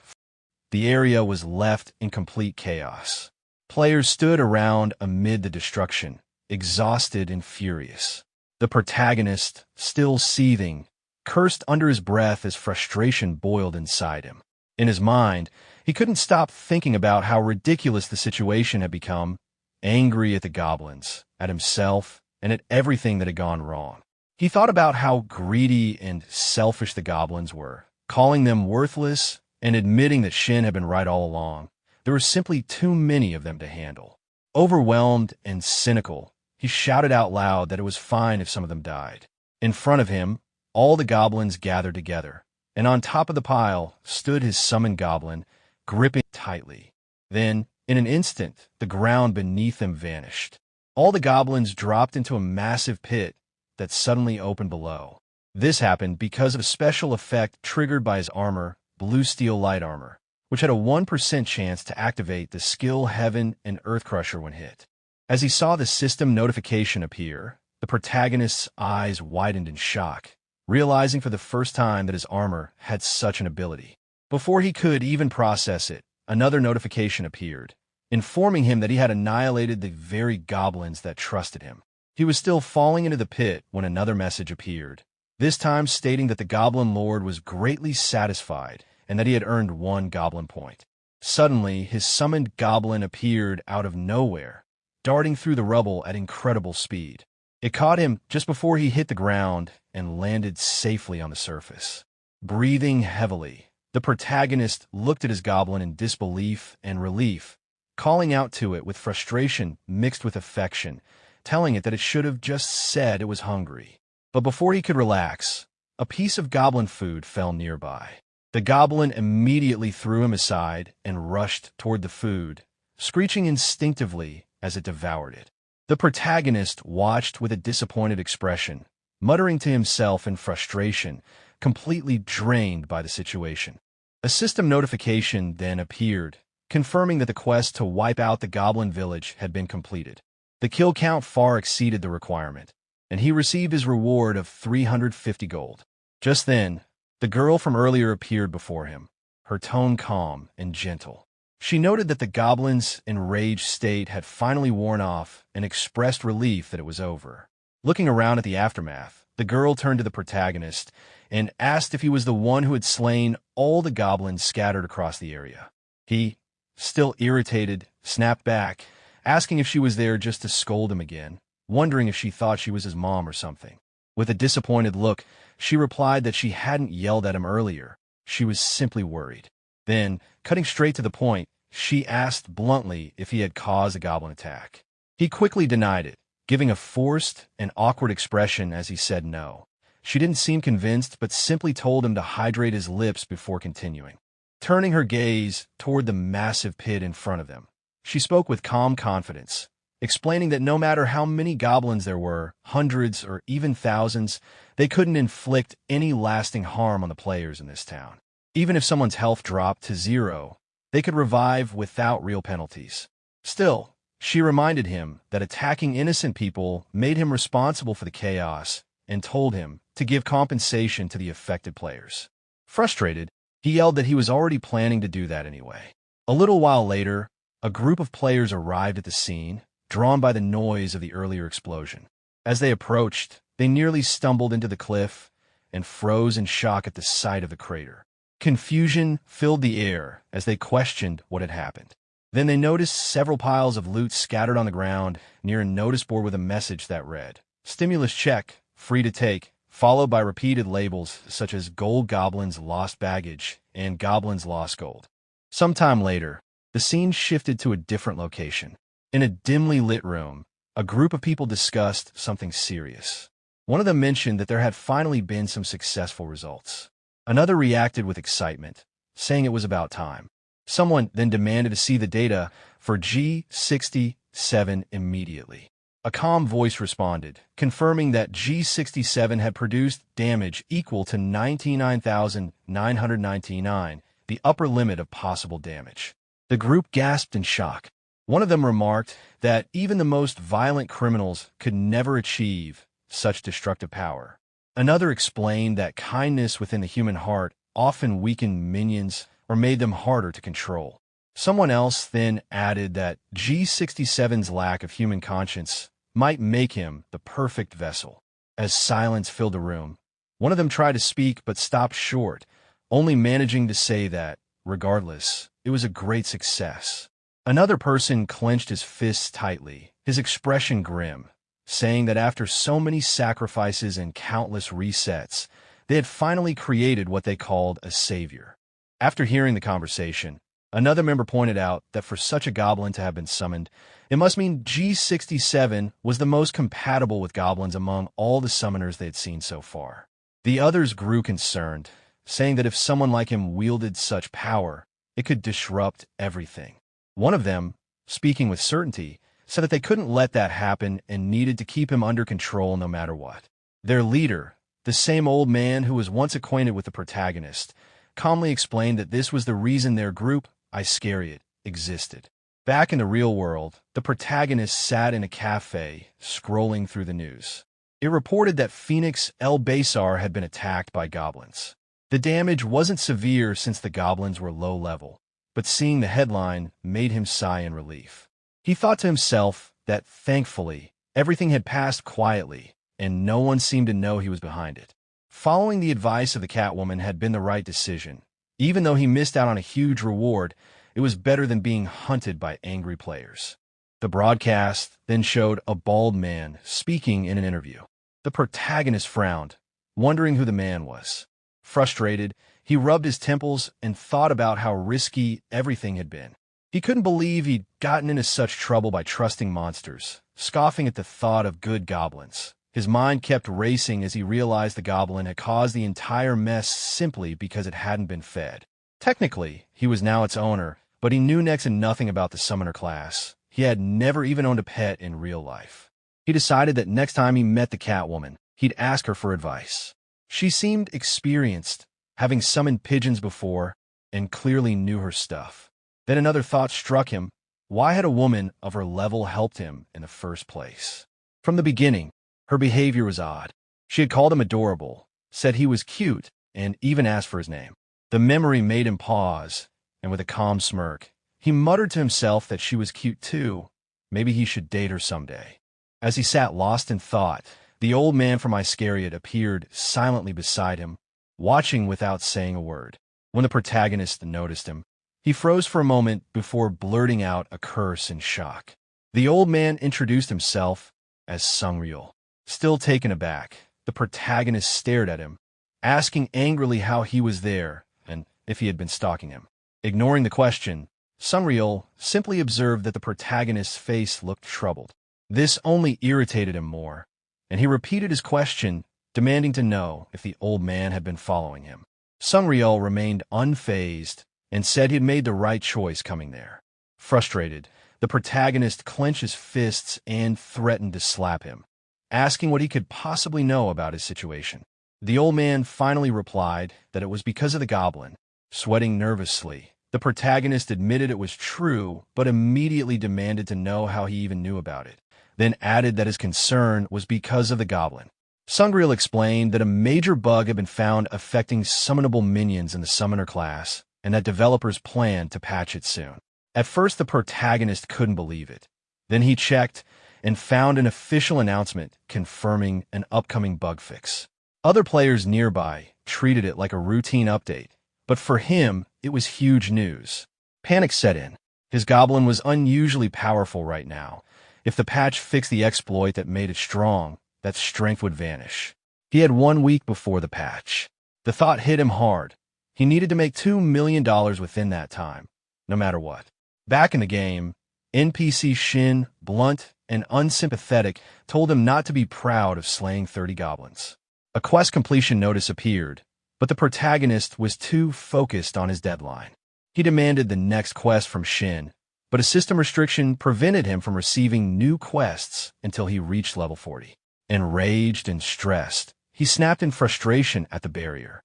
the area was left in complete chaos. Players stood around amid the destruction, exhausted and furious. The protagonist, still seething, cursed under his breath as frustration boiled inside him. In his mind, he couldn't stop thinking about how ridiculous the situation had become, angry at the goblins, at himself, and at everything that had gone wrong. He thought about how greedy and selfish the goblins were, calling them worthless and admitting that Shin had been right all along. There were simply too many of them to handle. Overwhelmed and cynical, he shouted out loud that it was fine if some of them died. In front of him, all the goblins gathered together, and on top of the pile stood his summoned goblin, gripping tightly. Then, in an instant, the ground beneath them vanished. All the goblins dropped into a massive pit that suddenly opened below. This happened because of a special effect triggered by his armor, Blue Steel Light Armor, which had a 1% chance to activate the skill Heaven and Earth Crusher when hit. As he saw the system notification appear, the protagonist's eyes widened in shock, realizing for the first time that his armor had such an ability. Before he could even process it, another notification appeared, informing him that he had annihilated the very goblins that trusted him. He was still falling into the pit when another message appeared, this time stating that the Goblin Lord was greatly satisfied and that he had earned 1 goblin point. Suddenly, his summoned goblin appeared out of nowhere, darting through the rubble at incredible speed. It caught him just before he hit the ground and landed safely on the surface. Breathing heavily, the protagonist looked at his goblin in disbelief and relief, calling out to it with frustration mixed with affection, telling it that it should have just said it was hungry. But before he could relax, a piece of goblin food fell nearby. The goblin immediately threw him aside and rushed toward the food, screeching instinctively as it devoured it. The protagonist watched with a disappointed expression, muttering to himself in frustration, completely drained by the situation. A system notification then appeared, confirming that the quest to wipe out the goblin village had been completed. The kill count far exceeded the requirement, and he received his reward of 350 gold. Just then, the girl from earlier appeared before him, her tone calm and gentle. She noted that the goblin's enraged state had finally worn off and expressed relief that it was over. Looking around at the aftermath, the girl turned to the protagonist and asked if he was the one who had slain all the goblins scattered across the area. He, still irritated, snapped back, asking if she was there just to scold him again, wondering if she thought she was his mom or something. With a disappointed look, she replied that she hadn't yelled at him earlier. She was simply worried. Then, cutting straight to the point, she asked bluntly if he had caused a goblin attack. He quickly denied it, giving a forced and awkward expression as he said no. She didn't seem convinced, but simply told him to hydrate his lips before continuing. Turning her gaze toward the massive pit in front of them, she spoke with calm confidence, explaining that no matter how many goblins there were, hundreds or even thousands, they couldn't inflict any lasting harm on the players in this town. Even if someone's health dropped to 0, they could revive without real penalties. Still, she reminded him that attacking innocent people made him responsible for the chaos and told him to give compensation to the affected players. Frustrated, he yelled that he was already planning to do that anyway. A little while later, a group of players arrived at the scene, drawn by the noise of the earlier explosion. As they approached, they nearly stumbled into the cliff and froze in shock at the sight of the crater. Confusion filled the air as they questioned what had happened. Then they noticed several piles of loot scattered on the ground near a notice board with a message that read, "Stimulus check, free to take," followed by repeated labels such as "Gold Goblin's Lost Baggage" and "Goblin's Lost Gold." Sometime later, the scene shifted to a different location. In a dimly lit room, a group of people discussed something serious. One of them mentioned that there had finally been some successful results. Another reacted with excitement, saying it was about time. Someone then demanded to see the data for G67 immediately. A calm voice responded, confirming that G67 had produced damage equal to 99,999, the upper limit of possible damage. The group gasped in shock. One of them remarked that even the most violent criminals could never achieve such destructive power. Another explained that kindness within the human heart often weakened minions or made them harder to control. Someone else then added that G67's lack of human conscience might make him the perfect vessel. As silence filled the room, one of them tried to speak but stopped short, only managing to say that, regardless, it was a great success. Another person clenched his fists tightly, his expression grim, saying that after so many sacrifices and countless resets, they had finally created what they called a savior. After hearing the conversation, another member pointed out that for such a goblin to have been summoned, it must mean G67 was the most compatible with goblins among all the summoners they had seen so far. The others grew concerned, saying that if someone like him wielded such power, it could disrupt everything. One of them, speaking with certainty, said that they couldn't let that happen and needed to keep him under control no matter what. Their leader, the same old man who was once acquainted with the protagonist, calmly explained that this was the reason their group, Iscariot, existed. Back in the real world, the protagonist sat in a cafe, scrolling through the news. It reported that Phoenix El Basar had been attacked by goblins. The damage wasn't severe since the goblins were low level, but seeing the headline made him sigh in relief. He thought to himself that, thankfully, everything had passed quietly, and no one seemed to know he was behind it. Following the advice of the Catwoman had been the right decision. Even though he missed out on a huge reward, it was better than being hunted by angry players. The broadcast then showed a bald man speaking in an interview. The protagonist frowned, wondering who the man was. Frustrated, he rubbed his temples and thought about how risky everything had been. He couldn't believe he'd gotten into such trouble by trusting monsters, scoffing at the thought of good goblins. His mind kept racing as he realized the goblin had caused the entire mess simply because it hadn't been fed. Technically, he was now its owner, but he knew next to nothing about the summoner class. He had never even owned a pet in real life. He decided that next time he met the Catwoman, he'd ask her for advice. She seemed experienced, having summoned pigeons before, and clearly knew her stuff. Then another thought struck him. Why had a woman of her level helped him in the first place? From the beginning, her behavior was odd. She had called him adorable, said he was cute, and even asked for his name. The memory made him pause, and with a calm smirk, he muttered to himself that she was cute too. Maybe he should date her someday. As he sat lost in thought, the old man from Iscariot appeared silently beside him, watching without saying a word. When the protagonist noticed him, he froze for a moment before blurting out a curse in shock. The old man introduced himself as Sungryul. Still taken aback, the protagonist stared at him, asking angrily how he was there and if he had been stalking him. Ignoring the question, Sungryul simply observed that the protagonist's face looked troubled. This only irritated him more, and he repeated his question, demanding to know if the old man had been following him. Sungryul remained unfazed and said he had made the right choice coming there. Frustrated, the protagonist clenched his fists and threatened to slap him, asking what he could possibly know about his situation. The old man finally replied that it was because of the goblin. Sweating nervously, the protagonist admitted it was true, but immediately demanded to know how he even knew about it, then added that his concern was because of the goblin. Sungryul explained that a major bug had been found affecting summonable minions in the summoner class, and that developers planned to patch it soon. At first, the protagonist couldn't believe it. Then he checked and found an official announcement confirming an upcoming bug fix. Other players nearby treated it like a routine update, but for him, it was huge news. Panic set in. His goblin was unusually powerful right now. If the patch fixed the exploit that made it strong, that strength would vanish. He had 1 week before the patch. The thought hit him hard. He needed to make $2 million within that time, no matter what. Back in the game, NPC Shin, blunt and unsympathetic, told him not to be proud of slaying 30 goblins. A quest completion notice appeared, but the protagonist was too focused on his deadline. He demanded the next quest from Shin, but a system restriction prevented him from receiving new quests until he reached level 40. Enraged and stressed, he snapped in frustration at the barrier.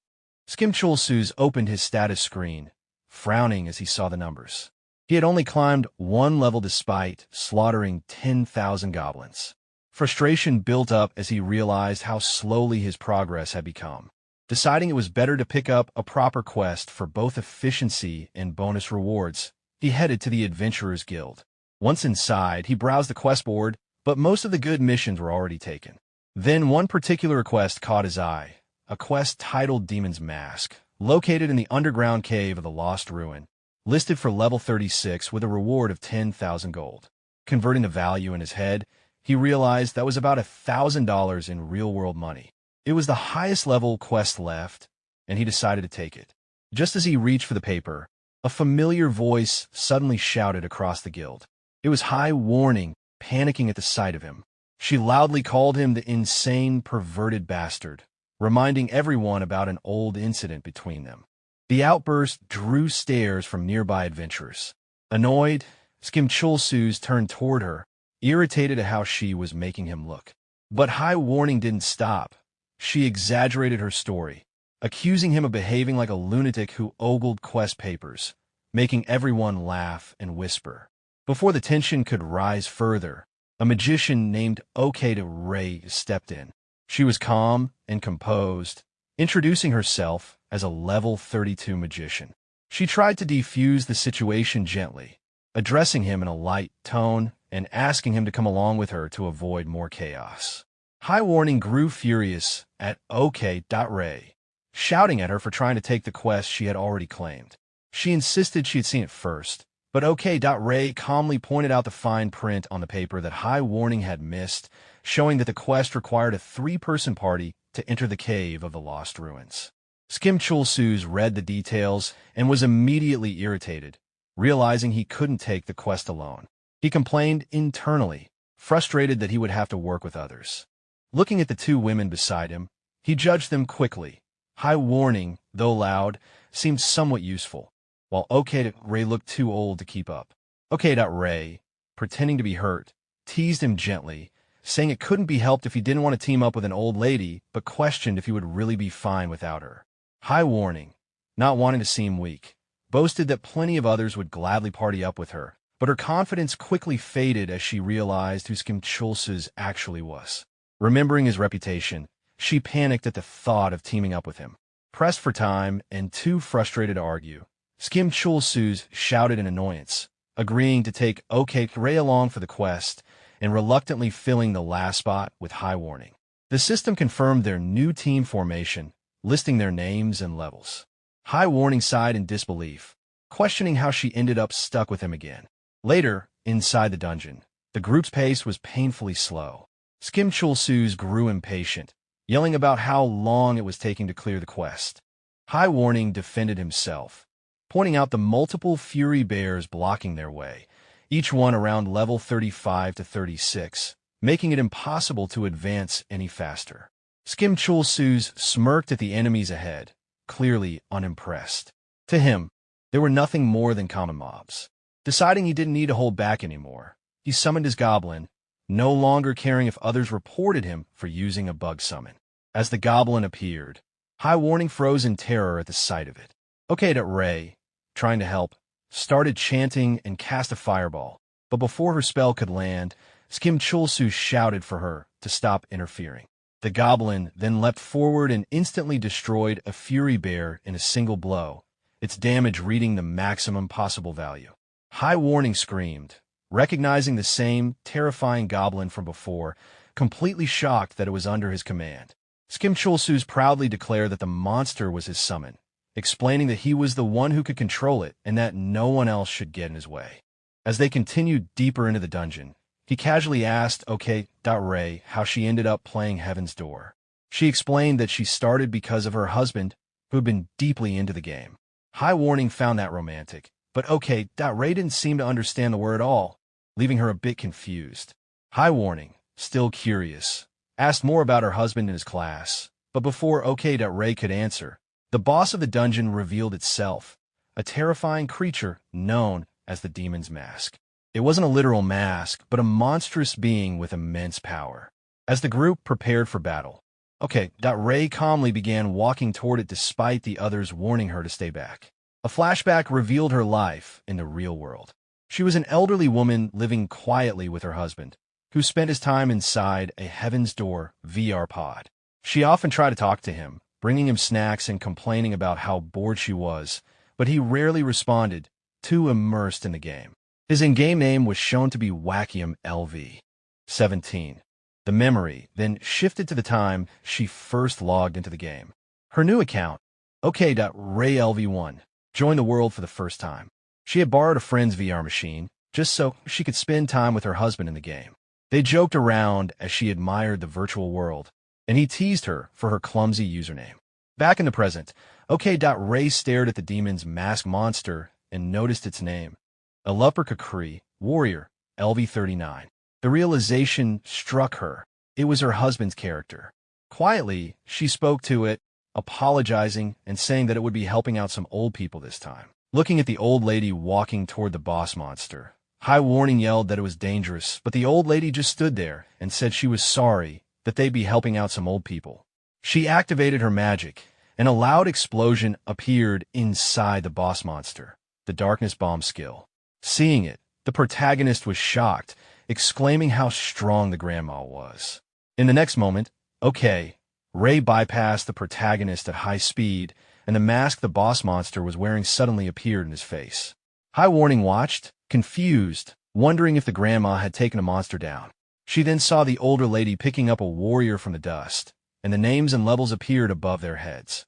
Skimchulsus opened his status screen, frowning as he saw the numbers. He had only climbed 1 level despite slaughtering 10,000 goblins. Frustration built up as he realized how slowly his progress had become. Deciding it was better to pick up a proper quest for both efficiency and bonus rewards, he headed to the Adventurers Guild. Once inside, he browsed the quest board, but most of the good missions were already taken. Then one particular request caught his eye, a quest titled Demon's Mask, located in the underground cave of the Lost Ruin, listed for level 36 with a reward of 10,000 gold. Converting the value in his head, he realized that was about $1,000 in real-world money. It was the highest level quest left, and he decided to take it. Just as he reached for the paper, a familiar voice suddenly shouted across the guild. It was High Warning, panicking at the sight of him. She loudly called him the insane, perverted bastard, reminding everyone about an old incident between them. The outburst drew stares from nearby adventurers. Annoyed, Skimchulsus turned toward her, irritated at how she was making him look. But High Warning didn't stop. She exaggerated her story, accusing him of behaving like a lunatic who ogled quest papers, making everyone laugh and whisper. Before the tension could rise further, a magician named Okeda Ray stepped in. She was calm and composed, introducing herself as a level 32 magician. She tried to defuse the situation gently, addressing him in a light tone and asking him to come along with her to avoid more chaos. High Warning grew furious at OK.Ray, shouting at her for trying to take the quest she had already claimed. She insisted she had seen it first, but OK.Ray calmly pointed out the fine print on the paper that High Warning had missed, showing that the quest required a 3-person party to enter the cave of the Lost Ruins. Skimchulsus read the details and was immediately irritated, realizing he couldn't take the quest alone. He complained internally, frustrated that he would have to work with others. Looking at the two women beside him, he judged them quickly. High warning, though loud, seemed somewhat useful, while OK.Ray looked too old to keep up. OK.Ray, pretending to be hurt, teased him gently, saying it couldn't be helped if he didn't want to team up with an old lady, but questioned if he would really be fine without her. High warning, not wanting to seem weak, boasted that plenty of others would gladly party up with her, but her confidence quickly faded as she realized who Kim Chulsu's actually was. Remembering his reputation, she panicked at the thought of teaming up with him. Pressed for time and too frustrated to argue, Kim Chulsu's shouted in annoyance, agreeing to take OK.Ray along for the quest and reluctantly filling the last spot with high warning. The system confirmed their new team formation, listing their names and levels. High warning sighed in disbelief, questioning how she ended up stuck with him again. Later, inside the dungeon, the group's pace was painfully slow. Kim Chulsu's grew impatient, yelling about how long it was taking to clear the quest. High warning defended himself, pointing out the multiple fury bears blocking their way, each one around level 35 to 36, making it impossible to advance any faster. Kim Chulsu's smirked at the enemies ahead, clearly unimpressed. To him, they were nothing more than common mobs. Deciding he didn't need to hold back anymore, he summoned his Goblin, no longer caring if others reported him for using a bug summon. As the Goblin appeared, High warning froze in terror at the sight of it. OK.Ray, trying to help, started chanting and cast a fireball, but before her spell could land, Kim Chulsu shouted for her to stop interfering. The Goblin then leapt forward and instantly destroyed a Fury Bear in a single blow, its damage reaching the maximum possible value. High warning screamed, recognizing the same terrifying Goblin from before, completely shocked that it was under his command. Kim Chulsu proudly declared that the monster was his summon, explaining that he was the one who could control it and that no one else should get in his way. As they continued deeper into the dungeon, he casually asked OK.Ray how she ended up playing Heaven's Door. She explained that she started because of her husband, who had been deeply into the game. High warning found that romantic, but OK.Ray didn't seem to understand the word at all, leaving her a bit confused. High warning, still curious, asked more about her husband and his class, but before OK.Ray could answer, the boss of the dungeon revealed itself, a terrifying creature known as the Demon's Mask. It wasn't a literal mask, but a monstrous being with immense power. As the group prepared for battle, OK.Ray calmly began walking toward it despite the others warning her to stay back. A flashback revealed her life in the real world. She was an elderly woman living quietly with her husband, who spent his time inside a Heaven's Door VR pod. She often tried to talk to him, bringing him snacks and complaining about how bored she was, but he rarely responded, too immersed in the game. His in-game name was shown to be Wackium LV. 17. The memory then shifted to the time she first logged into the game. Her new account, OK.Ray LV1, joined the world for the first time. She had borrowed a friend's VR machine, just so she could spend time with her husband in the game. They joked around as she admired the virtual world, and he teased her for her clumsy username. Back in the present, OK.Ray stared at the Demon's Mask monster and noticed its name. Alupper Warrior, LV39. The realization struck her. It was her husband's character. Quietly, she spoke to it, apologizing and saying that it would be helping out some old people this time. Looking at the old lady walking toward the boss monster, High warning yelled that it was dangerous, but the old lady just stood there and said she was sorry that they'd be helping out some old people. She activated her magic, and a loud explosion appeared inside the boss monster, the Darkness Bomb skill. Seeing it, the protagonist was shocked, exclaiming how strong the grandma was. In the next moment, Ray bypassed the protagonist at high speed, and the mask the boss monster was wearing suddenly appeared in his face. High warning watched, confused, wondering if the grandma had taken a monster down. She then saw the older lady picking up a warrior from the dust, and the names and levels appeared above their heads.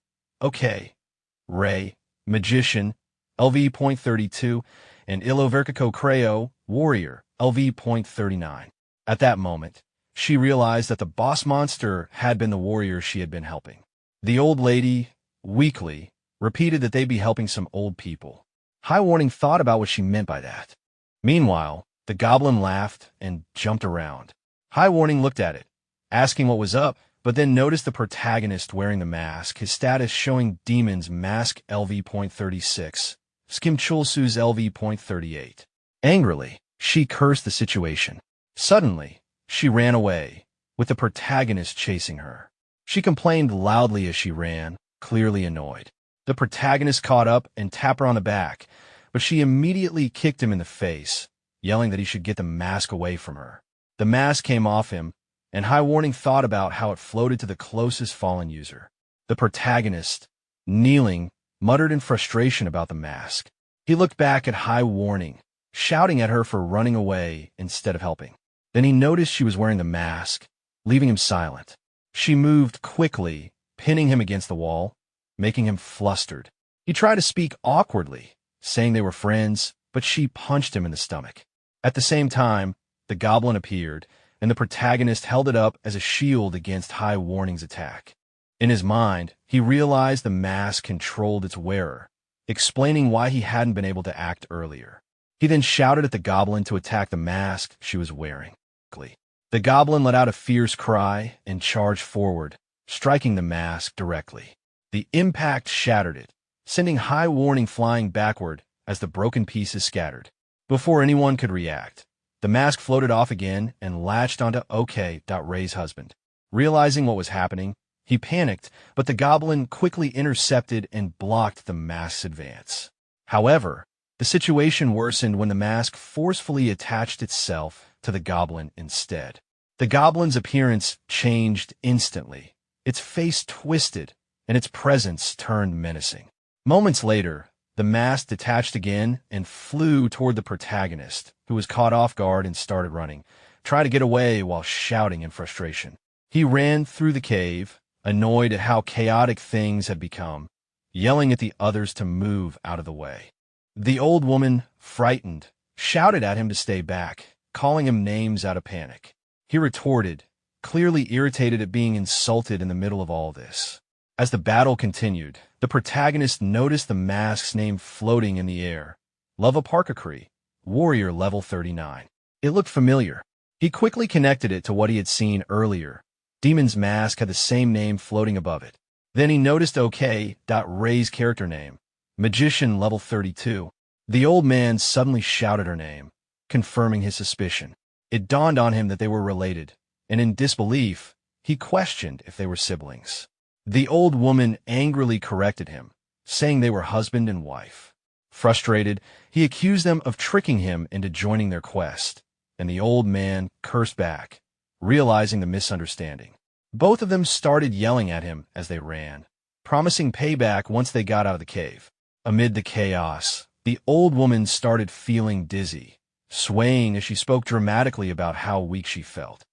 Ray, Magician, LV.32, and Iloverkiko Creo, Warrior, LV.39. At that moment, she realized that the boss monster had been the warrior she had been helping. The old lady, weakly, repeated that they'd be helping some old people. High warning thought about what she meant by that. Meanwhile, the Goblin laughed and jumped around. High warning looked at it, asking what was up, but then noticed the protagonist wearing the mask, his status showing Demon's Mask LV.36, Skimchulsu's LV.38. Angrily, she cursed the situation. Suddenly, she ran away, with the protagonist chasing her. She complained loudly as she ran, clearly annoyed. The protagonist caught up and tapped her on the back, but she immediately kicked him in the face, yelling that he should get the mask away from her. The mask came off him, and High Warning thought about how it floated to the closest fallen user. The protagonist, kneeling, muttered in frustration about the mask. He looked back at High Warning, shouting at her for running away instead of helping. Then he noticed she was wearing the mask, leaving him silent. She moved quickly, pinning him against the wall, making him flustered. He tried to speak awkwardly, saying they were friends, but she punched him in the stomach. At the same time, the goblin appeared, and the protagonist held it up as a shield against High Warning's attack. In his mind, he realized the mask controlled its wearer, explaining why he hadn't been able to act earlier. He then shouted at the goblin to attack the mask she was wearing. The goblin let out a fierce cry and charged forward, striking the mask directly. The impact shattered it, sending High Warning flying backward as the broken pieces scattered. Before anyone could react, the mask floated off again and latched onto OK.Ray's husband. Realizing what was happening, he panicked, but the goblin quickly intercepted and blocked the mask's advance. However, the situation worsened when the mask forcefully attached itself to the goblin instead. The goblin's appearance changed instantly. Its face twisted, and its presence turned menacing. Moments later, the mask detached again and flew toward the protagonist, who was caught off guard and started running, trying to get away while shouting in frustration. He ran through the cave, annoyed at how chaotic things had become, yelling at the others to move out of the way. The old woman, frightened, shouted at him to stay back, calling him names out of panic. He retorted, clearly irritated at being insulted in the middle of all this. As the battle continued, the protagonist noticed the mask's name floating in the air. Lovaparkakri, Warrior level 39. It looked familiar. He quickly connected it to what he had seen earlier. Demon's mask had the same name floating above it. Then he noticed OK.Ray's character name, Magician level 32. The old man suddenly shouted her name, confirming his suspicion. It dawned on him that they were related, and in disbelief, he questioned if they were siblings. The old woman angrily corrected him, saying they were husband and wife. Frustrated, he accused them of tricking him into joining their quest, and the old man cursed back, realizing the misunderstanding. Both of them started yelling at him as they ran, promising payback once they got out of the cave. Amid the chaos, the old woman started feeling dizzy, swaying as she spoke dramatically about how weak she felt.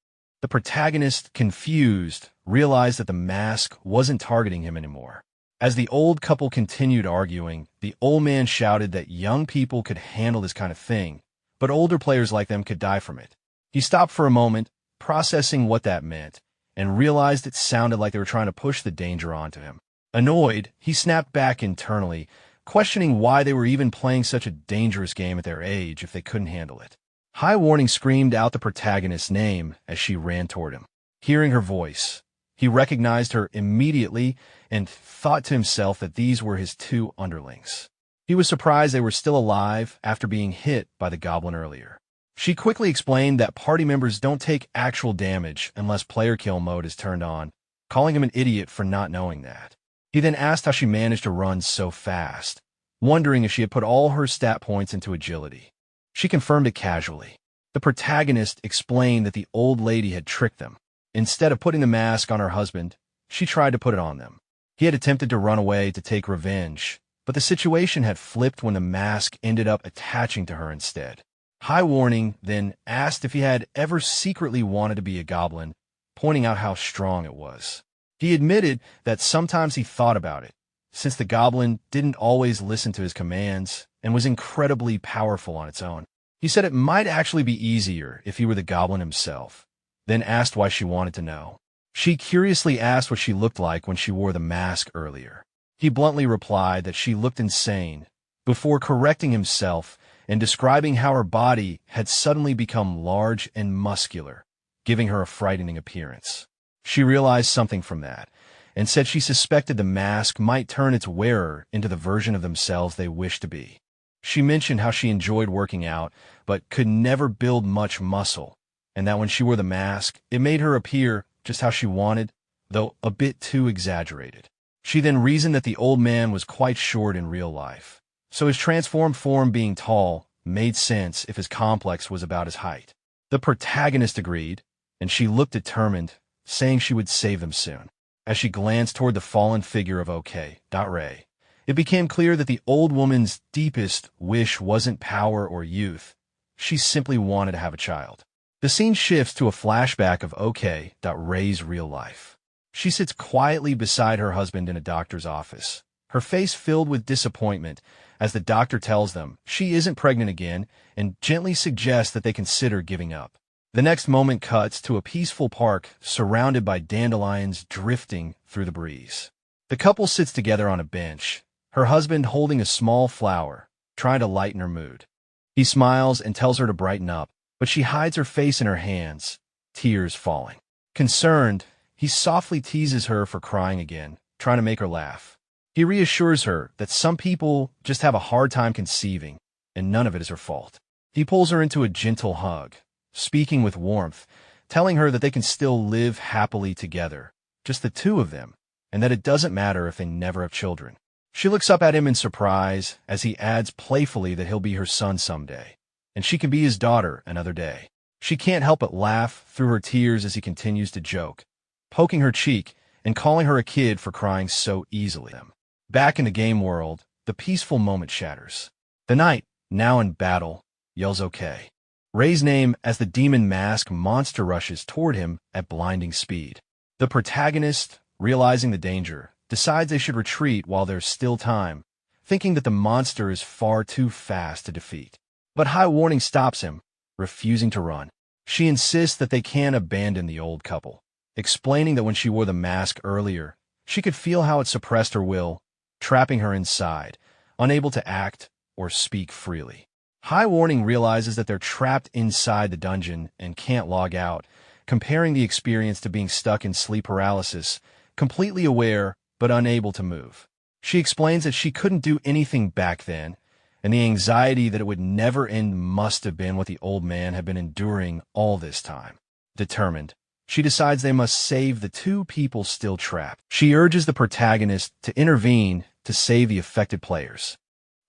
The protagonist, confused, realized that the mask wasn't targeting him anymore. As the old couple continued arguing, the old man shouted that young people could handle this kind of thing, but older players like them could die from it. He stopped for a moment, processing what that meant, and realized it sounded like they were trying to push the danger onto him. Annoyed, he snapped back internally, questioning why they were even playing such a dangerous game at their age if they couldn't handle it. High Warning screamed out the protagonist's name as she ran toward him. Hearing her voice, he recognized her immediately and thought to himself that these were his two underlings. He was surprised they were still alive after being hit by the goblin earlier. She quickly explained that party members don't take actual damage unless player kill mode is turned on, calling him an idiot for not knowing that. He then asked how she managed to run so fast, wondering if she had put all her stat points into agility. She confirmed it casually. The protagonist explained that the old lady had tricked them. Instead of putting the mask on her husband, she tried to put it on them. He had attempted to run away to take revenge, but the situation had flipped when the mask ended up attaching to her instead. High Warning then asked if he had ever secretly wanted to be a goblin, pointing out how strong it was. He admitted that sometimes he thought about it, since the goblin didn't always listen to his commands and was incredibly powerful on its own. He said it might actually be easier if he were the goblin himself, then asked why she wanted to know. She curiously asked what she looked like when she wore the mask earlier. He bluntly replied that she looked insane, before correcting himself and describing how her body had suddenly become large and muscular, giving her a frightening appearance. She realized something from that, and said she suspected the mask might turn its wearer into the version of themselves they wished to be. She mentioned how she enjoyed working out, but could never build much muscle, and that when she wore the mask, it made her appear just how she wanted, though a bit too exaggerated. She then reasoned that the old man was quite short in real life, so his transformed form being tall made sense if his complex was about his height. The protagonist agreed, and she looked determined, saying she would save them soon. As she glanced toward the fallen figure of OK.Ray, it became clear that the old woman's deepest wish wasn't power or youth. She simply wanted to have a child. The scene shifts to a flashback of OK.Ray's real life. She sits quietly beside her husband in a doctor's office, her face filled with disappointment as the doctor tells them she isn't pregnant again and gently suggests that they consider giving up. The next moment cuts to a peaceful park surrounded by dandelions drifting through the breeze. The couple sits together on a bench, her husband holding a small flower, trying to lighten her mood. He smiles and tells her to brighten up, but she hides her face in her hands, tears falling. Concerned, he softly teases her for crying again, trying to make her laugh. He reassures her that some people just have a hard time conceiving, and none of it is her fault. He pulls her into a gentle hug, speaking with warmth, telling her that they can still live happily together, just the two of them, and that it doesn't matter if they never have children. She looks up at him in surprise as he adds playfully that he'll be her son someday, and she can be his daughter another day. She can't help but laugh through her tears as he continues to joke, poking her cheek and calling her a kid for crying so easily. Back in the game world, the peaceful moment shatters. The knight, now in battle, yells OK. Ray's name as the demon mask monster rushes toward him at blinding speed. The protagonist, realizing the danger, decides they should retreat while there's still time, thinking that the monster is far too fast to defeat. But High Warning stops him, refusing to run. She insists that they can't abandon the old couple, explaining that when she wore the mask earlier, she could feel how it suppressed her will, trapping her inside, unable to act or speak freely. High Warning realizes that they're trapped inside the dungeon and can't log out, comparing the experience to being stuck in sleep paralysis, completely aware but unable to move. She explains that she couldn't do anything back then, and the anxiety that it would never end must have been what the old man had been enduring all this time. Determined, she decides they must save the two people still trapped. She urges the protagonist to intervene to save the affected players.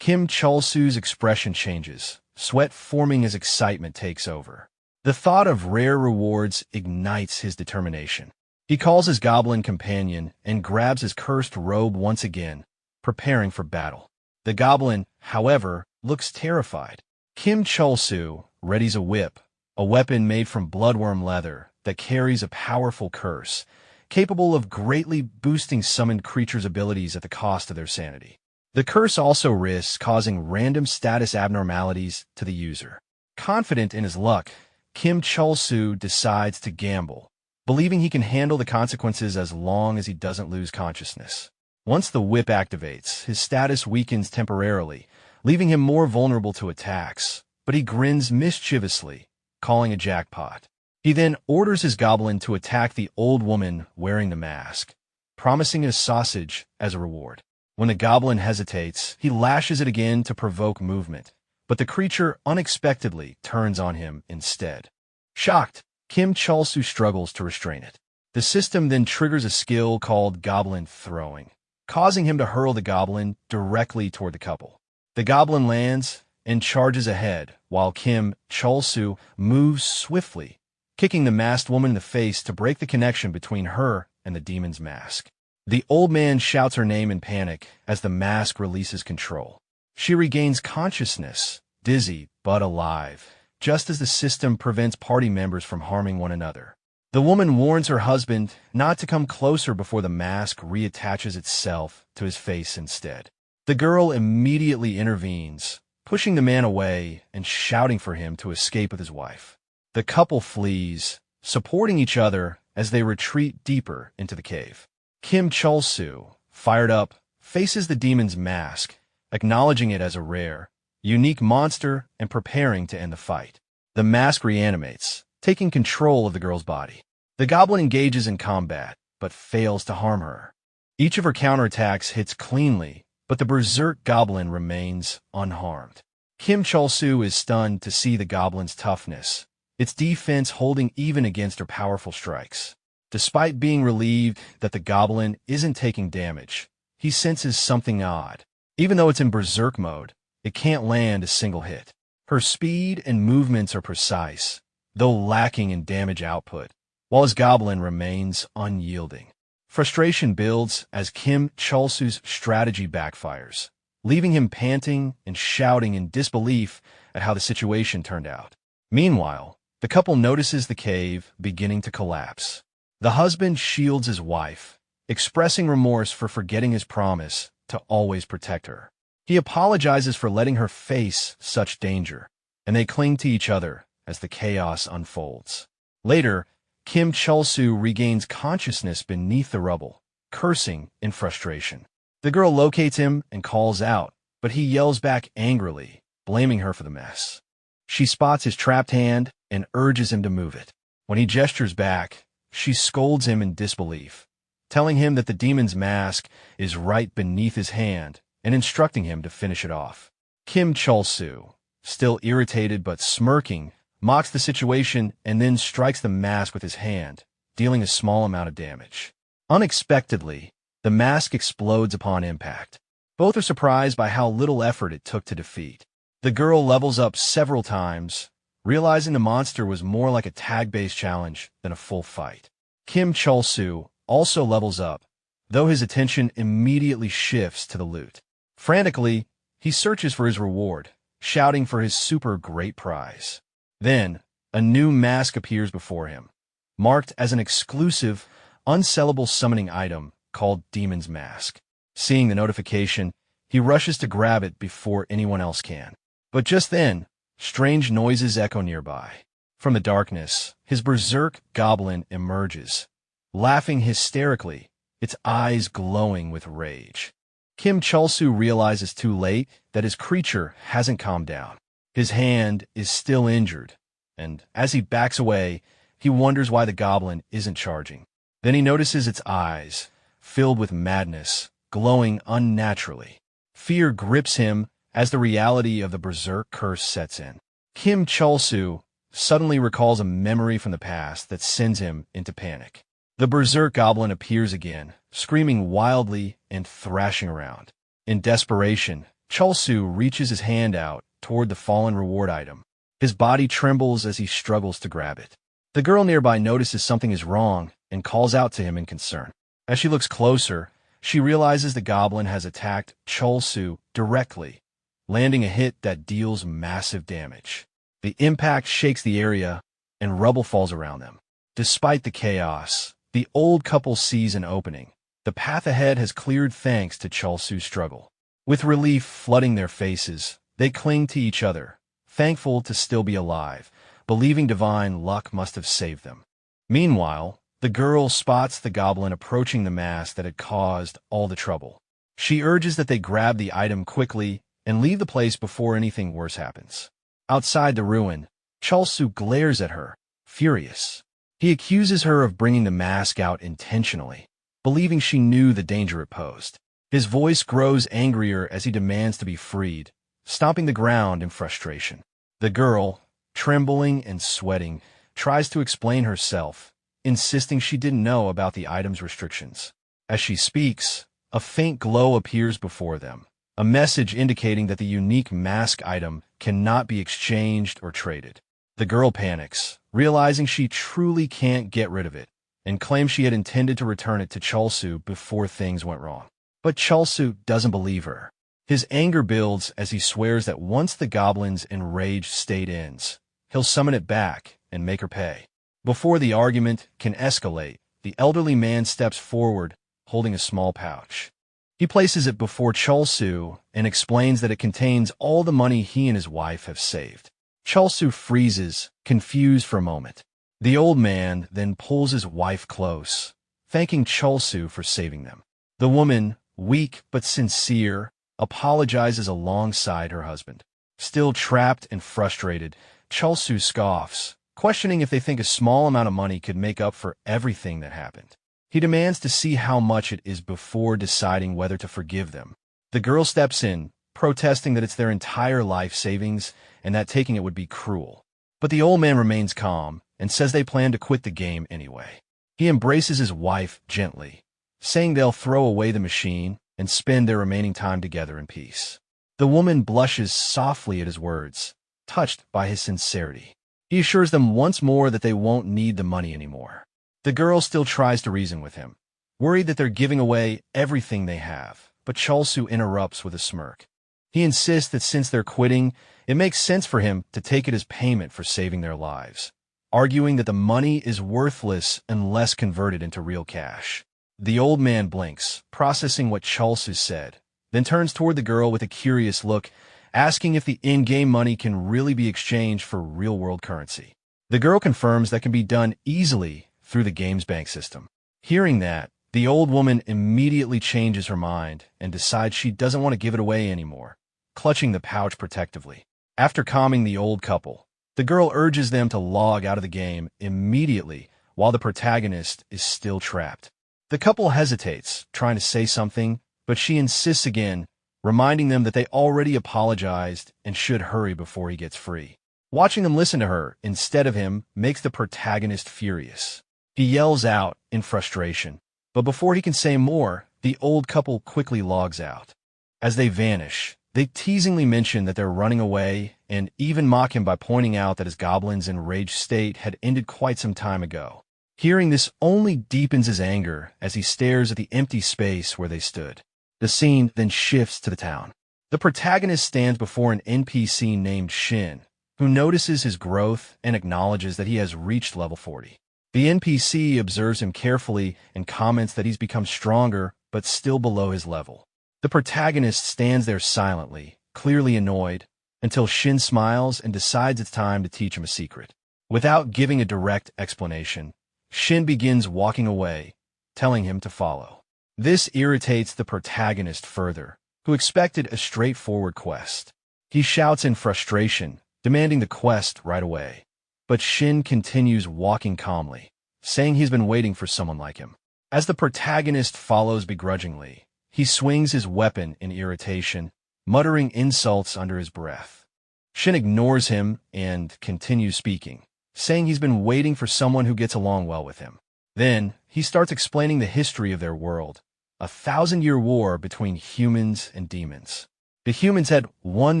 Kim Chul-soo's expression changes, sweat forming as excitement takes over. The thought of rare rewards ignites his determination. He calls his goblin companion and grabs his cursed robe once again, preparing for battle. The goblin, however, looks terrified. Kim Chul-soo readies a whip, a weapon made from bloodworm leather that carries a powerful curse, capable of greatly boosting summoned creatures' abilities at the cost of their sanity. The curse also risks causing random status abnormalities to the user. Confident in his luck, Kim Chul-soo decides to gamble, believing he can handle the consequences as long as he doesn't lose consciousness. Once the whip activates, his status weakens temporarily, leaving him more vulnerable to attacks, but he grins mischievously, calling a jackpot. He then orders his goblin to attack the old woman wearing the mask, promising a sausage as a reward. When the goblin hesitates, he lashes it again to provoke movement, but the creature unexpectedly turns on him instead. Shocked, Kim Chul-soo struggles to restrain it. The system then triggers a skill called Goblin Throwing, causing him to hurl the goblin directly toward the couple. The goblin lands and charges ahead, while Kim Chul-soo moves swiftly, kicking the masked woman in the face to break the connection between her and the demon's mask. The old man shouts her name in panic as the mask releases control. She regains consciousness, dizzy but alive, just as the system prevents party members from harming one another. The woman warns her husband not to come closer before the mask reattaches itself to his face instead. The girl immediately intervenes, pushing the man away and shouting for him to escape with his wife. The couple flees, supporting each other as they retreat deeper into the cave. Kim Chul-soo, fired up, faces the demon's mask, acknowledging it as a rare, unique monster and preparing to end the fight. The mask reanimates, taking control of the girl's body. The goblin engages in combat, but fails to harm her. Each of her counterattacks hits cleanly, but the berserk goblin remains unharmed. Kim Chol-soo is stunned to see the goblin's toughness, its defense holding even against her powerful strikes. Despite being relieved that the goblin isn't taking damage, he senses something odd. Even though it's in berserk mode, it can't land a single hit. Her speed and movements are precise, though lacking in damage output, while his goblin remains unyielding. Frustration builds as Kim Chol-soo's strategy backfires, leaving him panting and shouting in disbelief at how the situation turned out. Meanwhile, the couple notices the cave beginning to collapse. The husband shields his wife, expressing remorse for forgetting his promise to always protect her. He apologizes for letting her face such danger, and they cling to each other as the chaos unfolds. Later, Kim Chol-soo regains consciousness beneath the rubble, cursing in frustration. The girl locates him and calls out, but he yells back angrily, blaming her for the mess. She spots his trapped hand and urges him to move it. When he gestures back, she scolds him in disbelief, telling him that the demon's mask is right beneath his hand and instructing him to finish it off. Kim Chol-soo, still irritated but smirking, mocks the situation and then strikes the mask with his hand, dealing a small amount of damage. Unexpectedly, the mask explodes upon impact. Both are surprised by how little effort it took to defeat. The girl levels up several times, realizing the monster was more like a tag-based challenge than a full fight. Kim Chol-soo also levels up, though his attention immediately shifts to the loot. Frantically, he searches for his reward, shouting for his super great prize. Then, a new mask appears before him, marked as an exclusive, unsellable summoning item called Demon's Mask. Seeing the notification, he rushes to grab it before anyone else can. But just then, strange noises echo nearby. From the darkness, his berserk goblin emerges, laughing hysterically, its eyes glowing with rage. Kim Chol-soo realizes too late that his creature hasn't calmed down. His hand is still injured, and as he backs away, he wonders why the goblin isn't charging. Then he notices its eyes, filled with madness, glowing unnaturally. Fear grips him as the reality of the berserk curse sets in. Kim Chol-soo suddenly recalls a memory from the past that sends him into panic. The berserk goblin appears again, screaming wildly and thrashing around. In desperation, Chol-soo reaches his hand out toward the fallen reward item. His body trembles as he struggles to grab it. The girl nearby notices something is wrong and calls out to him in concern. As she looks closer, she realizes the goblin has attacked Chol-soo directly, landing a hit that deals massive damage. The impact shakes the area, and rubble falls around them. Despite the chaos, the old couple sees an opening. The path ahead has cleared thanks to Chol-soo's struggle. With relief flooding their faces, they cling to each other, thankful to still be alive, believing divine luck must have saved them. Meanwhile, the girl spots the goblin approaching the mask that had caused all the trouble. She urges that they grab the item quickly and leave the place before anything worse happens. Outside the ruin, Chol-soo glares at her, furious. He accuses her of bringing the mask out intentionally, believing she knew the danger it posed. His voice grows angrier as he demands to be freed, stomping the ground in frustration. The girl, trembling and sweating, tries to explain herself, insisting she didn't know about the item's restrictions. As she speaks, a faint glow appears before them, a message indicating that the unique mask item cannot be exchanged or traded. The girl panics, realizing she truly can't get rid of it, and claims she had intended to return it to Chol-soo before things went wrong. But Chol-soo doesn't believe her. His anger builds as he swears that once the goblin's enraged state ends, he'll summon it back and make her pay. Before the argument can escalate, the elderly man steps forward, holding a small pouch. He places it before Chol-soo and explains that it contains all the money he and his wife have saved. Chol-soo freezes, confused for a moment. The old man then pulls his wife close, thanking Chol-soo for saving them. The woman, weak but sincere, apologizes alongside her husband. Still trapped and frustrated, Chol-soo scoffs, questioning if they think a small amount of money could make up for everything that happened. He demands to see how much it is before deciding whether to forgive them. The girl steps in, protesting that it's their entire life savings and that taking it would be cruel. But the old man remains calm and says they plan to quit the game anyway. He embraces his wife gently, saying they'll throw away the machine and spend their remaining time together in peace. The woman blushes softly at his words, touched by his sincerity. He assures them once more that they won't need the money anymore. The girl still tries to reason with him, worried that they're giving away everything they have, but Cholsu interrupts with a smirk. He insists that since they're quitting, it makes sense for him to take it as payment for saving their lives, arguing that the money is worthless unless converted into real cash. The old man blinks, processing what Cholsu said, then turns toward the girl with a curious look, asking if the in-game money can really be exchanged for real-world currency. The girl confirms that can be done easily through the game's bank system. Hearing that, the old woman immediately changes her mind and decides she doesn't want to give it away anymore, clutching the pouch protectively. After calming the old couple, the girl urges them to log out of the game immediately while the protagonist is still trapped. The couple hesitates, trying to say something, but she insists again, reminding them that they already apologized and should hurry before he gets free. Watching them listen to her instead of him makes the protagonist furious. He yells out in frustration, but before he can say more, the old couple quickly logs out. As they vanish, they teasingly mention that they're running away and even mock him by pointing out that his goblin's enraged state had ended quite some time ago. Hearing this only deepens his anger as he stares at the empty space where they stood. The scene then shifts to the town. The protagonist stands before an NPC named Shin, who notices his growth and acknowledges that he has reached level 40. The NPC observes him carefully and comments that he's become stronger, but still below his level. The protagonist stands there silently, clearly annoyed, until Shin smiles and decides it's time to teach him a secret. Without giving a direct explanation, Shin begins walking away, telling him to follow. This irritates the protagonist further, who expected a straightforward quest. He shouts in frustration, demanding the quest right away. But Shin continues walking calmly, saying he's been waiting for someone like him. As the protagonist follows begrudgingly, he swings his weapon in irritation, muttering insults under his breath. Shin ignores him and continues speaking, saying he's been waiting for someone who gets along well with him. Then, he starts explaining the history of their world, a 1,000-year war between humans and demons. The humans had won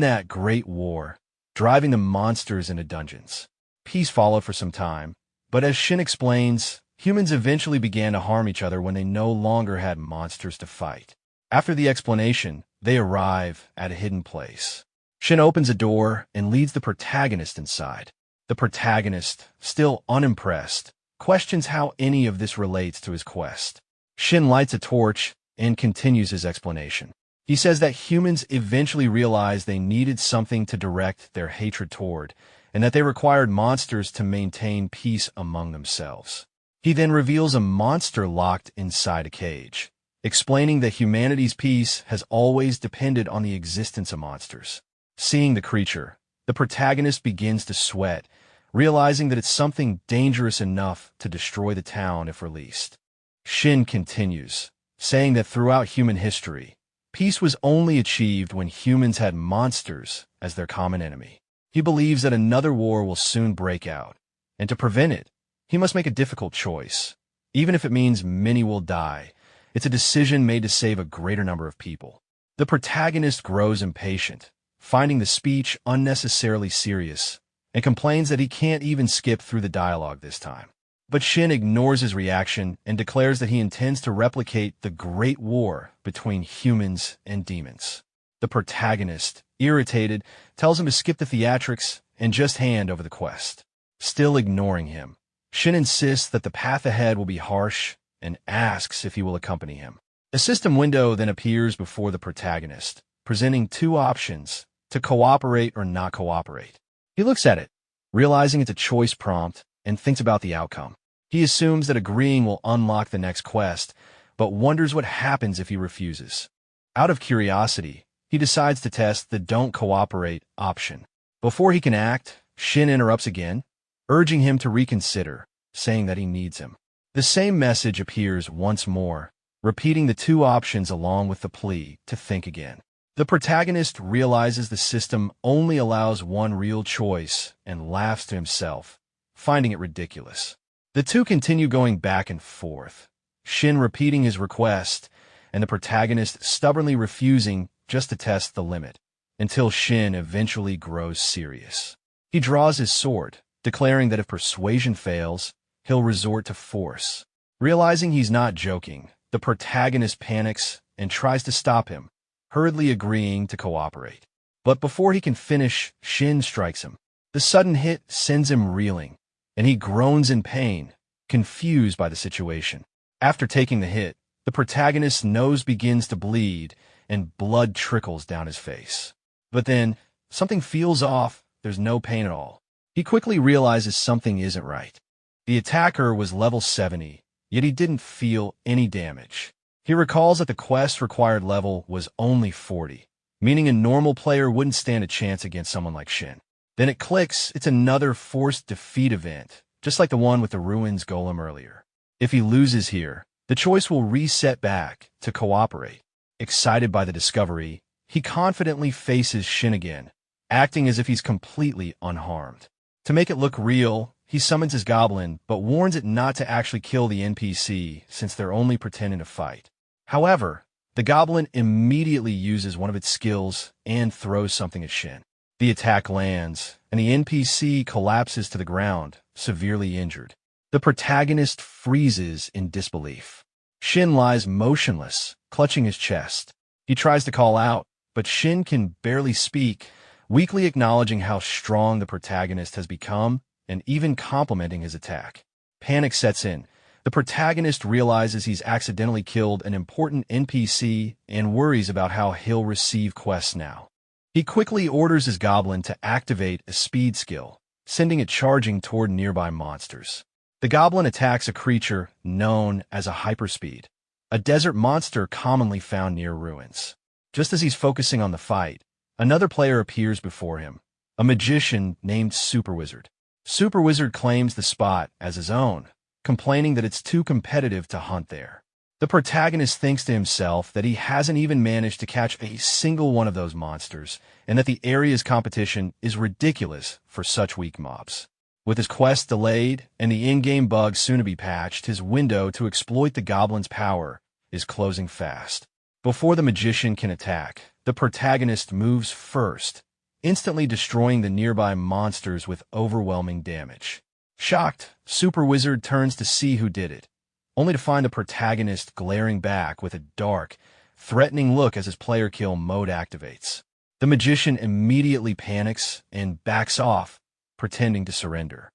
that great war, driving the monsters into dungeons. Peace followed for some time, but as Shin explains, humans eventually began to harm each other when they no longer had monsters to fight. After the explanation, they arrive at a hidden place. Shin opens a door and leads the protagonist inside. The protagonist, still unimpressed, questions how any of this relates to his quest. Shin lights a torch and continues his explanation. He says that humans eventually realized they needed something to direct their hatred toward, and that they required monsters to maintain peace among themselves. He then reveals a monster locked inside a cage, explaining that humanity's peace has always depended on the existence of monsters. Seeing the creature, the protagonist begins to sweat, realizing that it's something dangerous enough to destroy the town if released. Shin continues, saying that throughout human history, peace was only achieved when humans had monsters as their common enemy. He believes that another war will soon break out, and to prevent it, he must make a difficult choice. Even if it means many will die, it's a decision made to save a greater number of people. The protagonist grows impatient, finding the speech unnecessarily serious, and complains that he can't even skip through the dialogue this time. But Shin ignores his reaction and declares that he intends to replicate the Great War between humans and demons. The protagonist, irritated, tells him to skip the theatrics and just hand over the quest. Still ignoring him, Shin insists that the path ahead will be harsh and asks if he will accompany him. A system window then appears before the protagonist, presenting two options: to cooperate or not cooperate. He looks at it, realizing it's a choice prompt, and thinks about the outcome. He assumes that agreeing will unlock the next quest, but wonders what happens if he refuses. Out of curiosity, he decides to test the don't cooperate option. Before he can act, Shin interrupts again, urging him to reconsider, saying that he needs him. The same message appears once more, repeating the two options along with the plea to think again. The protagonist realizes the system only allows one real choice and laughs to himself, finding it ridiculous. The two continue going back and forth, Shin repeating his request, and the protagonist stubbornly refusing just to test the limit, until Shin eventually grows serious. He draws his sword, declaring that if persuasion fails, he'll resort to force. Realizing he's not joking, the protagonist panics and tries to stop him, hurriedly agreeing to cooperate. But before he can finish, Shin strikes him. The sudden hit sends him reeling, and he groans in pain, confused by the situation. After taking the hit, the protagonist's nose begins to bleed, and blood trickles down his face. But then, something feels off. There's no pain at all. He quickly realizes something isn't right. The attacker was level 70, yet he didn't feel any damage. He recalls that the quest required level was only 40, meaning a normal player wouldn't stand a chance against someone like Shin. Then it clicks, it's another forced defeat event, just like the one with the Ruins Golem earlier. If he loses here, the choice will reset back to cooperate. Excited by the discovery, he confidently faces Shin again, acting as if he's completely unharmed. To make it look real, he summons his Goblin, but warns it not to actually kill the NPC since they're only pretending to fight. However, the Goblin immediately uses one of its skills and throws something at Shin. The attack lands, and the NPC collapses to the ground, severely injured. The protagonist freezes in disbelief. Shin lies motionless, clutching his chest. He tries to call out, but Shin can barely speak, weakly acknowledging how strong the protagonist has become and even complimenting his attack. Panic sets in. The protagonist realizes he's accidentally killed an important NPC and worries about how he'll receive quests now. He quickly orders his Goblin to activate a speed skill, sending it charging toward nearby monsters. The Goblin attacks a creature known as a hyperspeed, a desert monster commonly found near ruins. Just as he's focusing on the fight, another player appears before him, a magician named Super Wizard. Super Wizard claims the spot as his own, complaining that it's too competitive to hunt there. The protagonist thinks to himself that he hasn't even managed to catch a single one of those monsters, and that the area's competition is ridiculous for such weak mobs. With his quest delayed and the in-game bug soon to be patched, his window to exploit the Goblin's power is closing fast. Before the magician can attack, the protagonist moves first, instantly destroying the nearby monsters with overwhelming damage. Shocked, Super Wizard turns to see who did it, only to find the protagonist glaring back with a dark, threatening look as his player kill mode activates. The magician immediately panics and backs off, pretending to surrender.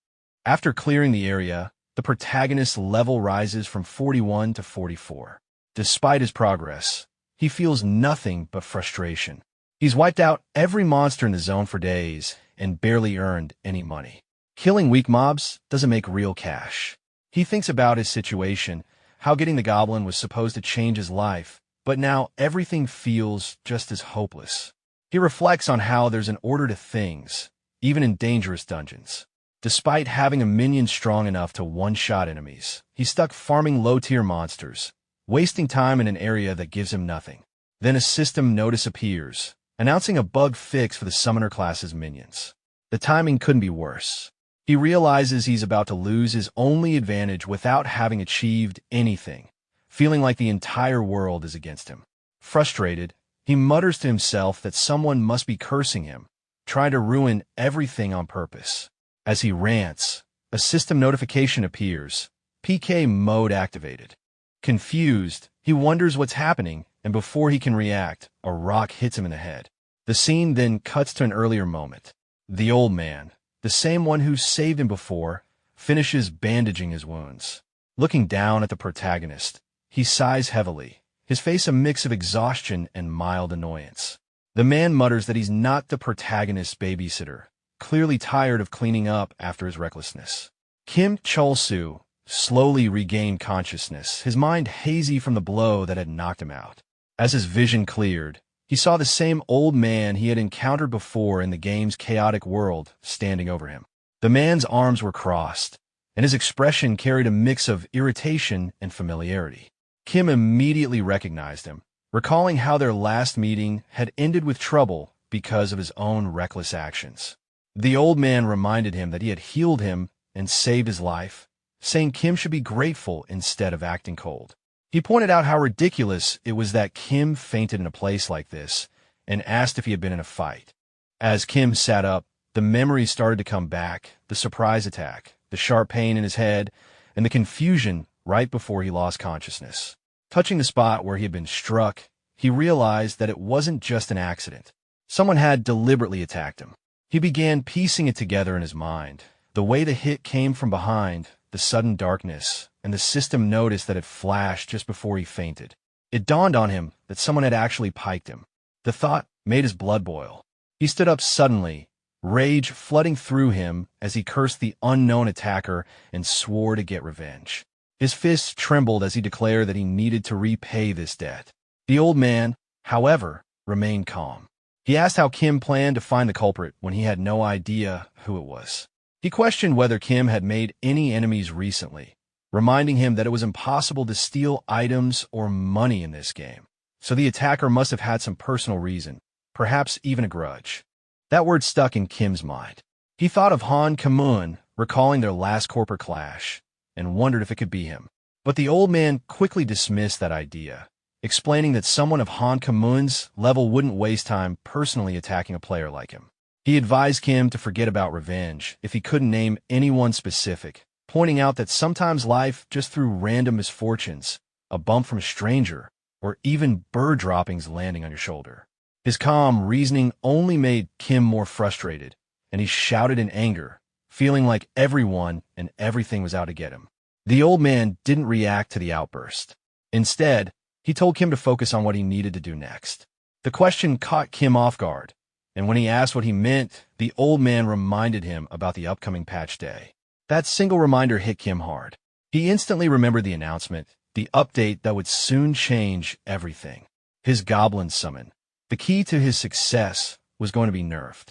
After clearing the area, the protagonist's level rises from 41 to 44. Despite his progress, he feels nothing but frustration. He's wiped out every monster in the zone for days and barely earned any money. Killing weak mobs doesn't make real cash. He thinks about his situation, how getting the Goblin was supposed to change his life, but now everything feels just as hopeless. He reflects on how there's an order to things, even in dangerous dungeons. Despite having a minion strong enough to one-shot enemies, he's stuck farming low-tier monsters, wasting time in an area that gives him nothing. Then a system notice appears, announcing a bug fix for the Summoner class's minions. The timing couldn't be worse. He realizes he's about to lose his only advantage without having achieved anything, feeling like the entire world is against him. Frustrated, he mutters to himself that someone must be cursing him, trying to ruin everything on purpose. As he rants, a system notification appears, PK mode activated. Confused, he wonders what's happening, and before he can react, a rock hits him in the head. The scene then cuts to an earlier moment. The old man, the same one who saved him before, finishes bandaging his wounds. Looking down at the protagonist, he sighs heavily, his face a mix of exhaustion and mild annoyance. The man mutters that he's not the protagonist's babysitter, clearly tired of cleaning up after his recklessness. Kim Chol-soo slowly regained consciousness, his mind hazy from the blow that had knocked him out. As his vision cleared, he saw the same old man he had encountered before in the game's chaotic world standing over him. The man's arms were crossed, and his expression carried a mix of irritation and familiarity. Kim immediately recognized him, recalling how their last meeting had ended with trouble because of his own reckless actions. The old man reminded him that he had healed him and saved his life, saying Kim should be grateful instead of acting cold. He pointed out how ridiculous it was that Kim fainted in a place like this and asked if he had been in a fight. As Kim sat up, the memories started to come back, the surprise attack, the sharp pain in his head, and the confusion right before he lost consciousness. Touching the spot where he had been struck, he realized that it wasn't just an accident. Someone had deliberately attacked him. He began piecing it together in his mind. The way the hit came from behind, the sudden darkness, and the system notice that it flashed just before he fainted. It dawned on him that someone had actually piked him. The thought made his blood boil. He stood up suddenly, rage flooding through him as he cursed the unknown attacker and swore to get revenge. His fists trembled as he declared that he needed to repay this debt. The old man, however, remained calm. He asked how Kim planned to find the culprit when he had no idea who it was. He questioned whether Kim had made any enemies recently, reminding him that it was impossible to steal items or money in this game. So the attacker must have had some personal reason, perhaps even a grudge. That word stuck in Kim's mind. He thought of Han Kamun, recalling their last corporate clash, and wondered if it could be him. But the old man quickly dismissed that idea, explaining that someone of Han Kamun's level wouldn't waste time personally attacking a player like him. He advised Kim to forget about revenge if he couldn't name anyone specific, pointing out that sometimes life just threw random misfortunes, a bump from a stranger, or even bird droppings landing on your shoulder. His calm reasoning only made Kim more frustrated, and he shouted in anger, feeling like everyone and everything was out to get him. The old man didn't react to the outburst. Instead, he told Kim to focus on what he needed to do next. The question caught Kim off guard, and when he asked what he meant, the old man reminded him about the upcoming patch day. That single reminder hit Kim hard. He instantly remembered the announcement, the update that would soon change everything. His Goblin summon. The key to his success was going to be nerfed.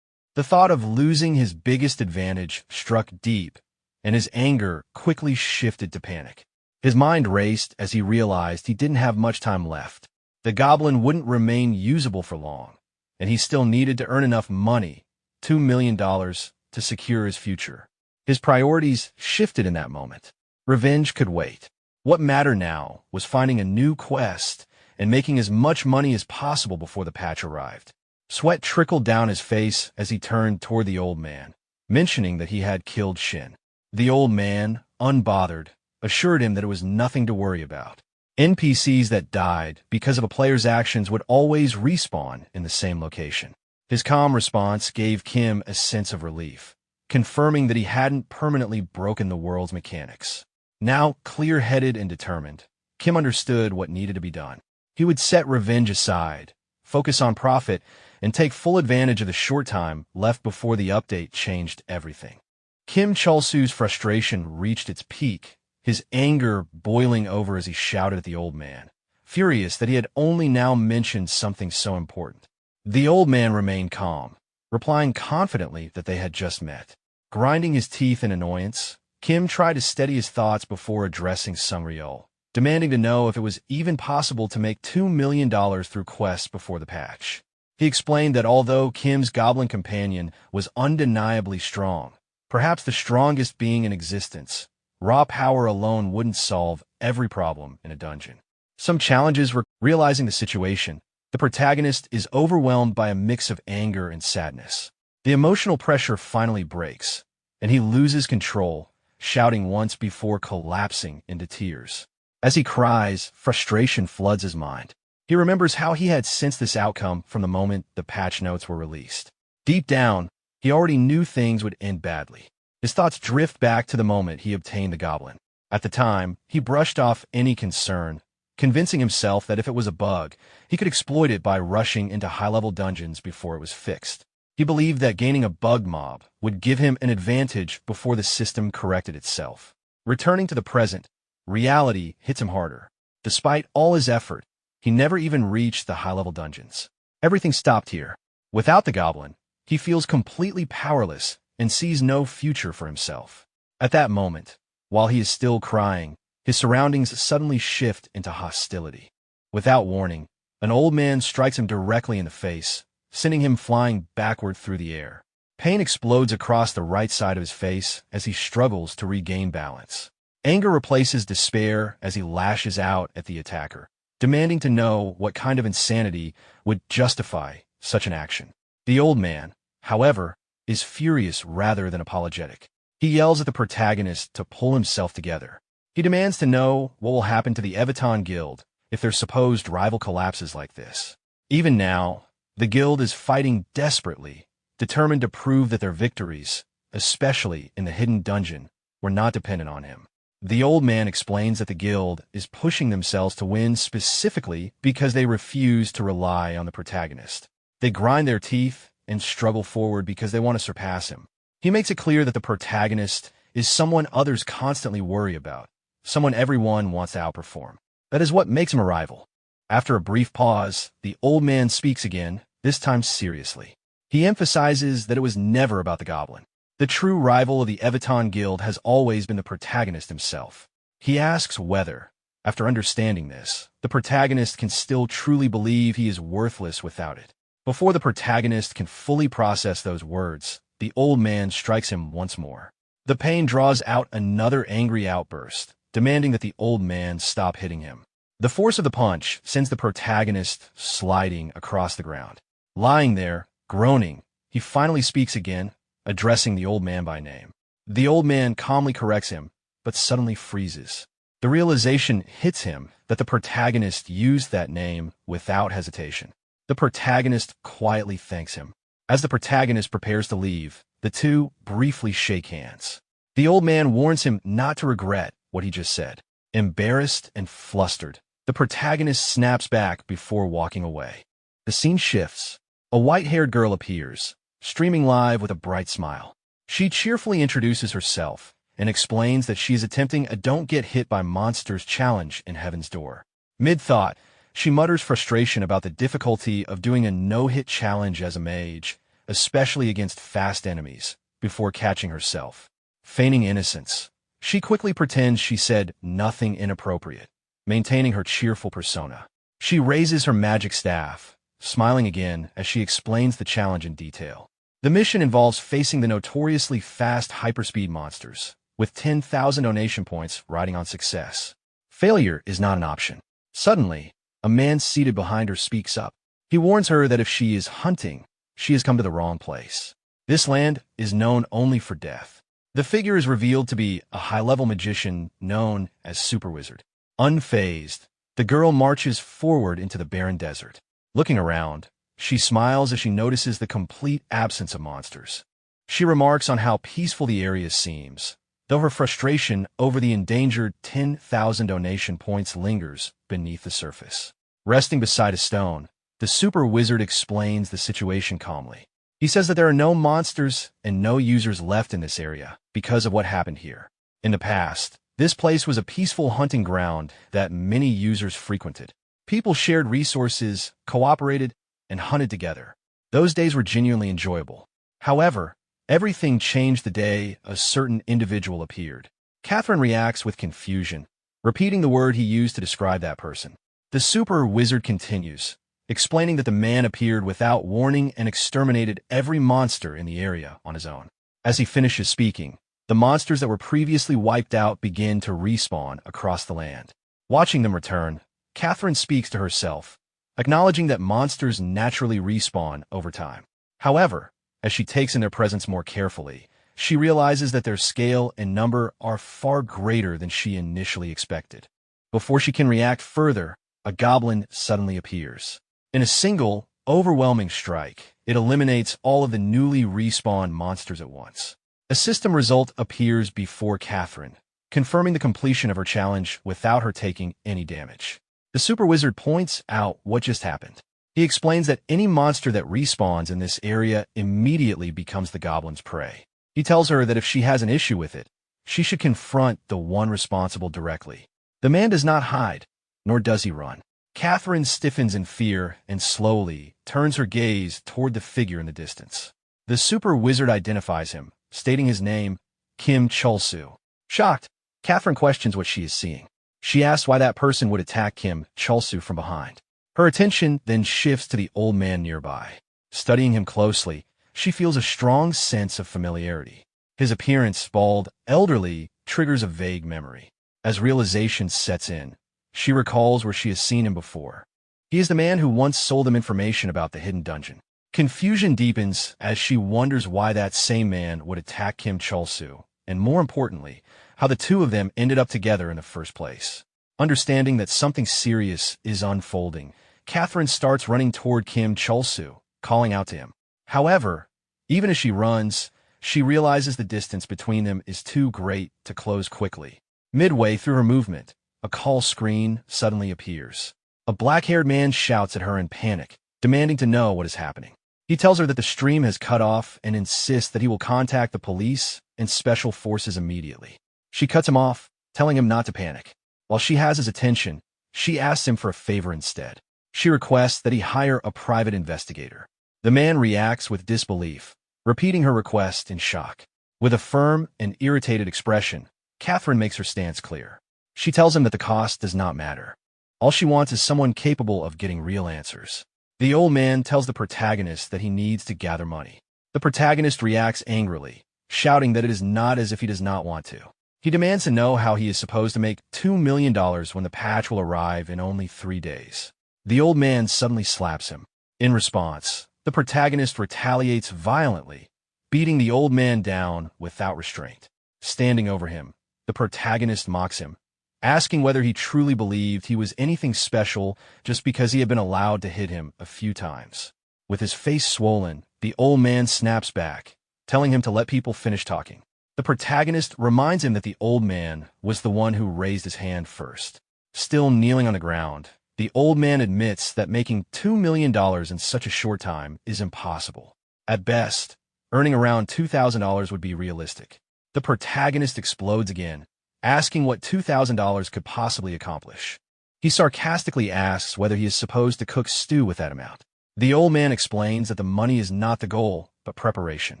The thought of losing his biggest advantage struck deep, and his anger quickly shifted to panic. His mind raced as he realized he didn't have much time left. The Goblin wouldn't remain usable for long, and he still needed to earn enough money, $2 million, to secure his future. His priorities shifted in that moment. Revenge could wait. What mattered now was finding a new quest and making as much money as possible before the patch arrived. Sweat trickled down his face as he turned toward the old man, mentioning that he had killed Shin. The old man, unbothered, assured him that it was nothing to worry about. NPCs that died because of a player's actions would always respawn in the same location. His calm response gave Kim a sense of relief, confirming that he hadn't permanently broken the world's mechanics. Now clear-headed and determined, Kim understood what needed to be done. He would set revenge aside, focus on profit, and take full advantage of the short time left before the update changed everything. Kim Chulsu's frustration reached its peak, his anger boiling over as he shouted at the old man, furious that he had only now mentioned something so important. The old man remained calm, replying confidently that they had just met. Grinding his teeth in annoyance, Kim tried to steady his thoughts before addressing Sungryul, demanding to know if it was even possible to make $2 million through quests before the patch. He explained that although Kim's goblin companion was undeniably strong, perhaps the strongest being in existence, raw power alone wouldn't solve every problem in a dungeon. Some challenges were realizing the situation. The protagonist is overwhelmed by a mix of anger and sadness. The emotional pressure finally breaks, and he loses control, shouting once before collapsing into tears. As he cries, frustration floods his mind. He remembers how he had sensed this outcome from the moment the patch notes were released. Deep down, he already knew things would end badly. His thoughts drift back to the moment he obtained the Goblin. At the time, he brushed off any concern, convincing himself that if it was a bug, he could exploit it by rushing into high-level dungeons before it was fixed. He believed that gaining a bug mob would give him an advantage before the system corrected itself. Returning to the present, reality hits him harder. Despite all his effort, he never even reached the high-level dungeons. Everything stopped here. Without the Goblin, he feels completely powerless and sees no future for himself. At that moment, while he is still crying, his surroundings suddenly shift into hostility. Without warning, an old man strikes him directly in the face, sending him flying backward through the air. Pain explodes across the right side of his face as he struggles to regain balance. Anger replaces despair as he lashes out at the attacker, demanding to know what kind of insanity would justify such an action. The old man, however, is furious rather than apologetic. He yells at the protagonist to pull himself together. He demands to know what will happen to the Evaton Guild if their supposed rival collapses like this. Even now, the guild is fighting desperately, determined to prove that their victories, especially in the hidden dungeon, were not dependent on him. The old man explains that the guild is pushing themselves to win specifically because they refuse to rely on the protagonist. They grind their teeth and struggle forward because they want to surpass him. He makes it clear that the protagonist is someone others constantly worry about, someone everyone wants to outperform. That is what makes him a rival. After a brief pause, the old man speaks again, this time seriously. He emphasizes that it was never about the Goblin. The true rival of the Evaton Guild has always been the protagonist himself. He asks whether, after understanding this, the protagonist can still truly believe he is worthless without it. Before the protagonist can fully process those words, the old man strikes him once more. The pain draws out another angry outburst, demanding that the old man stop hitting him. The force of the punch sends the protagonist sliding across the ground. Lying there, groaning, he finally speaks again, addressing the old man by name. The old man calmly corrects him, but suddenly freezes. The realization hits him that the protagonist used that name without hesitation. The protagonist quietly thanks him. As the protagonist prepares to leave, the two briefly shake hands. The old man warns him not to regret what he just said. Embarrassed and flustered, the protagonist snaps back before walking away. The scene shifts. A white-haired girl appears, streaming live with a bright smile. She cheerfully introduces herself and explains that she is attempting a Don't Get Hit by Monsters challenge in Heaven's Door. Mid-thought, she mutters frustration about the difficulty of doing a no-hit challenge as a mage, especially against fast enemies, before catching herself. Feigning innocence, she quickly pretends she said nothing inappropriate, maintaining her cheerful persona. She raises her magic staff, smiling again as she explains the challenge in detail. The mission involves facing the notoriously fast hyperspeed monsters, with 10,000 donation points riding on success. Failure is not an option. Suddenly, a man seated behind her speaks up. He warns her that if she is hunting, she has come to the wrong place. This land is known only for death. The figure is revealed to be a high-level magician known as Super Wizard. Unfazed, the girl marches forward into the barren desert. Looking around, she smiles as she notices the complete absence of monsters. She remarks on how peaceful the area seems, though her frustration over the endangered 10,000 donation points lingers beneath the surface. Resting beside a stone, the Super Wizard explains the situation calmly. He says that there are no monsters and no users left in this area because of what happened here. In the past, this place was a peaceful hunting ground that many users frequented. People shared resources, cooperated, and hunted together. Those days were genuinely enjoyable. However, everything changed the day a certain individual appeared. Catherine reacts with confusion, repeating the word he used to describe that person. The Super Wizard continues, explaining that the man appeared without warning and exterminated every monster in the area on his own. As he finishes speaking, the monsters that were previously wiped out begin to respawn across the land. Watching them return, Catherine speaks to herself, acknowledging that monsters naturally respawn over time. However, as she takes in their presence more carefully, she realizes that their scale and number are far greater than she initially expected. Before she can react further, a goblin suddenly appears. In a single, overwhelming strike, it eliminates all of the newly respawned monsters at once. A system result appears before Catherine, confirming the completion of her challenge without her taking any damage. The Super Wizard points out what just happened. He explains that any monster that respawns in this area immediately becomes the goblin's prey. He tells her that if she has an issue with it, she should confront the one responsible directly. The man does not hide, nor does he run. Catherine stiffens in fear and slowly turns her gaze toward the figure in the distance. The Super Wizard identifies him, stating his name, Kim Chulsu. Shocked, Catherine questions what she is seeing. She asks why that person would attack Kim Chulsu from behind. Her attention then shifts to the old man nearby. Studying him closely, she feels a strong sense of familiarity. His appearance, bald, elderly, triggers a vague memory. As realization sets in, she recalls where she has seen him before. He is the man who once sold them information about the hidden dungeon. Confusion deepens as she wonders why that same man would attack Kim Chulsu, and more importantly, how the two of them ended up together in the first place. Understanding that something serious is unfolding, Catherine starts running toward Kim Chulsu, calling out to him. However, even as she runs, she realizes the distance between them is too great to close quickly. Midway through her movement, a call screen suddenly appears. A black-haired man shouts at her in panic, demanding to know what is happening. He tells her that the stream has cut off and insists that he will contact the police and special forces immediately. She cuts him off, telling him not to panic. While she has his attention, she asks him for a favor instead. She requests that he hire a private investigator. The man reacts with disbelief, repeating her request in shock. With a firm and irritated expression, Catherine makes her stance clear. She tells him that the cost does not matter. All she wants is someone capable of getting real answers. The old man tells the protagonist that he needs to gather money. The protagonist reacts angrily, shouting that it is not as if he does not want to. He demands to know how he is supposed to make $2 million when the patch will arrive in only 3 days. The old man suddenly slaps him. In response, the protagonist retaliates violently, beating the old man down without restraint. Standing over him, the protagonist mocks him, asking whether he truly believed he was anything special just because he had been allowed to hit him a few times. With his face swollen, the old man snaps back, telling him to let people finish talking. The protagonist reminds him that the old man was the one who raised his hand first. Still kneeling on the ground, the old man admits that making $2 million in such a short time is impossible. At best, earning around $2,000 would be realistic. The protagonist explodes again, asking what $2,000 could possibly accomplish. He sarcastically asks whether he is supposed to cook stew with that amount. The old man explains that the money is not the goal, but preparation.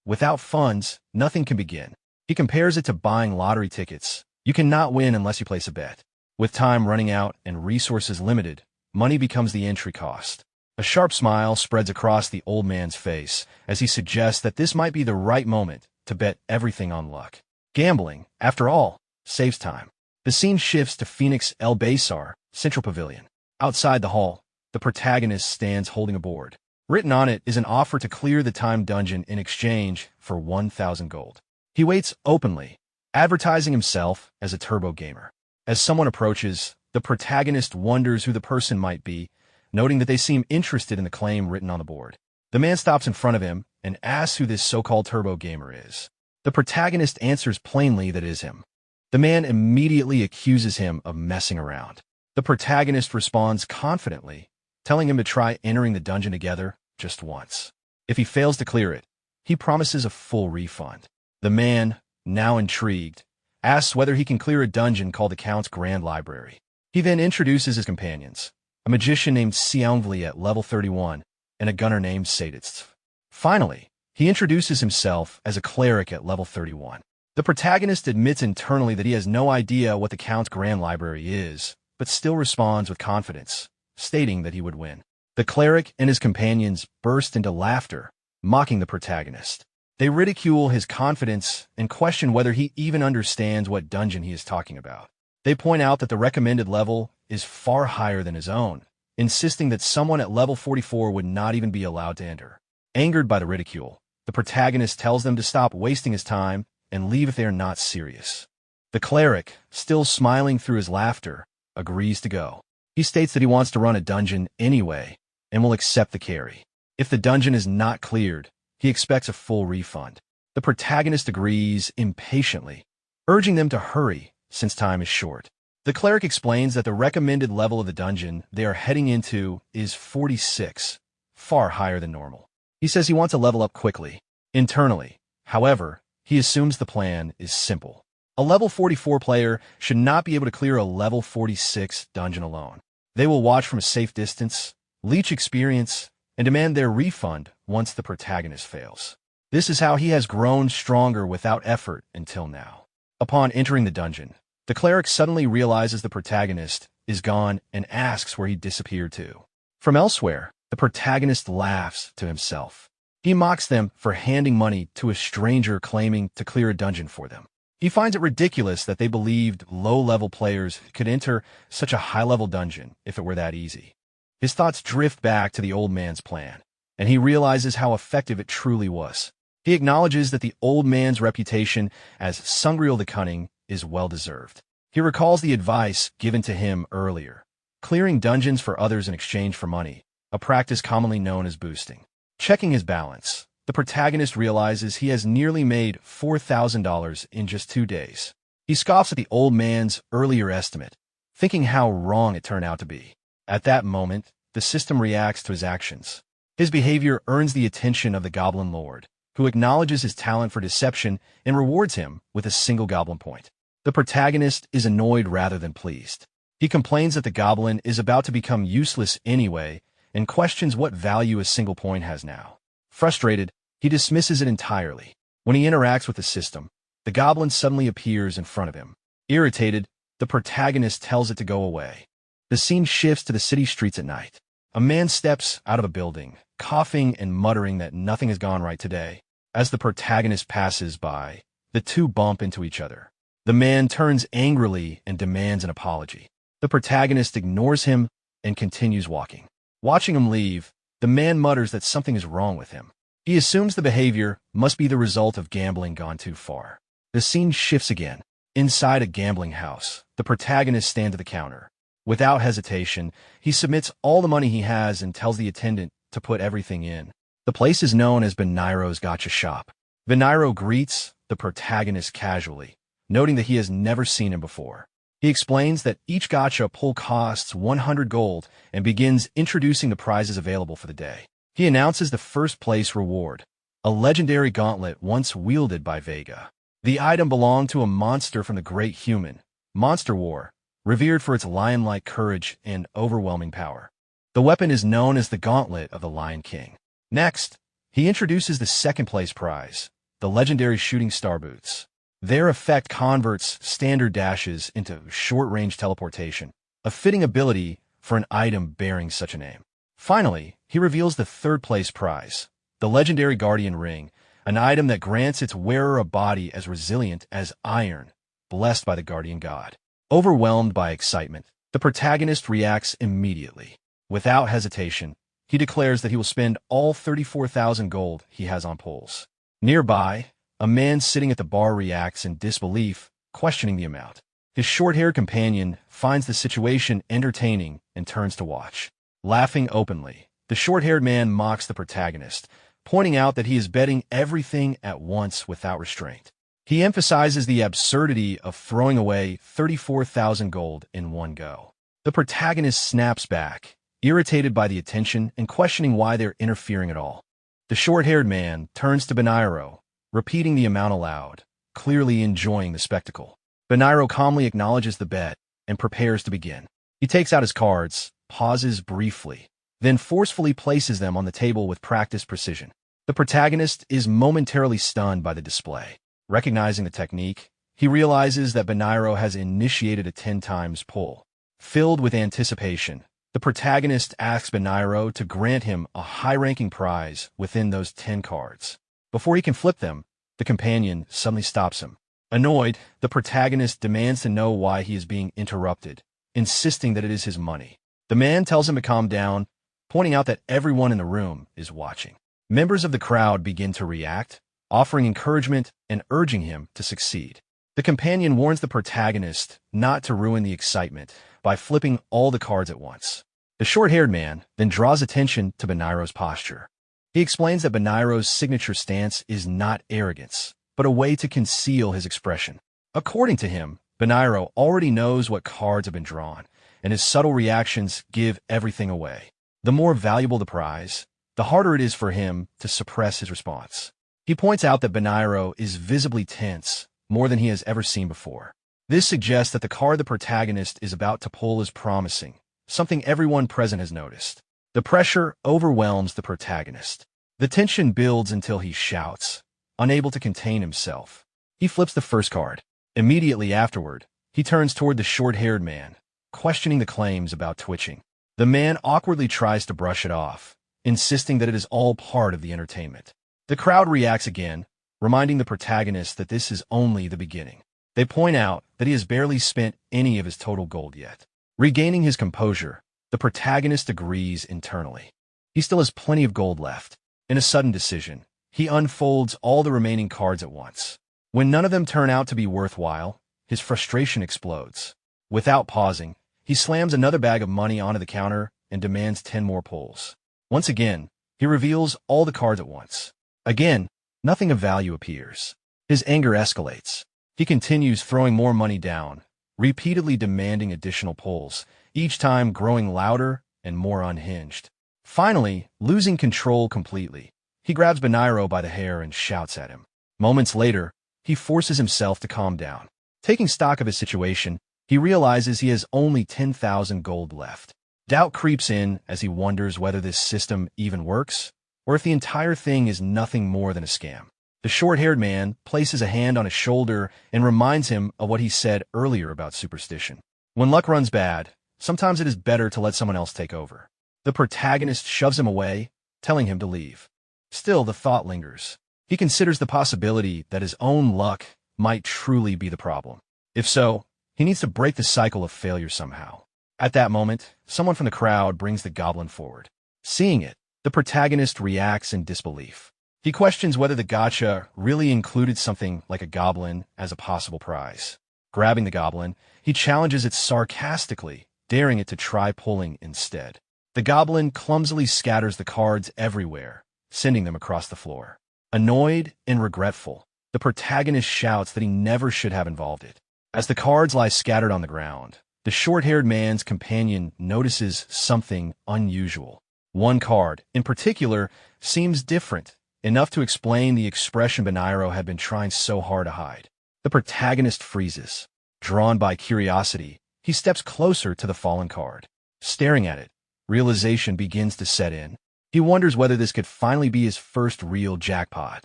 Without funds, nothing can begin. He compares it to buying lottery tickets. You cannot win unless you place a bet. With time running out and resources limited, money becomes the entry cost. A sharp smile spreads across the old man's face as he suggests that this might be the right moment to bet everything on luck. Gambling, after all, saves time. The scene shifts to Phoenix El Baysar, Central Pavilion. Outside the hall, the protagonist stands holding a board. Written on it is an offer to clear the time dungeon in exchange for 1,000 gold. He waits openly, advertising himself as a turbo gamer. As someone approaches, the protagonist wonders who the person might be, noting that they seem interested in the claim written on the board. The man stops in front of him and asks who this so-called turbo gamer is. The protagonist answers plainly that it is him. The man immediately accuses him of messing around. The protagonist responds confidently, telling him to try entering the dungeon together just once. If he fails to clear it, he promises a full refund. The man, now intrigued, asks whether he can clear a dungeon called the Count's Grand Library. He then introduces his companions, a magician named Xiangvli at level 31 and a gunner named Sadist. Finally, he introduces himself as a cleric at level 31. The protagonist admits internally that he has no idea what the Count's Grand Library is, but still responds with confidence, stating that he would win. The cleric and his companions burst into laughter, mocking the protagonist. They ridicule his confidence and question whether he even understands what dungeon he is talking about. They point out that the recommended level is far higher than his own, insisting that someone at level 44 would not even be allowed to enter. Angered by the ridicule, the protagonist tells them to stop wasting his time and leave if they are not serious. The cleric, still smiling through his laughter, agrees to go. He states that he wants to run a dungeon anyway and will accept the carry. If the dungeon is not cleared, he expects a full refund. The protagonist agrees impatiently, urging them to hurry since time is short. The cleric explains that the recommended level of the dungeon they are heading into is 46, far higher than normal. He says he wants to level up quickly. Internally, however, he assumes the plan is simple. A level 44 player should not be able to clear a level 46 dungeon alone. They will watch from a safe distance, leech experience, and demand their refund once the protagonist fails. This is how he has grown stronger without effort until now. Upon entering the dungeon, the cleric suddenly realizes the protagonist is gone and asks where he disappeared to. From elsewhere, the protagonist laughs to himself. He mocks them for handing money to a stranger claiming to clear a dungeon for them. He finds it ridiculous that they believed low-level players could enter such a high-level dungeon if it were that easy. His thoughts drift back to the old man's plan, and he realizes how effective it truly was. He acknowledges that the old man's reputation as Sungreal the Cunning is well-deserved. He recalls the advice given to him earlier, clearing dungeons for others in exchange for money, a practice commonly known as boosting. Checking his balance, the protagonist realizes he has nearly made $4,000 in just 2 days. He scoffs at the old man's earlier estimate, thinking how wrong it turned out to be. At that moment, the system reacts to his actions. His behavior earns the attention of the Goblin Lord, who acknowledges his talent for deception and rewards him with a single goblin point. The protagonist is annoyed rather than pleased. He complains that the goblin is about to become useless anyway and questions what value a single point has now. Frustrated, he dismisses it entirely. When he interacts with the system, the goblin suddenly appears in front of him. Irritated, the protagonist tells it to go away. The scene shifts to the city streets at night. A man steps out of a building, coughing and muttering that nothing has gone right today. As the protagonist passes by, the two bump into each other. The man turns angrily and demands an apology. The protagonist ignores him and continues walking. Watching him leave, the man mutters that something is wrong with him. He assumes the behavior must be the result of gambling gone too far. The scene shifts again. Inside a gambling house, the protagonist stands at the counter. Without hesitation, he submits all the money he has and tells the attendant to put everything in. The place is known as Benairo's Gotcha Shop. Benairo greets the protagonist casually, noting that he has never seen him before. He explains that each gotcha pull costs 100 gold and begins introducing the prizes available for the day. He announces the first place reward, a legendary gauntlet once wielded by Vega. The item belonged to a monster from the Great Human Monster War, revered for its lion-like courage and overwhelming power. The weapon is known as the Gauntlet of the Lion King. Next, he introduces the second-place prize, the legendary Shooting Star Boots. Their effect converts standard dashes into short-range teleportation, a fitting ability for an item bearing such a name. Finally, he reveals the third-place prize, the legendary Guardian Ring, an item that grants its wearer a body as resilient as iron, blessed by the Guardian God. Overwhelmed by excitement, the protagonist reacts immediately. Without hesitation, he declares that he will spend all 34,000 gold he has on pulls. Nearby, a man sitting at the bar reacts in disbelief, questioning the amount. His short-haired companion finds the situation entertaining and turns to watch. Laughing openly, the short-haired man mocks the protagonist, pointing out that he is betting everything at once without restraint. He emphasizes the absurdity of throwing away 34,000 gold in one go. The protagonist snaps back, irritated by the attention and questioning why they're interfering at all. The short-haired man turns to Benairo, repeating the amount aloud, clearly enjoying the spectacle. Benairo calmly acknowledges the bet and prepares to begin. He takes out his cards, pauses briefly, then forcefully places them on the table with practiced precision. The protagonist is momentarily stunned by the display. Recognizing the technique, he realizes that Benairo has initiated a 10 times pull. Filled with anticipation, the protagonist asks Benairo to grant him a high-ranking prize within those 10 cards. Before he can flip them, the companion suddenly stops him. Annoyed, the protagonist demands to know why he is being interrupted, insisting that it is his money. The man tells him to calm down, pointing out that everyone in the room is watching. Members of the crowd begin to react, offering encouragement and urging him to succeed. The companion warns the protagonist not to ruin the excitement by flipping all the cards at once. The short-haired man then draws attention to Benairo's posture. He explains that Benairo's signature stance is not arrogance, but a way to conceal his expression. According to him, Benairo already knows what cards have been drawn, and his subtle reactions give everything away. The more valuable the prize, the harder it is for him to suppress his response. He points out that Benairo is visibly tense, more than he has ever seen before. This suggests that the card the protagonist is about to pull is promising, something everyone present has noticed. The pressure overwhelms the protagonist. The tension builds until he shouts, unable to contain himself. He flips the first card. Immediately afterward, he turns toward the short-haired man, questioning the claims about twitching. The man awkwardly tries to brush it off, insisting that it is all part of the entertainment. The crowd reacts again, reminding the protagonist that this is only the beginning. They point out that he has barely spent any of his total gold yet. Regaining his composure, the protagonist agrees internally. He still has plenty of gold left. In a sudden decision, he unfolds all the remaining cards at once. When none of them turn out to be worthwhile, his frustration explodes. Without pausing, he slams another bag of money onto the counter and demands 10 more pulls. Once again, he reveals all the cards at once. Again, nothing of value appears. His anger escalates. He continues throwing more money down, repeatedly demanding additional pulls, each time growing louder and more unhinged. Finally, losing control completely, he grabs Baniro by the hair and shouts at him. Moments later, he forces himself to calm down. Taking stock of his situation, he realizes he has only 10,000 gold left. Doubt creeps in as he wonders whether this system even works, or if the entire thing is nothing more than a scam. The short-haired man places a hand on his shoulder and reminds him of what he said earlier about superstition. When luck runs bad, sometimes it is better to let someone else take over. The protagonist shoves him away, telling him to leave. Still, the thought lingers. He considers the possibility that his own luck might truly be the problem. If so, he needs to break the cycle of failure somehow. At that moment, someone from the crowd brings the goblin forward. Seeing it, the protagonist reacts in disbelief. He questions whether the gacha really included something like a goblin as a possible prize. Grabbing the goblin, he challenges it sarcastically, daring it to try pulling instead. The goblin clumsily scatters the cards everywhere, sending them across the floor. Annoyed and regretful, the protagonist shouts that he never should have involved it. As the cards lie scattered on the ground, the short-haired man's companion notices something unusual. One card, in particular, seems different, enough to explain the expression Baniro had been trying so hard to hide. The protagonist freezes. Drawn by curiosity, he steps closer to the fallen card. Staring at it, realization begins to set in. He wonders whether this could finally be his first real jackpot.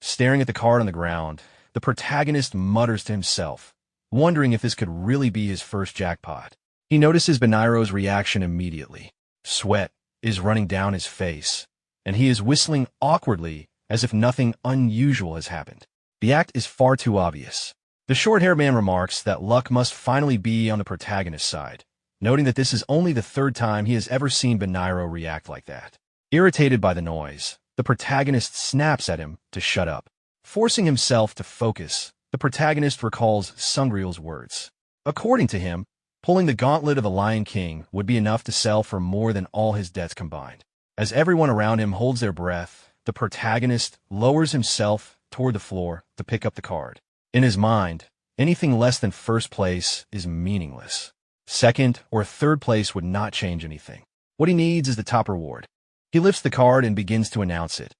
Staring at the card on the ground, the protagonist mutters to himself, wondering if this could really be his first jackpot. He notices Baniro's reaction immediately. Sweat is running down his face, and he is whistling awkwardly as if nothing unusual has happened. The act is far too obvious. The short-haired man remarks that luck must finally be on the protagonist's side, noting that this is only the third time he has ever seen Baniro react like that. Irritated by the noise, the protagonist snaps at him to shut up. Forcing himself to focus, the protagonist recalls Sungreel's words. According to him, pulling the gauntlet of the Lion King would be enough to sell for more than all his debts combined. As everyone around him holds their breath, the protagonist lowers himself toward the floor to pick up the card. In his mind, anything less than first place is meaningless. Second or third place would not change anything. What he needs is the top reward. He lifts the card and begins to announce it,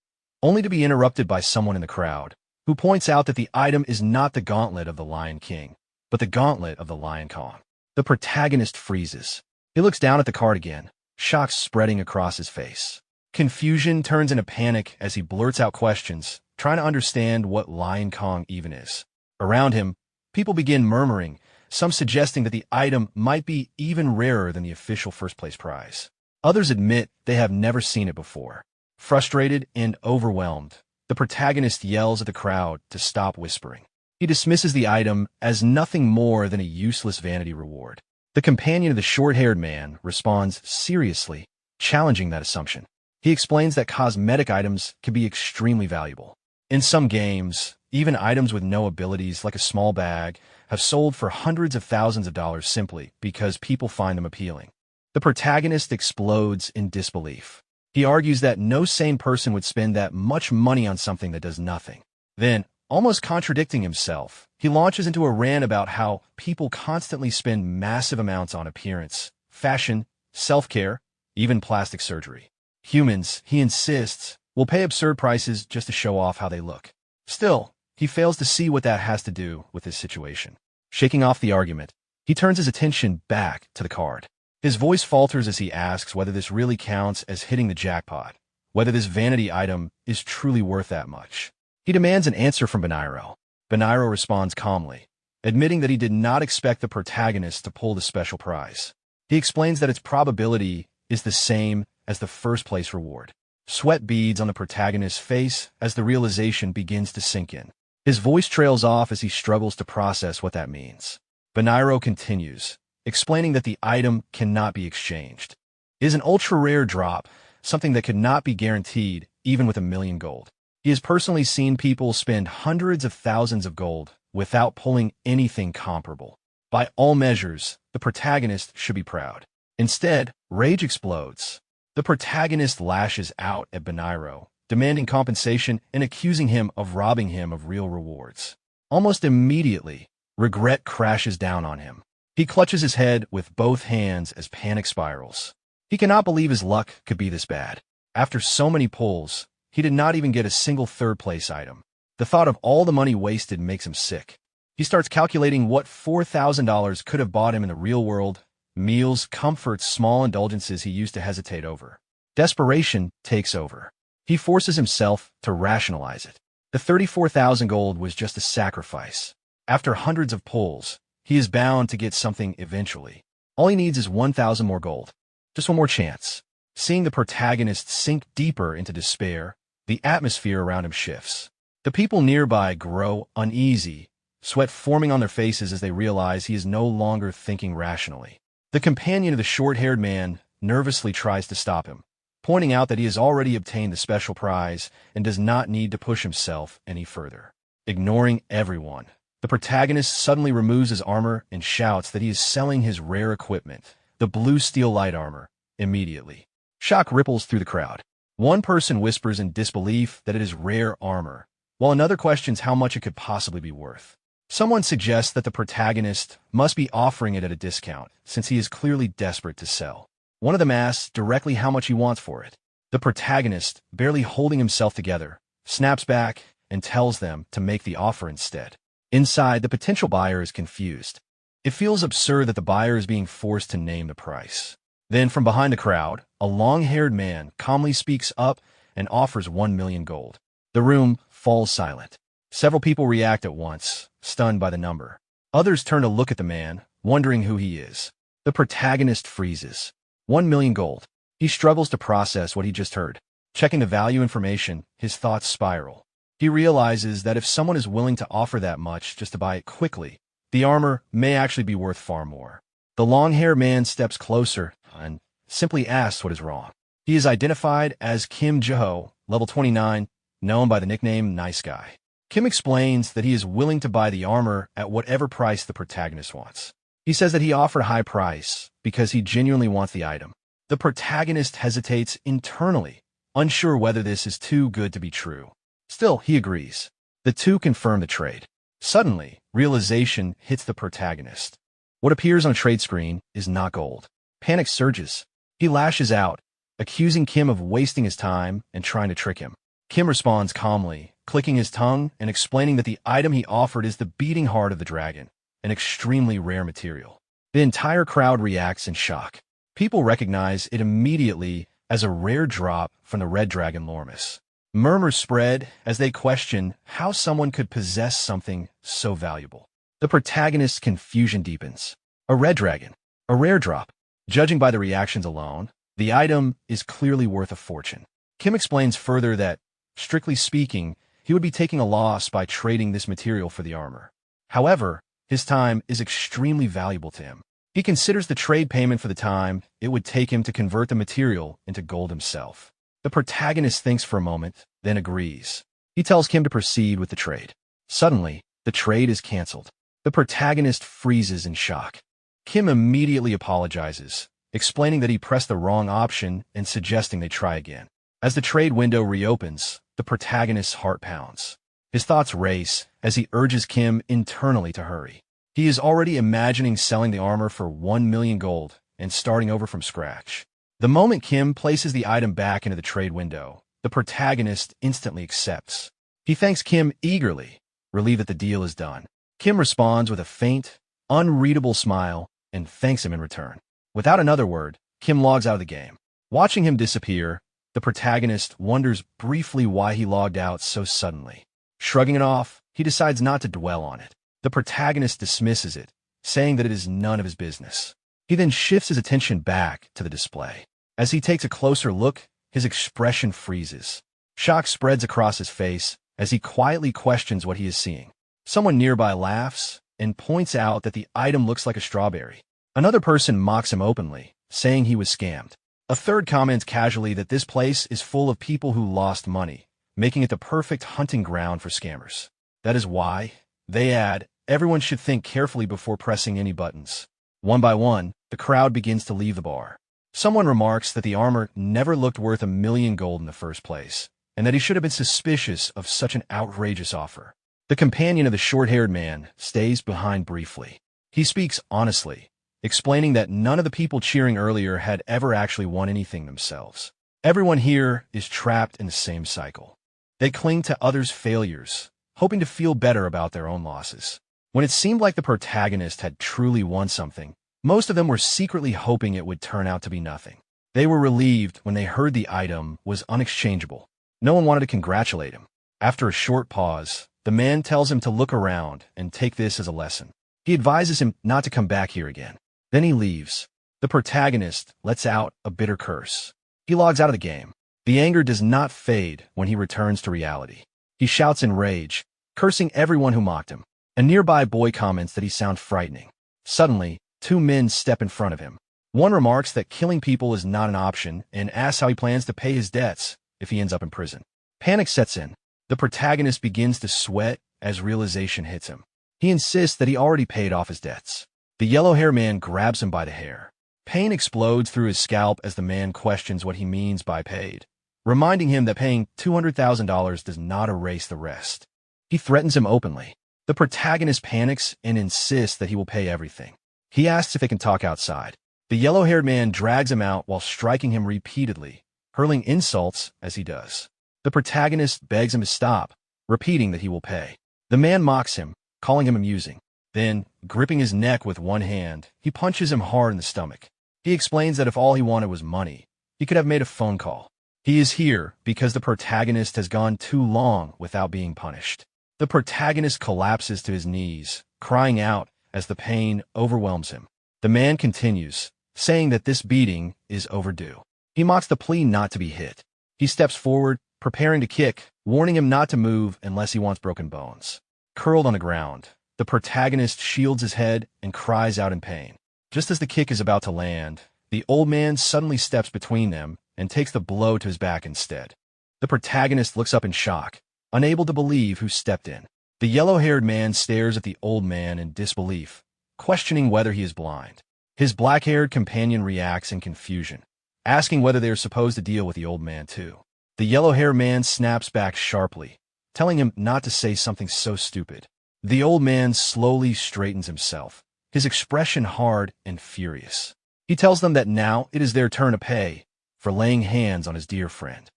only to be interrupted by someone in the crowd, who points out that the item is not the gauntlet of the Lion King, but the gauntlet of the Lion Kong. The protagonist freezes. He looks down at the card again, shock spreading across his face. Confusion turns into panic as he blurts out questions, trying to understand what Lion Kong even is. Around him, people begin murmuring, some suggesting that the item might be even rarer than the official first-place prize. Others admit they have never seen it before. Frustrated and overwhelmed, the protagonist yells at the crowd to stop whispering. He dismisses the item as nothing more than a useless vanity reward. The companion of the short-haired man responds seriously, challenging that assumption. He explains that cosmetic items can be extremely valuable. In some games, even items with no abilities, like a small bag, have sold for hundreds of thousands of dollars simply because people find them appealing. The protagonist explodes in disbelief. He argues that no sane person would spend that much money on something that does nothing. Then, almost contradicting himself, he launches into a rant about how people constantly spend massive amounts on appearance, fashion, self-care, even plastic surgery. Humans, he insists, will pay absurd prices just to show off how they look. Still, he fails to see what that has to do with his situation. Shaking off the argument, he turns his attention back to the card. His voice falters as he asks whether this really counts as hitting the jackpot, whether this vanity item is truly worth that much. He demands an answer from Baniro. Baniro responds calmly, admitting that he did not expect the protagonist to pull the special prize. He explains that its probability is the same as the first-place reward. Sweat beads on the protagonist's face as the realization begins to sink in. His voice trails off as he struggles to process what that means. Baniro continues, explaining that the item cannot be exchanged. It is an ultra-rare drop, something that could not be guaranteed even with 1,000,000 gold. He has personally seen people spend hundreds of thousands of gold without pulling anything comparable. By all measures, the protagonist should be proud. Instead, rage explodes. The protagonist lashes out at Baniro, demanding compensation and accusing him of robbing him of real rewards. Almost immediately, regret crashes down on him. He clutches his head with both hands as panic spirals. He cannot believe his luck could be this bad. After so many pulls, he did not even get a single third-place item. The thought of all the money wasted makes him sick. He starts calculating what $4,000 could have bought him in the real world: meals, comforts, small indulgences he used to hesitate over. Desperation takes over. He forces himself to rationalize it. The 34,000 gold was just a sacrifice. After hundreds of pulls, he is bound to get something eventually. All he needs is 1,000 more gold. Just one more chance. Seeing the protagonist sink deeper into despair, the atmosphere around him shifts. The people nearby grow uneasy, sweat forming on their faces as they realize he is no longer thinking rationally. The companion of the short-haired man nervously tries to stop him, pointing out that he has already obtained the special prize and does not need to push himself any further. Ignoring everyone, the protagonist suddenly removes his armor and shouts that he is selling his rare equipment, the blue steel light armor, immediately. Shock ripples through the crowd. One person whispers in disbelief that it is rare armor, while another questions how much it could possibly be worth. Someone suggests that the protagonist must be offering it at a discount, since he is clearly desperate to sell. One of them asks directly how much he wants for it. The protagonist, barely holding himself together, snaps back and tells them to make the offer instead. Inside, the potential buyer is confused. It feels absurd that the buyer is being forced to name the price. Then, from behind the crowd, a long-haired man calmly speaks up and offers 1,000,000 gold. The room falls silent. Several people react at once, stunned by the number. Others turn to look at the man, wondering who he is. The protagonist freezes. 1,000,000 gold. He struggles to process what he just heard. Checking the value information, his thoughts spiral. He realizes that if someone is willing to offer that much just to buy it quickly, the armor may actually be worth far more. The long-haired man steps closer and simply asks what is wrong. He is identified as Kim Jaho, level 29, known by the nickname Nice Guy. Kim explains that he is willing to buy the armor at whatever price the protagonist wants. He says that he offered a high price because he genuinely wants the item. The protagonist hesitates internally, unsure whether this is too good to be true. Still, he agrees. The two confirm the trade. Suddenly, realization hits the protagonist. What appears on a trade screen is not gold. Panic surges. He lashes out, accusing Kim of wasting his time and trying to trick him. Kim responds calmly, clicking his tongue and explaining that the item he offered is the beating heart of the dragon, an extremely rare material. The entire crowd reacts in shock. People recognize it immediately as a rare drop from the red dragon Lormus. Murmurs spread as they question how someone could possess something so valuable. The protagonist's confusion deepens. A red dragon. A rare drop. Judging by the reactions alone, the item is clearly worth a fortune. Kim explains further that, strictly speaking, he would be taking a loss by trading this material for the armor. However, his time is extremely valuable to him. He considers the trade payment for the time it would take him to convert the material into gold himself. The protagonist thinks for a moment, then agrees. He tells Kim to proceed with the trade. Suddenly, the trade is canceled. The protagonist freezes in shock. Kim immediately apologizes, explaining that he pressed the wrong option and suggesting they try again. As the trade window reopens, the protagonist's heart pounds. His thoughts race as he urges Kim internally to hurry. He is already imagining selling the armor for 1,000,000 gold and starting over from scratch. The moment Kim places the item back into the trade window, the protagonist instantly accepts. He thanks Kim eagerly, relieved that the deal is done. Kim responds with a faint, unreadable smile and thanks him in return. Without another word, Kim logs out of the game. Watching him disappear, The protagonist wonders briefly why he logged out so suddenly. Shrugging it off, he decides not to dwell on it. The protagonist dismisses it, saying that it is none of his business. He then shifts his attention back to the display. As he takes a closer look, his expression freezes. Shock spreads across his face as he quietly questions what he is seeing. Someone nearby laughs and points out that the item looks like a strawberry. Another person mocks him openly, saying he was scammed. A third comments casually that this place is full of people who lost money, making it the perfect hunting ground for scammers. That is why, they add, everyone should think carefully before pressing any buttons. One by one, the crowd begins to leave the bar. Someone remarks that the armor never looked worth $1 million gold in the first place, and that he should have been suspicious of such an outrageous offer. The companion of the short-haired man stays behind briefly. He speaks honestly, explaining that none of the people cheering earlier had ever actually won anything themselves. Everyone here is trapped in the same cycle. They cling to others' failures, hoping to feel better about their own losses. When it seemed like the protagonist had truly won something, most of them were secretly hoping it would turn out to be nothing. They were relieved when they heard the item was unexchangeable. No one wanted to congratulate him. After a short pause, the man tells him to look around and take this as a lesson. He advises him not to come back here again. Then he leaves. The protagonist lets out a bitter curse. He logs out of the game. The anger does not fade when he returns to reality. He shouts in rage, cursing everyone who mocked him. A nearby boy comments that he sounds frightening. Suddenly, two men step in front of him. One remarks that killing people is not an option and asks how he plans to pay his debts if he ends up in prison. Panic sets in. The protagonist begins to sweat as realization hits him. He insists that he already paid off his debts. The yellow-haired man grabs him by the hair. Pain explodes through his scalp as the man questions what he means by paid, reminding him that paying $200,000 does not erase the rest. He threatens him openly. The protagonist panics and insists that he will pay everything. He asks if they can talk outside. The yellow-haired man drags him out while striking him repeatedly, hurling insults as he does. The protagonist begs him to stop, repeating that he will pay. The man mocks him, calling him amusing. Then, gripping his neck with one hand, he punches him hard in the stomach. He explains that if all he wanted was money, he could have made a phone call. He is here because the protagonist has gone too long without being punished. The protagonist collapses to his knees, crying out as the pain overwhelms him. The man continues, saying that this beating is overdue. He mocks the plea not to be hit. He steps forward, preparing to kick, warning him not to move unless he wants broken bones. Curled on the ground, the protagonist shields his head and cries out in pain. Just as the kick is about to land, the old man suddenly steps between them and takes the blow to his back instead. The protagonist looks up in shock, unable to believe who stepped in. The yellow-haired man stares at the old man in disbelief, questioning whether he is blind. His black-haired companion reacts in confusion, asking whether they are supposed to deal with the old man too. The yellow-haired man snaps back sharply, telling him not to say something so stupid. The old man slowly straightens himself, his expression hard and furious. He tells them that now it is their turn to pay for laying hands on his dear friend.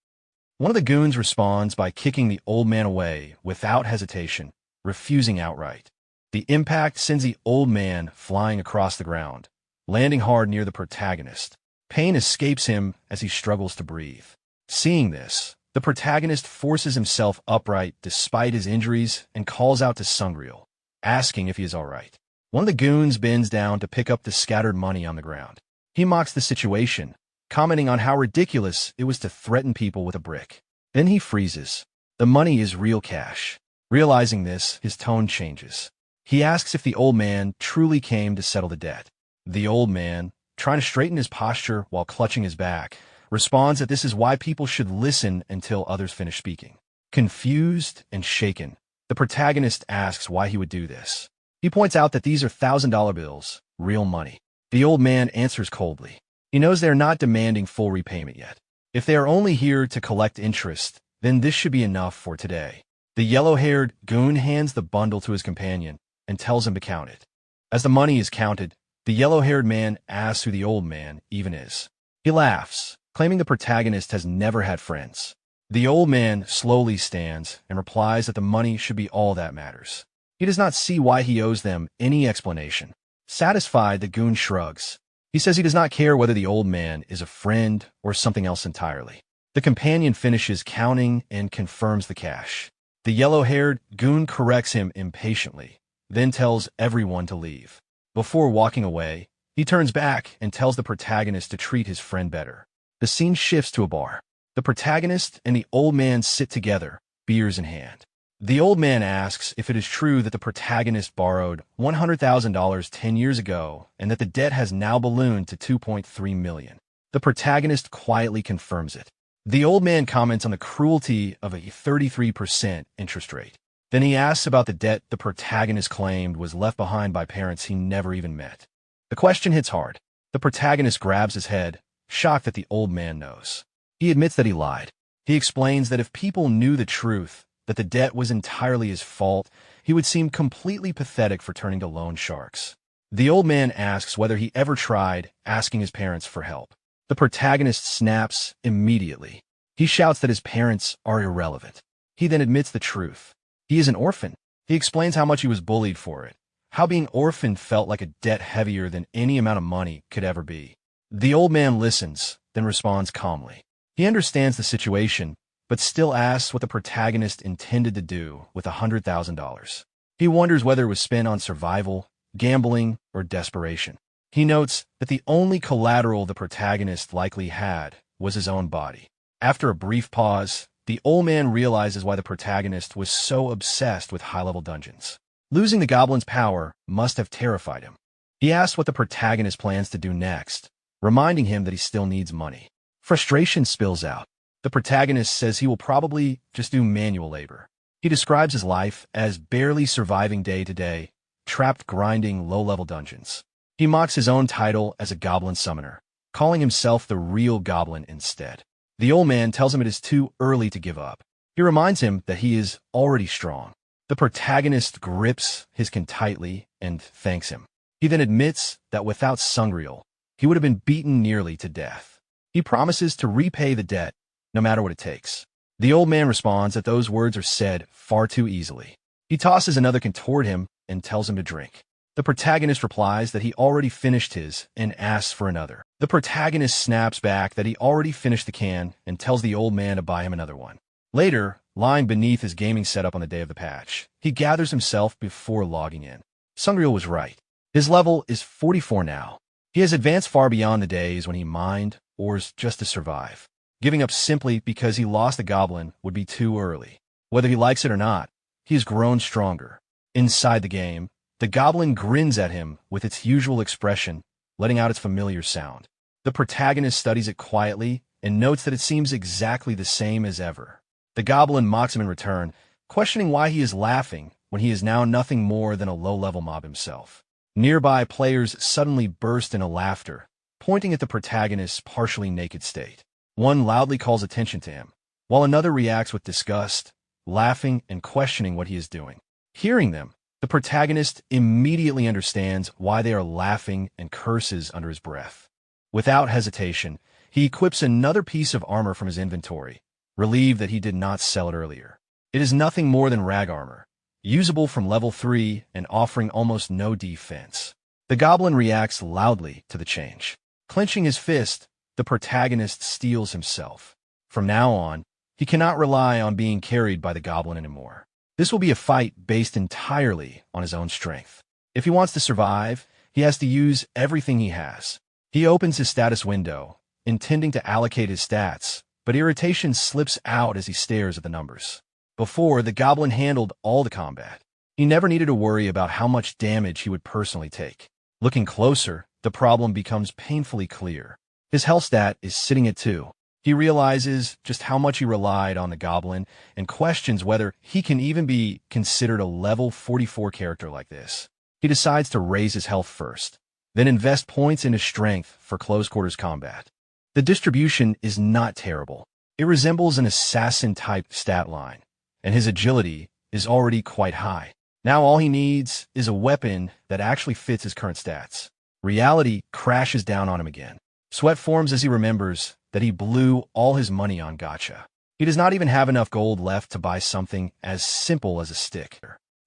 One of the goons responds by kicking the old man away without hesitation, refusing outright. The impact sends the old man flying across the ground, landing hard near the protagonist. Pain escapes him as he struggles to breathe. Seeing this, the protagonist forces himself upright despite his injuries and calls out to Sungreal, asking if he is all right. One of the goons bends down to pick up the scattered money on the ground. He mocks the situation, commenting on how ridiculous it was to threaten people with a brick. Then he freezes. The money is real cash. Realizing this, his tone changes. He asks if the old man truly came to settle the debt. The old man, trying to straighten his posture while clutching his back, responds that this is why people should listen until others finish speaking. Confused and shaken, the protagonist asks why he would do this. He points out that these are $1,000 bills, real money. The old man answers coldly. He knows they are not demanding full repayment yet. If they are only here to collect interest, then this should be enough for today. The yellow-haired goon hands the bundle to his companion and tells him to count it. As the money is counted, the yellow-haired man asks who the old man even is. He laughs, claiming the protagonist has never had friends. The old man slowly stands and replies that the money should be all that matters. He does not see why he owes them any explanation. Satisfied, the goon shrugs. He says he does not care whether the old man is a friend or something else entirely. The companion finishes counting and confirms the cash. The yellow-haired goon corrects him impatiently, then tells everyone to leave. Before walking away, he turns back and tells the protagonist to treat his friend better. The scene shifts to a bar. The protagonist and the old man sit together, beers in hand. The old man asks if it is true that the protagonist borrowed $100,000 10 years ago and that the debt has now ballooned to $2.3 million. The protagonist quietly confirms it. The old man comments on the cruelty of a 33% interest rate. Then he asks about the debt the protagonist claimed was left behind by parents he never even met. The question hits hard. The protagonist grabs his head, shocked that the old man knows. He admits that he lied. He explains that if people knew the truth, that the debt was entirely his fault, he would seem completely pathetic for turning to loan sharks. The old man asks whether he ever tried asking his parents for help. The protagonist snaps immediately. He shouts that his parents are irrelevant. He then admits the truth. He is an orphan. He explains how much he was bullied for it, how being orphaned felt like a debt heavier than any amount of money could ever be. The old man listens, then responds calmly. He understands the situation, but still asks what the protagonist intended to do with $100,000. He wonders whether it was spent on survival, gambling, or desperation. He notes that the only collateral the protagonist likely had was his own body. After a brief pause, the old man realizes why the protagonist was so obsessed with high-level dungeons. Losing the goblin's power must have terrified him. He asks what the protagonist plans to do next, reminding him that he still needs money. Frustration spills out. The protagonist says he will probably just do manual labor. He describes his life as barely surviving day to day, trapped grinding low-level dungeons. He mocks his own title as a goblin summoner, calling himself the real goblin instead. The old man tells him it is too early to give up. He reminds him that he is already strong. The protagonist grips his kin tightly and thanks him. He then admits that without Sungreal, he would have been beaten nearly to death. He promises to repay the debt, no matter what it takes. The old man responds that those words are said far too easily. He tosses another can toward him and tells him to drink. The protagonist replies that he already finished his and asks for another. The protagonist snaps back that he already finished the can and tells the old man to buy him another one. Later, lying beneath his gaming setup on the day of the patch, he gathers himself before logging in. Sungreal was right. His level is 44 now. He has advanced far beyond the days when he mined ores just to survive. Giving up simply because he lost the goblin would be too early. Whether he likes it or not, he has grown stronger. Inside the game, the goblin grins at him with its usual expression, letting out its familiar sound. The protagonist studies it quietly and notes that it seems exactly the same as ever. The goblin mocks him in return, questioning why he is laughing when he is now nothing more than a low-level mob himself. Nearby players suddenly burst into laughter, pointing at the protagonist's partially naked state. One loudly calls attention to him, while another reacts with disgust, laughing and questioning what he is doing. Hearing them, the protagonist immediately understands why they are laughing and curses under his breath. Without hesitation, he equips another piece of armor from his inventory, relieved that he did not sell it earlier. It is nothing more than rag armor, usable from level 3 and offering almost no defense. The goblin reacts loudly to the change. Clenching his fist, the protagonist steels himself. From now on, he cannot rely on being carried by the goblin anymore. This will be a fight based entirely on his own strength. If he wants to survive, he has to use everything he has. He opens his status window, intending to allocate his stats, but irritation slips out as he stares at the numbers. Before, the goblin handled all the combat. He never needed to worry about how much damage he would personally take. Looking closer, the problem becomes painfully clear. His health stat is sitting at 2. He realizes just how much he relied on the goblin and questions whether he can even be considered a level 44 character like this. He decides to raise his health first, then invest points into strength for close-quarters combat. The distribution is not terrible. It resembles an assassin-type stat line, and his agility is already quite high. Now all he needs is a weapon that actually fits his current stats. Reality crashes down on him again. Sweat forms as he remembers that he blew all his money on gacha. He does not even have enough gold left to buy something as simple as a stick.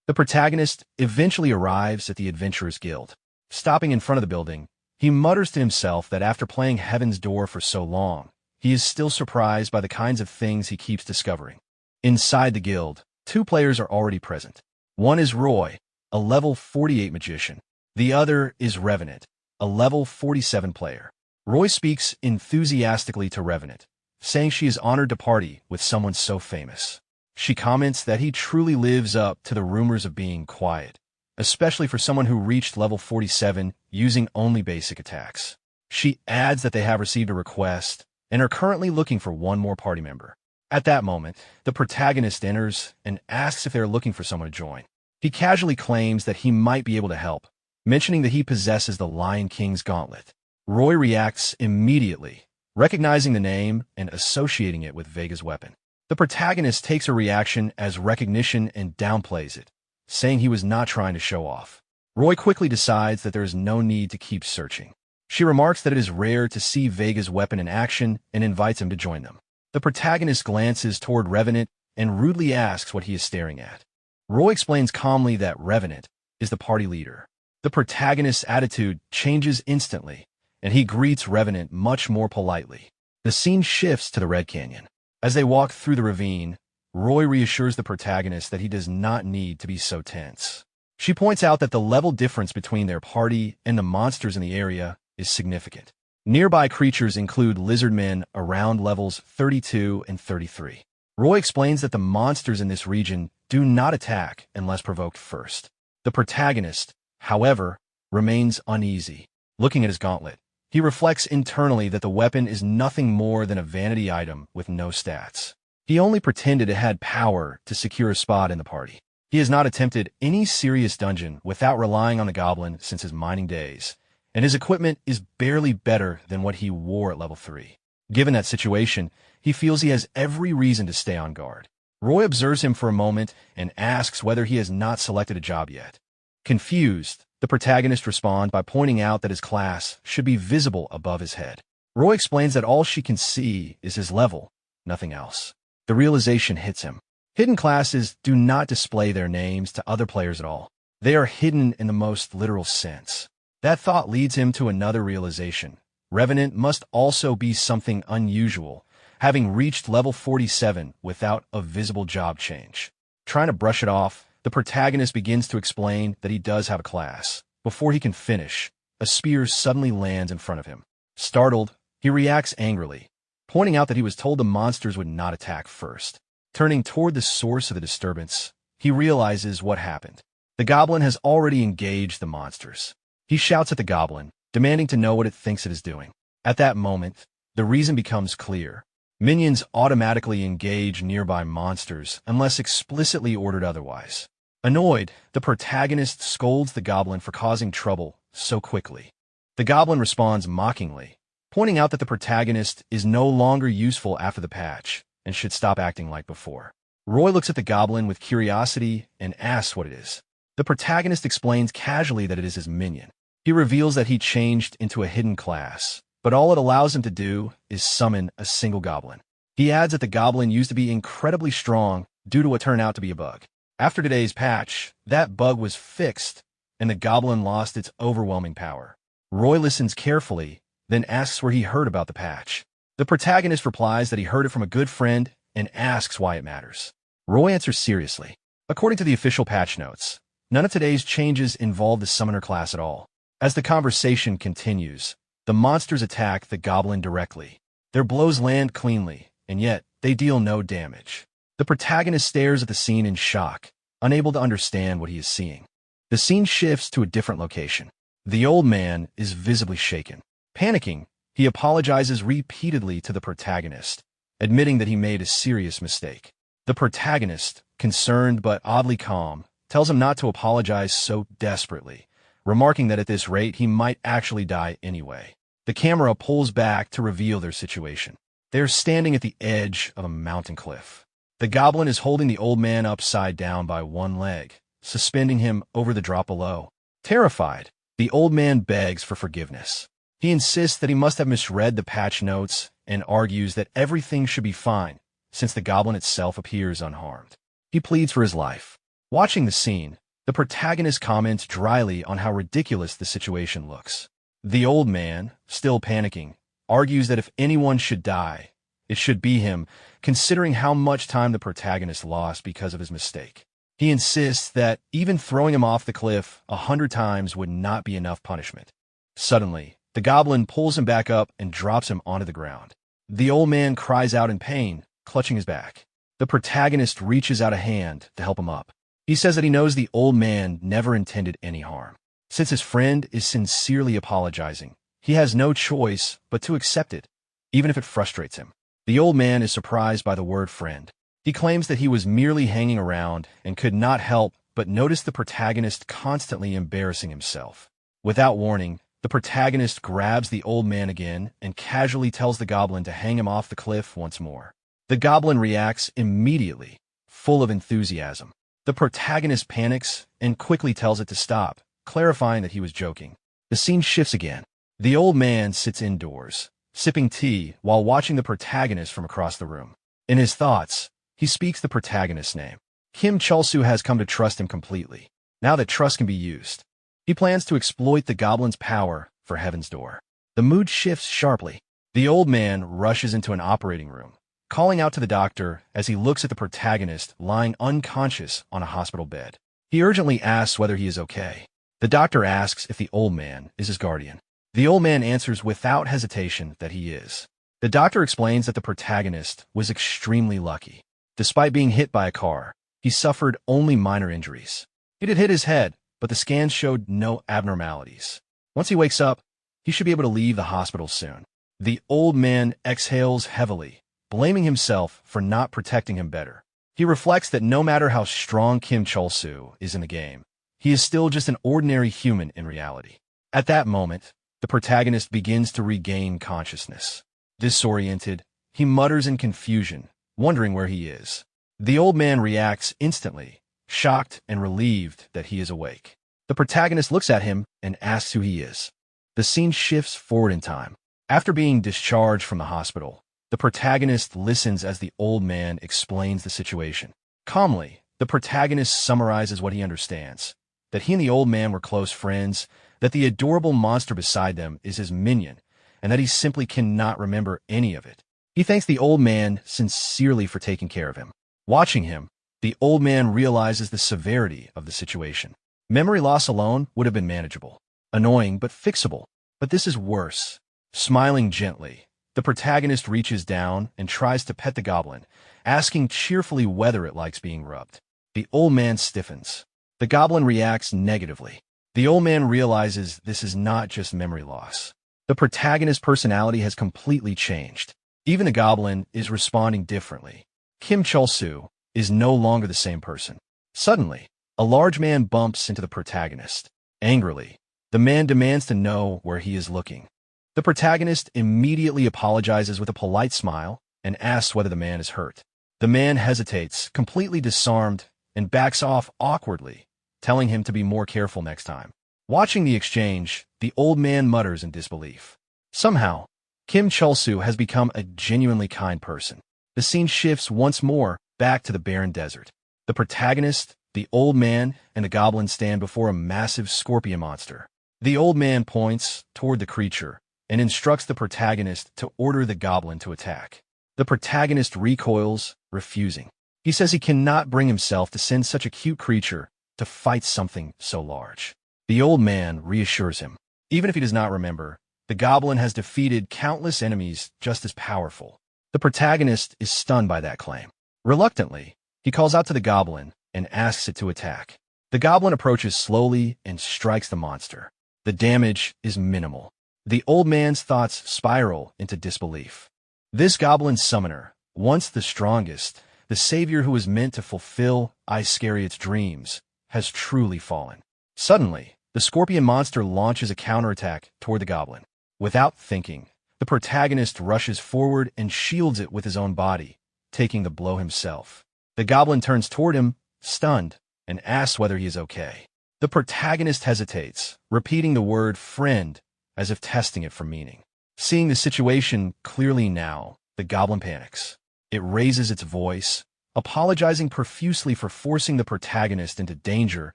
The protagonist eventually arrives at the Adventurers Guild. Stopping in front of the building, he mutters to himself that after playing Heaven's Door for so long, he is still surprised by the kinds of things he keeps discovering. Inside the guild, two players are already present. One is Roy, a level 48 magician. The other is Revenant, a level 47 player. Roy speaks enthusiastically to Revenant, saying she is honored to party with someone so famous. She comments that he truly lives up to the rumors of being quiet, especially for someone who reached level 47 using only basic attacks. She adds that they have received a request and are currently looking for one more party member. At that moment, the protagonist enters and asks if they are looking for someone to join. He casually claims that he might be able to help, mentioning that he possesses the Lion King's gauntlet. Roy reacts immediately, recognizing the name and associating it with Vega's weapon. The protagonist takes her reaction as recognition and downplays it, saying he was not trying to show off. Roy quickly decides that there is no need to keep searching. She remarks that it is rare to see Vega's weapon in action and invites him to join them. The protagonist glances toward Revenant and rudely asks what he is staring at. Roy explains calmly that Revenant is the party leader. The protagonist's attitude changes instantly, and he greets Revenant much more politely. The scene shifts to the Red Canyon. As they walk through the ravine, Roy reassures the protagonist that he does not need to be so tense. She points out that the level difference between their party and the monsters in the area is significant. Nearby creatures include lizard men around levels 32 and 33. Roy explains that the monsters in this region do not attack unless provoked first. The protagonist, however, remains uneasy. Looking at his gauntlet, he reflects internally that the weapon is nothing more than a vanity item with no stats. He only pretended it had power to secure a spot in the party. He has not attempted any serious dungeon without relying on the Goblin since his mining days, and his equipment is barely better than what he wore at level 3. Given that situation, he feels he has every reason to stay on guard. Roy observes him for a moment and asks whether he has not selected a job yet. Confused, the protagonist responds by pointing out that his class should be visible above his head. Roy explains that all she can see is his level, nothing else. The realization hits him. Hidden classes do not display their names to other players at all. They are hidden in the most literal sense. That thought leads him to another realization. Revenant must also be something unusual, having reached level 47 without a visible job change. Trying to brush it off, the protagonist begins to explain that he does have a class. Before he can finish, a spear suddenly lands in front of him. Startled, he reacts angrily, pointing out that he was told the monsters would not attack first. Turning toward the source of the disturbance, he realizes what happened. The Goblin has already engaged the monsters. He shouts at the Goblin, demanding to know what it thinks it is doing. At that moment, the reason becomes clear. Minions automatically engage nearby monsters unless explicitly ordered otherwise. Annoyed, the protagonist scolds the Goblin for causing trouble so quickly. The Goblin responds mockingly, pointing out that the protagonist is no longer useful after the patch and should stop acting like before. Roy looks at the Goblin with curiosity and asks what it is. The protagonist explains casually that it is his minion. He reveals that he changed into a hidden class, but all it allows him to do is summon a single Goblin. He adds that the Goblin used to be incredibly strong due to what turned out to be a bug. After today's patch, that bug was fixed, and the Goblin lost its overwhelming power. Roy listens carefully, then asks where he heard about the patch. The protagonist replies that he heard it from a good friend and asks why it matters. Roy answers seriously. According to the official patch notes, none of today's changes involve the summoner class at all. As the conversation continues, the monsters attack the Goblin directly. Their blows land cleanly, and yet they deal no damage. The protagonist stares at the scene in shock, unable to understand what he is seeing. The scene shifts to a different location. The old man is visibly shaken. Panicking, he apologizes repeatedly to the protagonist, admitting that he made a serious mistake. The protagonist, concerned but oddly calm, tells him not to apologize so desperately, remarking that at this rate he might actually die anyway. The camera pulls back to reveal their situation. They are standing at the edge of a mountain cliff. The Goblin is holding the old man upside down by one leg, suspending him over the drop below. Terrified, the old man begs for forgiveness. He insists that he must have misread the patch notes and argues that everything should be fine, since the Goblin itself appears unharmed. He pleads for his life. Watching the scene, the protagonist comments dryly on how ridiculous the situation looks. The old man, still panicking, argues that if anyone should die, it should be him, considering how much time the protagonist lost because of his mistake. He insists that even throwing him off the cliff 100 times would not be enough punishment. Suddenly, the goblin pulls him back up and drops him onto the ground. The old man cries out in pain, clutching his back. The protagonist reaches out a hand to help him up. He says that he knows the old man never intended any harm. Since his friend is sincerely apologizing, he has no choice but to accept it, even if it frustrates him. The old man is surprised by the word friend. He claims that he was merely hanging around and could not help but notice the protagonist constantly embarrassing himself. Without warning, the protagonist grabs the old man again and casually tells the goblin to hang him off the cliff once more. The goblin reacts immediately, full of enthusiasm. The protagonist panics and quickly tells it to stop, clarifying that he was joking. The scene shifts again. The old man sits indoors, sipping tea while watching the protagonist from across the room. In his thoughts, he speaks the protagonist's name. Kim Chul-soo has come to trust him completely. Now that trust can be used, he plans to exploit the goblin's power for Heaven's Door. The mood shifts sharply. The old man rushes into an operating room, calling out to the doctor as he looks at the protagonist lying unconscious on a hospital bed. He urgently asks whether he is okay. The doctor asks if the old man is his guardian. The old man answers without hesitation that he is. The doctor explains that the protagonist was extremely lucky. Despite being hit by a car, he suffered only minor injuries. It had hit his head, but the scans showed no abnormalities. Once he wakes up, he should be able to leave the hospital soon. The old man exhales heavily, blaming himself for not protecting him better. He reflects that no matter how strong Kim Chul-soo is in the game, he is still just an ordinary human in reality. At that moment, the protagonist begins to regain consciousness. Disoriented, he mutters in confusion, wondering where he is. The old man reacts instantly, shocked and relieved that he is awake. The protagonist looks at him and asks who he is. The scene shifts forward in time. After being discharged from the hospital, the protagonist listens as the old man explains the situation. Calmly, the protagonist summarizes what he understands: that he and the old man were close friends, that the adorable monster beside them is his minion, and that he simply cannot remember any of it. He thanks the old man sincerely for taking care of him. Watching him, the old man realizes the severity of the situation. Memory loss alone would have been manageable, annoying but fixable. But this is worse. Smiling gently, the protagonist reaches down and tries to pet the goblin, asking cheerfully whether it likes being rubbed. The old man stiffens. The goblin reacts negatively. The old man realizes this is not just memory loss. The protagonist's personality has completely changed. Even the goblin is responding differently. Kim Chul-soo is no longer the same person. Suddenly, a large man bumps into the protagonist. Angrily, the man demands to know where he is looking. The protagonist immediately apologizes with a polite smile and asks whether the man is hurt. The man hesitates, completely disarmed, and backs off awkwardly, telling him to be more careful next time. Watching the exchange, the old man mutters in disbelief. Somehow, Kim Chul-soo has become a genuinely kind person. The scene shifts once more back to the barren desert. The protagonist, the old man, and the goblin stand before a massive scorpion monster. The old man points toward the creature and instructs the protagonist to order the goblin to attack. The protagonist recoils, refusing. He says he cannot bring himself to send such a cute creature to fight something so large. The old man reassures him. Even if he does not remember, the goblin has defeated countless enemies just as powerful. The protagonist is stunned by that claim. Reluctantly, he calls out to the goblin and asks it to attack. The goblin approaches slowly and strikes the monster. The damage is minimal. The old man's thoughts spiral into disbelief. This goblin summoner, once the strongest, the savior who was meant to fulfill Iscariot's dreams, has truly fallen. Suddenly, the scorpion monster launches a counterattack toward the goblin. Without thinking, the protagonist rushes forward and shields it with his own body, taking the blow himself. The goblin turns toward him, stunned, and asks whether he is okay. The protagonist hesitates, repeating the word friend as if testing it for meaning. Seeing the situation clearly now, the goblin panics. It raises its voice, apologizing profusely for forcing the protagonist into danger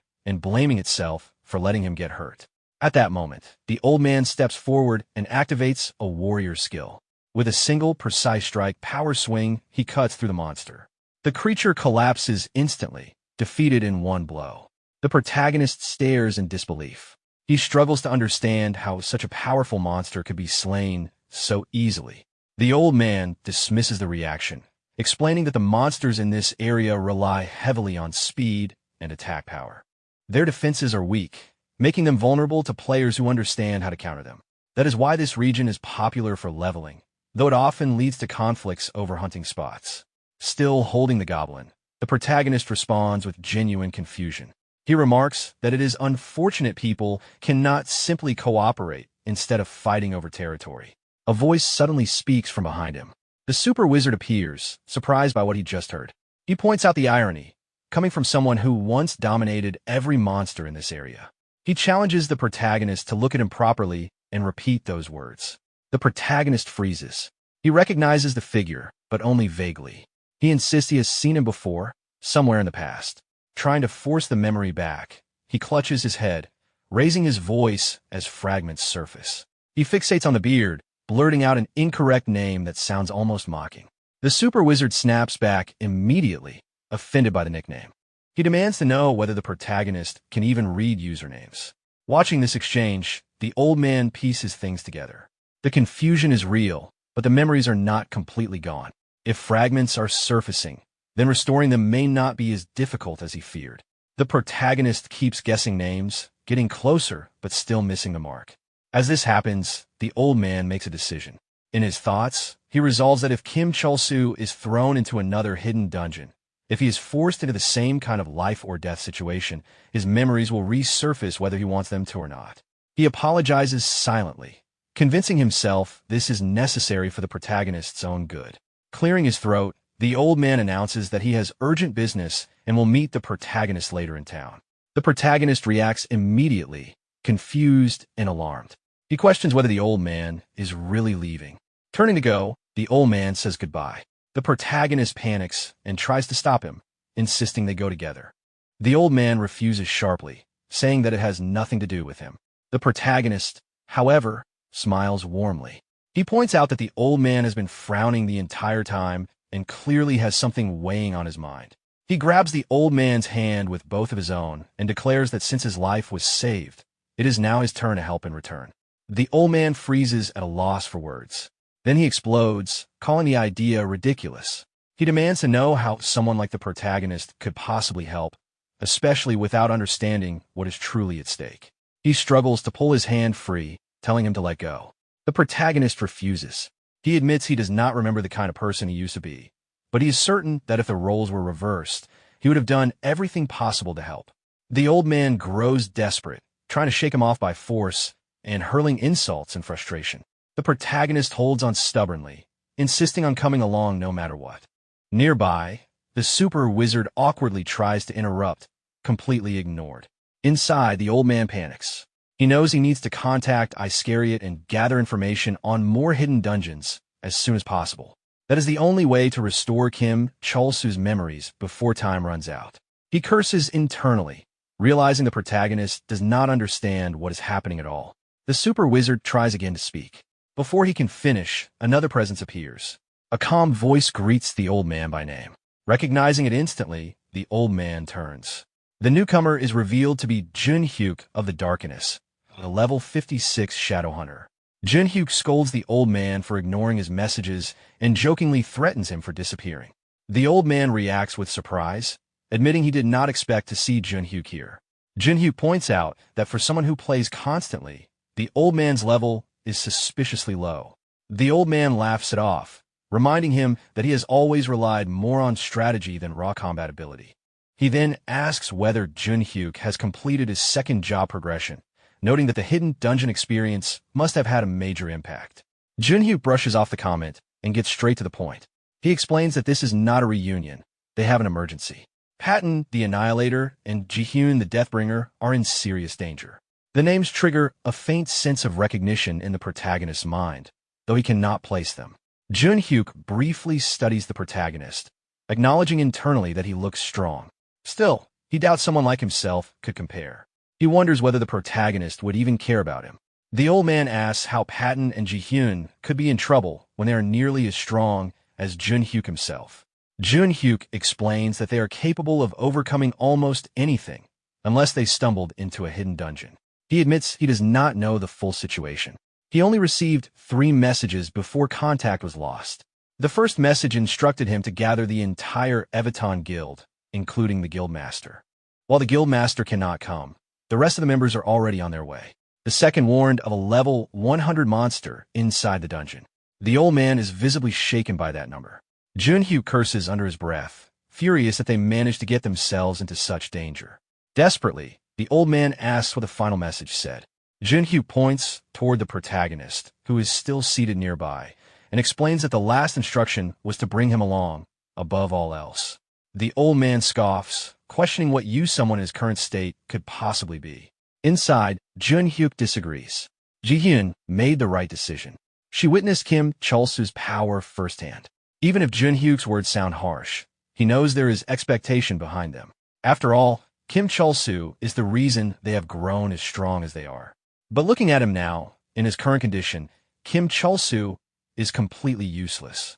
and blaming itself for letting him get hurt. At that moment, the old man steps forward and activates a warrior skill. With a single, precise strike power swing, he cuts through the monster. The creature collapses instantly, defeated in one blow. The protagonist stares in disbelief. He struggles to understand how such a powerful monster could be slain so easily. The old man dismisses the reaction, explaining that the monsters in this area rely heavily on speed and attack power. Their defenses are weak, making them vulnerable to players who understand how to counter them. That is why this region is popular for leveling, though it often leads to conflicts over hunting spots. Still holding the goblin, the protagonist responds with genuine confusion. He remarks that it is unfortunate people cannot simply cooperate instead of fighting over territory. A voice suddenly speaks from behind him. The super wizard appears, surprised by what he just heard. He points out the irony, coming from someone who once dominated every monster in this area. He challenges the protagonist to look at him properly and repeat those words. The protagonist freezes. He recognizes the figure, but only vaguely. He insists he has seen him before, somewhere in the past. Trying to force the memory back, he clutches his head, raising his voice as fragments surface. He fixates on the beard, blurting out an incorrect name that sounds almost mocking. The super wizard snaps back immediately, offended by the nickname. He demands to know whether the protagonist can even read usernames. Watching this exchange, the old man pieces things together. The confusion is real, but the memories are not completely gone. If fragments are surfacing, then restoring them may not be as difficult as he feared. The protagonist keeps guessing names, getting closer, but still missing the mark. As this happens, the old man makes a decision. In his thoughts, he resolves that if Kim Chul-soo is thrown into another hidden dungeon, if he is forced into the same kind of life or death situation, his memories will resurface whether he wants them to or not. He apologizes silently, convincing himself this is necessary for the protagonist's own good. Clearing his throat, the old man announces that he has urgent business and will meet the protagonist later in town. The protagonist reacts immediately, confused and alarmed. He questions whether the old man is really leaving. Turning to go, the old man says goodbye. The protagonist panics and tries to stop him, insisting they go together. The old man refuses sharply, saying that it has nothing to do with him. The protagonist, however, smiles warmly. He points out that the old man has been frowning the entire time and clearly has something weighing on his mind. He grabs the old man's hand with both of his own and declares that since his life was saved, it is now his turn to help in return. The old man freezes at a loss for words. Then he explodes, calling the idea ridiculous. He demands to know how someone like the protagonist could possibly help, especially without understanding what is truly at stake. He struggles to pull his hand free, telling him to let go. The protagonist refuses. He admits he does not remember the kind of person he used to be, but he is certain that if the roles were reversed, he would have done everything possible to help. The old man grows desperate, trying to shake him off by force and hurling insults in frustration. The protagonist holds on stubbornly, insisting on coming along no matter what. Nearby, the super wizard awkwardly tries to interrupt, completely ignored. Inside, the old man panics. He knows he needs to contact Iscariot and gather information on more hidden dungeons as soon as possible. That is the only way to restore Kim Chul-soo's memories before time runs out. He curses internally, realizing the protagonist does not understand what is happening at all. The super wizard tries again to speak. Before he can finish, another presence appears. A calm voice greets the old man by name. Recognizing it instantly, the old man turns. The newcomer is revealed to be Junhyuk of the Darkness, a level 56 Shadow Hunter. Junhyuk scolds the old man for ignoring his messages and jokingly threatens him for disappearing. The old man reacts with surprise, admitting he did not expect to see Junhyuk here. Junhyuk points out that for someone who plays constantly, the old man's level is suspiciously low. The old man laughs it off, reminding him that he has always relied more on strategy than raw combat ability. He then asks whether Junhyuk has completed his second job progression, noting that the hidden dungeon experience must have had a major impact. Junhyuk brushes off the comment and gets straight to the point. He explains that this is not a reunion, they have an emergency. Patton, the Annihilator, and Jihyun, the Deathbringer, are in serious danger. The names trigger a faint sense of recognition in the protagonist's mind, though he cannot place them. Junhyuk briefly studies the protagonist, acknowledging internally that he looks strong. Still, he doubts someone like himself could compare. He wonders whether the protagonist would even care about him. The old man asks how Patton and Jihyun could be in trouble when they are nearly as strong as Junhyuk himself. Junhyuk explains that they are capable of overcoming almost anything, unless they stumbled into a hidden dungeon. He admits he does not know the full situation. He only received 3 messages before contact was lost. The first message instructed him to gather the entire Evaton guild, including the guildmaster. While the guildmaster cannot come, the rest of the members are already on their way. The second warned of a level 100 monster inside the dungeon. The old man is visibly shaken by that number. Junhyuk curses under his breath, furious that they managed to get themselves into such danger. Desperately, the old man asks what the final message said. Junhyuk points toward the protagonist, who is still seated nearby, and explains that the last instruction was to bring him along, above all else. The old man scoffs, questioning what use someone in his current state could possibly be. Inside, Junhyuk disagrees. Jihyun made the right decision. She witnessed Kim Chulsu's power firsthand. Even if Junhyuk's words sound harsh, he knows there is expectation behind them. After all, Kim Chulsu is the reason they have grown as strong as they are. But looking at him now, in his current condition, Kim Chulsu is completely useless.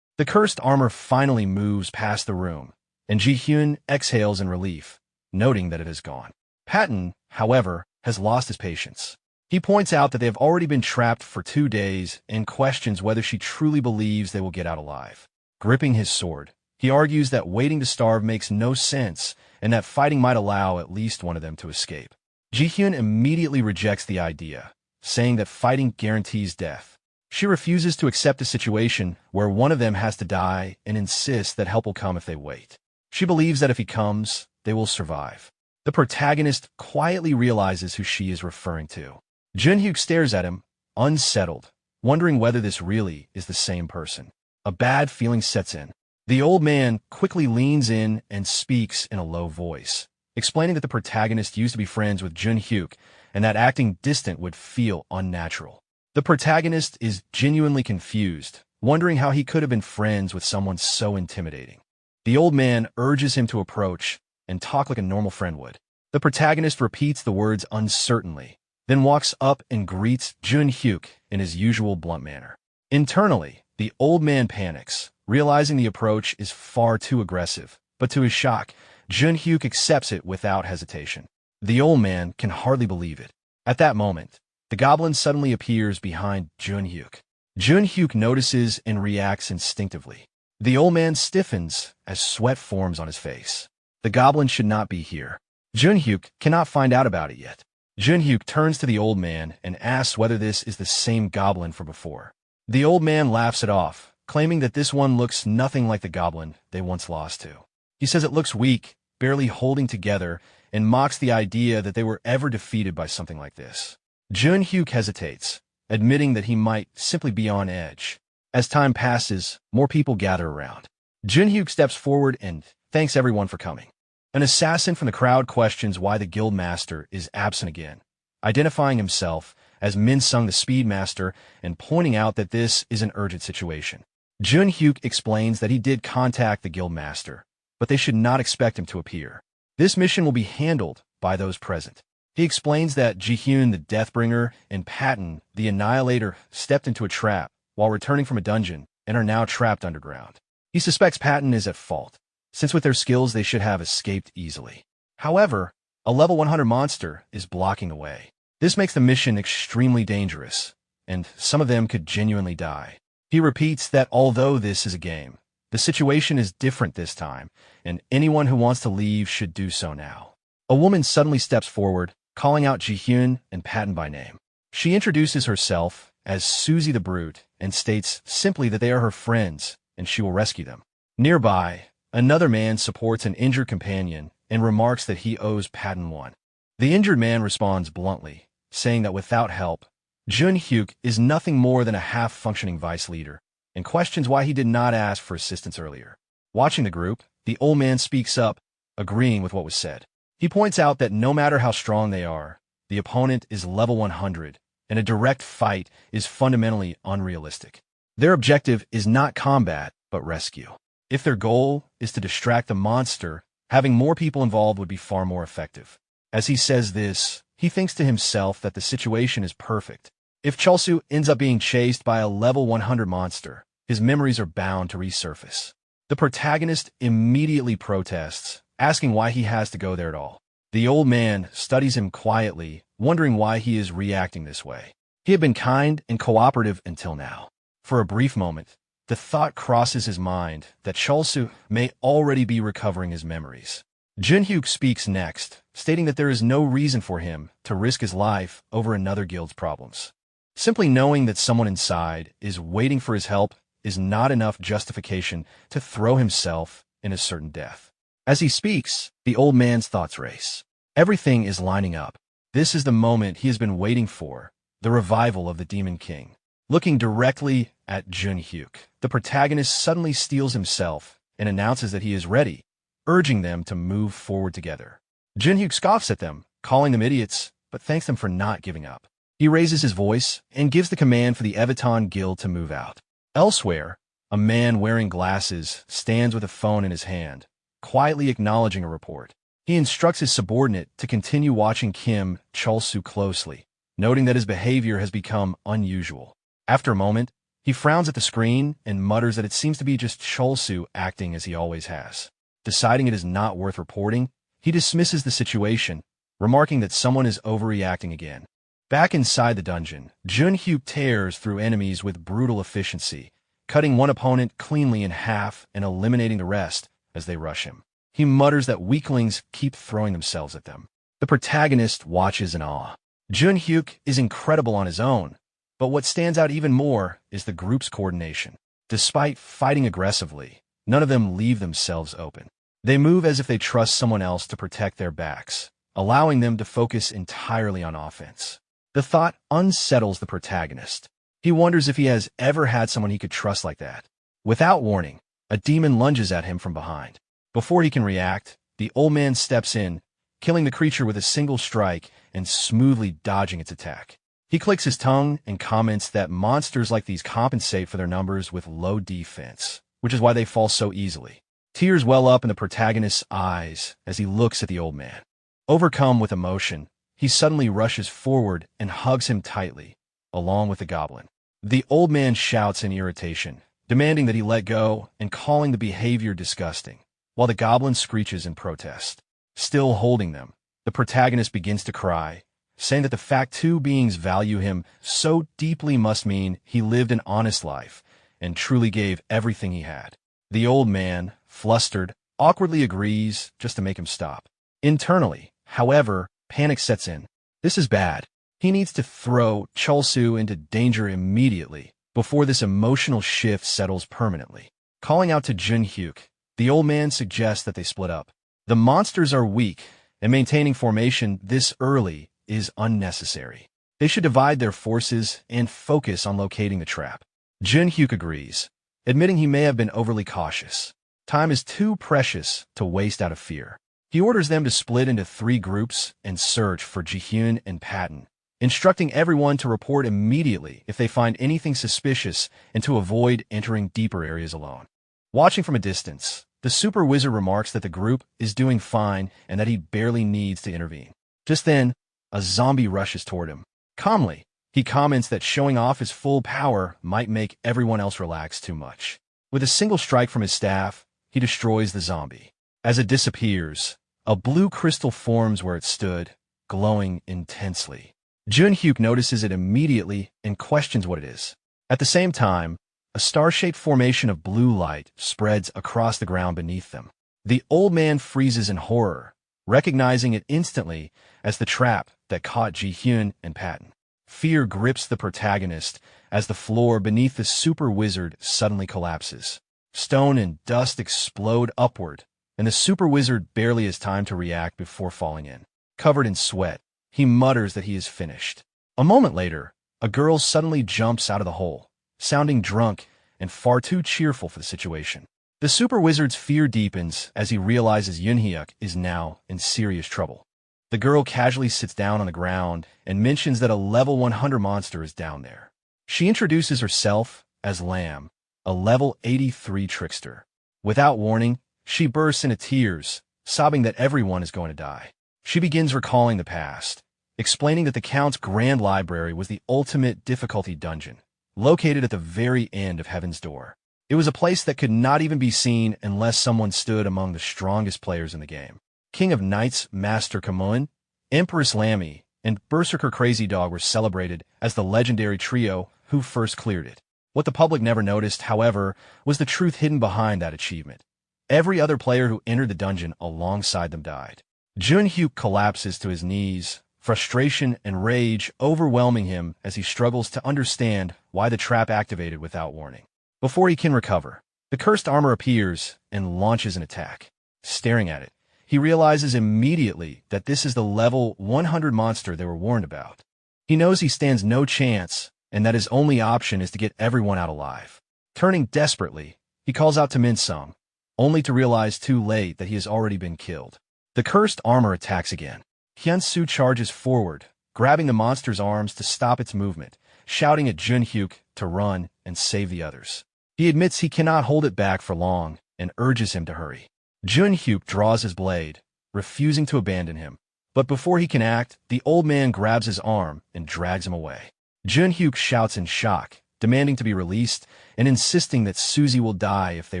The cursed armor finally moves past the room, and Jihyun exhales in relief, noting that it has gone. Patton, however, has lost his patience. He points out that they have already been trapped for 2 days and questions whether she truly believes they will get out alive. Gripping his sword, he argues that waiting to starve makes no sense and that fighting might allow at least one of them to escape. Jihyun immediately rejects the idea, saying that fighting guarantees death. She refuses to accept a situation where one of them has to die and insists that help will come if they wait. She believes that if he comes, they will survive. The protagonist quietly realizes who she is referring to. Junhyuk stares at him, unsettled, wondering whether this really is the same person. A bad feeling sets in. The old man quickly leans in and speaks in a low voice, explaining that the protagonist used to be friends with Junhyuk and that acting distant would feel unnatural. The protagonist is genuinely confused, wondering how he could have been friends with someone so intimidating. The old man urges him to approach and talk like a normal friend would. The protagonist repeats the words uncertainly, then walks up and greets Junhyuk in his usual blunt manner. Internally, the old man panics, realizing the approach is far too aggressive, but to his shock, Junhyuk accepts it without hesitation. The old man can hardly believe it. At that moment, the goblin suddenly appears behind Junhyuk. Junhyuk notices and reacts instinctively. The old man stiffens as sweat forms on his face. The goblin should not be here. Junhyuk cannot find out about it yet. Junhyuk turns to the old man and asks whether this is the same goblin from before. The old man laughs it off, claiming that this one looks nothing like the goblin they once lost to. He says it looks weak, barely holding together, and mocks the idea that they were ever defeated by something like this. Junhyuk hesitates, admitting that he might simply be on edge. As time passes, more people gather around. Junhyuk steps forward and thanks everyone for coming. An assassin from the crowd questions why the guildmaster is absent again, identifying himself as Min-sung the Speedmaster and pointing out that this is an urgent situation. Junhyuk explains that he did contact the guildmaster, but they should not expect him to appear. This mission will be handled by those present. He explains that Jihyun the Deathbringer and Patton the Annihilator stepped into a trap while returning from a dungeon and are now trapped underground. He suspects Patton is at fault, since with their skills they should have escaped easily. However, a level 100 monster is blocking the way. This makes the mission extremely dangerous, and some of them could genuinely die. He repeats that although this is a game, the situation is different this time, and anyone who wants to leave should do so now. A woman suddenly steps forward, calling out Jihyun and Patton by name. She introduces herself as Susie the Brute and states simply that they are her friends and she will rescue them. Nearby, another man supports an injured companion and remarks that he owes Patton one. The injured man responds bluntly, saying that without help, Junhyuk is nothing more than a half-functioning vice leader, and questions why he did not ask for assistance earlier. Watching the group, the old man speaks up, agreeing with what was said. He points out that no matter how strong they are, the opponent is level 100, and a direct fight is fundamentally unrealistic. Their objective is not combat, but rescue. If their goal is to distract the monster, having more people involved would be far more effective. As he says this, he thinks to himself that the situation is perfect, If Cholsu ends up being chased by a level 100 monster, his memories are bound to resurface. The protagonist immediately protests, asking why he has to go there at all. The old man studies him quietly, wondering why he is reacting this way. He had been kind and cooperative until now. For a brief moment, the thought crosses his mind that Cholsu may already be recovering his memories. Junhyuk speaks next, stating that there is no reason for him to risk his life over another guild's problems. Simply knowing that someone inside is waiting for his help is not enough justification to throw himself in a certain death. As he speaks, the old man's thoughts race. Everything is lining up. This is the moment he has been waiting for, the revival of the Demon King. Looking directly at Junhyuk, the protagonist suddenly steels himself and announces that he is ready, urging them to move forward together. Junhyuk scoffs at them, calling them idiots, but thanks them for not giving up. He raises his voice and gives the command for the Evaton Guild to move out. Elsewhere, a man wearing glasses stands with a phone in his hand, quietly acknowledging a report. He instructs his subordinate to continue watching Kim Cholsu closely, noting that his behavior has become unusual. After a moment, he frowns at the screen and mutters that it seems to be just Cholsu acting as he always has. Deciding it is not worth reporting, he dismisses the situation, remarking that someone is overreacting again. Back inside the dungeon, Junhyuk tears through enemies with brutal efficiency, cutting one opponent cleanly in half and eliminating the rest as they rush him. He mutters that weaklings keep throwing themselves at them. The protagonist watches in awe. Junhyuk is incredible on his own, but what stands out even more is the group's coordination. Despite fighting aggressively, none of them leave themselves open. They move as if they trust someone else to protect their backs, allowing them to focus entirely on offense. The thought unsettles the protagonist. He wonders if he has ever had someone he could trust like that. Without warning, a demon lunges at him from behind. Before he can react, the old man steps in, killing the creature with a single strike and smoothly dodging its attack. He clicks his tongue and comments that monsters like these compensate for their numbers with low defense, which is why they fall so easily. Tears well up in the protagonist's eyes as he looks at the old man. Overcome with emotion, he suddenly rushes forward and hugs him tightly, along with the goblin. The old man shouts in irritation, demanding that he let go and calling the behavior disgusting, while the goblin screeches in protest. Still holding them, the protagonist begins to cry, saying that the fact two beings value him so deeply must mean he lived an honest life and truly gave everything he had. The old man, flustered, awkwardly agrees just to make him stop. Internally, however, panic sets in. This is bad. He needs to throw Cholsu into danger immediately before this emotional shift settles permanently. Calling out to Junhyuk, the old man suggests that they split up. The monsters are weak, and maintaining formation this early is unnecessary. They should divide their forces and focus on locating the trap. Junhyuk agrees, admitting he may have been overly cautious. Time is too precious to waste out of fear. He orders them to split into 3 groups and search for Jihyun and Patton, instructing everyone to report immediately if they find anything suspicious and to avoid entering deeper areas alone. Watching from a distance, the super wizard remarks that the group is doing fine and that he barely needs to intervene. Just then, a zombie rushes toward him. Calmly, he comments that showing off his full power might make everyone else relax too much. With a single strike from his staff, he destroys the zombie. As it disappears, a blue crystal forms where it stood, glowing intensely. Junhyuk notices it immediately and questions what it is. At the same time, a star-shaped formation of blue light spreads across the ground beneath them. The old man freezes in horror, recognizing it instantly as the trap that caught Jihyun and Patton. Fear grips the protagonist as the floor beneath the super wizard suddenly collapses. Stone and dust explode upward, and the super wizard barely has time to react before falling in. Covered in sweat, he mutters that he is finished. A moment later, a girl suddenly jumps out of the hole, sounding drunk and far too cheerful for the situation. The super wizard's fear deepens as he realizes Junhyuk is now in serious trouble. The girl casually sits down on the ground and mentions that a level 100 monster is down there. She introduces herself as Lamb, a level 83 trickster. Without warning, she bursts into tears, sobbing that everyone is going to die. She begins recalling the past, explaining that the Count's Grand Library was the ultimate difficulty dungeon, located at the very end of Heaven's Door. It was a place that could not even be seen unless someone stood among the strongest players in the game. King of Knights Master Kamun, Empress Lammy, and Berserker Crazy Dog were celebrated as the legendary trio who first cleared it. What the public never noticed, however, was the truth hidden behind that achievement. Every other player who entered the dungeon alongside them died. Junhyuk collapses to his knees, frustration and rage overwhelming him as he struggles to understand why the trap activated without warning. Before he can recover, the cursed armor appears and launches an attack. Staring at it, he realizes immediately that this is the level 100 monster they were warned about. He knows he stands no chance and that his only option is to get everyone out alive. Turning desperately, he calls out to Minsung, only to realize too late that he has already been killed. The cursed armor attacks again. Hyunsu charges forward, grabbing the monster's arms to stop its movement, shouting at Junhyuk to run and save the others. He admits he cannot hold it back for long and urges him to hurry. Junhyuk draws his blade, refusing to abandon him. But before he can act, the old man grabs his arm and drags him away. Junhyuk shouts in shock, demanding to be released and insisting that Suzy will die if they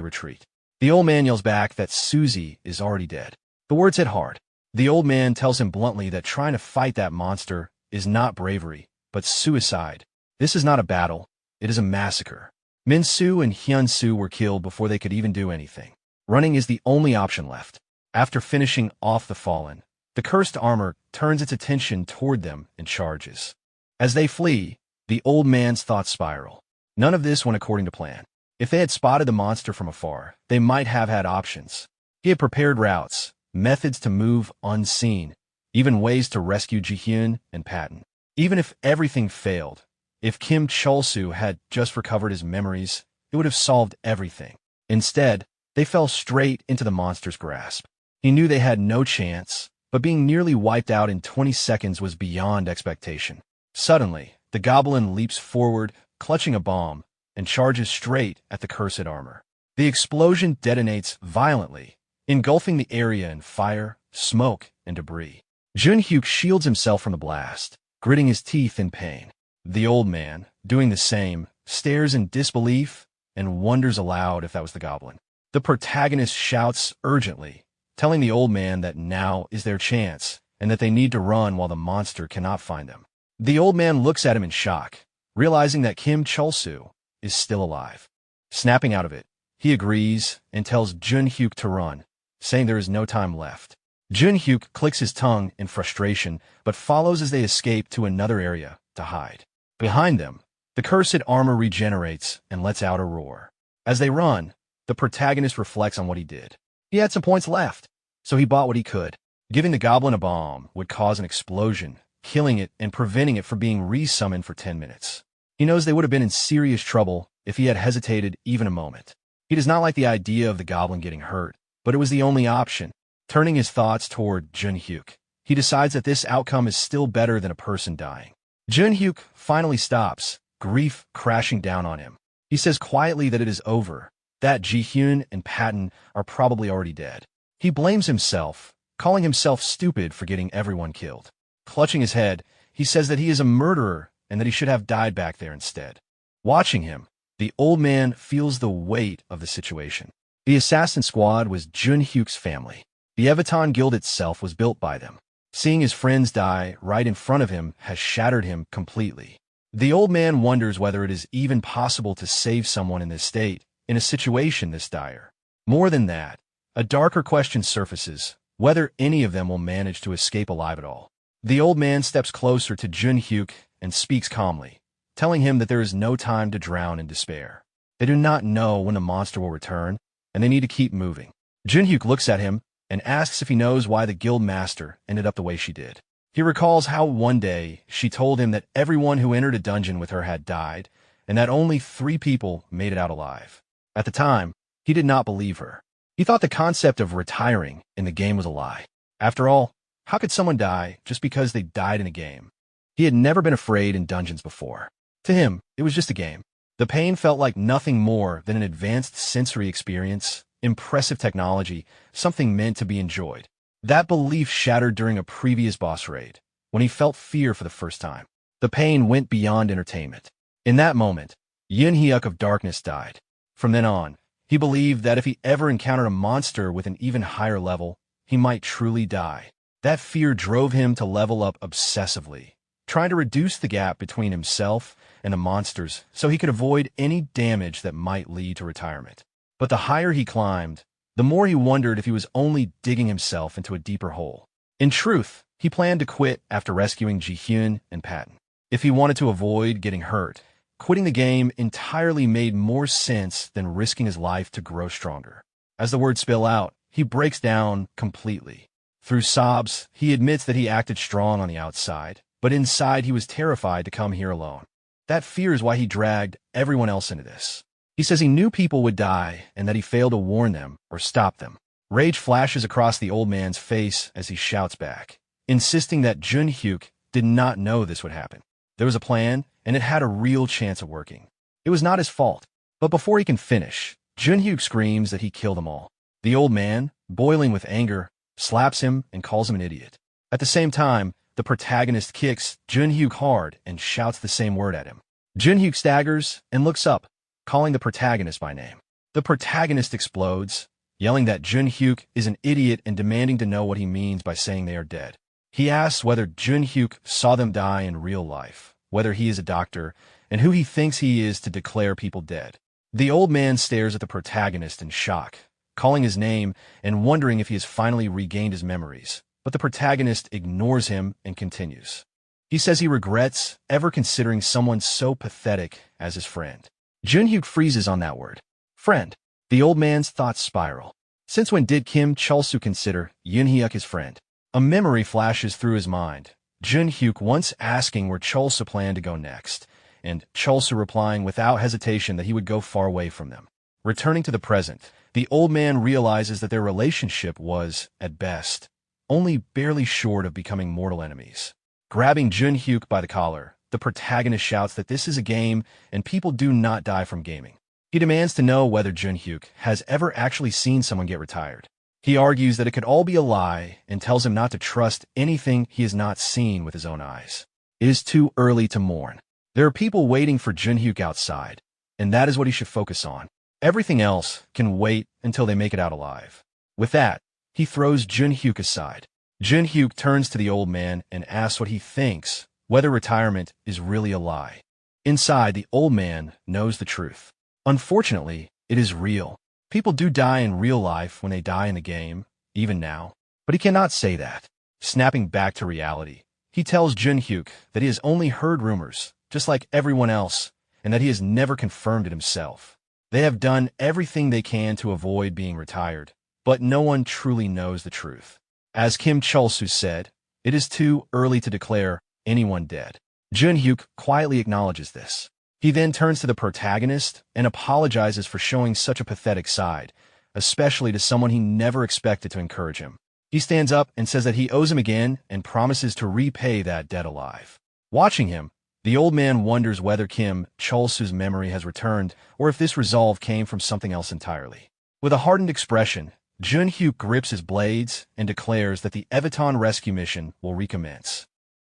retreat. The old man yells back that Suzy is already dead. The words hit hard. The old man tells him bluntly that trying to fight that monster is not bravery, but suicide. This is not a battle, it is a massacre. Minsu and Hyunsu were killed before they could even do anything. Running is the only option left. After finishing off the fallen, the cursed armor turns its attention toward them and charges. As they flee, the old man's thoughts spiral. None of this went according to plan. If they had spotted the monster from afar, they might have had options. He had prepared routes, methods to move unseen, even ways to rescue Jihyun and Patton. Even if everything failed, if Kim Chulsu had just recovered his memories, it would have solved everything. Instead, they fell straight into the monster's grasp. He knew they had no chance, but being nearly wiped out in 20 seconds was beyond expectation. Suddenly, the goblin leaps forward, clutching a bomb, and charges straight at the cursed armor. The explosion detonates violently, engulfing the area in fire, smoke, and debris. Junhyuk shields himself from the blast, gritting his teeth in pain. The old man, doing the same, stares in disbelief and wonders aloud if that was the goblin. The protagonist shouts urgently, telling the old man that now is their chance and that they need to run while the monster cannot find them. The old man looks at him in shock, realizing that Kim Chulsu is still alive. Snapping out of it, he agrees and tells Junhyuk to run, saying there is no time left. Junhyuk clicks his tongue in frustration, but follows as they escape to another area to hide. Behind them, the cursed armor regenerates and lets out a roar. As they run, the protagonist reflects on what he did. He had some points left, so he bought what he could. Giving the goblin a bomb would cause an explosion, killing it and preventing it from being resummoned for 10 minutes. He knows they would have been in serious trouble if he had hesitated even a moment. He does not like the idea of the goblin getting hurt, but it was the only option. Turning his thoughts toward Junhyuk, he decides that this outcome is still better than a person dying. Junhyuk finally stops, grief crashing down on him. He says quietly that it is over, that Jihyun and Patton are probably already dead. He blames himself, calling himself stupid for getting everyone killed. Clutching his head, he says that he is a murderer and that he should have died back there instead. Watching him, the old man feels the weight of the situation. The assassin squad was Junhyuk's family. The Evaton Guild itself was built by them. Seeing his friends die right in front of him has shattered him completely. The old man wonders whether it is even possible to save someone in this state, in a situation this dire. More than that, a darker question surfaces, whether any of them will manage to escape alive at all. The old man steps closer to Junhyuk and speaks calmly, telling him that there is no time to drown in despair. They do not know when the monster will return, and they need to keep moving. Junhyuk looks at him and asks if he knows why the guild master ended up the way she did. He recalls how one day she told him that everyone who entered a dungeon with her had died, and that only 3 people made it out alive. At the time, he did not believe her. He thought the concept of retiring in the game was a lie. After all, how could someone die just because they died in a game? He had never been afraid in dungeons before. To him, it was just a game. The pain felt like nothing more than an advanced sensory experience, impressive technology, something meant to be enjoyed. That belief shattered during a previous boss raid. when he felt fear for the first time. The pain went beyond entertainment. In that moment, Yin-hyuk of Darkness died. From then on, he believed that if he ever encountered a monster with an even higher level, he might truly die. That fear drove him to level up obsessively, trying to reduce the gap between himself and the monsters so he could avoid any damage that might lead to retirement. But the higher he climbed, the more he wondered if he was only digging himself into a deeper hole. In truth, he planned to quit after rescuing Ji-hyun and Patton. If he wanted to avoid getting hurt, quitting the game entirely made more sense than risking his life to grow stronger. As the words spill out, he breaks down completely. Through sobs, he admits that he acted strong on the outside, but inside he was terrified to come here alone. That fear is why he dragged everyone else into this. He says he knew people would die and that he failed to warn them or stop them. Rage flashes across the old man's face as he shouts back, insisting that Jun-hyuk did not know this would happen. There was a plan, and it had a real chance of working. It was not his fault. But before he can finish, Jun-hyuk screams that he killed them all. The old man, boiling with anger, slaps him and calls him an idiot. At the same time, the protagonist kicks Jun-hyuk hard and shouts the same word at him. Jun-hyuk staggers and looks up, calling the protagonist by name. The protagonist explodes, yelling that Jun-hyuk is an idiot and demanding to know what he means by saying they are dead. He asks whether Jun-hyuk saw them die in real life, whether he is a doctor, and who he thinks he is to declare people dead. The old man stares at the protagonist in shock, calling his name and wondering if he has finally regained his memories. But the protagonist ignores him and continues. He says he regrets ever considering someone so pathetic as his friend. Jun-hyuk freezes on that word. Friend. The old man's thoughts spiral. Since when did Kim Chul-soo consider Yin-hyuk his friend? A memory flashes through his mind. Jun-hyuk once asking where Chul-soo planned to go next, and Chul-soo replying without hesitation that he would go far away from them. Returning to the present, the old man realizes that their relationship was, at best, only barely short of becoming mortal enemies. Grabbing Jun-hyuk by the collar, the protagonist shouts that this is a game and people do not die from gaming. He demands to know whether Jun-hyuk has ever actually seen someone get retired. He argues that it could all be a lie and tells him not to trust anything he has not seen with his own eyes. It is too early to mourn. There are people waiting for Jun-hyuk outside, and that is what he should focus on. Everything else can wait until they make it out alive. With that, he throws Jun-hyuk aside. Jun-hyuk turns to the old man and asks what he thinks, whether retirement is really a lie. Inside, the old man knows the truth. Unfortunately, it is real. People do die in real life when they die in the game, even now. But he cannot say that. Snapping back to reality, he tells Jun-hyuk that he has only heard rumors, just like everyone else, and that he has never confirmed it himself. They have done everything they can to avoid being retired, but no one truly knows the truth. As Kim Chul-soo said, it is too early to declare anyone dead. Jun-hyuk quietly acknowledges this. He then turns to the protagonist and apologizes for showing such a pathetic side, especially to someone he never expected to encourage him. He stands up and says that he owes him again and promises to repay that debt alive. Watching him, the old man wonders whether Kim Chul-soo's memory has returned or if this resolve came from something else entirely. With a hardened expression, Jun-hyuk grips his blades and declares that the Evaton rescue mission will recommence.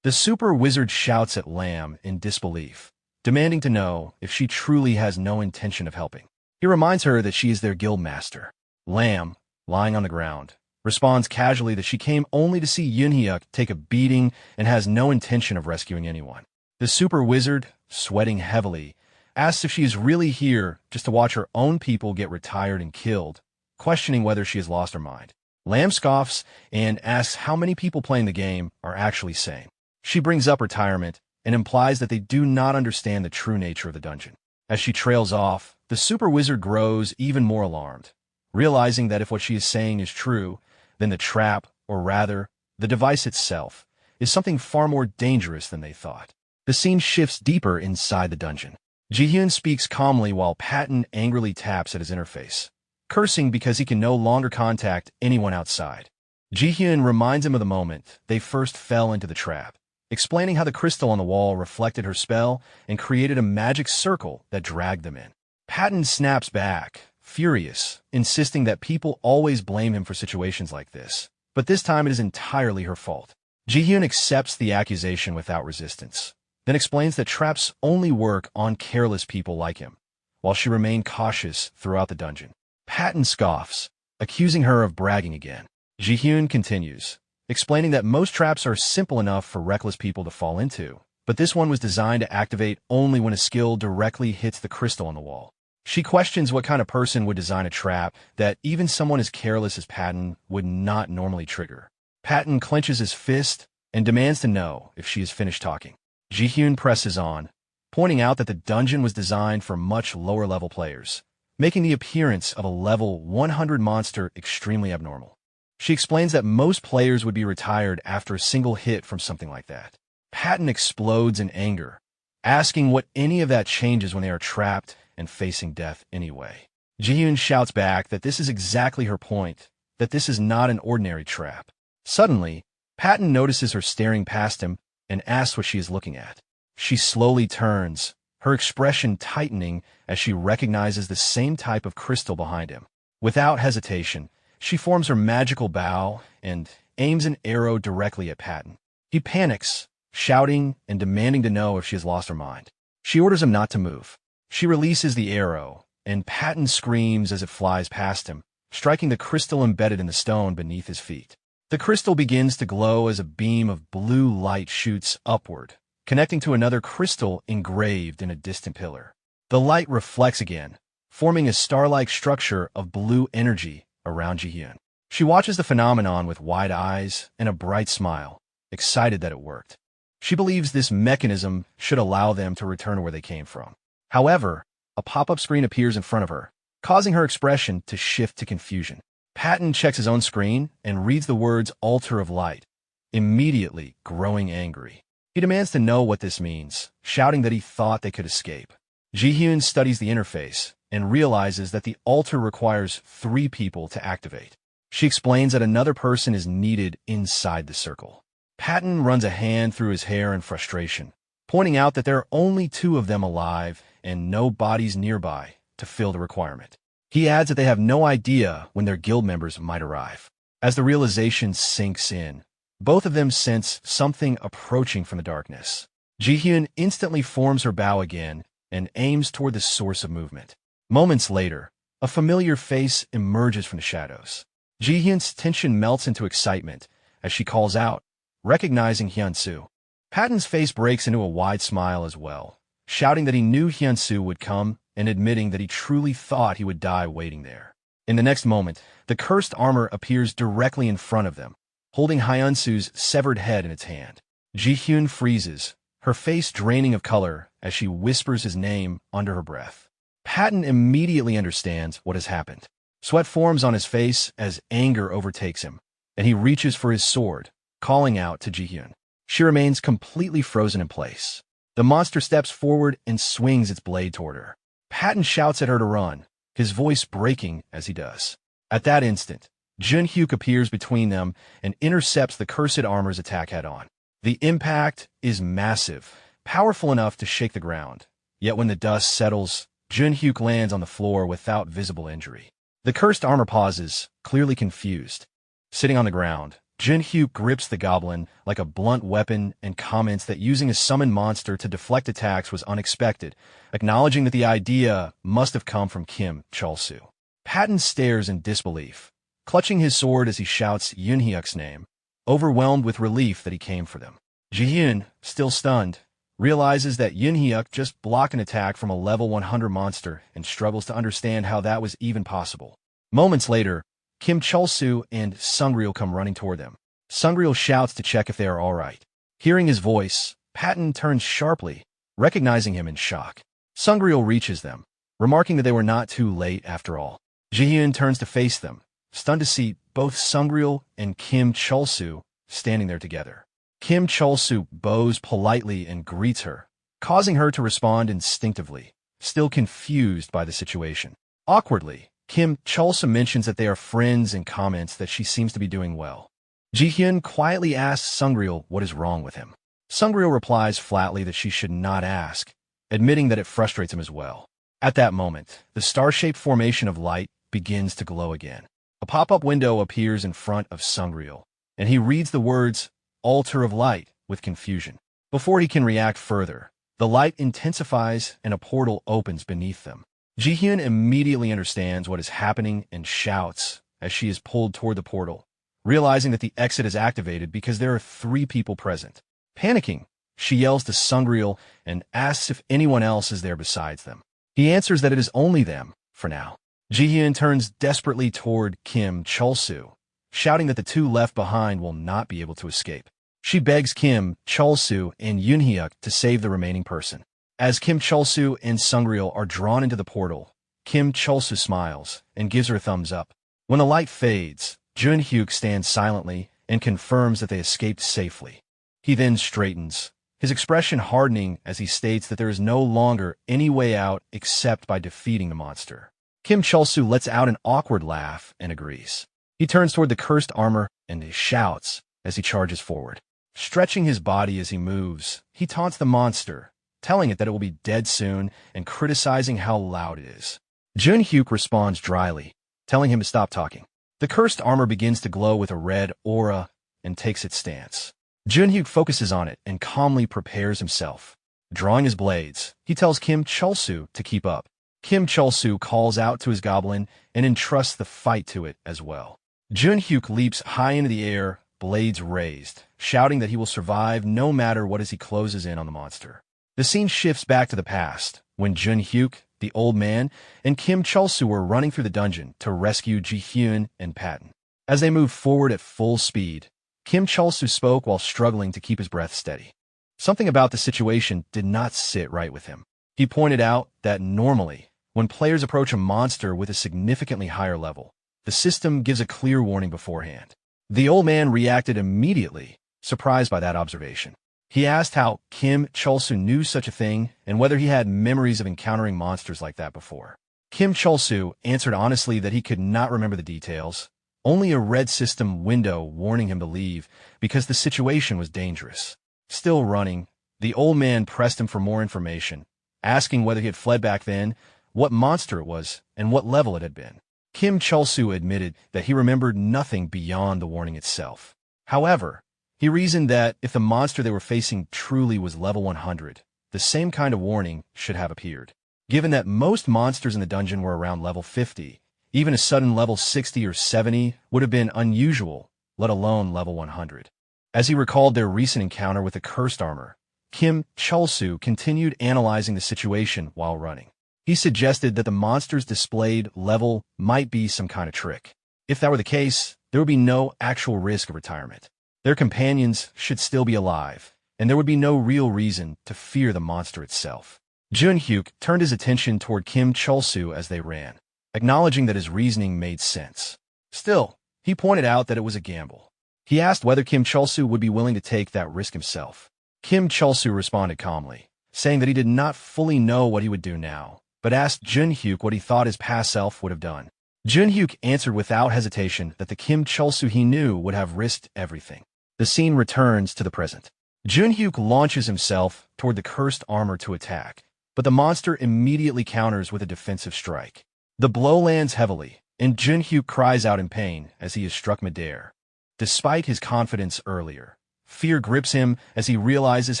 The super wizard shouts at Lam in disbelief, demanding to know if she truly has no intention of helping. He reminds her that she is their guild master. Lam, lying on the ground, responds casually that she came only to see Yin-hyuk take a beating and has no intention of rescuing anyone. The super wizard, sweating heavily, asks if she is really here just to watch her own people get retired and killed, questioning whether she has lost her mind. Lam scoffs and asks how many people playing the game are actually sane. She brings up retirement and implies that they do not understand the true nature of the dungeon. As she trails off, the super wizard grows even more alarmed, realizing that if what she is saying is true, then the trap, or rather, the device itself, is something far more dangerous than they thought. The scene shifts deeper inside the dungeon. Ji-hyun speaks calmly while Patton angrily taps at his interface, cursing because he can no longer contact anyone outside. Ji-hyun reminds him of the moment they first fell into the trap, explaining how the crystal on the wall reflected her spell and created a magic circle that dragged them in. Patton snaps back, furious, insisting that people always blame him for situations like this, but this time it is entirely her fault. Ji-hyun accepts the accusation without resistance, then explains that traps only work on careless people like him, while she remained cautious throughout the dungeon. Patton scoffs, accusing her of bragging again. Ji-hyun continues, explaining that most traps are simple enough for reckless people to fall into, but this one was designed to activate only when a skill directly hits the crystal on the wall. She questions what kind of person would design a trap that even someone as careless as Patton would not normally trigger. Patton clenches his fist and demands to know if she has finished talking. Ji-hyun presses on, pointing out that the dungeon was designed for much lower-level players, making the appearance of a level 100 monster extremely abnormal. She explains that most players would be retired after a single hit from something like that. Patton explodes in anger, asking what any of that changes when they are trapped and facing death anyway. Ji-hyun shouts back that this is exactly her point, that this is not an ordinary trap. Suddenly, Patton notices her staring past him and asks what she is looking at. She slowly turns, her expression tightening as she recognizes the same type of crystal behind him. Without hesitation, she forms her magical bow and aims an arrow directly at Patton. He panics, shouting and demanding to know if she has lost her mind. She orders him not to move. She releases the arrow, and Patton screams as it flies past him, striking the crystal embedded in the stone beneath his feet. The crystal begins to glow as a beam of blue light shoots upward, connecting to another crystal engraved in a distant pillar. The light reflects again, forming a star-like structure of blue energy around Ji-hyun. She watches the phenomenon with wide eyes and a bright smile, excited that it worked. She believes this mechanism should allow them to return to where they came from. However, a pop-up screen appears in front of her, causing her expression to shift to confusion. Patton checks his own screen and reads the words Altar of Light, immediately growing angry. He demands to know what this means, shouting that he thought they could escape. Ji-hyun studies the interface and realizes that the altar requires 3 people to activate. She explains that another person is needed inside the circle. Patton runs a hand through his hair in frustration, pointing out that there are only 2 of them alive and no bodies nearby to fill the requirement. He adds that they have no idea when their guild members might arrive. As the realization sinks in, both of them sense something approaching from the darkness. Ji-hyun instantly forms her bow again and aims toward the source of movement. Moments later, a familiar face emerges from the shadows. Ji-hyun's tension melts into excitement as she calls out, recognizing Hyun-soo. Patton's face breaks into a wide smile as well, shouting that he knew Hyun-soo would come and admitting that he truly thought he would die waiting there. In the next moment, the cursed armor appears directly in front of them, holding Hyun-soo's severed head in its hand. Ji-hyun freezes, her face draining of color as she whispers his name under her breath. Patton immediately understands what has happened. Sweat forms on his face as anger overtakes him, and he reaches for his sword, calling out to Ji-hyun. She remains completely frozen in place. The monster steps forward and swings its blade toward her. Patton shouts at her to run, his voice breaking as he does. At that instant, Jun-hyuk appears between them and intercepts the cursed armor's attack head-on. The impact is massive, powerful enough to shake the ground. Yet when the dust settles, Jun-hyuk lands on the floor without visible injury. The cursed armor pauses, clearly confused. Sitting on the ground, Jun-hyuk grips the goblin like a blunt weapon and comments that using a summoned monster to deflect attacks was unexpected, acknowledging that the idea must have come from Kim Chol-soo. Patton stares in disbelief, clutching his sword as he shouts Yoon-hyuk's name, overwhelmed with relief that he came for them. Ji-hyun, still stunned, realizes that Yoon-hyuk just blocked an attack from a level 100 monster and struggles to understand how that was even possible. Moments later, Kim Chol-soo and Sungryul come running toward them. Sungryul shouts to check if they are all right. Hearing his voice, Patton turns sharply, recognizing him in shock. Sungryul reaches them, remarking that they were not too late after all. Ji-hyun turns to face them, stunned to see both Sungryul and Kim Chol-soo standing there together. Kim Chol-soo bows politely and greets her, causing her to respond instinctively, still confused by the situation. Awkwardly, Kim Chol-soo mentions that they are friends and comments that she seems to be doing well. Ji-hyun quietly asks Sungryul what is wrong with him. Sungryul replies flatly that she should not ask, admitting that it frustrates him as well. At that moment, the star-shaped formation of light begins to glow again. A pop-up window appears in front of Sungryul, and he reads the words, altar of light with confusion. Before he can react further, the light intensifies and a portal opens beneath them. Ji-hyun immediately understands what is happening and shouts as she is pulled toward the portal, realizing that the exit is activated because there are 3 people present. Panicking, she yells to Sungryul and asks if anyone else is there besides them. He answers that it is only them, for now. Ji-hyun turns desperately toward Kim Chol-soo, shouting that the 2 left behind will not be able to escape. She begs Kim Chol-soo and Yoon-hyuk to save the remaining person. As Kim Chol-soo and Sungryul are drawn into the portal, Kim Chol-soo smiles and gives her a thumbs up. When the light fades, Joon-hyuk stands silently and confirms that they escaped safely. He then straightens, his expression hardening as he states that there is no longer any way out except by defeating the monster. Kim Chol-soo lets out an awkward laugh and agrees. He turns toward the cursed armor and he shouts as he charges forward. Stretching his body as he moves, he taunts the monster, telling it that it will be dead soon and criticizing how loud it is. Joon-hyuk responds dryly, telling him to stop talking. The cursed armor begins to glow with a red aura and takes its stance. Joon-hyuk focuses on it and calmly prepares himself. Drawing his blades, he tells Kim Chol-soo to keep up. Kim Chol-soo calls out to his goblin and entrusts the fight to it as well. Joon-hyuk leaps high into the air, blades raised, shouting that he will survive no matter what as he closes in on the monster. The scene shifts back to the past, when Joon-hyuk, the old man, and Kim Chol-soo were running through the dungeon to rescue Ji-hyun and Patton. As they moved forward at full speed, Kim Chol-soo spoke while struggling to keep his breath steady. Something about the situation did not sit right with him. He pointed out that normally, when players approach a monster with a significantly higher level, the system gives a clear warning beforehand. The old man reacted immediately, surprised by that observation. He asked how Kim Chol-soo knew such a thing and whether he had memories of encountering monsters like that before. Kim Chol-soo answered honestly that he could not remember the details, only a red system window warning him to leave because the situation was dangerous. Still running, the old man pressed him for more information, asking whether he had fled back then, what monster it was, and what level it had been. Kim Chol-soo admitted that he remembered nothing beyond the warning itself. However, he reasoned that if the monster they were facing truly was level 100, the same kind of warning should have appeared. Given that most monsters in the dungeon were around level 50, even a sudden level 60 or 70 would have been unusual, let alone level 100. As he recalled their recent encounter with the cursed armor, Kim Chol-soo continued analyzing the situation while running. He suggested that the monster's displayed level might be some kind of trick. If that were the case, there would be no actual risk of retirement. Their companions should still be alive, and there would be no real reason to fear the monster itself. Joon-hyuk turned his attention toward Kim Chol-soo as they ran, acknowledging that his reasoning made sense. Still, he pointed out that it was a gamble. He asked whether Kim Chol-soo would be willing to take that risk himself. Kim Chol-soo responded calmly, saying that he did not fully know what he would do now, but asked Joon-hyuk what he thought his past self would have done. Joon-hyuk answered without hesitation that the Kim Chol-soo he knew would have risked everything. The scene returns to the present. Joon-hyuk launches himself toward the cursed armor to attack, but the monster immediately counters with a defensive strike. The blow lands heavily, and Joon-hyuk cries out in pain as he is struck midair. Despite his confidence earlier, fear grips him as he realizes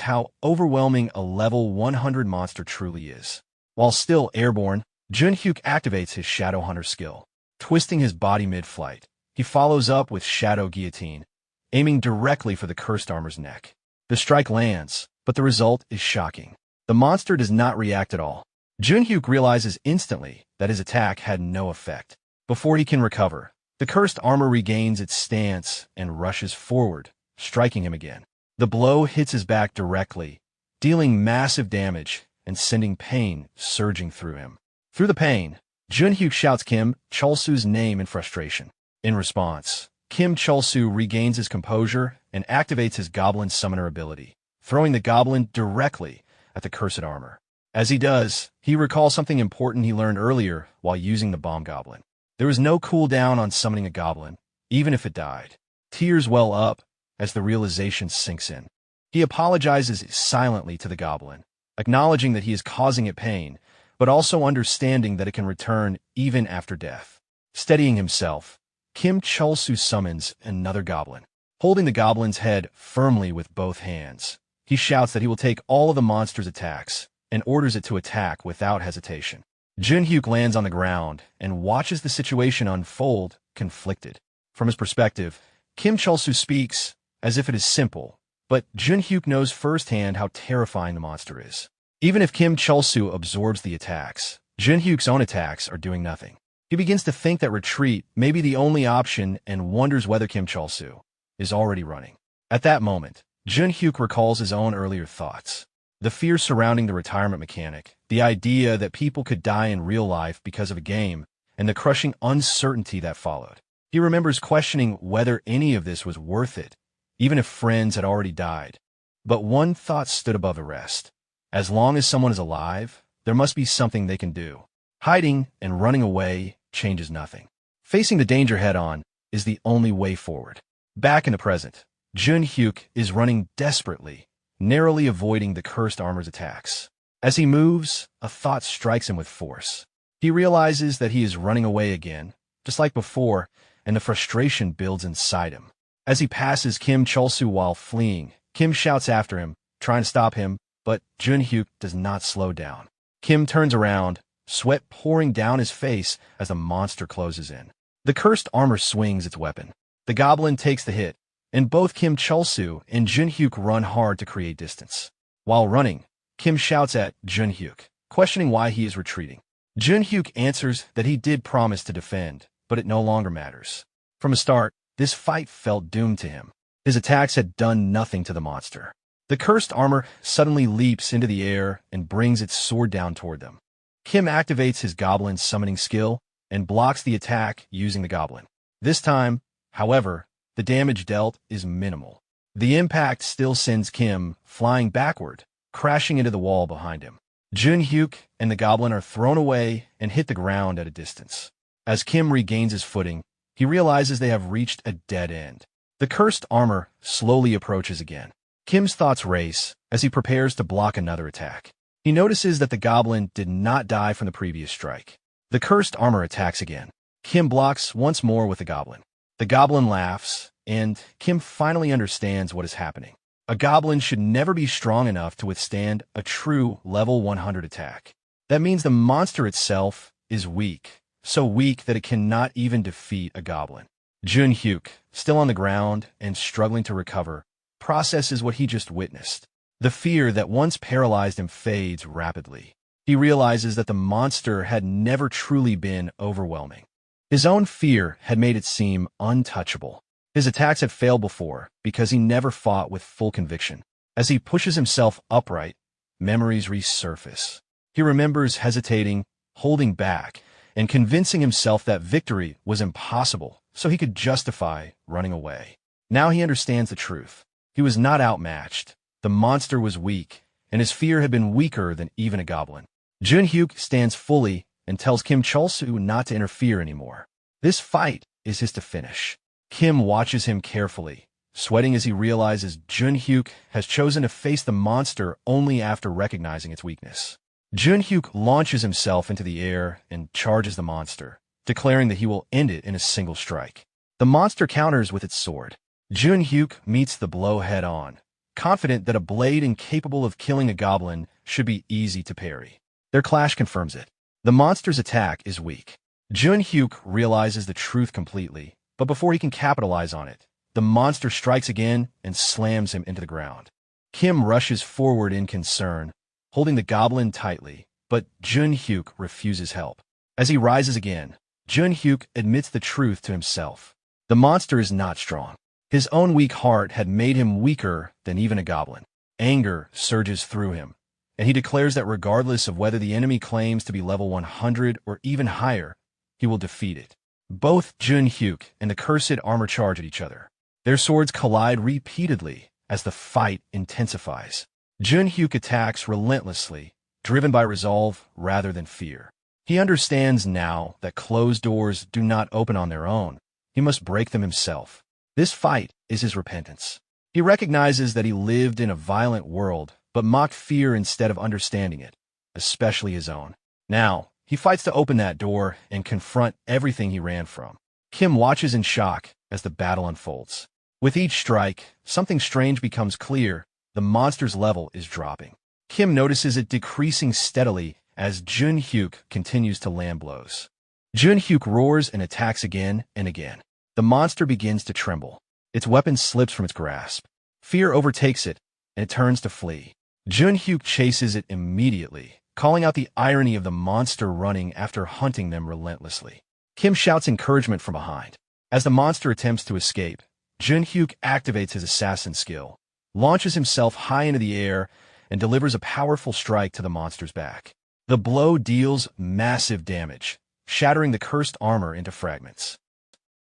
how overwhelming a level 100 monster truly is. While still airborne, Joon-hyuk activates his Shadow Hunter skill. Twisting his body mid-flight, he follows up with Shadow Guillotine, aiming directly for the cursed armor's neck. The strike lands, but the result is shocking. The monster does not react at all. Joon-hyuk realizes instantly that his attack had no effect. Before he can recover, the cursed armor regains its stance and rushes forward, striking him again. The blow hits his back directly, dealing massive damage and sending pain surging through him. Through the pain, Joon-hyuk shouts Kim Chol-soo's name in frustration. In response, Kim Chol-soo regains his composure and activates his Goblin Summoner ability, throwing the Goblin directly at the cursed armor. As he does, he recalls something important he learned earlier while using the Bomb Goblin. There is no cooldown on summoning a Goblin, even if it died. Tears well up as the realization sinks in. He apologizes silently to the Goblin, acknowledging that he is causing it pain, but also understanding that it can return even after death. Steadying himself, Kim Chol-soo summons another Goblin. Holding the goblin's head firmly with both hands, he shouts that he will take all of the monster's attacks and orders it to attack without hesitation. Junhyuk lands on the ground and watches the situation unfold, conflicted. From his perspective, Kim Chulsoo speaks as if it is simple, but Junhyuk knows firsthand how terrifying the monster is. Even if Kim Chulsoo absorbs the attacks, Junhyuk's own attacks are doing nothing. He begins to think that retreat may be the only option and wonders whether Kim Chulsoo is already running. At that moment, Junhyuk recalls his own earlier thoughts. The fear surrounding the retirement mechanic, the idea that people could die in real life because of a game, and the crushing uncertainty that followed. He remembers questioning whether any of this was worth it, even if friends had already died. But one thought stood above the rest. As long as someone is alive, there must be something they can do. Hiding and running away changes nothing. Facing the danger head-on is the only way forward. Back in the present, Junhyuk is running desperately, narrowly avoiding the cursed armor's attacks. As he moves, a thought strikes him with force. He realizes that he is running away again, just like before, and the frustration builds inside him. As he passes Kim Chulsoo while fleeing, Kim shouts after him, trying to stop him, but Junhyuk does not slow down. Kim turns around, sweat pouring down his face as the monster closes in. The cursed armor swings its weapon. The goblin takes the hit, and both Kim Chulsoo and Junhyuk run hard to create distance. While running, Kim shouts at Junhyuk, questioning why he is retreating. Junhyuk answers that he did promise to defend, but it no longer matters. From the start, this fight felt doomed to him. His attacks had done nothing to the monster. The cursed armor suddenly leaps into the air and brings its sword down toward them. Kim activates his goblin summoning skill and blocks the attack using the goblin. This time, however, the damage dealt is minimal. The impact still sends Kim flying backward, crashing into the wall behind him. Junhyuk and the goblin are thrown away and hit the ground at a distance. As Kim regains his footing, he realizes they have reached a dead end. The cursed armor slowly approaches again. Kim's thoughts race as he prepares to block another attack. He notices that the goblin did not die from the previous strike. The cursed armor attacks again. Kim blocks once more with the goblin. The goblin laughs, and Kim finally understands what is happening. A goblin should never be strong enough to withstand a true level 100 attack. That means the monster itself is weak, so weak that it cannot even defeat a goblin. Junhyuk, still on the ground and struggling to recover, processes what he just witnessed. The fear that once paralyzed him fades rapidly. He realizes that the monster had never truly been overwhelming. His own fear had made it seem untouchable. His attacks had failed before because he never fought with full conviction. As he pushes himself upright, memories resurface. He remembers hesitating, holding back, and convincing himself that victory was impossible so he could justify running away. Now he understands the truth. He was not outmatched. The monster was weak, and his fear had been weaker than even a goblin. Junhyuk stands fully and tells Kim Chulsoo not to interfere anymore. This fight is his to finish. Kim watches him carefully, sweating as he realizes Junhyuk has chosen to face the monster only after recognizing its weakness. Junhyuk launches himself into the air and charges the monster, declaring that he will end it in a single strike. The monster counters with its sword. Junhyuk meets the blow head-on, confident that a blade incapable of killing a goblin should be easy to parry. Their clash confirms it. The monster's attack is weak. Junhyuk realizes the truth completely, but before he can capitalize on it, the monster strikes again and slams him into the ground. Kim rushes forward in concern, holding the goblin tightly, but Junhyuk refuses help. As he rises again, Junhyuk admits the truth to himself. The monster is not strong. His own weak heart had made him weaker than even a goblin. Anger surges through him, and he declares that regardless of whether the enemy claims to be level 100 or even higher, he will defeat it. Both Junhyuk and the cursed armor charge at each other. Their swords collide repeatedly as the fight intensifies. Junhyuk attacks relentlessly, driven by resolve rather than fear. He understands now that closed doors do not open on their own. He must break them himself. This fight is his repentance. He recognizes that he lived in a violent world, but mocked fear instead of understanding it, especially his own. Now, he fights to open that door and confront everything he ran from. Kim watches in shock as the battle unfolds. With each strike, something strange becomes clear. The monster's level is dropping. Kim notices it decreasing steadily as Jun-hyuk continues to land blows. Jun-hyuk roars and attacks again and again. The monster begins to tremble. Its weapon slips from its grasp. Fear overtakes it, and it turns to flee. Jun-hyuk chases it immediately, calling out the irony of the monster running after hunting them relentlessly. Kim shouts encouragement from behind. As the monster attempts to escape, Jun-hyuk activates his assassin skill, launches himself high into the air, and delivers a powerful strike to the monster's back. The blow deals massive damage, shattering the cursed armor into fragments.